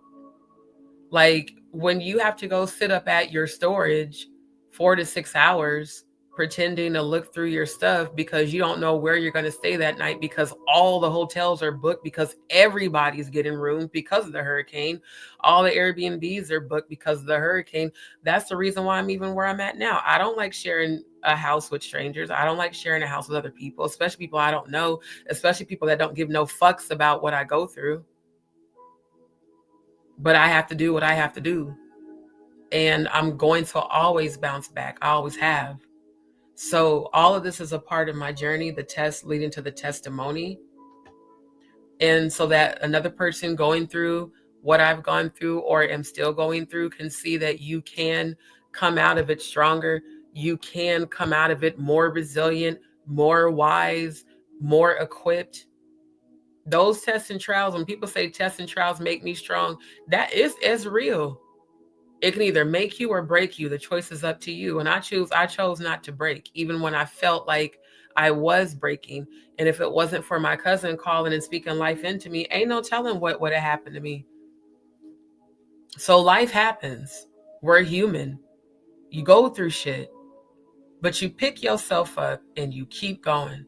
Like when you have to go sit up at your storage 4 to 6 hours pretending to look through your stuff because you don't know where you're going to stay that night because all the hotels are booked because everybody's getting rooms because of the hurricane. All the Airbnbs are booked because of the hurricane. That's the reason why I'm even where I'm at now. I don't like sharing a house with strangers. I don't like sharing a house with other people, especially people I don't know, especially people that don't give no fucks about what I go through. But I have to do what I have to do. And I'm going to always bounce back. I always have. So all of this is a part of my journey, the test leading to the testimony. And so that another person going through what I've gone through or am still going through can see that you can come out of it stronger. You can come out of it more resilient, more wise, more equipped. Those tests and trials, when people say tests and trials make me strong, that is real. It can either make you or break you. The choice is up to you. And I chose not to break, even when I felt like I was breaking. And if it wasn't for my cousin calling and speaking life into me, ain't no telling what would have happened to me. So life happens. We're human. You go through shit, but you pick yourself up and you keep going.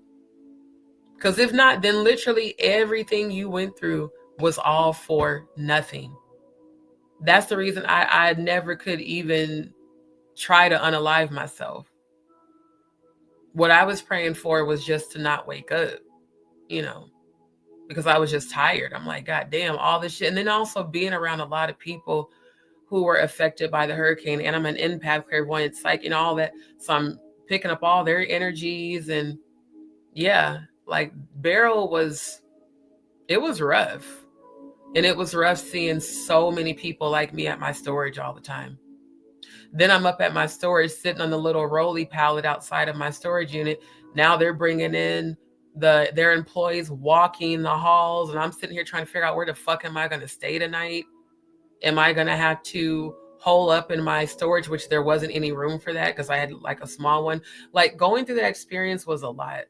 Because if not, then literally everything you went through was all for nothing. That's the reason I never could even try to unalive myself. What I was praying for was just to not wake up, you know, because I was just tired. I'm like, God damn, all this shit. And then also being around a lot of people who were affected by the hurricane, and I'm an empath, clairvoyant, psych, and all that. So I'm picking up all their energies. And yeah, like Beryl it was rough. And it was rough seeing so many people like me at my storage all the time. Then I'm up at my storage, sitting on the little rolly pallet outside of my storage unit. Now they're bringing in their employees walking the halls. And I'm sitting here trying to figure out where the fuck am I going to stay tonight? Am I going to have to hole up in my storage, which there wasn't any room for that because I had like a small one. Like going through that experience was a lot.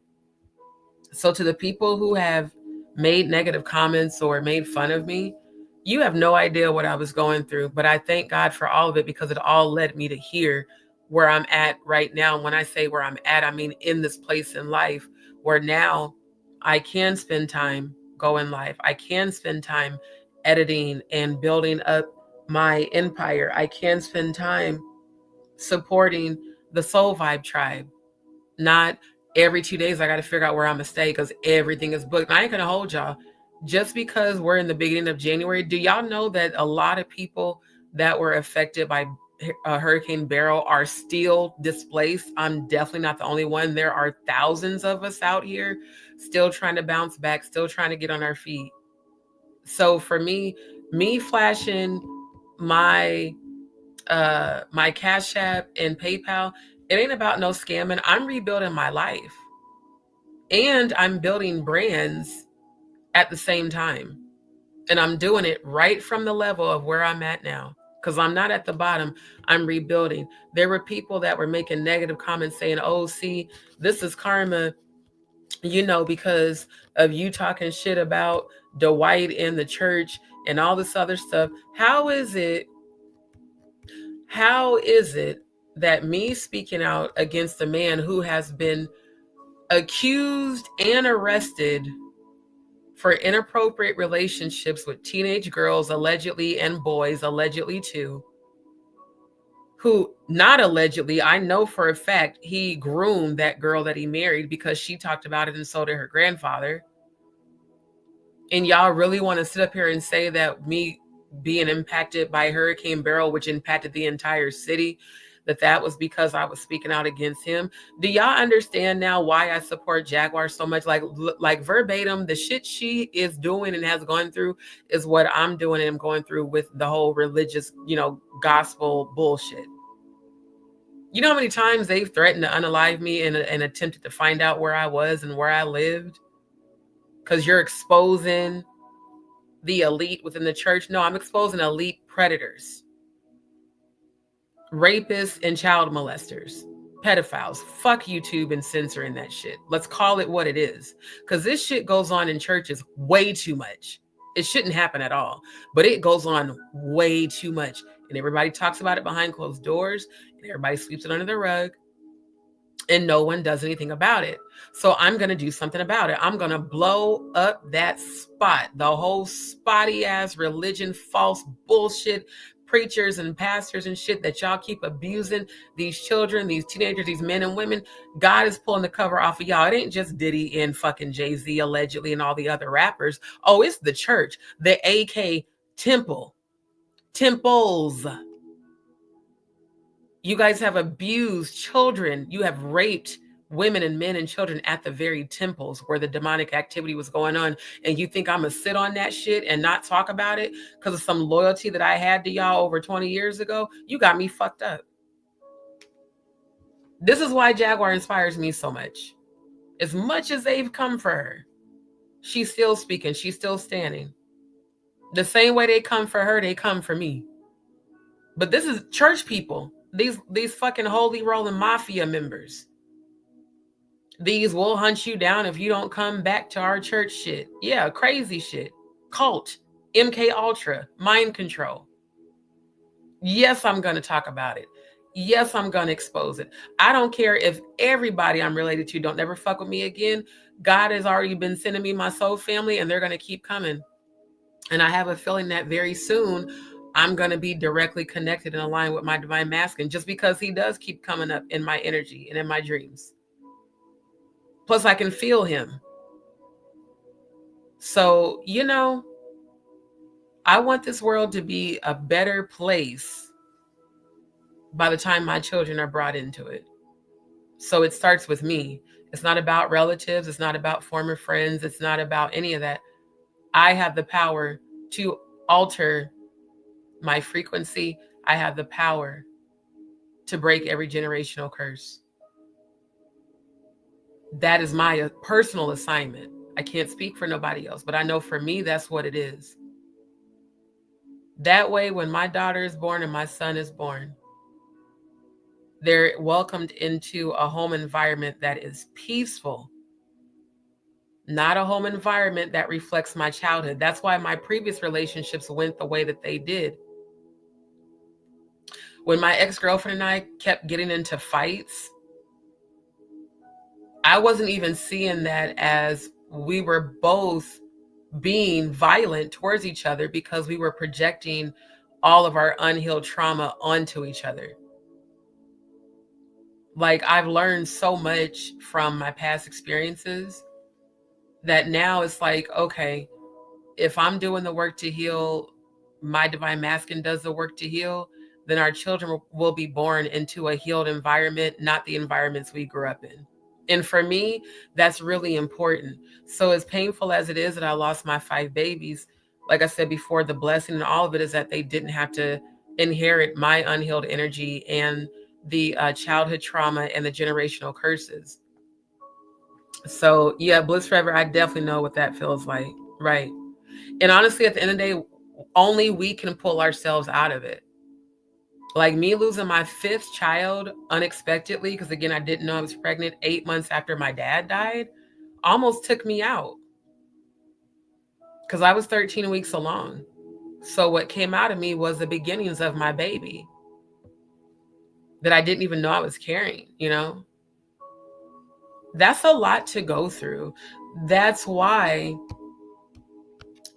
So to the people who have made negative comments or made fun of me, you have no idea what I was going through, but I thank God for all of it because it all led me to here where I'm at right now. When I say where I'm at, I mean in this place in life where now I can spend time going live. I can spend time editing and building up my empire. I can spend time supporting the Soul Vibe tribe. Not every 2 days I got to figure out where I'm going to stay because everything is booked. I ain't going to hold y'all. Just because we're in the beginning of January, do y'all know that a lot of people that were affected by Hurricane Beryl are still displaced? I'm definitely not the only one. There are thousands of us out here still trying to bounce back, still trying to get on our feet. So for me flashing my Cash App and PayPal, it ain't about no scamming. I'm rebuilding my life and I'm building brands at the same time. And I'm doing it right from the level of where I'm at now. Because I'm not at the bottom, I'm rebuilding. There were people that were making negative comments saying, oh, see, this is karma, you know, because of you talking shit about Dwight in the church and all this other stuff. How is it that me speaking out against a man who has been accused and arrested for inappropriate relationships with teenage girls, allegedly, and boys, allegedly too, who, not allegedly, I know for a fact he groomed that girl that he married because she talked about it and so did her grandfather. And y'all really want to sit up here and say that me being impacted by Hurricane Beryl, which impacted the entire city, that was because I was speaking out against him. Do y'all understand now why I support Jaguar so much? Like verbatim, the shit she is doing and has gone through is what I'm doing and I'm going through with the whole religious, gospel bullshit. You know how many times they've threatened to unalive me and attempted to find out where I was and where I lived? Because you're exposing the elite within the church. No, I'm exposing elite predators, rapists and child molesters, pedophiles. Fuck YouTube and censoring that shit. Let's call it what it is. Because this shit goes on in churches way too much. It shouldn't happen at all, but it goes on way too much. And everybody talks about it behind closed doors, and everybody sweeps it under the rug, and no one does anything about it. So I'm going to do something about it. I'm going to blow up that spot, the whole spotty ass religion, false bullshit preachers and pastors and shit that y'all keep abusing these children, these teenagers, these men and women. God is pulling the cover off of y'all. It ain't just Diddy and fucking Jay-Z allegedly and all the other rappers. Oh, it's the church, the AK temples. You guys have abused children. You have raped women and men and children at the very temples where the demonic activity was going on. And you think I'm going to sit on that shit and not talk about it because of some loyalty that I had to y'all over 20 years ago? You got me fucked up. This is why Jaguar inspires me so much. As much as they've come for her, she's still speaking. She's still standing. The same way they come for her, they come for me. But this is church people. These fucking holy rolling mafia members. These will hunt you down if you don't come back to our church shit. Yeah, crazy shit. Cult, MK Ultra, mind control. Yes, I'm going to talk about it. Yes, I'm going to expose it. I don't care if everybody I'm related to don't never fuck with me again. God has already been sending me my soul family, and they're going to keep coming. And I have a feeling that very soon I'm going to be directly connected and aligned with my divine masculine, just because he does keep coming up in my energy and in my dreams. Plus, I can feel him. So, I want this world to be a better place by the time my children are brought into it. So it starts with me. It's not about relatives. It's not about former friends. It's not about any of that. I have the power to alter my frequency. I have the power to break every generational curse. That is my personal assignment. I can't speak for nobody else, but I know for me, that's what it is. That way, when my daughter is born and my son is born, they're welcomed into a home environment that is peaceful, not a home environment that reflects my childhood. That's why my previous relationships went the way that they did. When my ex-girlfriend and I kept getting into fights, I wasn't even seeing that as we were both being violent towards each other because we were projecting all of our unhealed trauma onto each other. Like, I've learned so much from my past experiences that now it's like, okay, if I'm doing the work to heal, my divine masculine does the work to heal, then our children will be born into a healed environment, not the environments we grew up in. And for me, that's really important. So as painful as it is that I lost my 5 babies, like I said before, the blessing and all of it is that they didn't have to inherit my unhealed energy and the childhood trauma and the generational curses. So yeah, bliss forever. I definitely know what that feels like. Right. And honestly, at the end of the day, only we can pull ourselves out of it. Like me losing my 5th child unexpectedly, because again, I didn't know I was pregnant 8 months after my dad died, almost took me out. Because I was 13 weeks along. So what came out of me was the beginnings of my baby that I didn't even know I was carrying, That's a lot to go through. That's why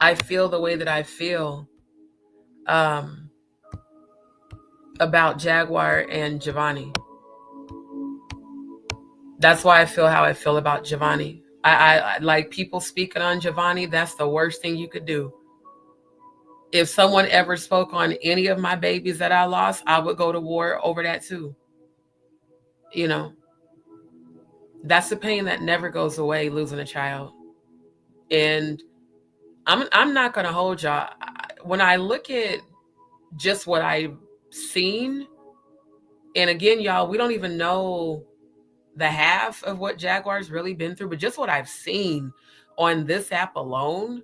I feel the way that I feel about Jaguar and Giovanni. That's why I feel how I feel about Giovanni. I like people speaking on Giovanni. That's the worst thing you could do. If someone ever spoke on any of my babies that I lost, I would go to war over that too. You know, that's the pain that never goes away, losing a child. And I'm not going to hold y'all. When I look at just what I've seen, and again, y'all, we don't even know the half of what Jaguar's really been through, but just what I've seen on this app alone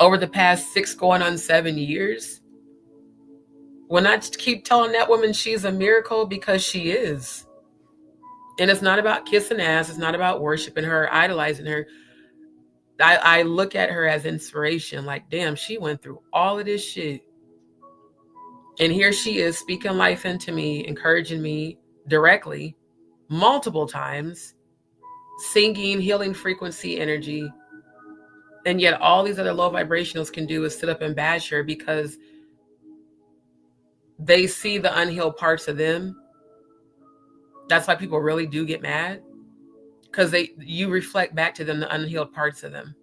over the past 6 going on 7 years, when I keep telling that woman she's a miracle, because she is. And it's not about kissing ass. It's not about worshiping her, idolizing her. I look at her as inspiration. Like, damn, she went through all of this shit. And here she is speaking life into me, encouraging me directly, multiple times, singing, healing frequency energy. And yet all these other low vibrationals can do is sit up and bash her because they see the unhealed parts of them. That's why people really do get mad, because you reflect back to them the unhealed parts of them.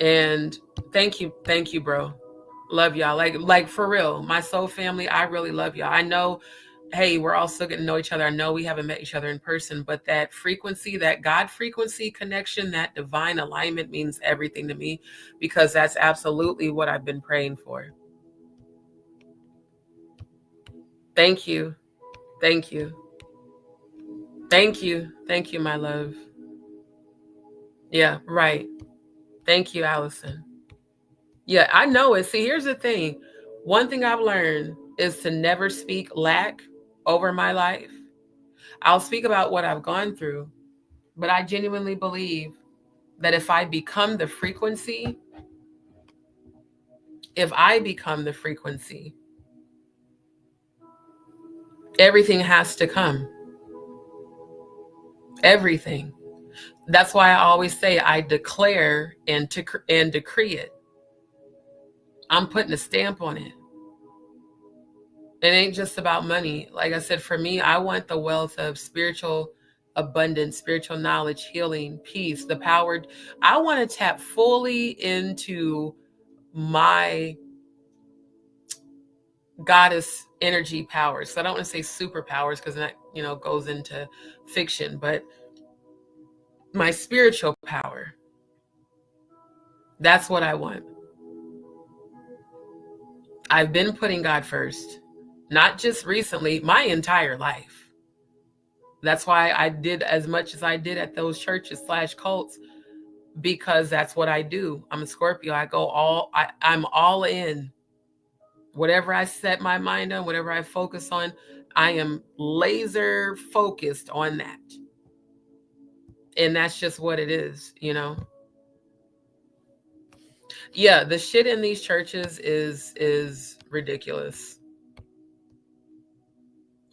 And thank you, bro. Love y'all. Like for real, my soul family, I really love y'all. I know, hey, we're all still getting to know each other. I know we haven't met each other in person, but that frequency, that God frequency connection, that divine alignment means everything to me, because that's absolutely what I've been praying for. Thank you. Thank you. Thank you. Thank you, my love. Yeah, right. Thank you, Allison. Yeah, I know it. See, here's the thing. One thing I've learned is to never speak lack over my life. I'll speak about what I've gone through, but I genuinely believe that if I become the frequency, everything has to come. Everything. That's why I always say I declare and decree it. I'm putting a stamp on it. It ain't just about money. Like I said, for me, I want the wealth of spiritual abundance, spiritual knowledge, healing, peace, the power. I want to tap fully into my goddess energy powers. So I don't want to say superpowers, because that, goes into fiction, but my spiritual power. That's what I want. I've been putting God first, not just recently, my entire life. That's why I did as much as I did at those churches / cults, because that's what I do. I'm a Scorpio. I'm all in. Whatever I set my mind on, whatever I focus on, I am laser focused on that. And that's just what it is, Yeah, the shit in these churches is ridiculous.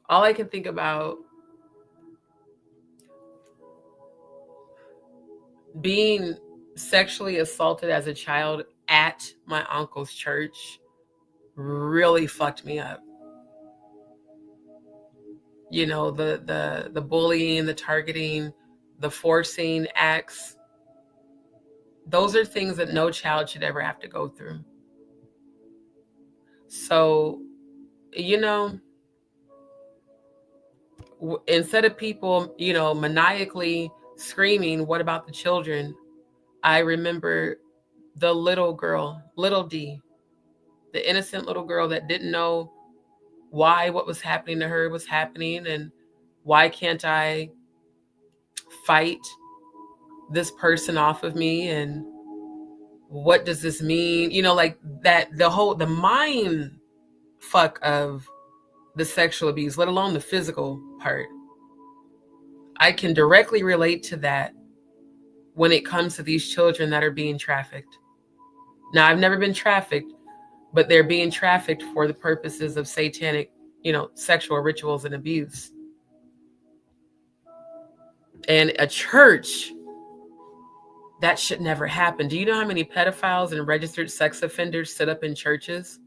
All I can think about being sexually assaulted as a child at my uncle's church really fucked me up. The bullying, the targeting, the forcing acts. Those are things that no child should ever have to go through. So, instead of people, maniacally screaming, what about the children? I remember the little girl, little D, the innocent little girl that didn't know why what was happening to her was happening, and why can't I fight this person off of me, and what does this mean? Like that, the mind fuck of the sexual abuse, let alone the physical part. I can directly relate to that when it comes to these children that are being trafficked. Now, I've never been trafficked, but they're being trafficked for the purposes of satanic, sexual rituals and abuse. And a church, that should never happen. Do you know how many pedophiles and registered sex offenders sit up in churches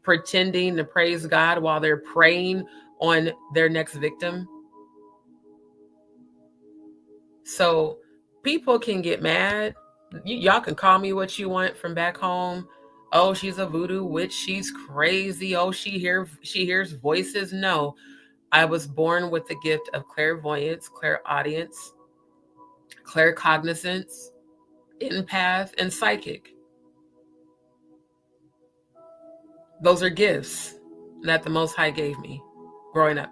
pretending to praise God while they're preying on their next victim? So people can get mad, Y'all can call me what you want from back home. Oh, she's a voodoo witch. She's crazy. Oh, she hears voices. No, I was born with the gift of clairvoyance, clairaudience, claircognizance, empath, and psychic. Those are gifts that the Most High gave me growing up,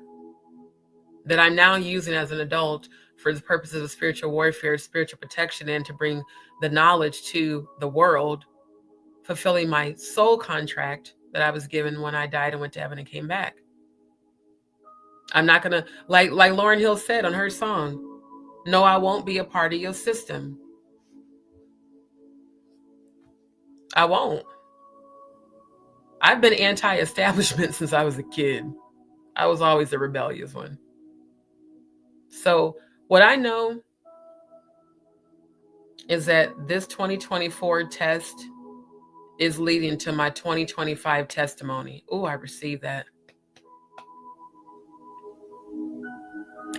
that I'm now using as an adult for the purposes of spiritual warfare, spiritual protection, and to bring the knowledge to the world, fulfilling my soul contract that I was given when I died and went to heaven and came back. I'm not gonna, like Lauryn Hill said on her song, no, I won't be a part of your system. I won't. I've been anti-establishment since I was a kid. I was always a rebellious one. So what I know is that this 2024 test is leading to my 2025 testimony. Oh, I received that.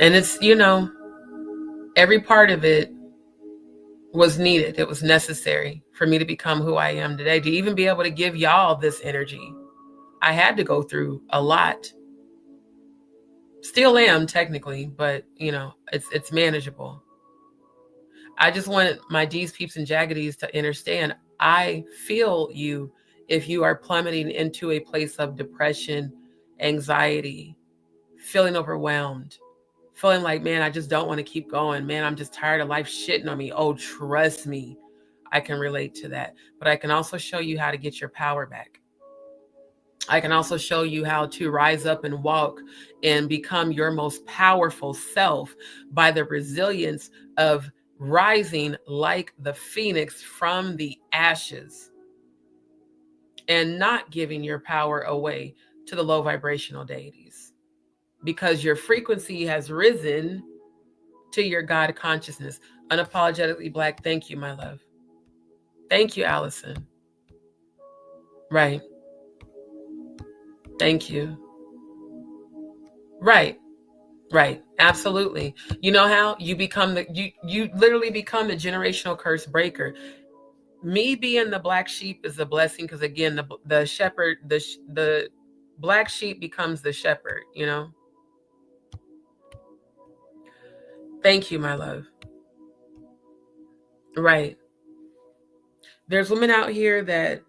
And it's, every part of it was needed. It was necessary for me to become who I am today, to even be able to give y'all this energy. I had to go through a lot. Still am technically, but it's manageable. I just want my DzPeepz and JagaDz to understand, I feel you if you are plummeting into a place of depression, anxiety, feeling overwhelmed, feeling like, man, I just don't want to keep going. Man, I'm just tired of life shitting on me. Oh, trust me, I can relate to that. But I can also show you how to get your power back. I can also show you how to rise up and walk and become your most powerful self by the resilience of rising like the phoenix from the ashes and not giving your power away to the low vibrational deities, because your frequency has risen to your God consciousness. Unapologetically Black. Thank you, my love. Thank you, Allison. Right. Thank you. Right. Absolutely. You know how you become you literally become the generational curse breaker. Me being the black sheep is a blessing, because again, the shepherd, the black sheep becomes the shepherd, Thank you, my love. Right. There's women out here that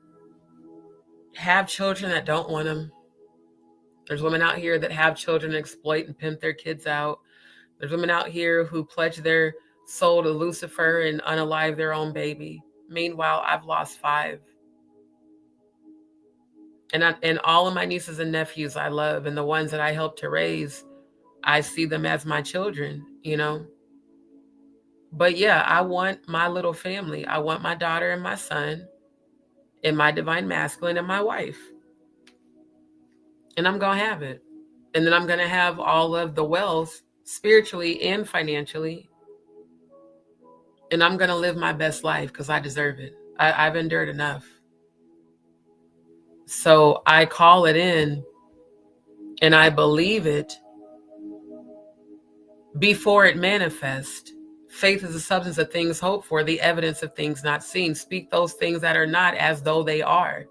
have children that don't want them. There's women out here that have children and exploit and pimp their kids out. There's women out here who pledge their soul to Lucifer and unalive their own baby. Meanwhile, I've lost 5. And all of my nieces and nephews I love, and the ones that I help to raise, I see them as my children, But yeah, I want my little family. I want my daughter and my son and my divine masculine and my wife. And I'm going to have it. And then I'm going to have all of the wealth spiritually and financially. And I'm going to live my best life because I deserve it. I've endured enough. So I call it in and I believe it before it manifests. Faith is the substance of things hoped for, the evidence of things not seen. Speak those things that are not as though they are.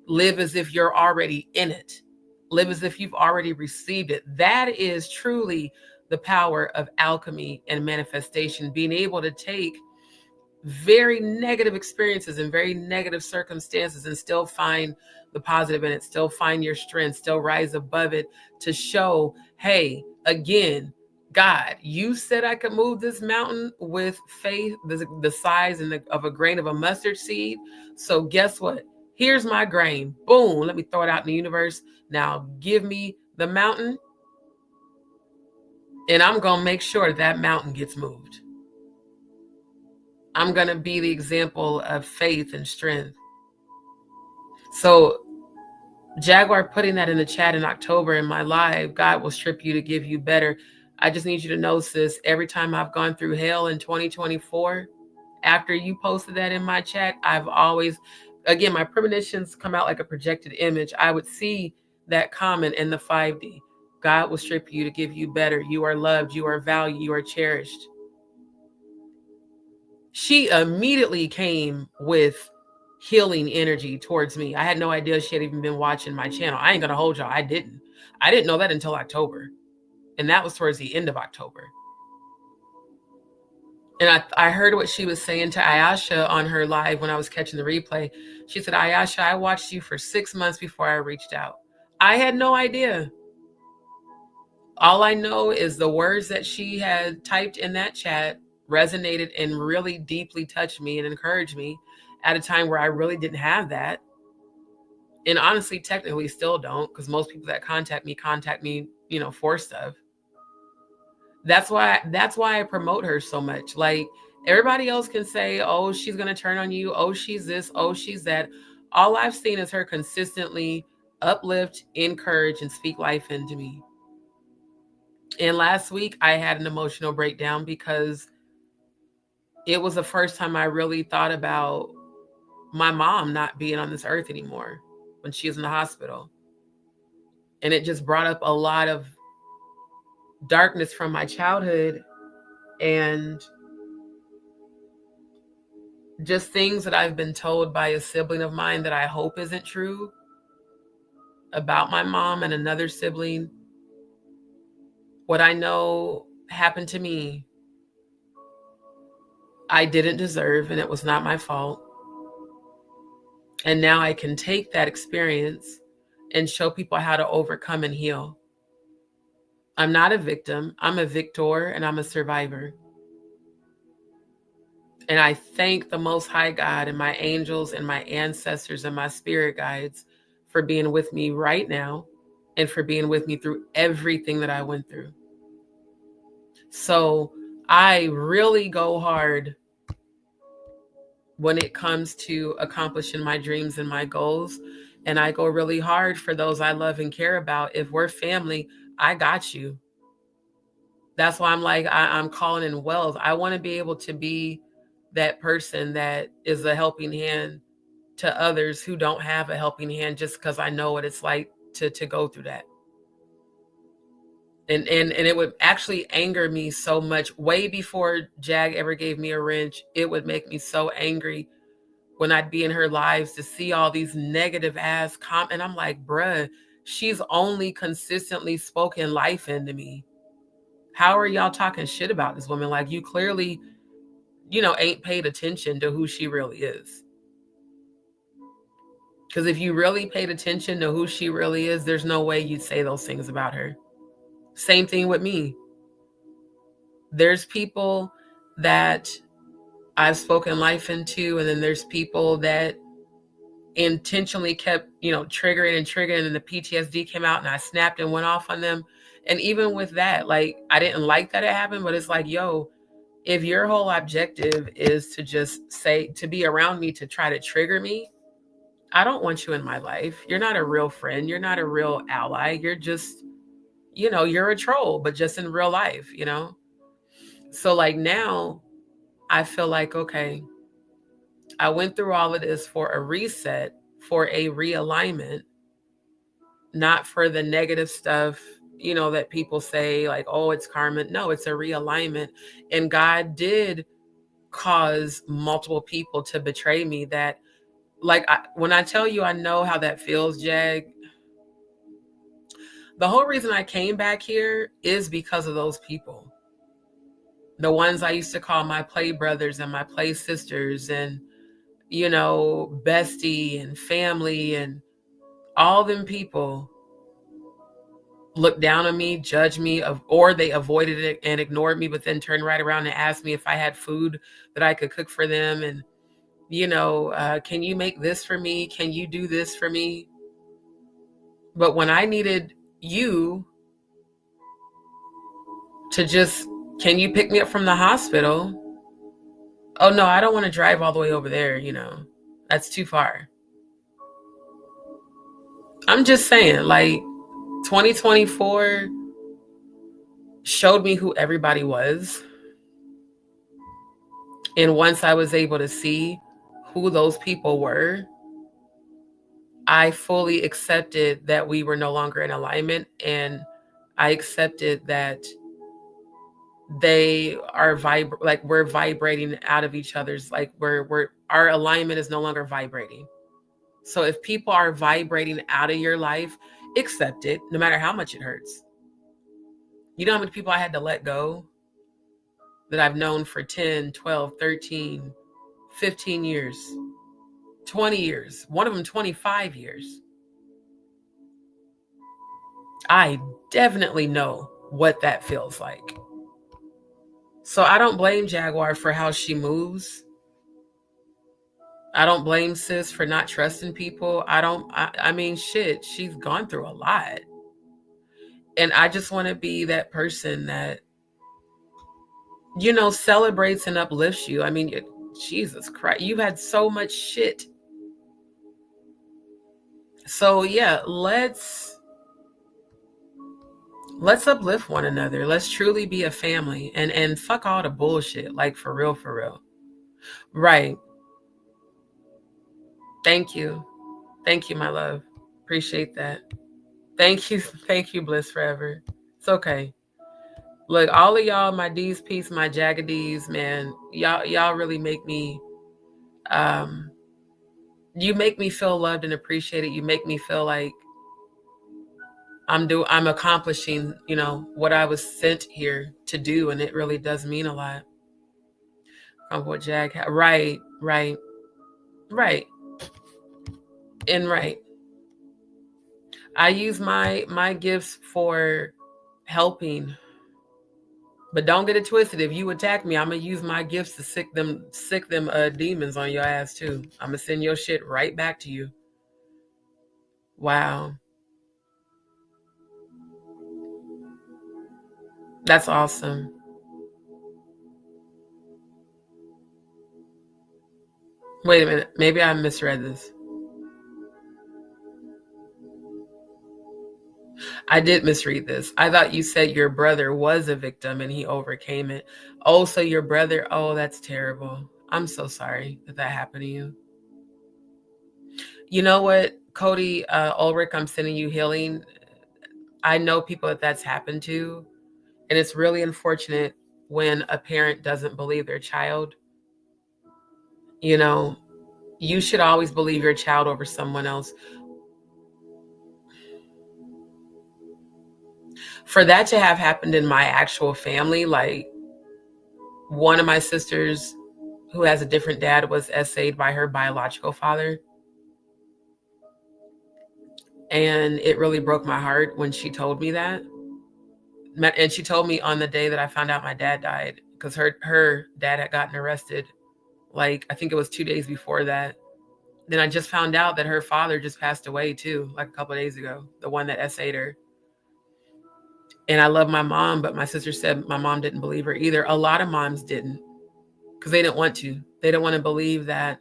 Live as if you're already in it. Live as if you've already received it. That is truly the power of alchemy and manifestation, being able to take very negative experiences and very negative circumstances and still find the positive in it, still find your strength, still rise above it to show, hey, again, God, you said I could move this mountain with faith, the size of a grain of a mustard seed. So guess what? Here's my grain. Boom. Let me throw it out in the universe. Now give me the mountain. And I'm going to make sure that mountain gets moved. I'm going to be the example of faith and strength. So Jaguar putting that in the chat in October in my live, God will strip you to give you better. I just need you to know, sis, every time I've gone through hell in 2024, after you posted that in my chat, I've always, again, my premonitions come out like a projected image. I would see that comment in the 5D. God will strip you to give you better. You are loved. You are valued. You are cherished. she immediately came with healing energy towards me. I had no idea she had even been watching my channel. I ain't gonna hold y'all. I didn't know that until October. And that was towards the end of October. And I heard what she was saying to Ayasha on her live when I was catching the replay. She said, Ayasha, I watched you for 6 months before I reached out. I had no idea. All I know is the words that she had typed in that chat resonated and really deeply touched me and encouraged me at a time where I really didn't have that. And honestly, technically still don't, because most people that contact me, you know, for stuff. That's why I promote her so much. Like, everybody else can say, oh, she's going to turn on you. Oh, she's this. Oh, she's that. All I've seen is her consistently uplift, encourage, and speak life into me. And last week I had an emotional breakdown because it was the first time I really thought about my mom not being on this earth anymore when she was in the hospital. And it just brought up a lot of darkness from my childhood and just things that I've been told by a sibling of mine that I hope isn't true about my mom and another sibling. What I know happened to me, I didn't deserve, and it was not my fault. And now I can take that experience and show people how to overcome and heal. I'm not a victim. I'm a victor, and I'm a survivor. And I thank the Most High God and my angels and my ancestors and my spirit guides for being with me right now and for being with me through everything that I went through. So I really go hard when it comes to accomplishing my dreams and my goals. And I go really hard for those I love and care about. If we're family, I got you. That's why I'm like, I'm calling in wealth. I want to be able to be that person that is a helping hand to others who don't have a helping hand, just because I know what it's like to go through that. And it would actually anger me so much. Way before Jag ever gave me a wrench, it would make me so angry when I'd be in her lives to see all these negative ass comments. And I'm like, bruh, she's only consistently spoken life into me. How are y'all talking shit about this woman? Like, you clearly, you know, ain't paid attention to who she really is. Because if you really paid attention to who she really is, there's no way you'd say those things about her. Same thing with me. There's people that I've spoken life into, and then there's people that intentionally kept, you know, triggering, and the PTSD came out and I snapped and went off on them. And even with that, like, I didn't like that it happened, but it's like, yo, if your whole objective is to just say, to be around me, to try to trigger me, I don't want you in my life. You're not a real friend. You're not a real ally. You're just, you know, you're a troll, but just in real life, you know? So like now I feel like, okay, I went through all of this for a reset, for a realignment, not for the negative stuff, you know, that people say like, oh, it's karma. No, it's a realignment. And God did cause multiple people to betray me that, like, when I tell you I know how that feels, Jag, the whole reason I came back here is because of those people. The ones I used to call my play brothers and my play sisters and, you know, bestie and family, and all them people looked down on me, judged me, or they avoided it and ignored me, but then turned right around and asked me if I had food that I could cook for them. And, you know, can you make this for me? Can you do this for me? But when I needed you to just, can you pick me up from the hospital? Oh, no, I don't want to drive all the way over there. You know, that's too far. I'm just saying, like, 2024 showed me who everybody was. And once I was able to see who those people were, I fully accepted that we were no longer in alignment. And I accepted that they are like we're vibrating out of each other's, like our alignment is no longer vibrating. So if people are vibrating out of your life, accept it, no matter how much it hurts. You know how many people I had to let go that I've known for 10, 12, 13, 15 years, 20 years, one of them 25 years. I definitely know what that feels like. So I don't blame Jaguar for how she moves. I don't blame sis for not trusting people. I mean, shit, she's gone through a lot. And I just want to be that person that, you know, celebrates and uplifts you. I mean, Jesus Christ, you've had so much shit. So yeah, let's uplift one another. Let's truly be a family and fuck all the bullshit. Like for real, for real. Right. Thank you. Thank you, my love. Appreciate that. Thank you. Thank you, Bliss Forever. It's okay. Look, all of y'all, my DzPeepz, my JagaDz, man, y'all really make me, you make me feel loved and appreciated. You make me feel like I'm accomplishing, you know, what I was sent here to do. And it really does mean a lot. What Jag, right. And right. I use my gifts for helping, but don't get it twisted. If you attack me, I'm gonna use my gifts to sick them demons on your ass too. I'm gonna send your shit right back to you. Wow. That's awesome. Wait a minute. Maybe I misread this. I did misread this. I thought you said your brother was a victim and he overcame it. Oh, so your brother, oh, that's terrible. I'm so sorry that happened to you. You know what, Cody, Ulrich, I'm sending you healing. I know people that's happened to, and it's really unfortunate when a parent doesn't believe their child. You know, you should always believe your child over someone else. For that to have happened in my actual family, like one of my sisters who has a different dad was essayed by her biological father. And it really broke my heart when she told me that. And she told me on the day that I found out my dad died, because her dad had gotten arrested. Like, I think it was 2 days before that. Then I just found out that her father just passed away too, like a couple of days ago, the one that essayed her. And I love my mom, but my sister said my mom didn't believe her either. A lot of moms didn't, because they didn't want to. They didn't want to believe that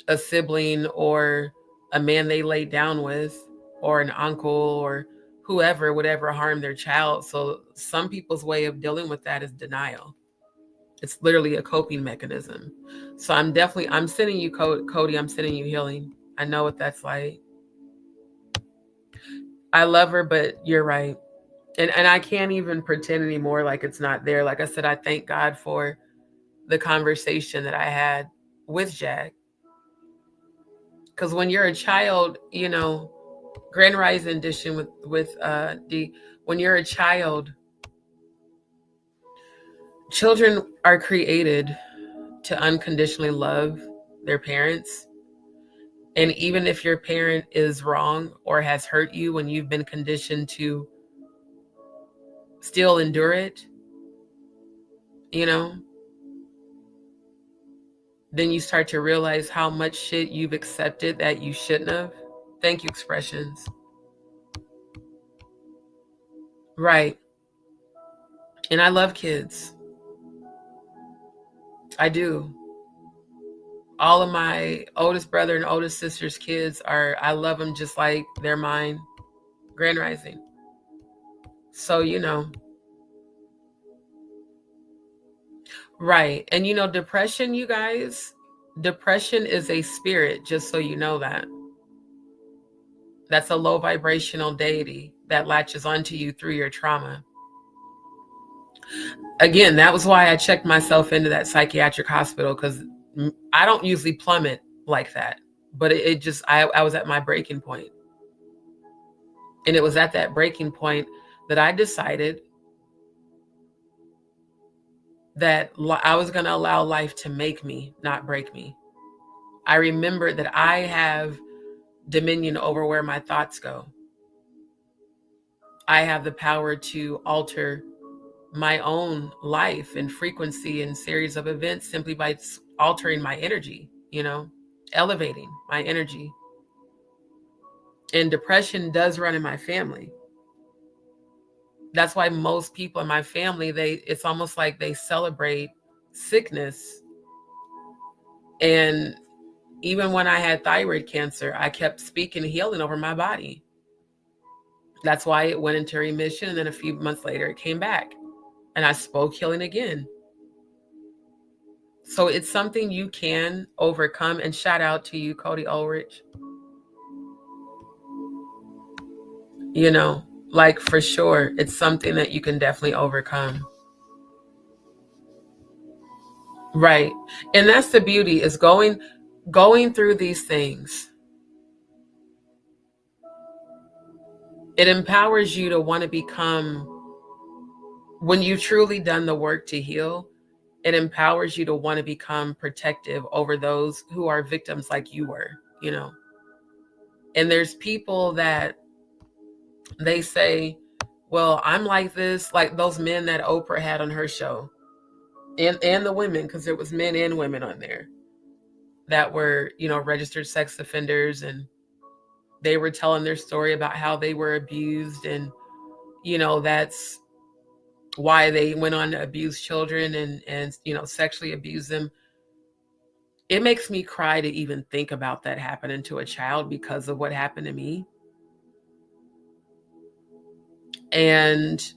a sibling or a man they laid down with or an uncle or whoever would ever harm their child. So some people's way of dealing with that is denial. It's literally a coping mechanism. So I'm sending you, Cody, I'm sending you healing. I know what that's like. I love her, but you're right. And I can't even pretend anymore like it's not there. Like I said, I thank God for the conversation that I had with Jag. Because when you're a child, you know, Grand Rising edition with D, when you're a child, children are created to unconditionally love their parents. And even if your parent is wrong or has hurt you when you've been conditioned to still endure it, you know, then you start to realize how much shit you've accepted that you shouldn't have. Thank you, Expressions. Right. And I love kids. I do. All of my oldest brother and oldest sister's kids I love them just like they're mine. Grand Rising. So, you know. Right. And, you know, depression, you guys, depression is a spirit, just so you know that. That's a low vibrational deity that latches onto you through your trauma. Again, that was why I checked myself into that psychiatric hospital, because I don't usually plummet like that. But it just, I was at my breaking point. And it was at that breaking point that I decided that I was going to allow life to make me, not break me. I remembered that I have dominion over where my thoughts go. I have the power to alter my own life and frequency and series of events simply by altering my energy, elevating my energy. And depression does run in my family. That's why most people in my family, it's almost like they celebrate sickness. And even when I had thyroid cancer, I kept speaking healing over my body. That's why it went into remission. And then a few months later, it came back. And I spoke healing again. So it's something you can overcome. And shout out to you, Cody Ulrich. Like for sure, it's something that you can definitely overcome. Right. And that's the beauty, is going through these things. It empowers you to want to become, when you've truly done the work to heal, it empowers you to want to become protective over those who are victims like you were, And there's people that they say, well, I'm like this, like those men that Oprah had on her show, and the women, because there was men and women on there that were, registered sex offenders, and they were telling their story about how they were abused, and, that's why they went on to abuse children and sexually abuse them. It makes me cry to even think about that happening to a child because of what happened to me. And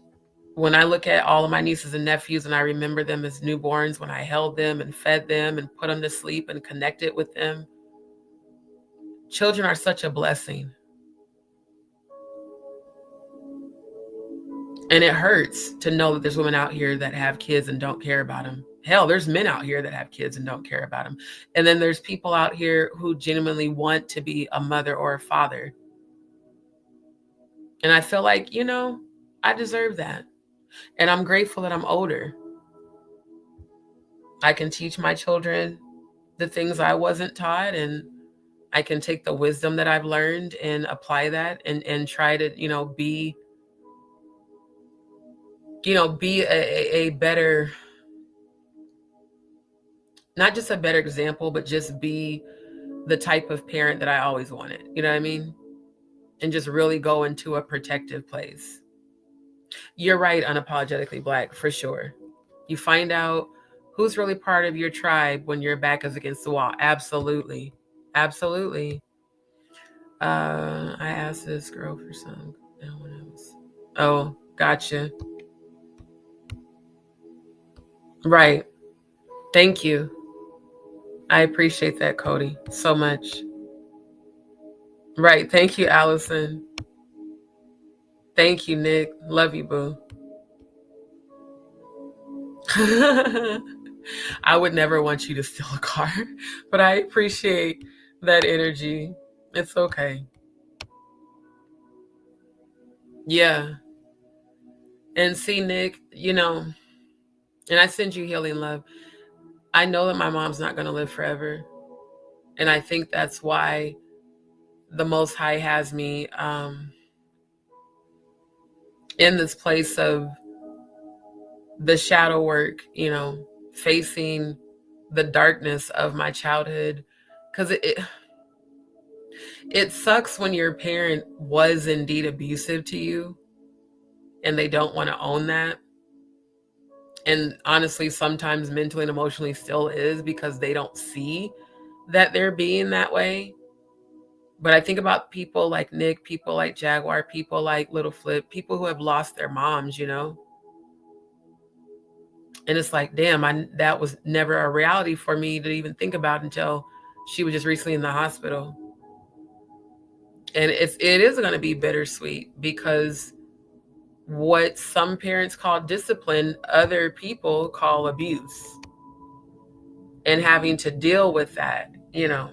when I look at all of my nieces and nephews and I remember them as newborns, when I held them and fed them and put them to sleep and connected with them, children are such a blessing. And it hurts to know that there's women out here that have kids and don't care about them. Hell, there's men out here that have kids and don't care about them. And then there's people out here who genuinely want to be a mother or a father. And I feel like, I deserve that. And I'm grateful that I'm older. I can teach my children the things I wasn't taught, and I can take the wisdom that I've learned and apply that and try to, be a better, not just a better example, but just be the type of parent that I always wanted. You know what I mean? And just really go into a protective place. You're right, unapologetically Black, for sure. You find out who's really part of your tribe when your back is against the wall. Absolutely. Absolutely. I asked this girl for some. No one else. Oh, gotcha. Right. Thank you. I appreciate that, Cody, so much. Right. Thank you, Allison. Thank you, Nick. Love you, boo. I would never want you to steal a car, but I appreciate that energy. It's okay. Yeah. And see, Nick, and I send you healing love. I know that my mom's not going to live forever. And I think that's why the Most High has me in this place of the shadow work, facing the darkness of my childhood. Because it sucks when your parent was indeed abusive to you and they don't want to own that. And honestly, sometimes mentally and emotionally still is, because they don't see that they're being that way. But I think about people like Nick, people like Jaguar, people like Little Flip, people who have lost their moms, And it's like, damn, that was never a reality for me to even think about until she was just recently in the hospital. And it is going to be bittersweet, because what some parents call discipline, other people call abuse. And having to deal with that, you know,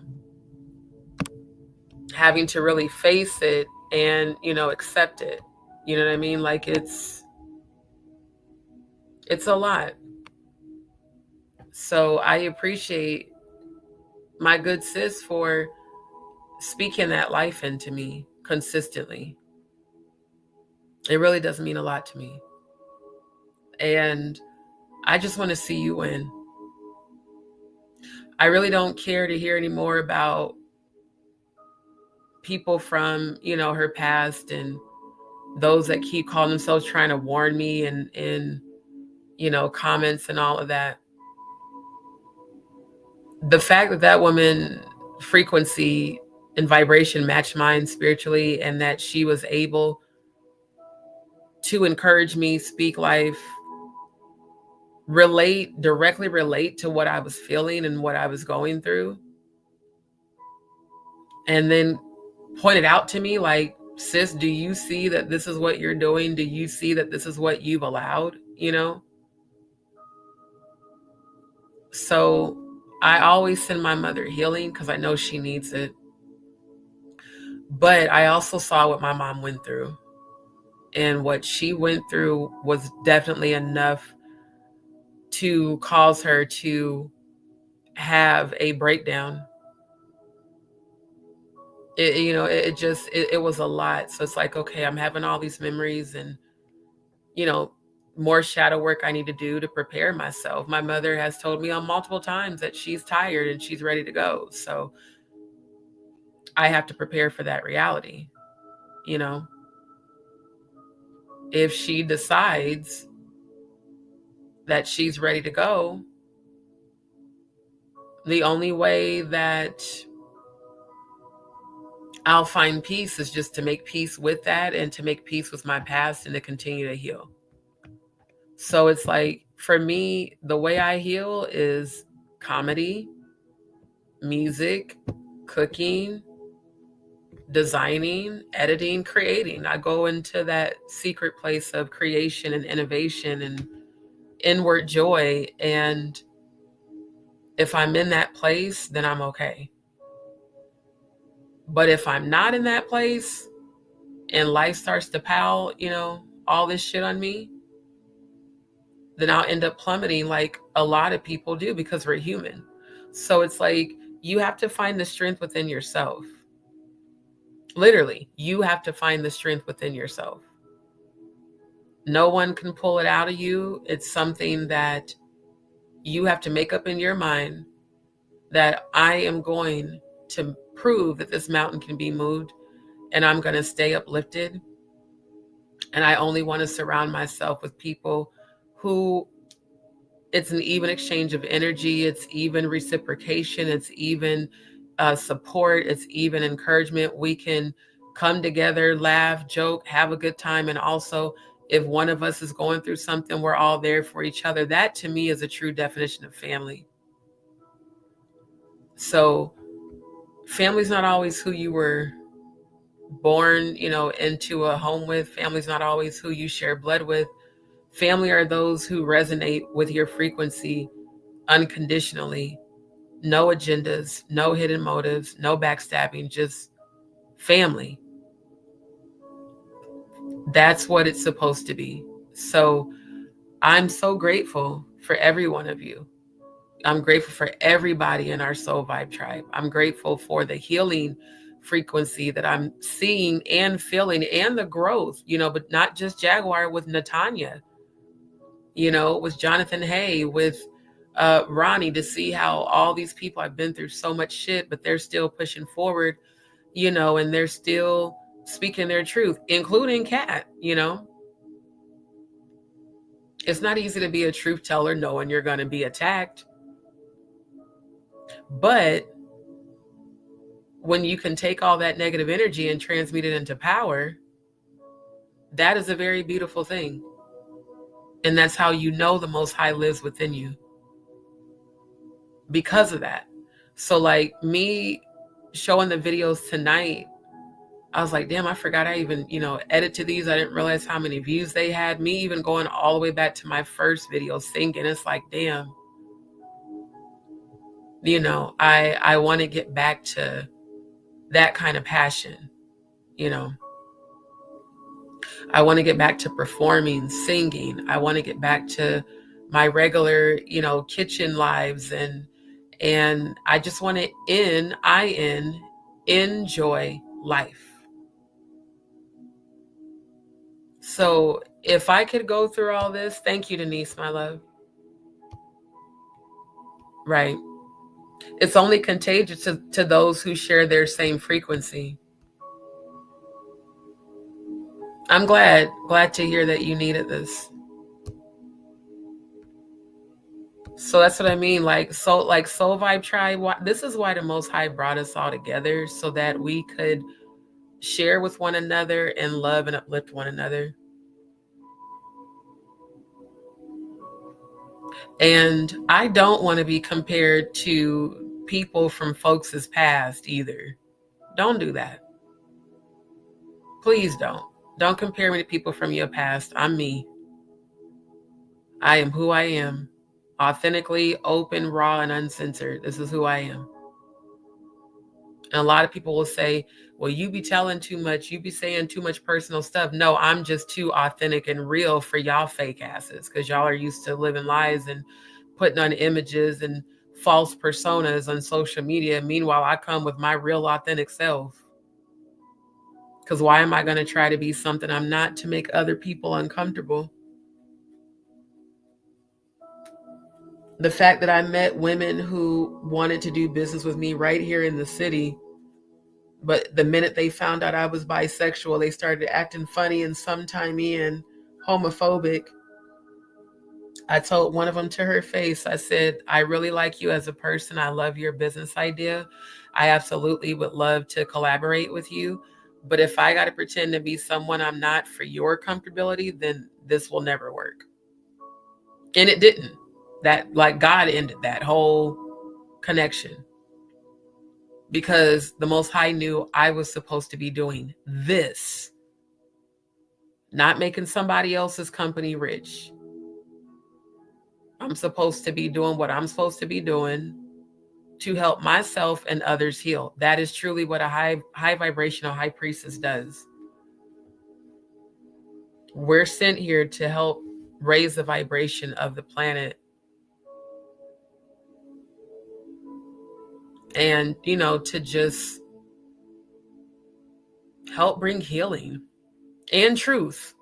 having to really face it and, you know, accept it. You know what I mean? Like it's a lot. So I appreciate my good sis for speaking that life into me consistently. It really does mean a lot to me. And I just want to see you win. I really don't care to hear any more about people from, you know, her past and those that keep calling themselves trying to warn me and you know, comments and all of that. The fact that that woman frequency and vibration matched mine spiritually, and that she was able to encourage me, speak life, directly relate to what I was feeling and what I was going through, and then point it out to me like, sis, do you see that this is what you're doing? Do you see that this is what you've allowed? You know? So I always send my mother healing because I know she needs it. But I also saw what my mom went through. And what she went through was definitely enough to cause her to have a breakdown. It was a lot. So it's like, okay, I'm having all these memories and, you know, more shadow work I need to do to prepare myself. My mother has told me on multiple times that she's tired and she's ready to go. So I have to prepare for that reality. You know, if she decides that she's ready to go, the only way that I'll find peace is just to make peace with that and to make peace with my past and to continue to heal. So it's like, for me, the way I heal is comedy, music, cooking, designing, editing, creating. I go into that secret place of creation and innovation and inward joy. And if I'm in that place, then I'm okay. But if I'm not in that place and life starts to pile, you know, all this shit on me, then I'll end up plummeting like a lot of people do because we're human. So it's like, you have to find the strength within yourself. Literally, you have to find the strength within yourself. No one can pull it out of you. It's something that you have to make up in your mind, that I am going to prove that this mountain can be moved, and I'm going to stay uplifted. And I only want to surround myself with people who, it's an even exchange of energy, it's even reciprocation, it's even support, it's even encouragement. We can come together, laugh, joke, have a good time. And also, if one of us is going through something, we're all there for each other. That to me is a true definition of family. So family's not always who you were born, you know, into a home with. Family's not always who you share blood with. Family are those who resonate with your frequency unconditionally. No agendas, no hidden motives, no backstabbing, just family. That's what it's supposed to be. So I'm so grateful for every one of you. I'm grateful for everybody in our Soul Vibe tribe. I'm grateful for the healing frequency that I'm seeing and feeling, and the growth, you know, but not just Jaguar, with Natanya, you know, with Jonathan Hay, with Ronnie, to see how all these people have been through so much shit, but they're still pushing forward, you know, and they're still speaking their truth, including Katt, you know. It's not easy to be a truth teller knowing you're going to be attacked. But when you can take all that negative energy and transmute it into power, that is a very beautiful thing. And that's how you know the Most High lives within you. Because of that. So like me showing the videos tonight, I was like, damn, I forgot I even, edited these. I didn't realize how many views they had. Me even going all the way back to my first video singing. It's like, damn, I want to get back to that kind of passion, I want to get back to performing, singing. I want to get back to my regular, kitchen lives, and I just want to enjoy life. So if I could go through all this, thank you, Denise, my love. Right. It's only contagious to those who share their same frequency. I'm glad to hear that you needed this. So that's what I mean. Soul Vibe Tribe. This is why the Most High brought us all together, so that we could share with one another and love and uplift one another. And I don't want to be compared to people from folks' past either. Don't do that. Please don't. Don't compare me to people from your past. I'm me. I am who I am. Authentically, open, raw, and uncensored. This is who I am. And a lot of people will say, well, you be telling too much. You be saying too much personal stuff. No, I'm just too authentic and real for y'all fake asses, because y'all are used to living lies and putting on images and false personas on social media. Meanwhile, I come with my real authentic self. Because why am I going to try to be something I'm not to make other people uncomfortable? The fact that I met women who wanted to do business with me right here in the city, but the minute they found out I was bisexual, they started acting funny and sometimey and homophobic. I told one of them to her face, I said, I really like you as a person. I love your business idea. I absolutely would love to collaborate with you. But if I got to pretend to be someone I'm not for your comfortability, then this will never work. And it didn't. God ended that whole connection, because the Most High knew I was supposed to be doing this, not making somebody else's company rich. I'm supposed to be doing what I'm supposed to be doing to help myself and others heal. That is truly what a high vibrational high priestess does. We're sent here to help raise the vibration of the planet. And, to just help bring healing and truth.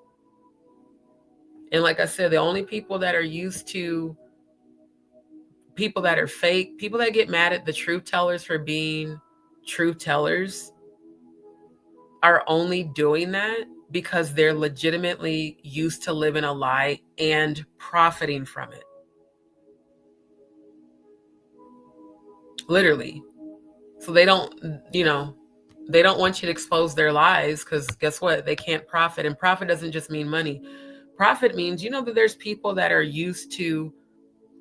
And like I said, the only people that are used to people that are fake, people that get mad at the truth tellers for being truth tellers, are only doing that because they're legitimately used to living a lie and profiting from it. Literally. So they don't want you to expose their lies, because guess what? They can't profit. And profit doesn't just mean money. Profit means, that there's people that are used to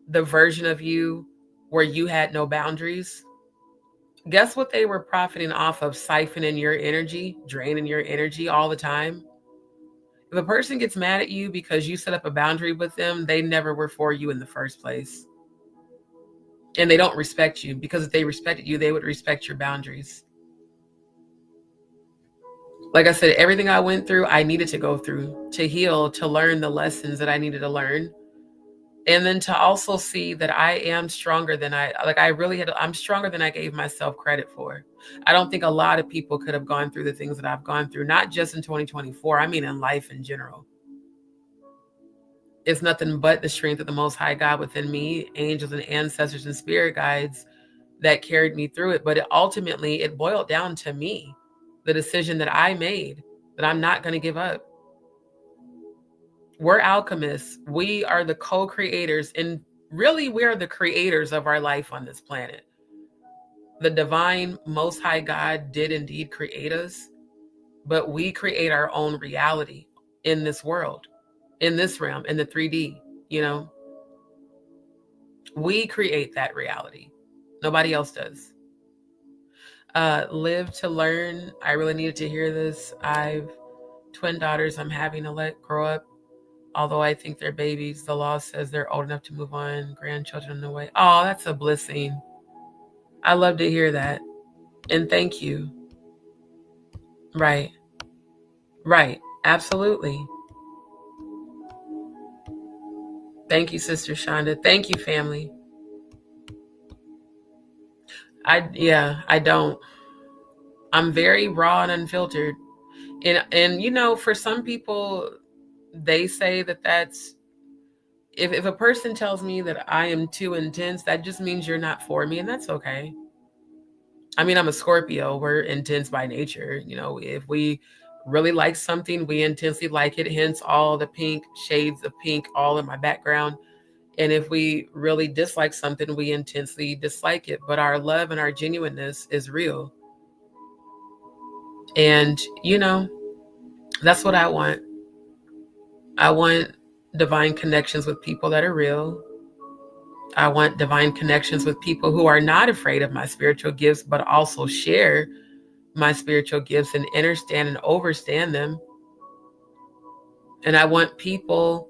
the version of you where you had no boundaries. Guess what they were profiting off of? Siphoning your energy, draining your energy all the time. If a person gets mad at you because you set up a boundary with them, they never were for you in the first place. And they don't respect you, because if they respected you, they would respect your boundaries. Like I said, everything I went through, I needed to go through to heal, to learn the lessons that I needed to learn. And then to also see that I am stronger than I'm stronger than I gave myself credit for. I don't think a lot of people could have gone through the things that I've gone through, not just in 2024. I mean, in life in general. It's nothing but the strength of the Most High God within me, angels and ancestors and spirit guides that carried me through it. But ultimately, it boiled down to me, the decision that I made, that I'm not going to give up. We're alchemists. We are the co-creators, and really we're the creators of our life on this planet. The divine Most High God did indeed create us, but we create our own reality in this world, in this realm, in the 3D, We create that reality. Nobody else does. Live to learn. I really needed to hear this. I've twin daughters I'm having to let grow up. Although I think they're babies, the law says they're old enough to move on, grandchildren in the way. Oh, that's a blessing. I love to hear that. And thank you. Right. Right. Absolutely. Thank you, Sister Shonda. Thank you, family. I don't. I'm very raw and unfiltered. And you know, for some people, they say that that's, if a person tells me that I am too intense, that just means you're not for me, and that's okay. I mean, I'm a Scorpio. We're intense by nature. You know, if we really like something, we intensely like it, hence all the pink shades of pink all in my background. And if we really dislike something, we intensely dislike it. But our love and our genuineness is real. And, you know, that's what I want. I want divine connections with people that are real. I want divine connections with people who are not afraid of my spiritual gifts, but also share my spiritual gifts and understand and overstand them. And I want people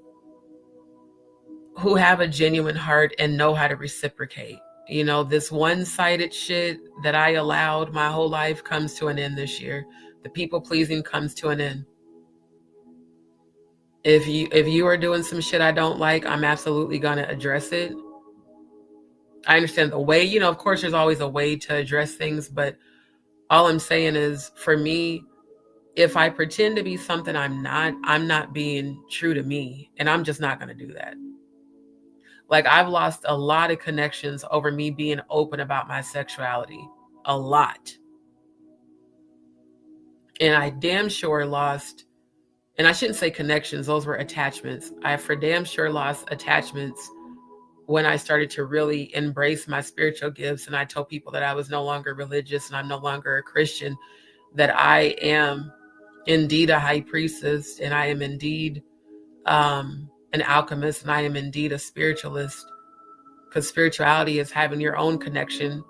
who have a genuine heart and know how to reciprocate. You know, this one-sided shit that I allowed my whole life comes to an end this year. The people pleasing comes to an end. If you are doing some shit I don't like, I'm absolutely gonna address it. I understand the way, you know, of course there's always a way to address things, but all I'm saying is, for me, if I pretend to be something I'm not being true to me, and I'm just not gonna do that. Like, I've lost a lot of connections over me being open about my sexuality. A lot. And I damn sure lost, and I shouldn't say connections, those were attachments. I for damn sure lost attachments when I started to really embrace my spiritual gifts, and I told people that I was no longer religious and I'm no longer a Christian, that I am indeed a high priestess, and I am indeed an alchemist, and I am indeed a spiritualist. Because spirituality is having your own connection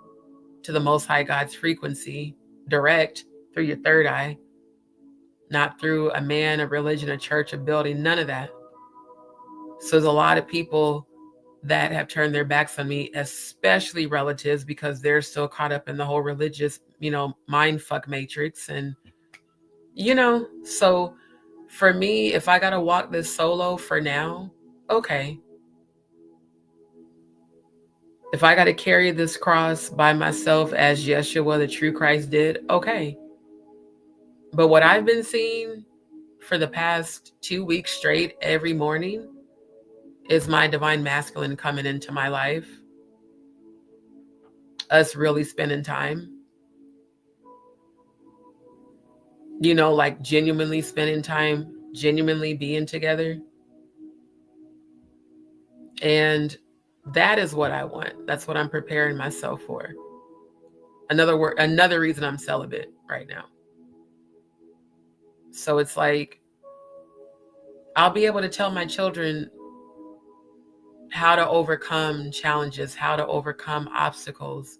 to the Most High God's frequency, direct through your third eye, not through a man, a religion, a church, a building, none of that. So there's a lot of people that have turned their backs on me, especially relatives, because they're still caught up in the whole religious, you know, mind fuck matrix. And, you know, so for me, if I got to walk this solo for now, okay. If I got to carry this cross by myself as Yeshua, the true Christ, did, okay. But what I've been seeing for the past 2 weeks straight every morning is my divine masculine coming into my life. Us really spending time. You know, like genuinely spending time, genuinely being together. And that is what I want. That's what I'm preparing myself for. Another reason I'm celibate right now. So it's like, I'll be able to tell my children how to overcome challenges, how to overcome obstacles.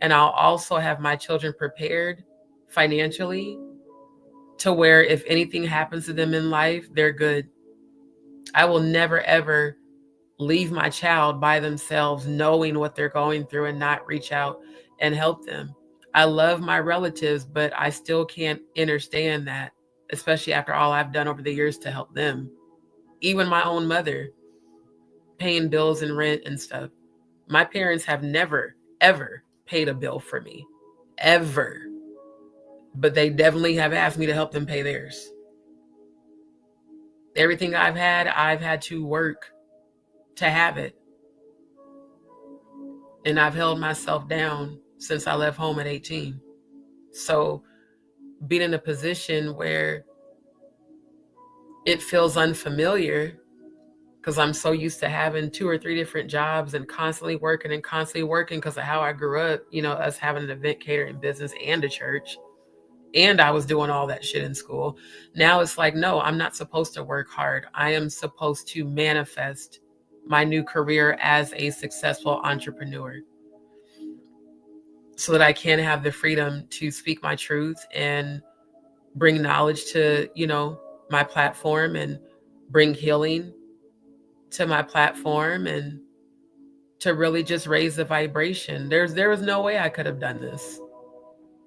And I'll also have my children prepared financially to where if anything happens to them in life, they're good. I will never, ever leave my child by themselves knowing what they're going through and not reach out and help them. I love my relatives, but I still can't understand that, especially after all I've done over the years to help them. Even my own mother, paying bills and rent and stuff. My parents have never, ever paid a bill for me, ever. But they definitely have asked me to help them pay theirs. Everything I've had to work to have it. And I've held myself down since I left home at 18. So being in a position where it feels unfamiliar, because I'm so used to having 2 or 3 different jobs and constantly working because of how I grew up, you know, us having an event catering business and a church. And I was doing all that shit in school. Now it's like, no, I'm not supposed to work hard. I am supposed to manifest my new career as a successful entrepreneur. so that I can have the freedom to speak my truth and bring knowledge to, you know, my platform, and bring healing to my platform, and to really just raise the vibration. There was no way I could have done this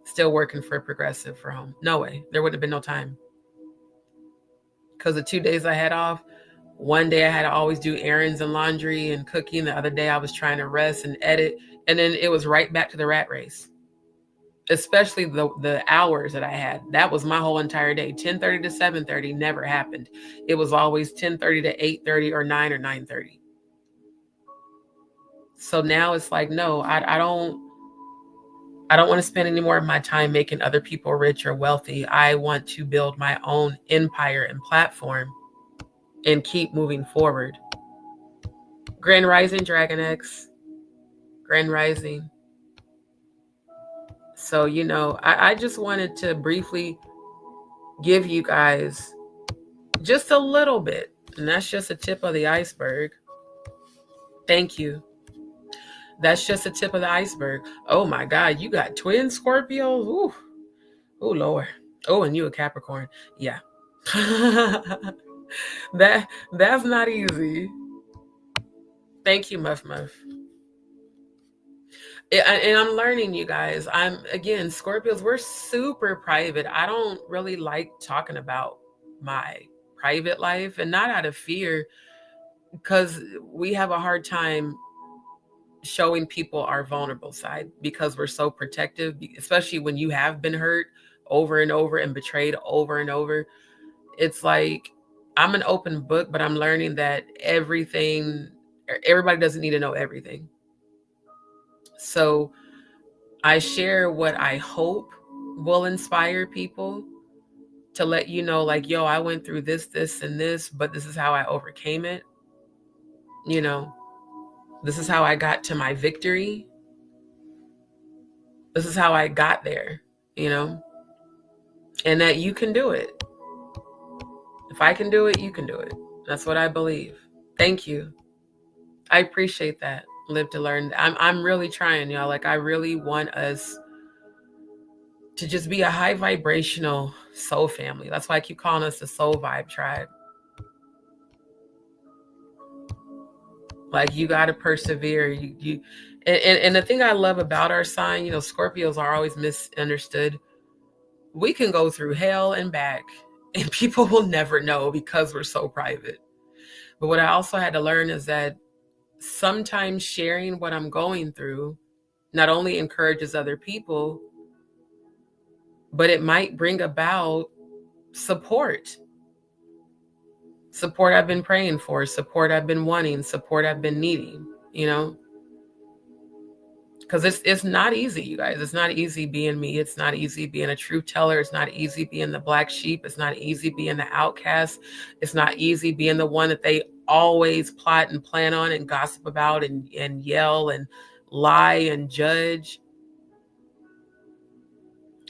still working for Progressive for home. No way. There wouldn't have been no time. Because the 2 days I had off, one day I had to always do errands and laundry and cooking. The other day I was trying to rest and edit. And then it was right back to the rat race. Especially the hours that I had. That was my whole entire day. 10:30 to 7:30 never happened. It was always 10:30 to 8:30 or 9 or 9:30. So now it's like, no, I don't want to spend any more of my time making other people rich or wealthy. I want to build my own empire and platform and keep moving forward. Grand Rising, Dragon X. Grand Rising. So, you know, I just wanted to briefly give you guys just a little bit. And that's just a tip of the iceberg. Thank you. That's just a tip of the iceberg. Oh my God, you got twin Scorpios? Ooh. Oh Lord. Oh, and you a Capricorn. Yeah. That's not easy. Thank you, Muff Muff. And I'm learning, you guys. Again, Scorpios, we're super private. I don't really like talking about my private life, and not out of fear, because we have a hard time showing people our vulnerable side because we're so protective, especially when you have been hurt over and over and betrayed over and over. It's like, I'm an open book, but I'm learning that everybody doesn't need to know everything. So I share what I hope will inspire people, to let you know, like, yo, I went through this, and this, but this is how I overcame it. You know, this is how I got to my victory. This is how I got there, you know, and that you can do it. If I can do it, you can do it. That's what I believe. Thank you. I appreciate that. Live to learn. I'm really trying, y'all. Like, I really want us to just be a high vibrational soul family. That's why I keep calling us the Soul Vibe Tribe. Like, you got to persevere. And the thing I love about our sign, you know, Scorpios are always misunderstood. We can go through hell and back, and people will never know because we're so private. But what I also had to learn is that sometimes sharing what I'm going through not only encourages other people, but it might bring about support. Support I've been praying for, support I've been wanting, support I've been needing, you know? Because it's not easy, you guys. It's not easy being me. It's not easy being a truth teller. It's not easy being the black sheep. It's not easy being the outcast. It's not easy being the one that they always plot and plan on and gossip about and yell and lie and judge.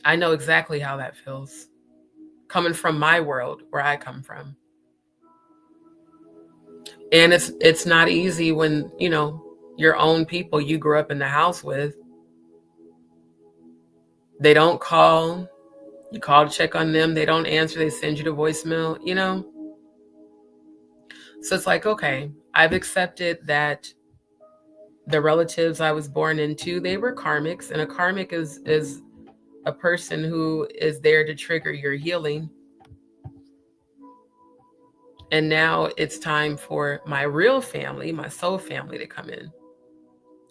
I know exactly how that feels, coming from my world, where I come from. And it's not easy when, you know, your own people you grew up in the house with, they don't call. You call to check on them, they don't answer, they send you to voicemail, you know? So it's like, okay, I've accepted that the relatives I was born into, they were karmics, and a karmic is a person who is there to trigger your healing. And now it's time for my real family, my soul family, to come in.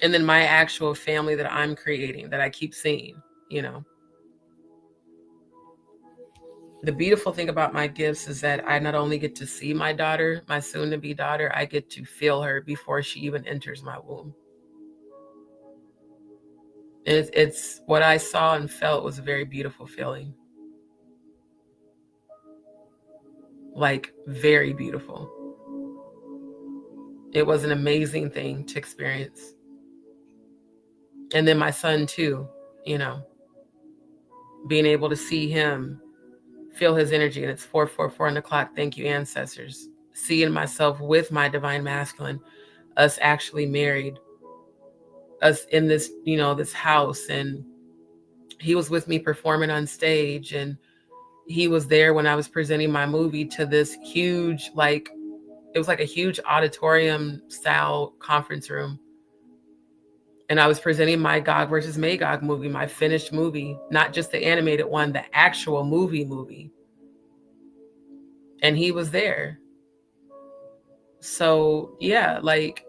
And then my actual family that I'm creating, that I keep seeing, you know. The beautiful thing about my gifts is that I not only get to see my daughter, my soon-to-be daughter, I get to feel her before she even enters my womb. And it's what I saw and felt was a very beautiful feeling. Like, very beautiful. It was an amazing thing to experience. And then my son too, you know, being able to see him, feel his energy, and it's 4:44 on the clock. Thank you, ancestors. Seeing myself with my divine masculine, us actually married, us in this, you know, this house, and he was with me performing on stage, and he was there when I was presenting my movie to this huge, like, it was like a huge auditorium style conference room. And I was presenting my Gog versus Magog movie, my finished movie, not just the animated one, the actual movie. And he was there. So yeah, like,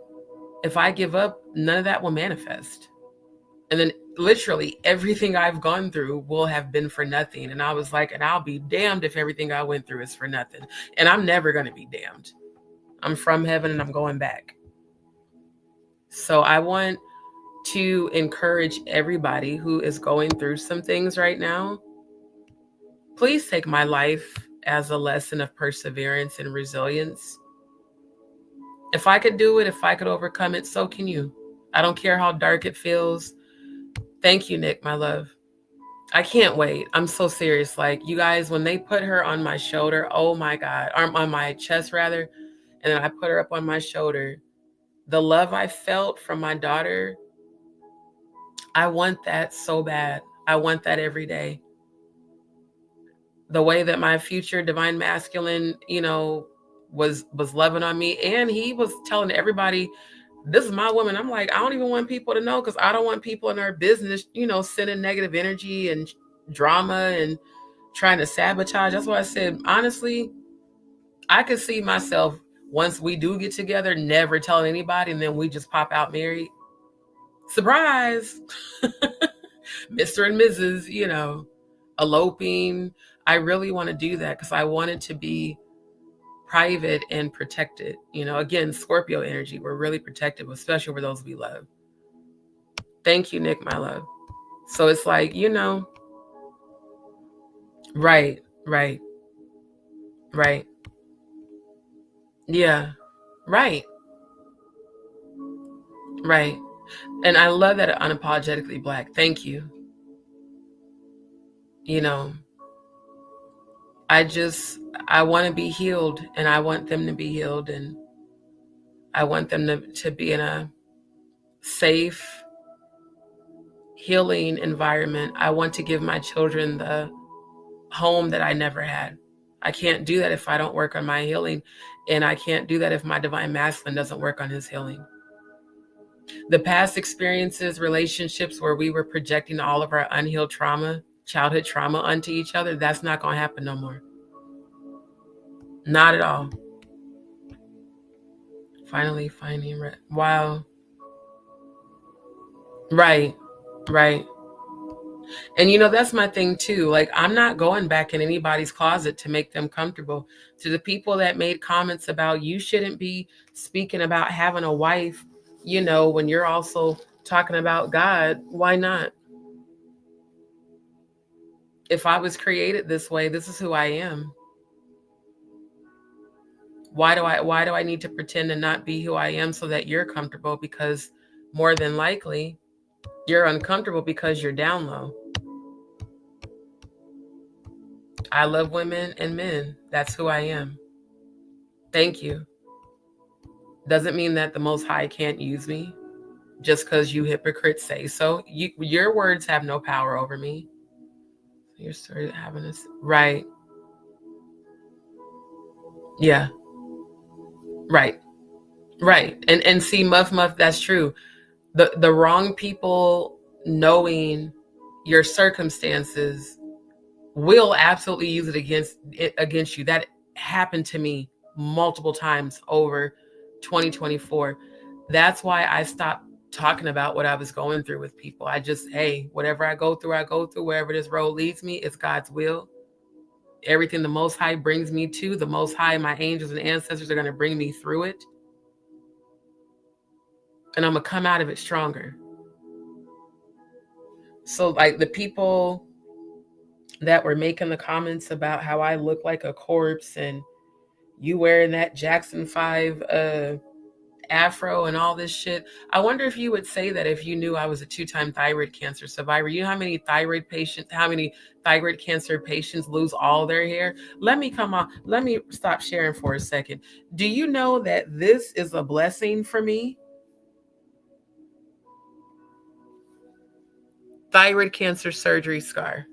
if I give up, none of that will manifest. And then literally everything I've gone through will have been for nothing. And I was like, and I'll be damned if everything I went through is for nothing. And I'm never going to be damned. I'm from heaven and I'm going back. So I want to encourage everybody who is going through some things right now. Please take my life as a lesson of perseverance and resilience. If I could do it, if I could overcome it, so can you. I don't care how dark it feels. Thank you, Nick, my love. I can't wait. I'm so serious. Like, you guys, when they put her on my shoulder, oh my God, on my chest rather, and then I put her up on my shoulder, the love I felt from my daughter, I want that so bad. I want that every day. The way that my future divine masculine, you know, was loving on me, and he was telling everybody, this is my woman. I'm like, I don't even want people to know, because I don't want people in our business, you know, sending negative energy and drama and trying to sabotage. That's why I said, honestly, I could see myself, once we do get together, never telling anybody, and then we just pop out married. Surprise. Mr. and Mrs., you know, eloping. I really want to do that because I want it to be private and protected. You know, again, Scorpio energy, we're really protective, especially for those we love. Thank you, Nick, my love. So it's like, you know, right. Yeah, right. And I love that unapologetically Black. Thank you. You know, I want to be healed, and I want them to be healed, and I want them to be in a safe, healing environment. I want to give my children the home that I never had. I can't do that if I don't work on my healing, and I can't do that if my divine masculine doesn't work on his healing. The past experiences, relationships where we were projecting all of our unhealed trauma, childhood trauma onto each other, that's not going to happen no more. Not at all. Finally finding wow. Right. And you know, that's my thing too. Like, I'm not going back in anybody's closet to make them comfortable. To the people that made comments about, you shouldn't be speaking about having a wife, you know, when you're also talking about God, why not? If I was created this way, this is who I am. Why do I need to pretend to not be who I am so that you're comfortable? Because more than likely, you're uncomfortable because you're down low. I love women and men. That's who I am. Thank you. Doesn't mean that the Most High can't use me just because you hypocrites say so. Your words have no power over me. You're started having this. Right. Yeah. Right. And see, Muff, that's true. The wrong people knowing your circumstances will absolutely use it against you. That happened to me multiple times over 2024. That's why I stopped talking about what I was going through with people. I just, hey, whatever I go through, wherever this road leads me, it's God's will. Everything the Most High brings me to, the Most High, my angels and ancestors are going to bring me through it. And I'm going to come out of it stronger. So like the people that were making the comments about how I look like a corpse and you wearing that Jackson 5 afro and all this shit. I wonder if you would say that if you knew I was a 2-time thyroid cancer survivor. You know how many thyroid cancer patients lose all their hair? Let me stop sharing for a second. Do you know that this is a blessing for me? thyroid cancer surgery scar.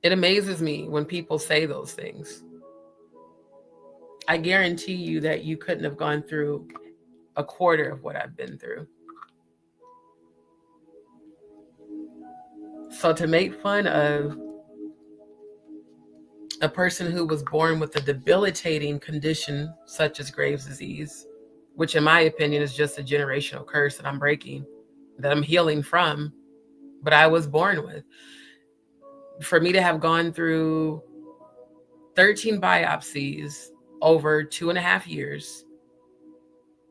It amazes me when people say those things. I guarantee you that you couldn't have gone through a quarter of what I've been through. So to make fun of a person who was born with a debilitating condition such as Graves' disease, which in my opinion is just a generational curse that I'm breaking, that I'm healing from, but I was born with. For me to have gone through 13 biopsies over 2.5 years,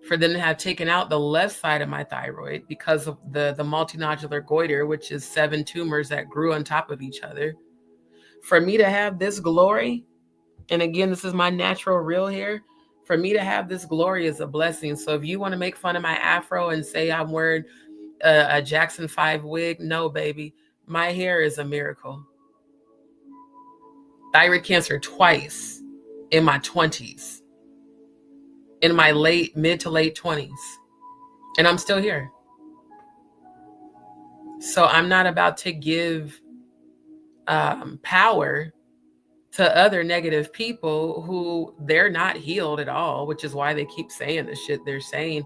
for them to have taken out the left side of my thyroid because of the multinodular goiter, which is 7 tumors that grew on top of each other. For me to have this glory, and again, this is my natural real hair, for me to have this glory is a blessing. So if you want to make fun of my afro and say I'm wearing a Jackson 5 wig, no, baby, my hair is a miracle. Thyroid cancer twice in my 20s, in my mid to late 20s, and I'm still here. So I'm not about to give power to other negative people who they're not healed at all, which is why they keep saying the shit they're saying.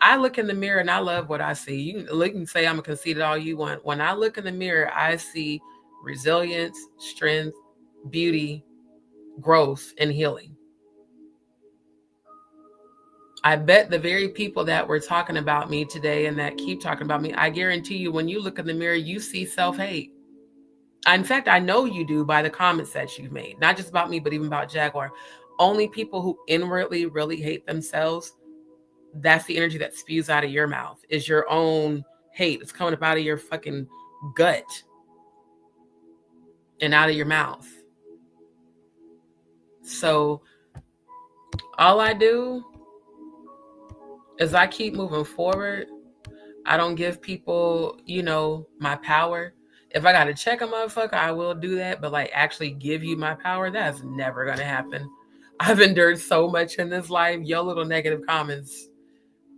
I look in the mirror and I love what I see. You can look and say I'm a conceited all you want. When I look in the mirror, I see resilience, strength, beauty, growth, and healing. I bet the very people that were talking about me today and that keep talking about me, I guarantee you when you look in the mirror, you see self-hate. In fact, I know you do by the comments that you've made, not just about me, but even about Jaguar. Only people who inwardly really hate themselves, that's the energy that spews out of your mouth, is your own hate. It's coming up out of your fucking gut and out of your mouth. So all I do is I keep moving forward. I don't give people, my power. If I got to check a motherfucker, I will do that. But like actually give you my power, that's never going to happen. I've endured so much in this life. Your little negative comments.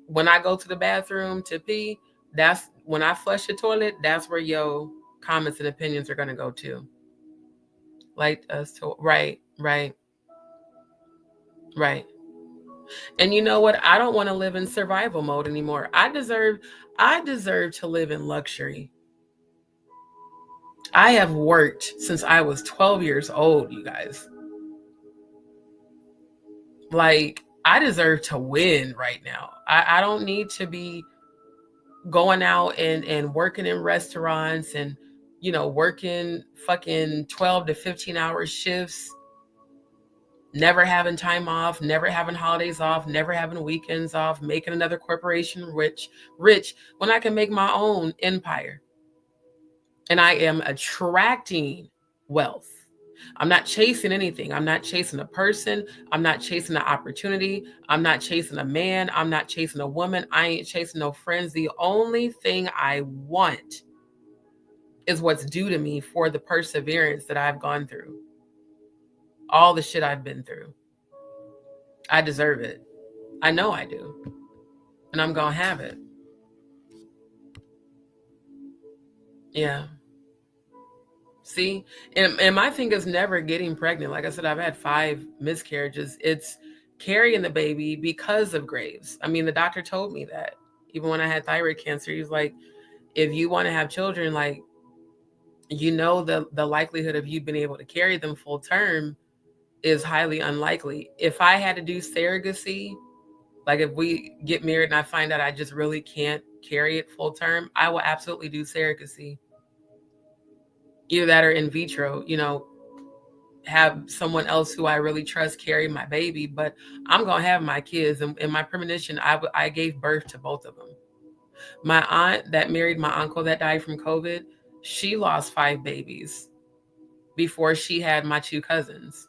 When I go to the bathroom to pee, that's when I flush the toilet, that's where your comments and opinions are going to go to. Like us to, right. And you know what? I don't want to live in survival mode anymore. I deserve to live in luxury. I have worked since I was 12 years old, you guys. Like, I deserve to win right now. I don't need to be going out and working in restaurants and, working fucking 12 to 15 hour shifts, never having time off, never having holidays off, never having weekends off, making another corporation rich when I can make my own empire. And I am attracting wealth. I'm not chasing anything. I'm not chasing a person. I'm not chasing an opportunity. I'm not chasing a man. I'm not chasing a woman. I ain't chasing no friends. The only thing I want is what's due to me for the perseverance that I've gone through. All the shit I've been through. I deserve it. I know I do. And I'm going to have it. Yeah. See? And my thing is never getting pregnant. Like I said, I've had 5 miscarriages. It's carrying the baby because of Graves. I mean, the doctor told me that. Even when I had thyroid cancer, he was like, if you want to have children, like, the likelihood of you being able to carry them full term is highly unlikely. If I had to do surrogacy, like if we get married and I find out I just really can't carry it full term, I will absolutely do surrogacy. Either that or in vitro, have someone else who I really trust carry my baby, but I'm going to have my kids. And in my premonition, I gave birth to both of them. My aunt that married my uncle that died from COVID, she lost 5 babies before she had my 2 cousins.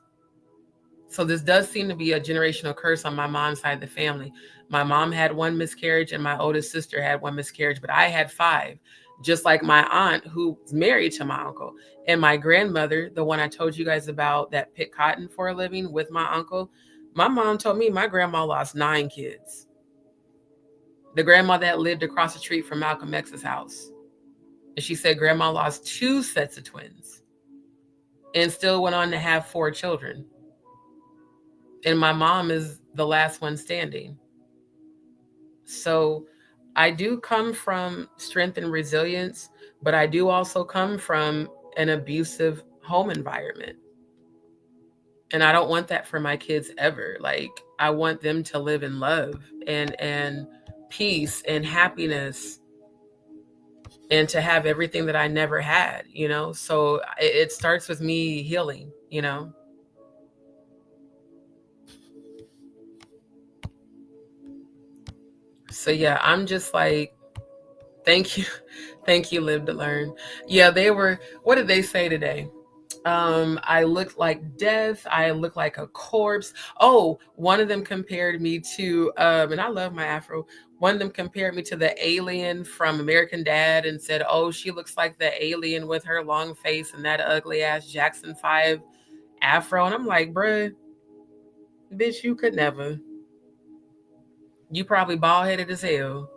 So this does seem to be a generational curse on my mom's side of the family. My mom had 1 miscarriage and my oldest sister had 1 miscarriage, but I had 5, just like my aunt who's married to my uncle. And my grandmother, the one I told you guys about that picked cotton for a living with my uncle, my mom told me my grandma lost 9 kids. the grandma that lived across the street from Malcolm X's house. And she said grandma lost 2 sets of twins and still went on to have 4 children. And my mom is the last one standing. So I do come from strength and resilience, but I do also come from an abusive home environment. And I don't want that for my kids ever. Like, I want them to live in love and peace and happiness and to have everything that I never had, you know? So it starts with me healing, you know? So yeah, I'm just like, thank you. Thank you, Live to Learn. Yeah, they were, what did they say today? I looked like death. I looked like a corpse. Oh, one of them compared me to, and I love my afro. One of them compared me to the alien from American Dad and said, oh, she looks like the alien with her long face and that ugly ass Jackson 5 afro. And I'm like, bruh, bitch, you could never. You probably bald headed as hell.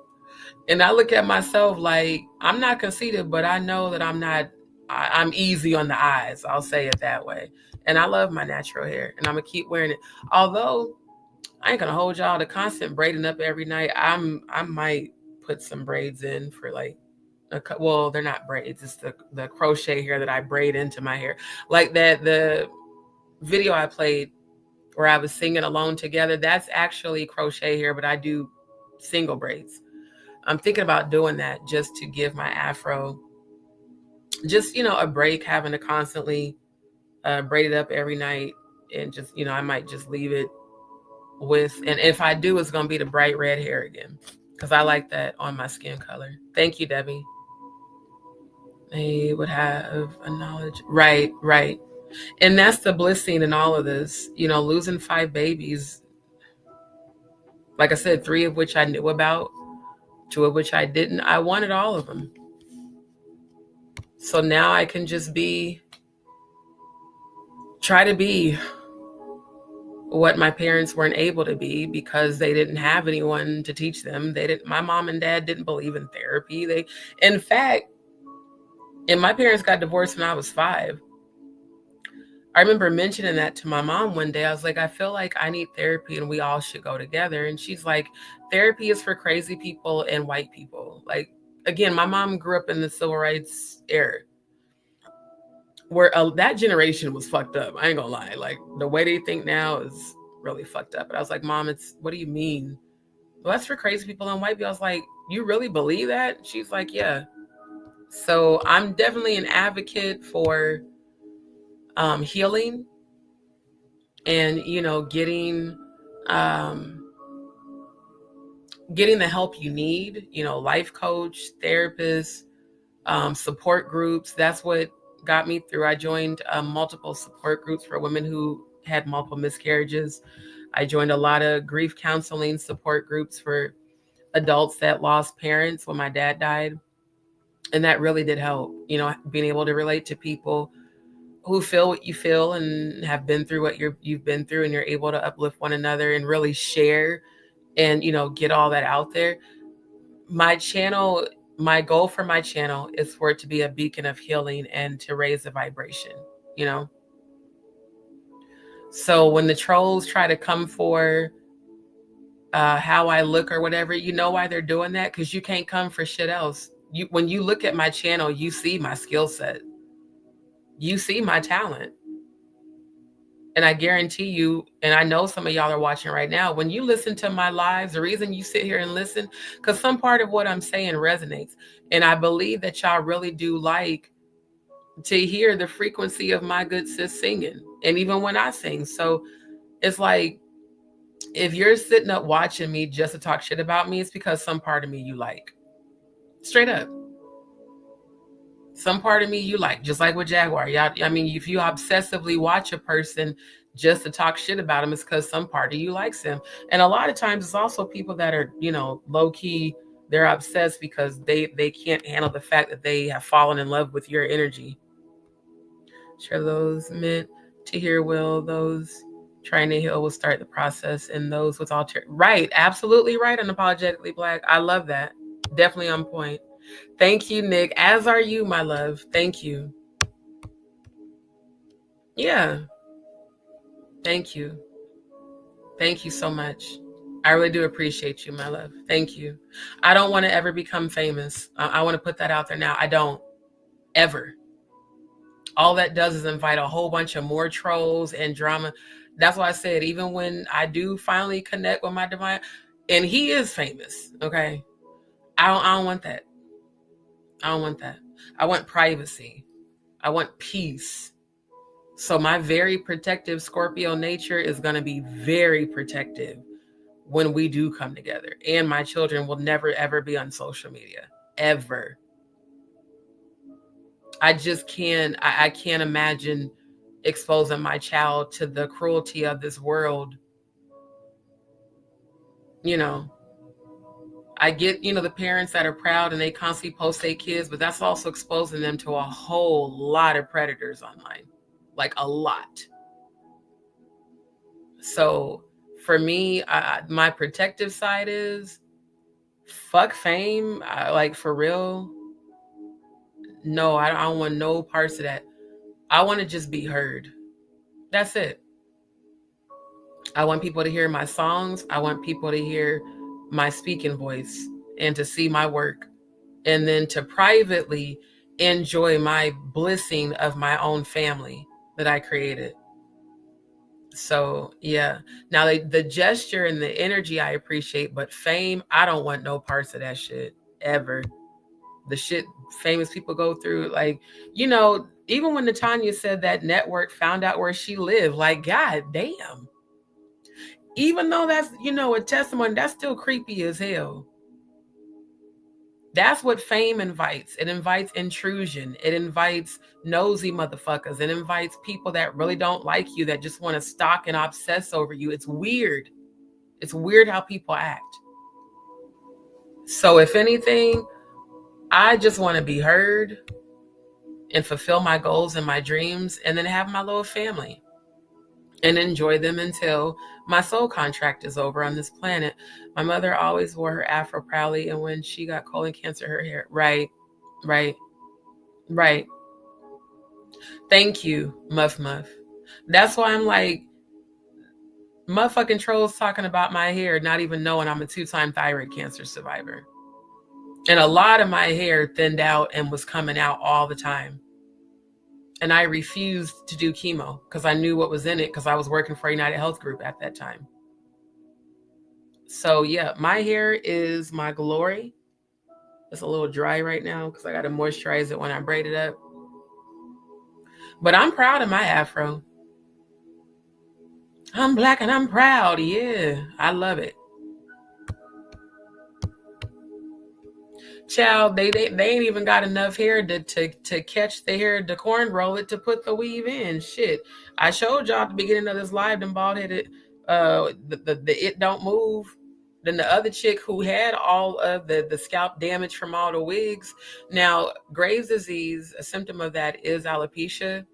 And I look at myself like, I'm not conceited, but I know that I'm easy on the eyes. I'll say it that way. And I love my natural hair and I'm going to keep wearing it. Although I ain't going to hold y'all, the constant braiding up every night. I might put some braids in for like, well, they're not braids. It's the crochet hair that I braid into my hair. Like that, the video I played where I was singing Alone Together, that's actually crochet hair, but I do single braids. I'm thinking about doing that just to give my afro just, you know, a break, having to constantly braid it up every night. And just, you know, I might just leave it with, and if I do, it's going to be the bright red hair again, because I like that on my skin color. Thank you, Debbie. They would have a knowledge. Right. And that's the blessing in all of this, you know, losing 5 babies. Like I said, 3 of which I knew about, 2 of which I didn't. I wanted all of them. So now I can just try to be what my parents weren't able to be because they didn't have anyone to teach them. My mom and dad didn't believe in therapy. In fact, and my parents got divorced when I was 5. I remember mentioning that to my mom one day. I was like, I feel like I need therapy and we all should go together. And she's like, therapy is for crazy people and white people. Like, again, my mom grew up in the civil rights era where that generation was fucked up. I ain't gonna lie. Like, the way they think now is really fucked up. But I was like, Mom, what do you mean? Well, that's for crazy people and white people. I was like, you really believe that? She's like, yeah. So I'm definitely an advocate for healing and, you know, getting the help you need, you know, life coach, therapist, support groups. That's what got me through. I joined multiple support groups for women who had multiple miscarriages. I joined a lot of grief counseling support groups for adults that lost parents when my dad died. And that really did help, you know, being able to relate to people who feel what you feel and have been through what you've been through, and you're able to uplift one another and really share and, you know, get all that out there. My goal for my channel is for it to be a beacon of healing and to raise the vibration, you know? So when the trolls try to come for how I look or whatever, you know why they're doing that? Because you can't come for shit else. When you look at my channel, you see my skill set. You see my talent. And I guarantee you, and I know some of y'all are watching right now, when you listen to my lives, the reason you sit here and listen, because some part of what I'm saying resonates. And I believe that y'all really do like to hear the frequency of my good sis singing. And even when I sing. So it's like, if you're sitting up watching me just to talk shit about me, it's because some part of me you like. Straight up. Some part of me you like, just like with Jaguar. I mean, if you obsessively watch a person just to talk shit about them, it's because some part of you likes them. And a lot of times it's also people that are, you know, low key, they're obsessed because they can't handle the fact that they have fallen in love with your energy. Sure, those meant to hear, will those Trying to heal will start the process, and those with right, absolutely right. Unapologetically Black. I love that. Definitely on point. Thank you, Nick. As are you, my love. Thank you. Yeah. Thank you. Thank you so much. I really do appreciate you, my love. Thank you. I don't want to ever become famous. I want to put that out there now. I don't ever. All that does is invite a whole bunch of more trolls and drama. That's why I said, even when I do finally connect with my divine, and he is famous, okay? I don't want that. I don't want that. I want privacy. I want peace. So my very protective Scorpio nature is going to be very protective when we do come together. And my children will never, ever be on social media. Ever. I just can't, I can't imagine exposing my child to the cruelty of this world. You know, I get, you know, the parents that are proud and they constantly post their kids, but that's also exposing them to a whole lot of predators online. Like a lot. So for me, my protective side is fuck fame. Like for real. No, I don't want no parts of that. I want to just be heard. That's it. I want people to hear my songs. I want people to hear my speaking voice and to see my work. And then to privately enjoy my blessing of my own family that I created. So yeah. Now the gesture and the energy I appreciate, but fame, I don't want no parts of that shit ever. The shit famous people go through, like, you know, even when Natanya said that network found out where she lived, like, god damn. Even though that's, you know, a testimony, that's still creepy as hell. That's what fame invites. It invites intrusion. It invites nosy motherfuckers. It invites people that really don't like you, that just want to stalk and obsess over you. It's weird. It's weird how people act. So if anything, I just want to be heard and fulfill my goals and my dreams, and then have my little family and enjoy them until my soul contract is over on this planet. My mother always wore her afro proudly, and when she got colon cancer, her hair. Right. Thank you, Muff. That's why I'm like, motherfucking trolls talking about my hair, not even knowing I'm a 2-time thyroid cancer survivor. And a lot of my hair thinned out and was coming out all the time. And I refused to do chemo because I knew what was in it, because I was working for United Health Group at that time. So yeah, my hair is my glory. It's a little dry right now because I got to moisturize it when I braid it up. But I'm proud of my afro. I'm Black and I'm proud. Yeah, I love it. Child, they ain't even got enough hair to catch the hair, to cornroll it, to put the weave in. Shit, I showed y'all at the beginning of this live, them bald headed, the it don't move. Then the other chick who had all of the scalp damage from all the wigs. Now, Graves' disease, a symptom of that is alopecia.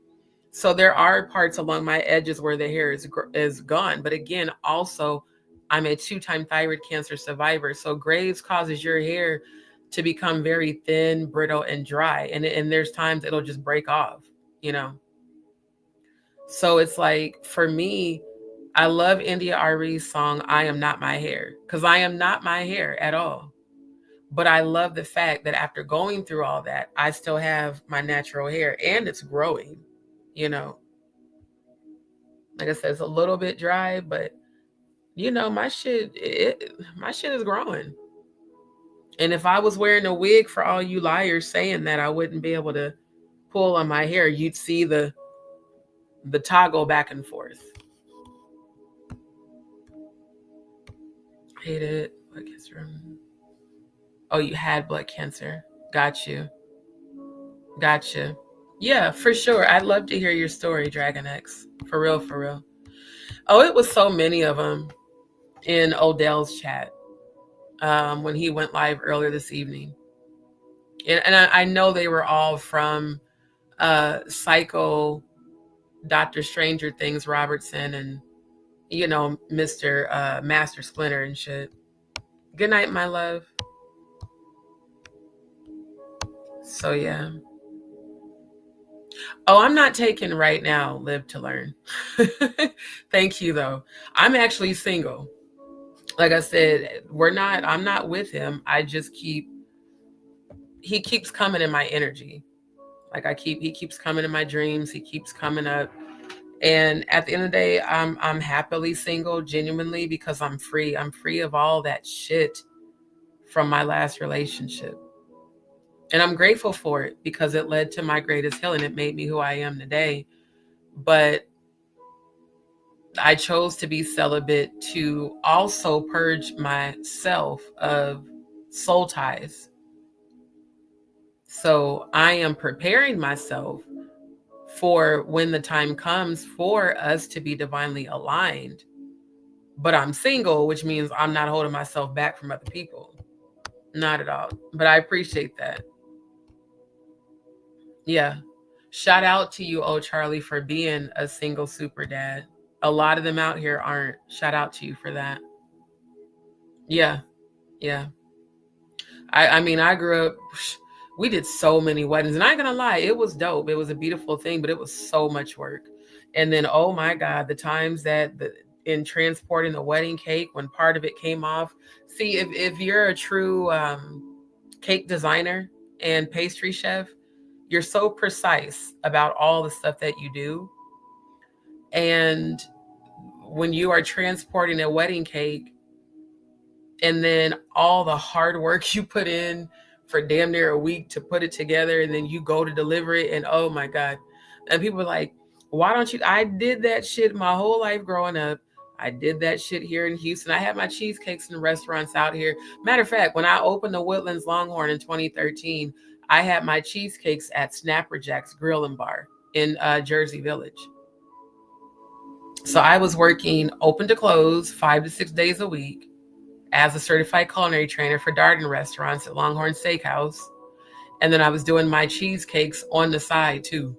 So there are parts along my edges where the hair is gone. But again, also, I'm a 2-time thyroid cancer survivor. So Graves causes your hair to become very thin, brittle, and dry. And there's times it'll just break off, you know? So it's like, for me, I love India Ari's song, I Am Not My Hair, because I am not my hair at all. But I love the fact that after going through all that, I still have my natural hair and it's growing, you know? Like I said, it's a little bit dry, but you know, my shit is growing. And if I was wearing a wig, for all you liars saying that I wouldn't be able to pull on my hair, you'd see the toggle back and forth. Hate it. Blood cancer. Oh, you had blood cancer. Got you. Gotcha. Yeah, for sure. I'd love to hear your story, DragonX. For real, for real. Oh, it was so many of them in Odell's chat. When he went live earlier this evening. And I know they were all from Psycho, Dr. Stranger Things Robertson, and you know, Mr. Master Splinter and shit. Good night, my love. So yeah. Oh, I'm not taking right now, live to learn. Thank you though. I'm actually single. Like I said, I'm not with him. I just he keeps coming in my energy. Like he keeps coming in my dreams. He keeps coming up. And at the end of the day, I'm happily single, genuinely, because I'm free. I'm free of all that shit from my last relationship. And I'm grateful for it because it led to my greatest healing. It made me who I am today. But I chose to be celibate to also purge myself of soul ties. So I am preparing myself for when the time comes for us to be divinely aligned. But I'm single, which means I'm not holding myself back from other people. Not at all. But I appreciate that. Yeah. Shout out to you, oh Charlie, for being a single super dad. A lot of them out here aren't. Shout out to you for that. Yeah. Yeah. I mean, I grew up, we did so many weddings, and I ain't gonna lie, it was dope. It was a beautiful thing, but it was so much work. And then, oh my God, the times that in transporting the wedding cake, when part of it came off. See, if you're a true cake designer and pastry chef, you're so precise about all the stuff that you do. And when you are transporting a wedding cake, and then all the hard work you put in for damn near a week to put it together, and then you go to deliver it, and oh my God. And people are like, why don't you? I did that shit my whole life growing up. I did that shit here in Houston. I had my cheesecakes in restaurants out here. Matter of fact, when I opened the Woodlands Longhorn in 2013, I had my cheesecakes at Snapper Jack's Grill and Bar in Jersey Village. So I was working open to close 5 to 6 days a week as a certified culinary trainer for Darden restaurants at Longhorn Steakhouse. And then I was doing my cheesecakes on the side too.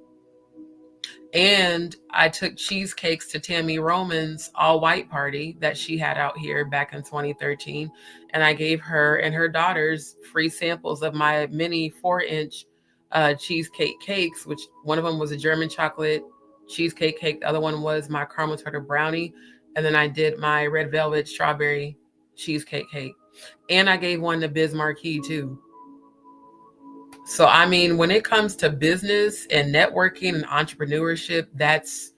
And I took cheesecakes to Tammy Roman's all-white party that she had out here back in 2013. And I gave her and her daughters free samples of my mini 4-inch cheesecake cakes, which one of them was a German chocolate cheesecake cake. The other one was my caramel turtle brownie. And then I did my red velvet strawberry cheesecake cake. And I gave one to Biz Marquis too. So, I mean, when it comes to business and networking and entrepreneurship, that's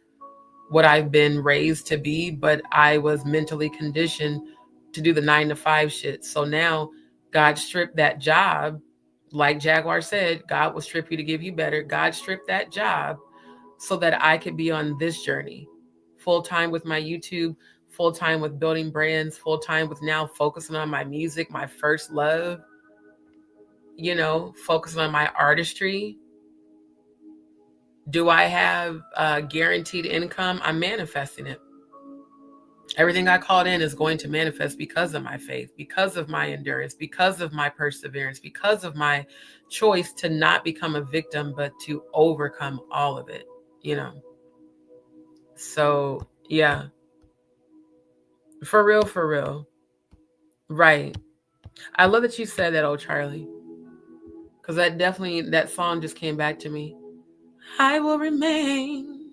what I've been raised to be. But I was mentally conditioned to do the 9-to-5 shit. So now God stripped that job. Like Jaguar said, God will strip you to give you better. God stripped that job so that I could be on this journey full-time with my YouTube, full-time with building brands, full-time with now focusing on my music, my first love, you know, focusing on my artistry. Do I have guaranteed income? I'm manifesting it. Everything I called in is going to manifest because of my faith, because of my endurance, because of my perseverance, because of my choice to not become a victim, but to overcome all of it, you know? So, yeah. For real, for real. Right. I love that you said that, oh, Charlie. Because that song just came back to me. I will remain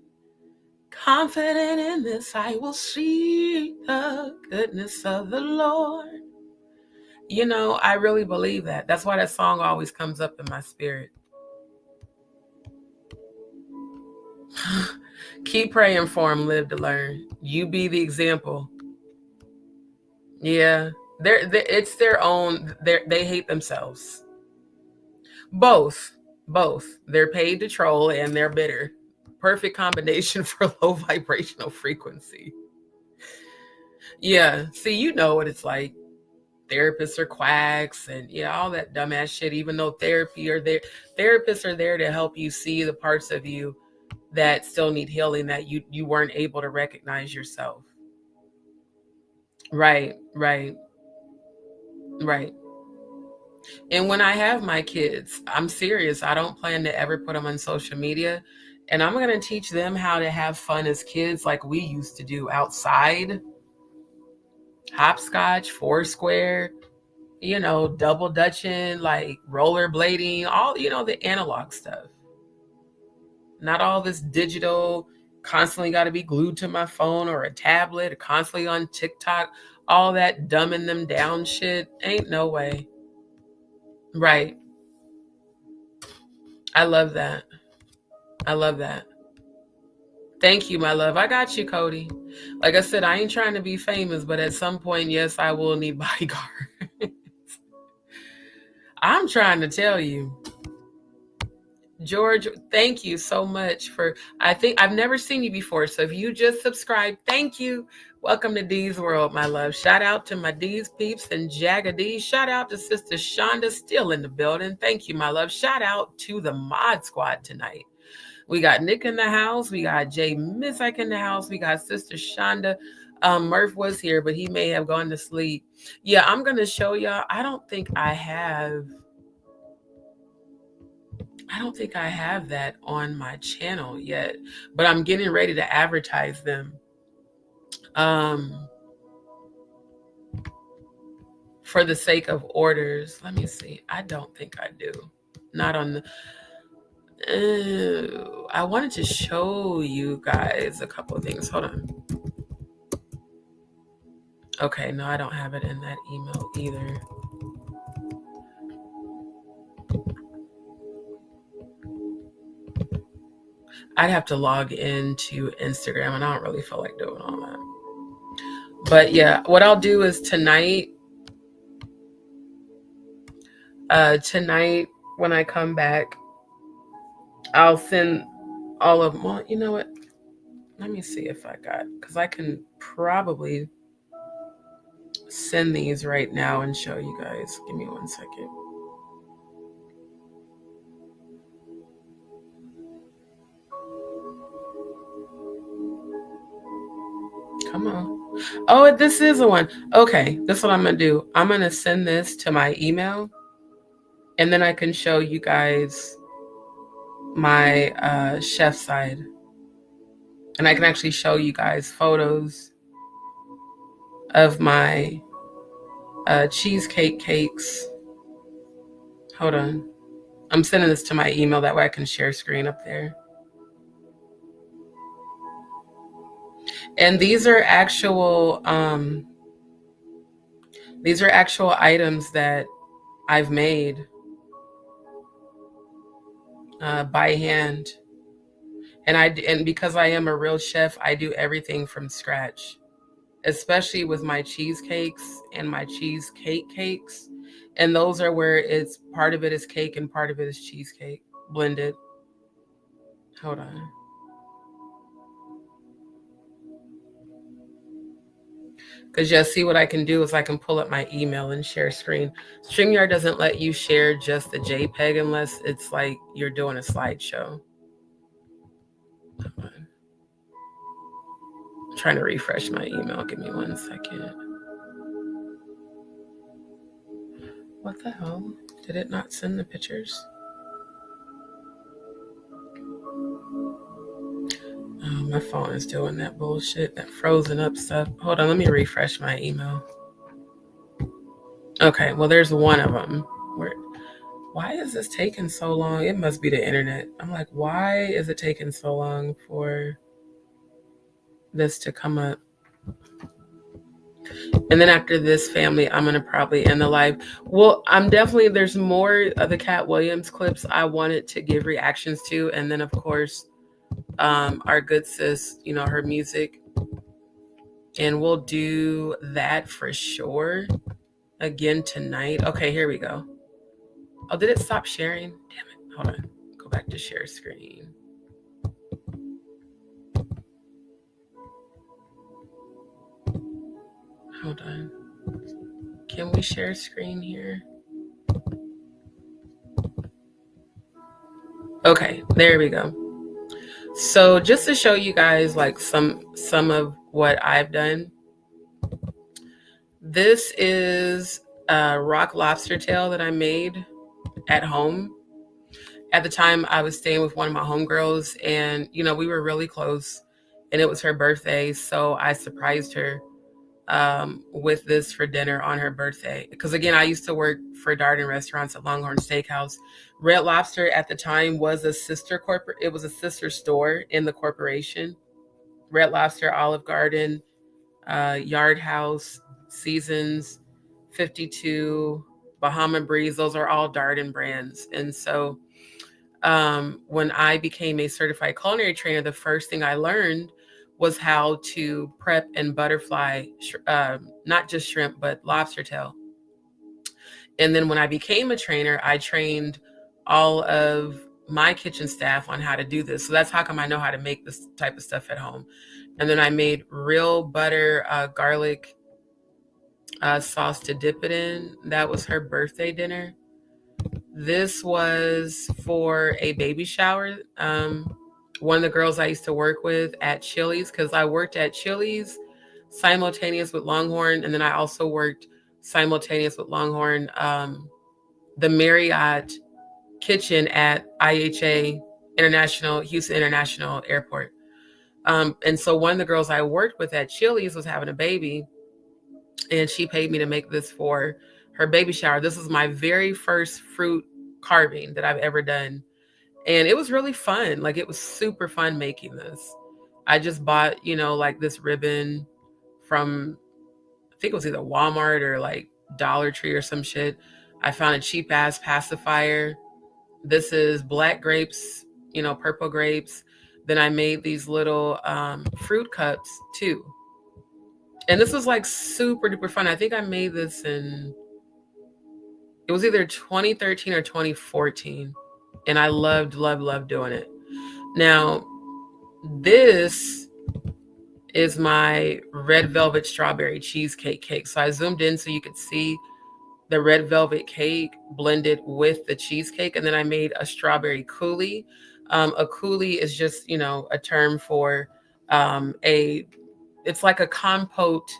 confident in this. I will see the goodness of the Lord. You know, I really believe that. That's why that song always comes up in my spirit. Keep praying for him, live to learn. You be the example. Yeah. It's their own. They hate themselves. Both. They're paid to troll and they're bitter. Perfect combination for low vibrational frequency. Yeah. See, you know what it's like. Therapists are quacks and all that dumbass shit, even though therapists are there to help you see the parts of you that still need healing that you weren't able to recognize yourself. Right. And when I have my kids, I'm serious. I don't plan to ever put them on social media. And I'm going to teach them how to have fun as kids like we used to do outside. Hopscotch, foursquare, you know, double dutching, like rollerblading, all, you know, the analog stuff. Not all this digital, constantly got to be glued to my phone or a tablet, or constantly on TikTok, all that dumbing them down shit. Ain't no way. Right. I love that. I love that. Thank you, my love. I got you, Cody. Like I said, I ain't trying to be famous, but at some point, yes, I will need bodyguards. I'm trying to tell you. George, thank you so much for, I think I've never seen you before. So if you just subscribed, thank you. Welcome to D's World, my love. Shout out to my DzPeepz and JagaDz. Shout out to Sister Shonda, still in the building. Thank you, my love. Shout out to the Mod Squad tonight. We got Nick in the house. We got Jay Misak in the house. We got Sister Shonda. Murph was here, but he may have gone to sleep. Yeah, I'm going to show y'all. I don't think I have that on my channel yet, but I'm getting ready to advertise them. For the sake of orders. Let me see. I don't think I do. Not on the... I wanted to show you guys a couple of things. Hold on. Okay, no, I don't have it in that email either. I'd have to log into Instagram, and I don't really feel like doing all that. But yeah, what I'll do is tonight when I come back, I'll send all of them. Well, you know what? Let me see if I got, because I can probably send these right now and show you guys. Give me 1 second. Come on. Oh, this is the one. Okay, this is what I'm going to do. I'm going to send this to my email, and then I can show you guys my chef side. And I can actually show you guys photos of my cheesecake cakes. Hold on. I'm sending this to my email. That way I can share screen up there. And these are actual items that I've made by hand. And because I am a real chef, I do everything from scratch, especially with my cheesecakes and my cheesecake cakes. And those are where it's part of it is cake and part of it is cheesecake blended. Hold on. Because yeah, see what I can do is I can pull up my email and share screen. StreamYard doesn't let you share just the JPEG unless it's like you're doing a slideshow. I'm trying to refresh my email. Give me 1 second. What the hell? Did it not send the pictures? Oh, my phone is doing that bullshit, that frozen up stuff. Hold on, let me refresh my email. Okay, well, there's one of them. Why is this taking so long? It must be the internet. I'm like, why is it taking so long for this to come up? And then after this, family, I'm going to probably end the live. Well, there's more of the Katt Williams clips I wanted to give reactions to. And then, of course, our good sis, you know, her music. And we'll do that for sure again tonight. Okay, here we go. Oh, did it stop sharing? Damn it. Hold on. Go back to share screen. Hold on. Can we share screen here? Okay, there we go. So just to show you guys like some of what I've done. This is a rock lobster tail that I made at home. at the time I was staying with one of my homegirls, and you know, we were really close, and it was her birthday, so I surprised her with this for dinner on her birthday. Because again, I used to work for Darden restaurants at Longhorn Steakhouse. Red Lobster at the time was a sister it was a sister store in the corporation. Red Lobster, Olive Garden, Yard House, Seasons, 52, Bahama Breeze, those are all Darden brands. And so when I became a certified culinary trainer, the first thing I learned was how to prep and butterfly, not just shrimp, but lobster tail. And then when I became a trainer, I trained all of my kitchen staff on how to do this. So that's how come I know how to make this type of stuff at home. And then I made real butter, garlic sauce to dip it in. That was her birthday dinner. This was for a baby shower. One of the girls I used to work with at Chili's, because I worked at Chili's simultaneous with Longhorn, and then I also worked simultaneous with Longhorn, the Marriott kitchen at IHA International, Houston International Airport. And so one of the girls I worked with at Chili's was having a baby, and she paid me to make this for her baby shower. This was my very first fruit carving that I've ever done. And it was really fun. Like, it was super fun making this. I just bought, you know, like this ribbon from, I think it was either Walmart or like Dollar Tree or some shit. I found a cheap ass pacifier. This is black grapes, you know, purple grapes. Then I made these little fruit cups too. And this was like super duper fun. I think I made this in, it was either 2013 or 2014. And I loved doing it. Now, this is my red velvet strawberry cheesecake cake. So I zoomed in so you could see the red velvet cake blended with the cheesecake. And then I made a strawberry coulis. A coulis is just, you know, a term for it's like a compote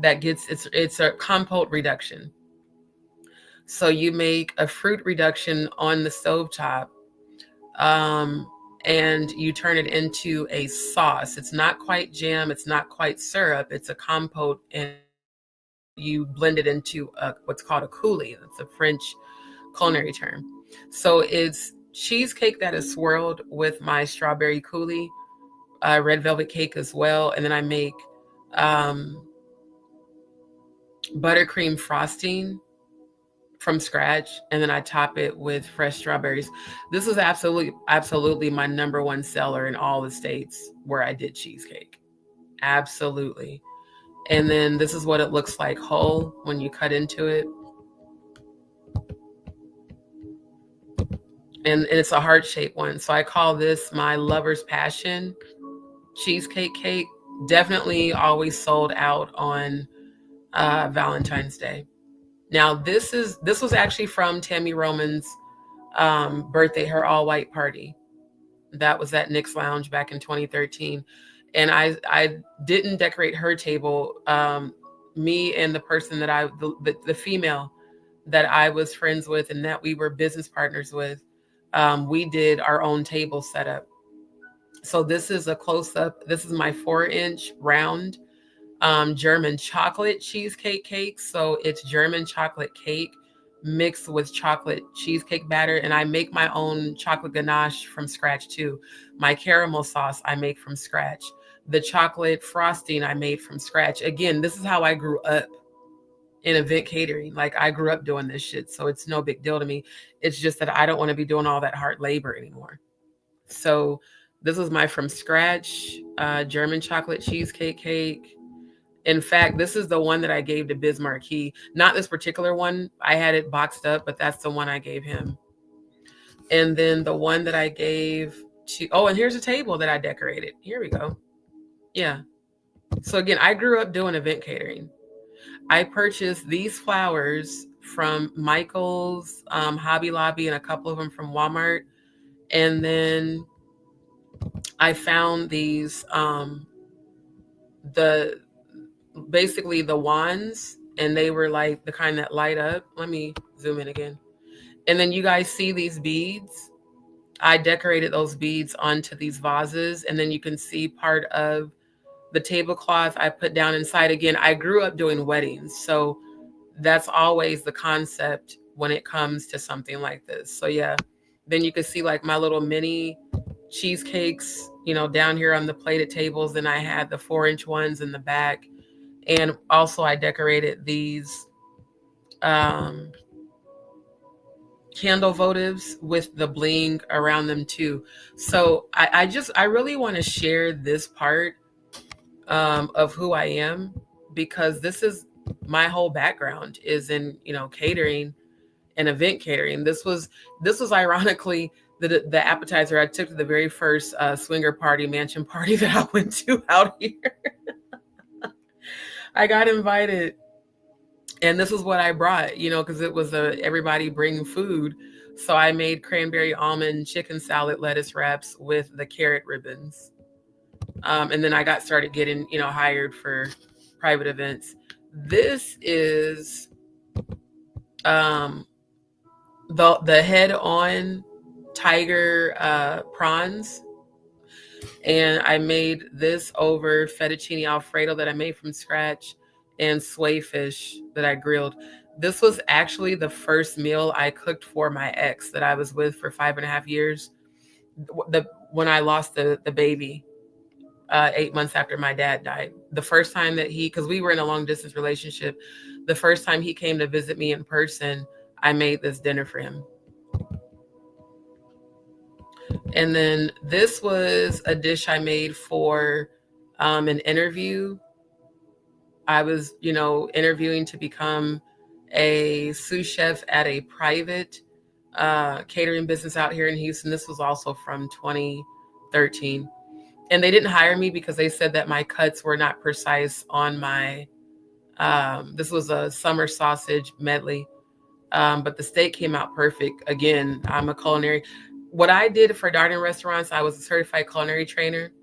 that gets, it's a compote reduction. So you make a fruit reduction on the stovetop, and you turn it into a sauce. It's not quite jam. It's not quite syrup. It's a compote, and you blend it into what's called a coulis. It's a French culinary term. So it's cheesecake that is swirled with my strawberry coulis, red velvet cake as well. And then I make buttercream frosting from scratch, and then I top it with fresh strawberries. This is absolutely my number one seller in all the states where I did cheesecake. Absolutely. And then this is what it looks like whole when you cut into it. And it's a heart-shaped one. So I call this my lover's passion cheesecake cake. Definitely always sold out on Valentine's Day. Now, this was actually from Tammy Roman's birthday, her all-white party. That was at Nick's Lounge back in 2013. And I didn't decorate her table. Me and the person that the female that I was friends with and that we were business partners with, we did our own table setup. So this is a close-up. This is my 4-inch round German chocolate cheesecake cake. So it's German chocolate cake mixed with chocolate cheesecake batter. And I make my own chocolate ganache from scratch too. My caramel sauce I make from scratch. The chocolate frosting I made from scratch. Again, this is how I grew up in event catering. Like, I grew up doing this shit. So it's no big deal to me. It's just that I don't want to be doing all that hard labor anymore. So this is my from scratch German chocolate cheesecake cake. In fact, this is the one that I gave to Biz Marquis. Not this particular one. I had it boxed up, but that's the one I gave him. And then the one that I gave to, oh, and here's a table that I decorated. Here we go. Yeah. So again, I grew up doing event catering. I purchased these flowers from Michael's, Hobby Lobby, and a couple of them from Walmart. And then I found these, basically the wands, and they were like the kind that light up. Let me zoom in again. And then you guys see these beads. I decorated those beads onto these vases, and then you can see part of the tablecloth I put down inside. Again, I grew up doing weddings, so that's always the concept when it comes to something like this. So yeah, then you can see like my little mini cheesecakes, you know, down here on the plated tables. Then I had the 4-inch ones in the back. And also I decorated these candle votives with the bling around them too. So I really want to share this part of who I am, because this is my whole background is in, you know, catering and event catering. This was ironically the appetizer I took to the very first swinger party, mansion party that I went to out here. I got invited, and this is what I brought, you know, because it was everybody bring food. So I made cranberry almond chicken salad lettuce wraps with the carrot ribbons. And then I got started getting, you know, hired for private events. This is the head-on tiger prawns. And I made this over fettuccine Alfredo that I made from scratch and sway fish that I grilled. This was actually the first meal I cooked for my ex that I was with for 5.5 years. When I lost the baby 8 months after my dad died. The first time that because we were in a long distance relationship, the first time he came to visit me in person, I made this dinner for him. And then this was a dish I made for an interview. I was, you know, interviewing to become a sous chef at a private catering business out here in Houston. This was also from 2013. And they didn't hire me because they said that my cuts were not precise on my, this was a summer sausage medley. But the steak came out perfect. Again, I'm a culinary. What I did for dining restaurants, I was a certified culinary trainer.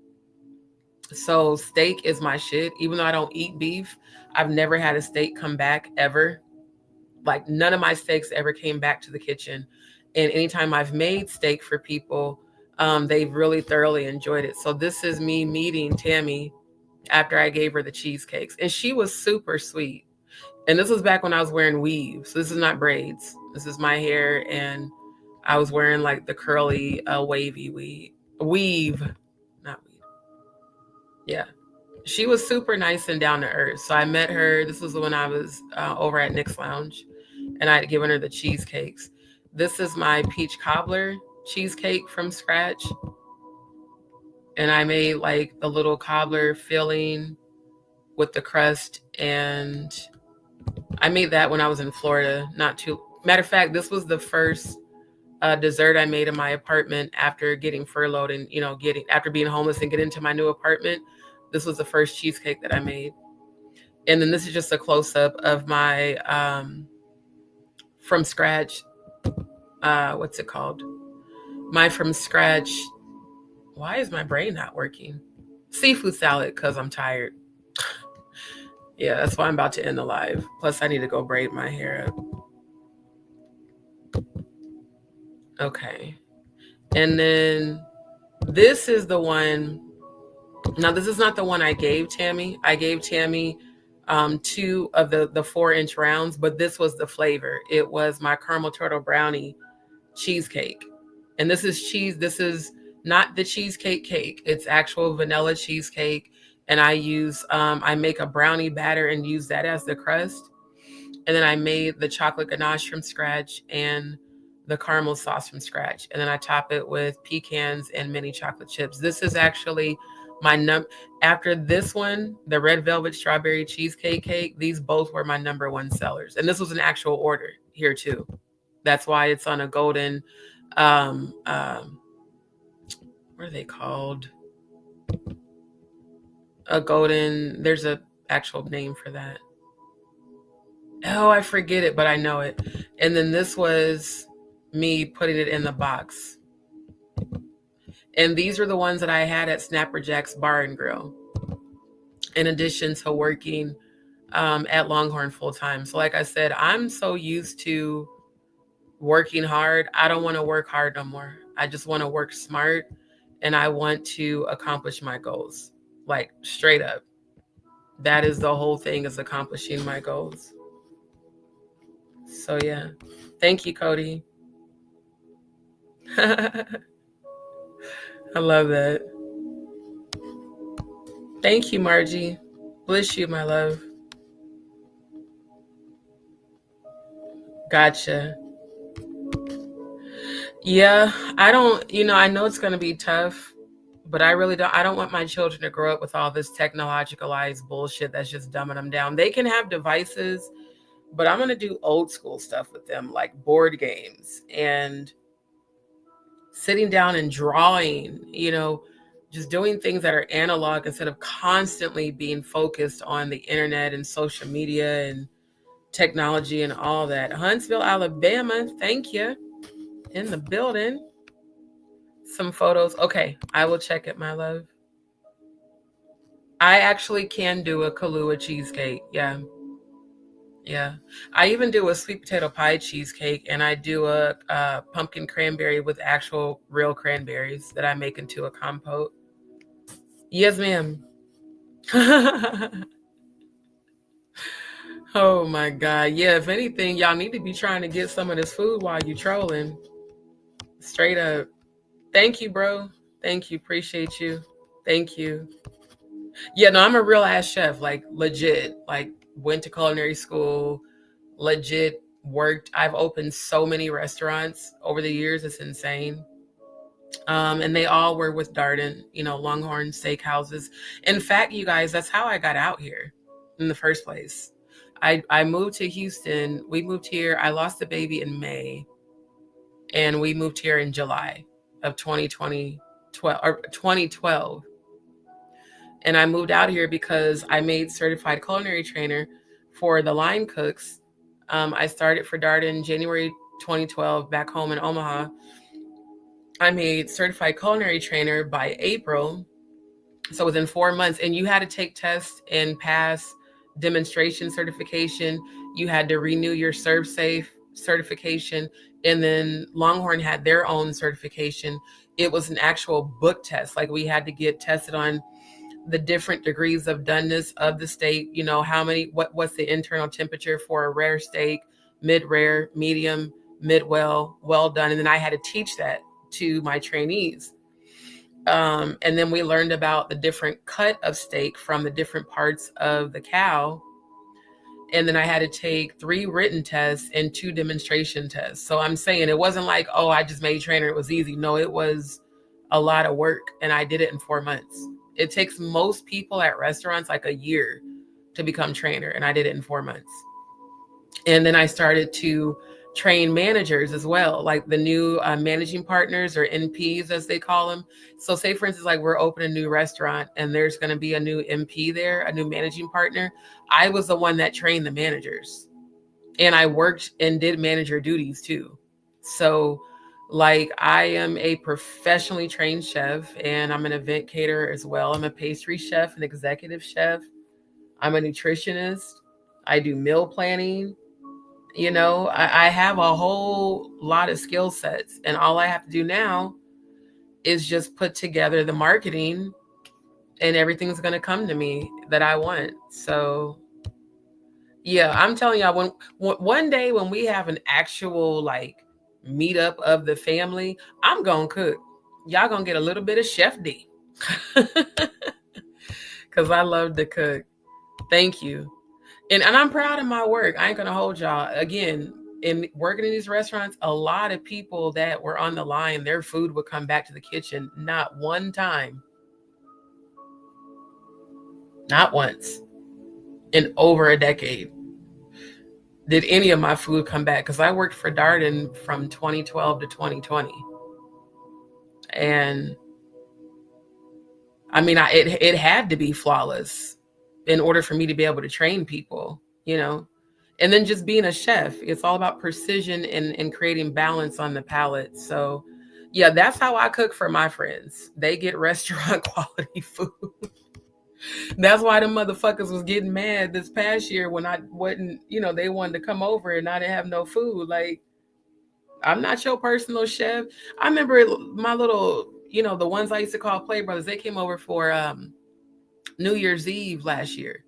So steak is my shit. Even though I don't eat beef, I've never had a steak come back ever. Like none of my steaks ever came back to the kitchen. And anytime I've made steak for people, they've really thoroughly enjoyed it. So this is me meeting Tammy after I gave her the cheesecakes. And she was super sweet. And this was back when I was wearing weaves. So this is not braids. This is my hair. And I was wearing like the curly, wavy weave. Not weave. Yeah. She was super nice and down to earth. So I met her. This was when I was over at Nick's Lounge. And I had given her the cheesecakes. This is my peach cobbler cheesecake from scratch. And I made like the little cobbler filling with the crust. And I made that when I was in Florida. Matter of fact, this was the first dessert I made in my apartment after getting furloughed and, you know, after being homeless and getting into my new apartment. This was the first cheesecake that I made. And then this is just a close-up of my from scratch, what's it called? My from scratch, why is my brain not working? Seafood salad, because I'm tired. Yeah, that's why I'm about to end the live. Plus, I need to go braid my hair up. Okay. And then this is the one. Now, this is not the one I gave Tammy. I gave Tammy 2 of the 4-inch rounds, but this was the flavor. It was my caramel turtle brownie cheesecake. And this is cheese. This is not the cheesecake cake. It's actual vanilla cheesecake. And I make a brownie batter and use that as the crust. And then I made the chocolate ganache from scratch and the caramel sauce from scratch. And then I top it with pecans and mini chocolate chips. This is actually my after this one, the red velvet strawberry cheesecake cake, these both were my #1 sellers. And this was an actual order here too. That's why it's on a golden, what are they called? A golden, there's a actual name for that. Oh, I forget it, but I know it. And then this was me putting it in the box. And these are the ones that I had at Snapper Jack's Bar and Grill, in addition to working at Longhorn full time. So like I said, I'm so used to working hard. I don't want to work hard no more. I just want to work smart and I want to accomplish my goals. Like straight up. That is the whole thing, is accomplishing my goals. So yeah. Thank you, Cody. I love that. Thank you, Margie. Bless you, my love. Gotcha. Yeah, I don't, I know it's going to be tough, but I don't want my children to grow up with all this technologicalized bullshit that's just dumbing them down. They can have devices, but I'm going to do old school stuff with them, like board games and sitting down and drawing, just doing things that are analog instead of constantly being focused on the internet and social media and technology and all that. Huntsville, Alabama, thank you. In the building. Some photos. Okay, I will check it, my love. I actually can do a Kahlua cheesecake. Yeah. I even do a sweet potato pie cheesecake, and I do a pumpkin cranberry with actual real cranberries that I make into a compote. Yes, ma'am. Oh my God. Yeah, if anything, y'all need to be trying to get some of this food while you trolling. Straight up. Thank you, bro. Thank you. Appreciate you. Thank you. Yeah, no, I'm a real ass chef, like legit, like went to culinary school, legit worked. I've opened so many restaurants over the years. It's insane. And they all were with Darden, Longhorn Steakhouses. In fact, you guys, that's how I got out here in the first place. I moved to Houston. We moved here. I lost the baby in May, and we moved here in July of 2012. And I moved out here because I made certified culinary trainer for the line cooks. I started for Darden January 2012 back home in Omaha. I made certified culinary trainer by April. So within 4 months, and you had to take tests and pass demonstration certification. You had to renew your ServSafe certification. And then Longhorn had their own certification. It was an actual book test. Like we had to get tested on the different degrees of doneness of the steak, what's the internal temperature for a rare steak, mid-rare, medium, mid-well, well done. And then I had to teach that to my trainees. And then we learned about the different cut of steak from the different parts of the cow. And then I had to take 3 written tests and 2 demonstration tests. So I'm saying it wasn't like, oh, I just made trainer, it was easy. No, it was a lot of work, and I did it in 4 months. It takes most people at restaurants like a year to become trainer, and I did it in 4 months. And then I started to train managers as well, like the new managing partners, or NPs as they call them. So say for instance, like we're opening a new restaurant and there's going to be a new MP there, a new managing partner. I was the one that trained the managers, and I worked and did manager duties too. So like I am a professionally trained chef, and I'm an event caterer as well. I'm a pastry chef, an executive chef. I'm a nutritionist. I do meal planning. I have a whole lot of skill sets, and all I have to do now is just put together the marketing, and everything's going to come to me that I want. So yeah, I'm telling y'all, one day when we have an actual like meetup of the family, I'm going to cook. Y'all going to get a little bit of Chef D because I love to cook. Thank you. And I'm proud of my work. I ain't going to hold y'all. Again, in working in these restaurants, a lot of people that were on the line, their food would come back to the kitchen. Not one time. Not once. In over a decade did any of my food come back, because I worked for Darden from 2012 to 2020. And I mean, it had to be flawless in order for me to be able to train people, and then just being a chef, it's all about precision and creating balance on the palate. So yeah, that's how I cook for my friends. They get restaurant quality food. That's why the motherfuckers was getting mad this past year when I wasn't, they wanted to come over and I didn't have no food. Like, I'm not your personal chef. I remember my little, the ones I used to call Play Brothers, they came over for New Year's Eve last year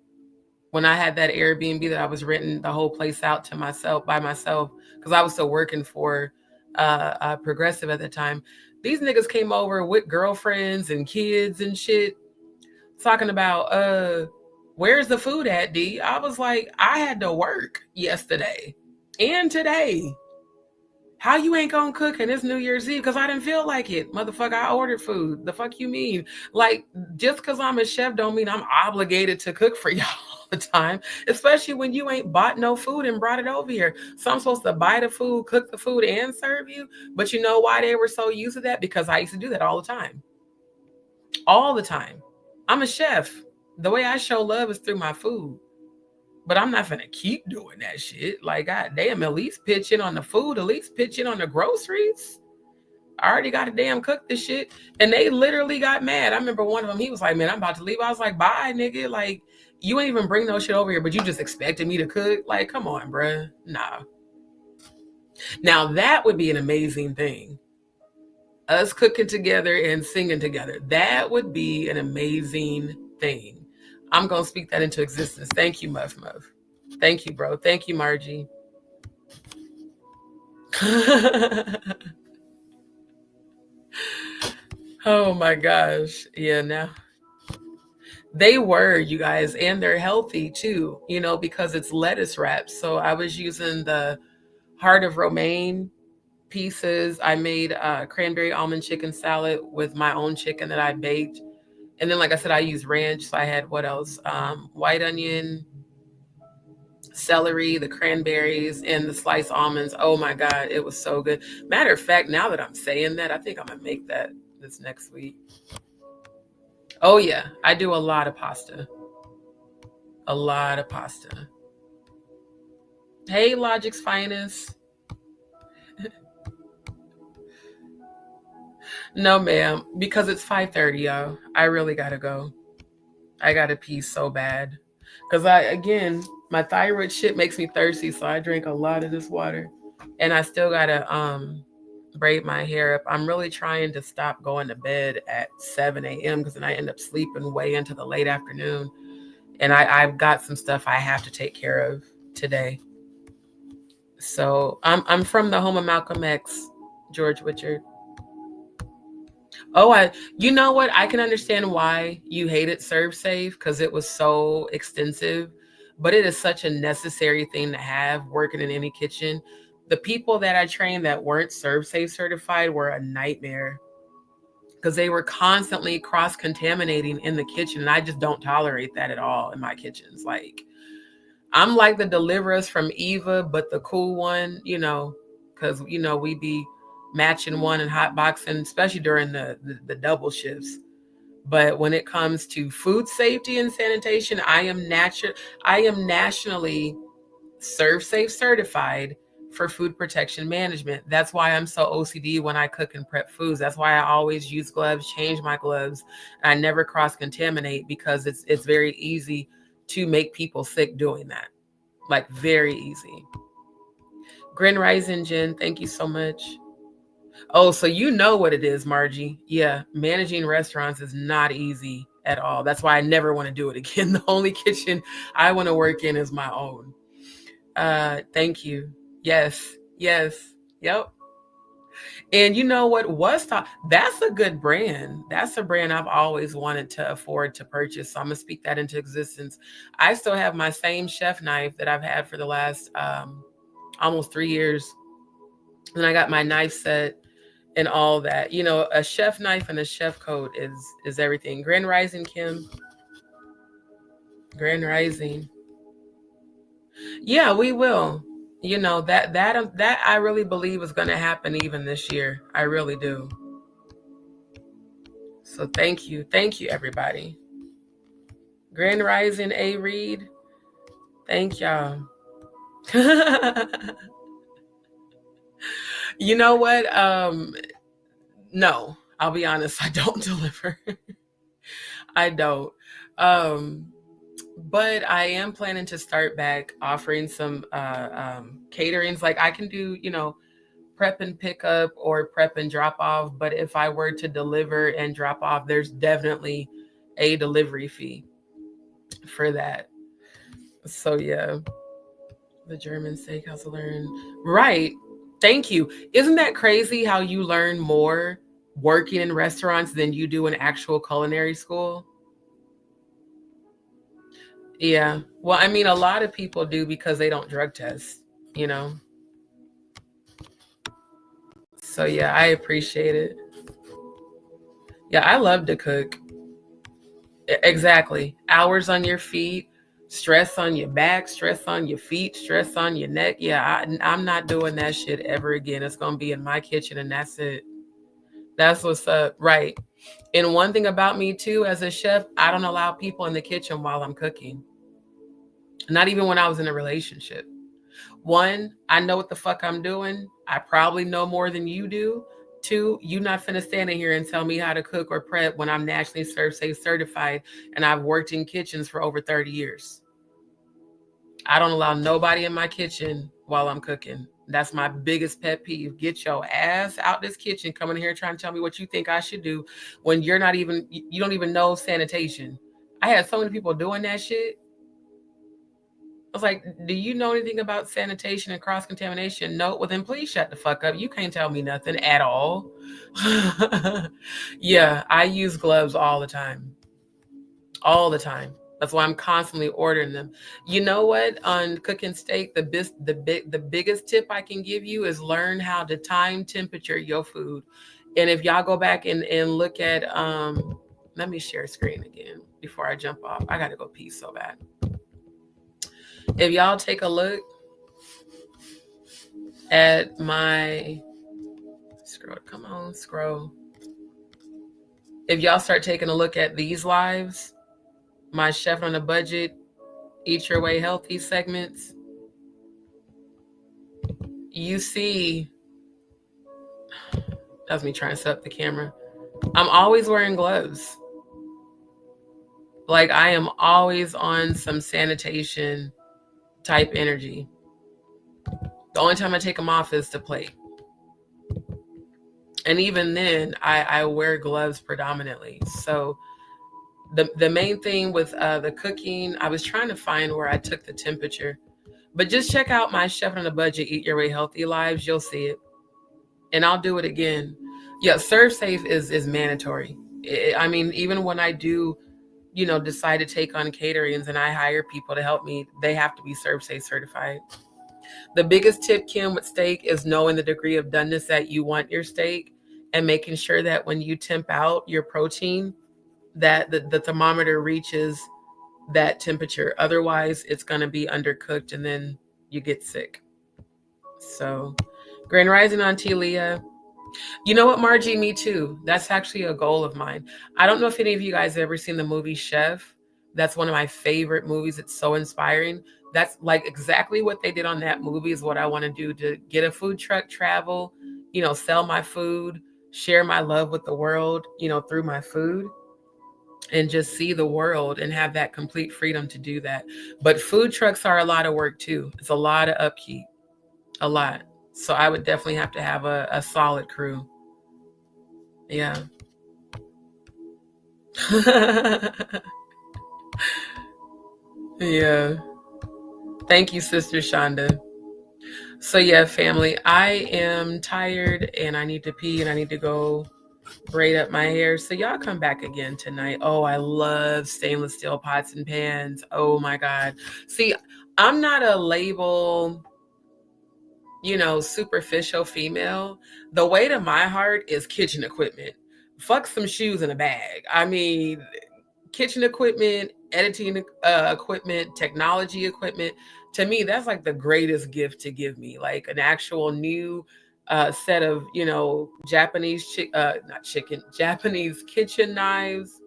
when I had that Airbnb that I was renting the whole place out to myself by myself because I was still working for Progressive at the time. These niggas came over with girlfriends and kids and shit talking about, where's the food at, D? I was like, I had to work yesterday and today. How you ain't gonna cook and it's New Year's Eve? Because I didn't feel like it. Motherfucker, I ordered food. The fuck you mean? Like, just because I'm a chef don't mean I'm obligated to cook for y'all all the time, especially when you ain't bought no food and brought it over here. So I'm supposed to buy the food, cook the food, and serve you? But you know why they were so used to that? Because I used to do that all the time. All the time. I'm a chef. The way I show love is through my food. But I'm not gonna keep doing that shit. Like, goddamn, at least pitch in on the food, at least pitch in on the groceries. I already got to damn cook this shit. And they literally got mad. I remember one of them, he was like, man, I'm about to leave. I was like, bye, nigga. Like, you ain't even bring no shit over here, but you just expected me to cook? Like, come on, bruh. Nah. Now, that would be an amazing thing. Us cooking together and singing together. That would be an amazing thing. I'm going to speak that into existence. Thank you, Muff Muff. Thank you, bro. Thank you, Margie. Oh, my gosh. Yeah, now. They were, you guys, and they're healthy, too, because it's lettuce wraps. So I was using the heart of romaine pieces. I made cranberry almond chicken salad with my own chicken that I baked. And then, like I said, I use ranch. So I had what else? White onion, celery, the cranberries, and the sliced almonds. Oh my God, it was so good. Matter of fact, now that I'm saying that, I think I'm gonna make that this next week. Oh yeah, I do a lot of pasta. A lot of pasta. Hey, Logic's Finest. No, ma'am, because it's 5:30, y'all. I really gotta go. I gotta pee so bad. Because my thyroid shit makes me thirsty, so I drink a lot of this water. And I still gotta braid my hair up. I'm really trying to stop going to bed at 7 a.m. because then I end up sleeping way into the late afternoon. And I've got some stuff I have to take care of today. So I'm from the home of Malcolm X, George Richard. Oh, you know what? I can understand why you hated Serve Safe because it was so extensive, but it is such a necessary thing to have working in any kitchen. The people that I trained that weren't Serve Safe certified were a nightmare because they were constantly cross-contaminating in the kitchen. And I just don't tolerate that at all in my kitchens. Like, I'm like the Deliverers from Eva, but the cool one, because, we be matching one and hot boxing, especially during the double shifts. But when it comes to food safety and sanitation, I am nationally Serve Safe certified for food protection management. That's why I'm so OCD when I cook and prep foods. That's why I always use gloves, change my gloves. I never cross-contaminate because it's very easy to make people sick doing that. Like, very easy. Grin Rising, Jen, thank you so much. Oh, so you know what it is, Margie. Yeah, managing restaurants is not easy at all. That's why I never want to do it again. The only kitchen I want to work in is my own. Thank you. Yes. Yep. And you know what? That's a good brand. That's a brand I've always wanted to afford to purchase. So I'm going to speak that into existence. I still have my same chef knife that I've had for the last almost 3 years. And I got my knife set and all that. A chef knife and a chef coat is everything. Grand Rising, Kim. Grand Rising. Yeah, we will. That I really believe is going to happen even this year. I really do. So thank you, everybody. Grand Rising, A. Reed. Thank y'all. You know what? No, I'll be honest. I don't deliver. I don't. But I am planning to start back offering some caterings. Like, I can do, prep and pick up or prep and drop off. But if I were to deliver and drop off, there's definitely a delivery fee for that. So yeah, the German steakhouse learn. Right. Thank you. Isn't that crazy how you learn more working in restaurants than you do in actual culinary school? Yeah. Well, I mean, a lot of people do because they don't drug test, you know? So yeah, I appreciate it. Yeah, I love to cook. Exactly. Hours on your feet, stress on your back, stress on your feet, stress on your neck. Yeah, I'm not doing that shit ever again. It's going to be in my kitchen and that's it. That's what's up. Right. And one thing about me too, as a chef, I don't allow people in the kitchen while I'm cooking. Not even when I was in a relationship. One, I know what the fuck I'm doing. I probably know more than you do. Two, you not finna stand in here and tell me how to cook or prep when I'm nationally ServSafe certified and I've worked in kitchens for over 30 years. I don't allow nobody in my kitchen while I'm cooking. That's my biggest pet peeve. Get your ass out this kitchen, come in here trying to tell me what you think I should do when you don't even know sanitation. I had so many people doing that shit. I was like, do you know anything about sanitation and cross-contamination? No. Well, then please shut the fuck up. You can't tell me nothing at all. Yeah, I use gloves all the time. All the time. That's why I'm constantly ordering them. You know what? On cooking steak, the biggest tip I can give you is learn how to time temperature your food. And if y'all go back and look at, let me share screen again before I jump off. I got to go pee so bad. If y'all take a look at my scroll. If y'all start taking a look at these lives, my Chef on a Budget, Eat Your Way Healthy segments, you see, that's me trying to set up the camera. I'm always wearing gloves. Like I am always on some sanitation type energy. The only time I take them off is to plate. And even then, I wear gloves predominantly. So the main thing with the cooking, I was trying to find where I took the temperature. But just check out my Chef on a Budget, Eat Your Way Healthy lives. You'll see it. And I'll do it again. Yeah, ServSafe is mandatory. I mean, even when I do, decide to take on caterings and I hire people to help me, they have to be ServSafe certified. The biggest tip, Kim, with steak is knowing the degree of doneness that you want your steak and making sure that when you temp out your protein, that the thermometer reaches that temperature. Otherwise, it's going to be undercooked and then you get sick. So, Grand Rising on Leah. You know what, Margie? Me too. That's actually a goal of mine. I don't know if any of you guys have ever seen the movie Chef. That's one of my favorite movies. It's so inspiring. That's like exactly what they did on that movie is what I want to do, to get a food truck, travel, sell my food, share my love with the world, through my food, and just see the world and have that complete freedom to do that. But food trucks are a lot of work too. It's a lot of upkeep, a lot. So I would definitely have to have a solid crew. Yeah. Yeah. Thank you, Sister Shonda. So yeah, family, I am tired and I need to pee and I need to go braid up my hair. So y'all come back again tonight. Oh, I love stainless steel pots and pans. Oh my God. See, I'm not a label, superficial female. The way to my heart is kitchen equipment. Fuck some shoes in a bag. I mean, kitchen equipment, editing equipment, technology equipment. To me, that's like the greatest gift to give me. Like an actual new set of, Japanese kitchen knives,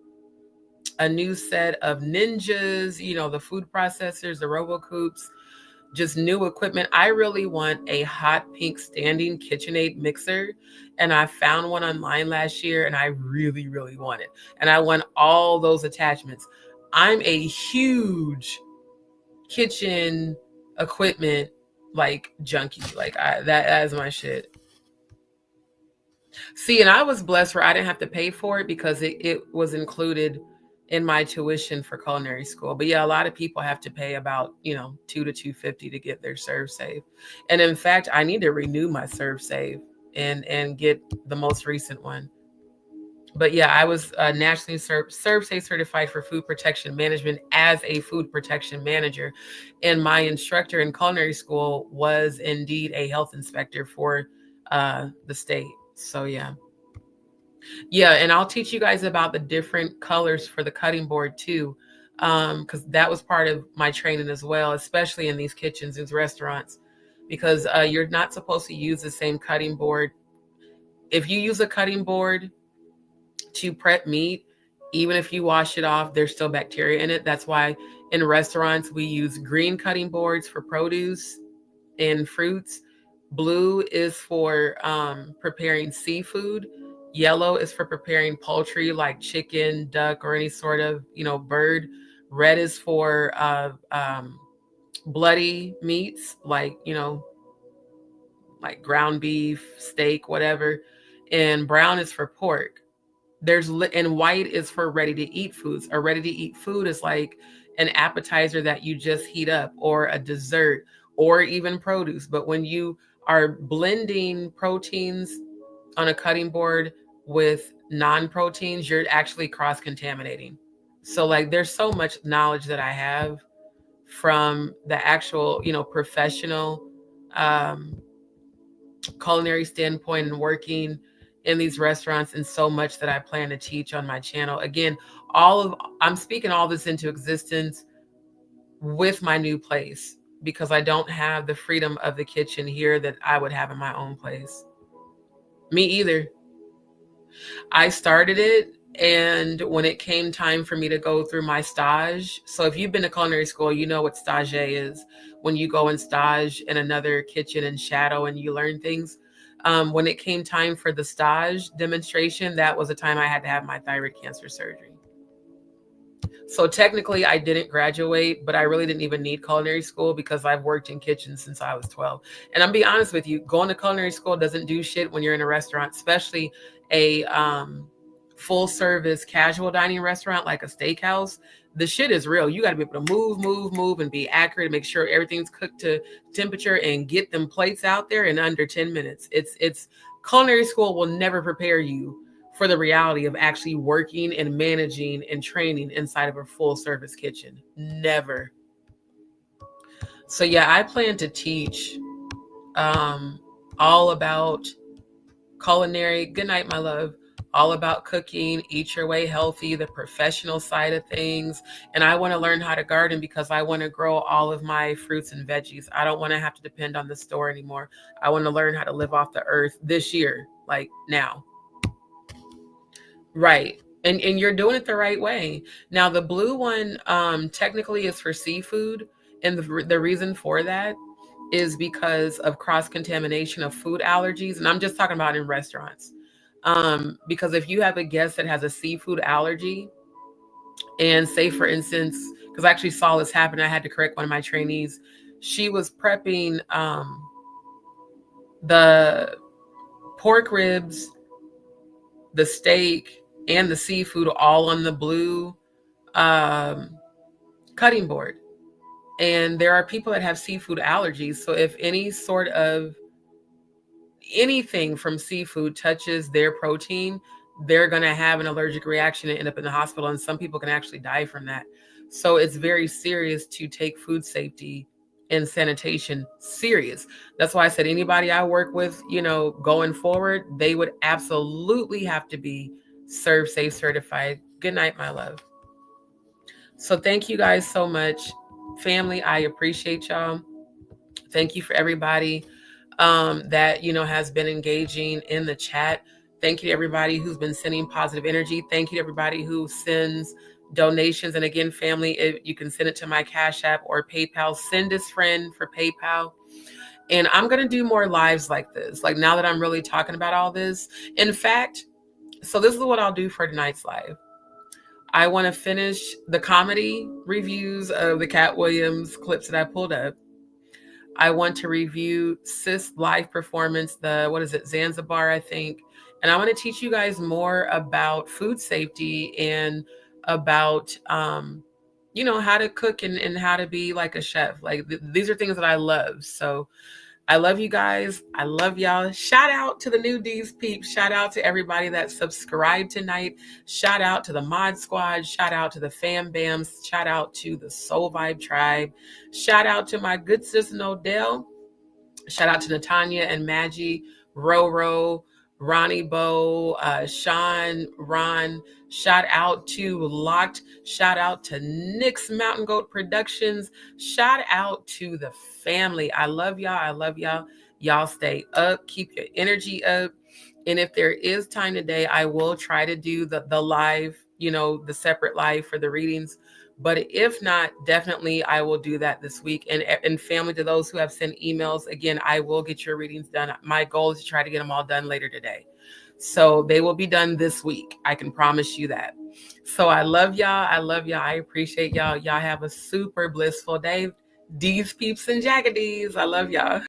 a new set of Ninjas, the food processors, the RoboCoops, just new equipment. I really want a hot pink standing KitchenAid mixer. And I found one online last year and I really, really want it. And I want all those attachments. I'm a huge kitchen equipment like junkie. Like that is my shit. See, and I was blessed where I didn't have to pay for it because it was included in my tuition for culinary school. But yeah, a lot of people have to pay about, $2 to $250 to get their Serve Save. And in fact, I need to renew my Serve Save and get the most recent one. But yeah, I was nationally Serve Safe certified for food protection management as a food protection manager. And my instructor in culinary school was indeed a health inspector for the state. So yeah. Yeah, and I'll teach you guys about the different colors for the cutting board too, because that was part of my training as well, especially in these kitchens, these restaurants, because you're not supposed to use the same cutting board. If you use a cutting board to prep meat, even if you wash it off, there's still bacteria in it. That's why in restaurants we use green cutting boards for produce and fruits. Blue is for preparing seafood. Yellow is for preparing poultry like chicken, duck, or any sort of, bird. Red is for bloody meats like, like ground beef, steak, whatever. And brown is for pork. And white is for ready to eat foods. A ready to eat food is like an appetizer that you just heat up, or a dessert, or even produce. But when you are blending proteins on a cutting board with non-proteins, you're actually cross-contaminating. So like there's so much knowledge that I have from the actual, professional culinary standpoint and working in these restaurants, and so much that I plan to teach on my channel. Again, I'm speaking all this into existence with my new place, because I don't have the freedom of the kitchen here that I would have in my own place. Me either. I started it, and when it came time for me to go through my stage, so if you've been to culinary school, you know what stage is. When you go and stage in another kitchen and shadow and you learn things. When it came time for the stage demonstration, that was the time I had to have my thyroid cancer surgery. So technically I didn't graduate, but I really didn't even need culinary school because I've worked in kitchens since I was 12. And I'm being honest with you, going to culinary school doesn't do shit when you're in a restaurant, especially a full service casual dining restaurant like a steakhouse. The shit is real. You got to be able to move and be accurate, make sure everything's cooked to temperature and get them plates out there in under 10 minutes. It's culinary school will never prepare you for the reality of actually working and managing and training inside of a full service kitchen. Never. So yeah, I plan to teach all about culinary. Good night, my love. All about cooking, eat your way healthy, the professional side of things. And I want to learn how to garden because I want to grow all of my fruits and veggies. I don't want to have to depend on the store anymore. I want to learn how to live off the earth this year, like now. Right. And you're doing it the right way. Now, the blue one technically is for seafood. And the reason for that is because of cross-contamination of food allergies. And I'm just talking about in restaurants. Because if you have a guest that has a seafood allergy, and say, for instance, because I actually saw this happen, I had to correct one of my trainees. She was prepping the pork ribs, the steak, and the seafood all on the blue cutting board. And there are people that have seafood allergies. So if any sort of anything from seafood touches their protein, they're going to have an allergic reaction and end up in the hospital. And some people can actually die from that. So it's very serious to take food safety and sanitation serious. That's why I said anybody I work with, going forward, they would absolutely have to be Serve Safe certified. Good night, my love. So thank you guys so much. Family, I appreciate y'all. Thank you for everybody that, has been engaging in the chat. Thank you to everybody who's been sending positive energy. Thank you to everybody who sends donations. And again, family, you can send it to my Cash App or PayPal. Send this friend for PayPal. And I'm going to do more lives like this. Like now that I'm really talking about all this. In fact, so this is what I'll do for tonight's live. I want to finish the comedy reviews of the Katt Williams clips that I pulled up. I want to review Sis live performance, Zanzibar, I think. And I want to teach you guys more about food safety and about, you know, how to cook and how to be like a chef. Like these are things that I love. So I love you guys. I love y'all. Shout out to the new DzPeepz. Shout out to everybody that subscribed tonight. Shout out to the Mod Squad. Shout out to the Fam Bams. Shout out to the Soul Vibe Tribe. Shout out to my good sister Nodell. Shout out to Natanya and Maggie, Roro, Ronnie Bo, Sean, Ron. Shout out to Locked. Shout out to Nick's Mountain Goat Productions. Shout out to the family. I love y'all. I love y'all. Y'all stay up. Keep your energy up. And if there is time today, I will try to do the live, you know, the separate live for the readings. But if not, definitely I will do that this week. And family, to those who have sent emails, again, I will get your readings done. My goal is to try to get them all done later today. So they will be done this week. I can promise you that. So I love y'all. I love y'all. I appreciate y'all. Y'all have a super blissful day. DzPeepz and JagaDz. I love y'all.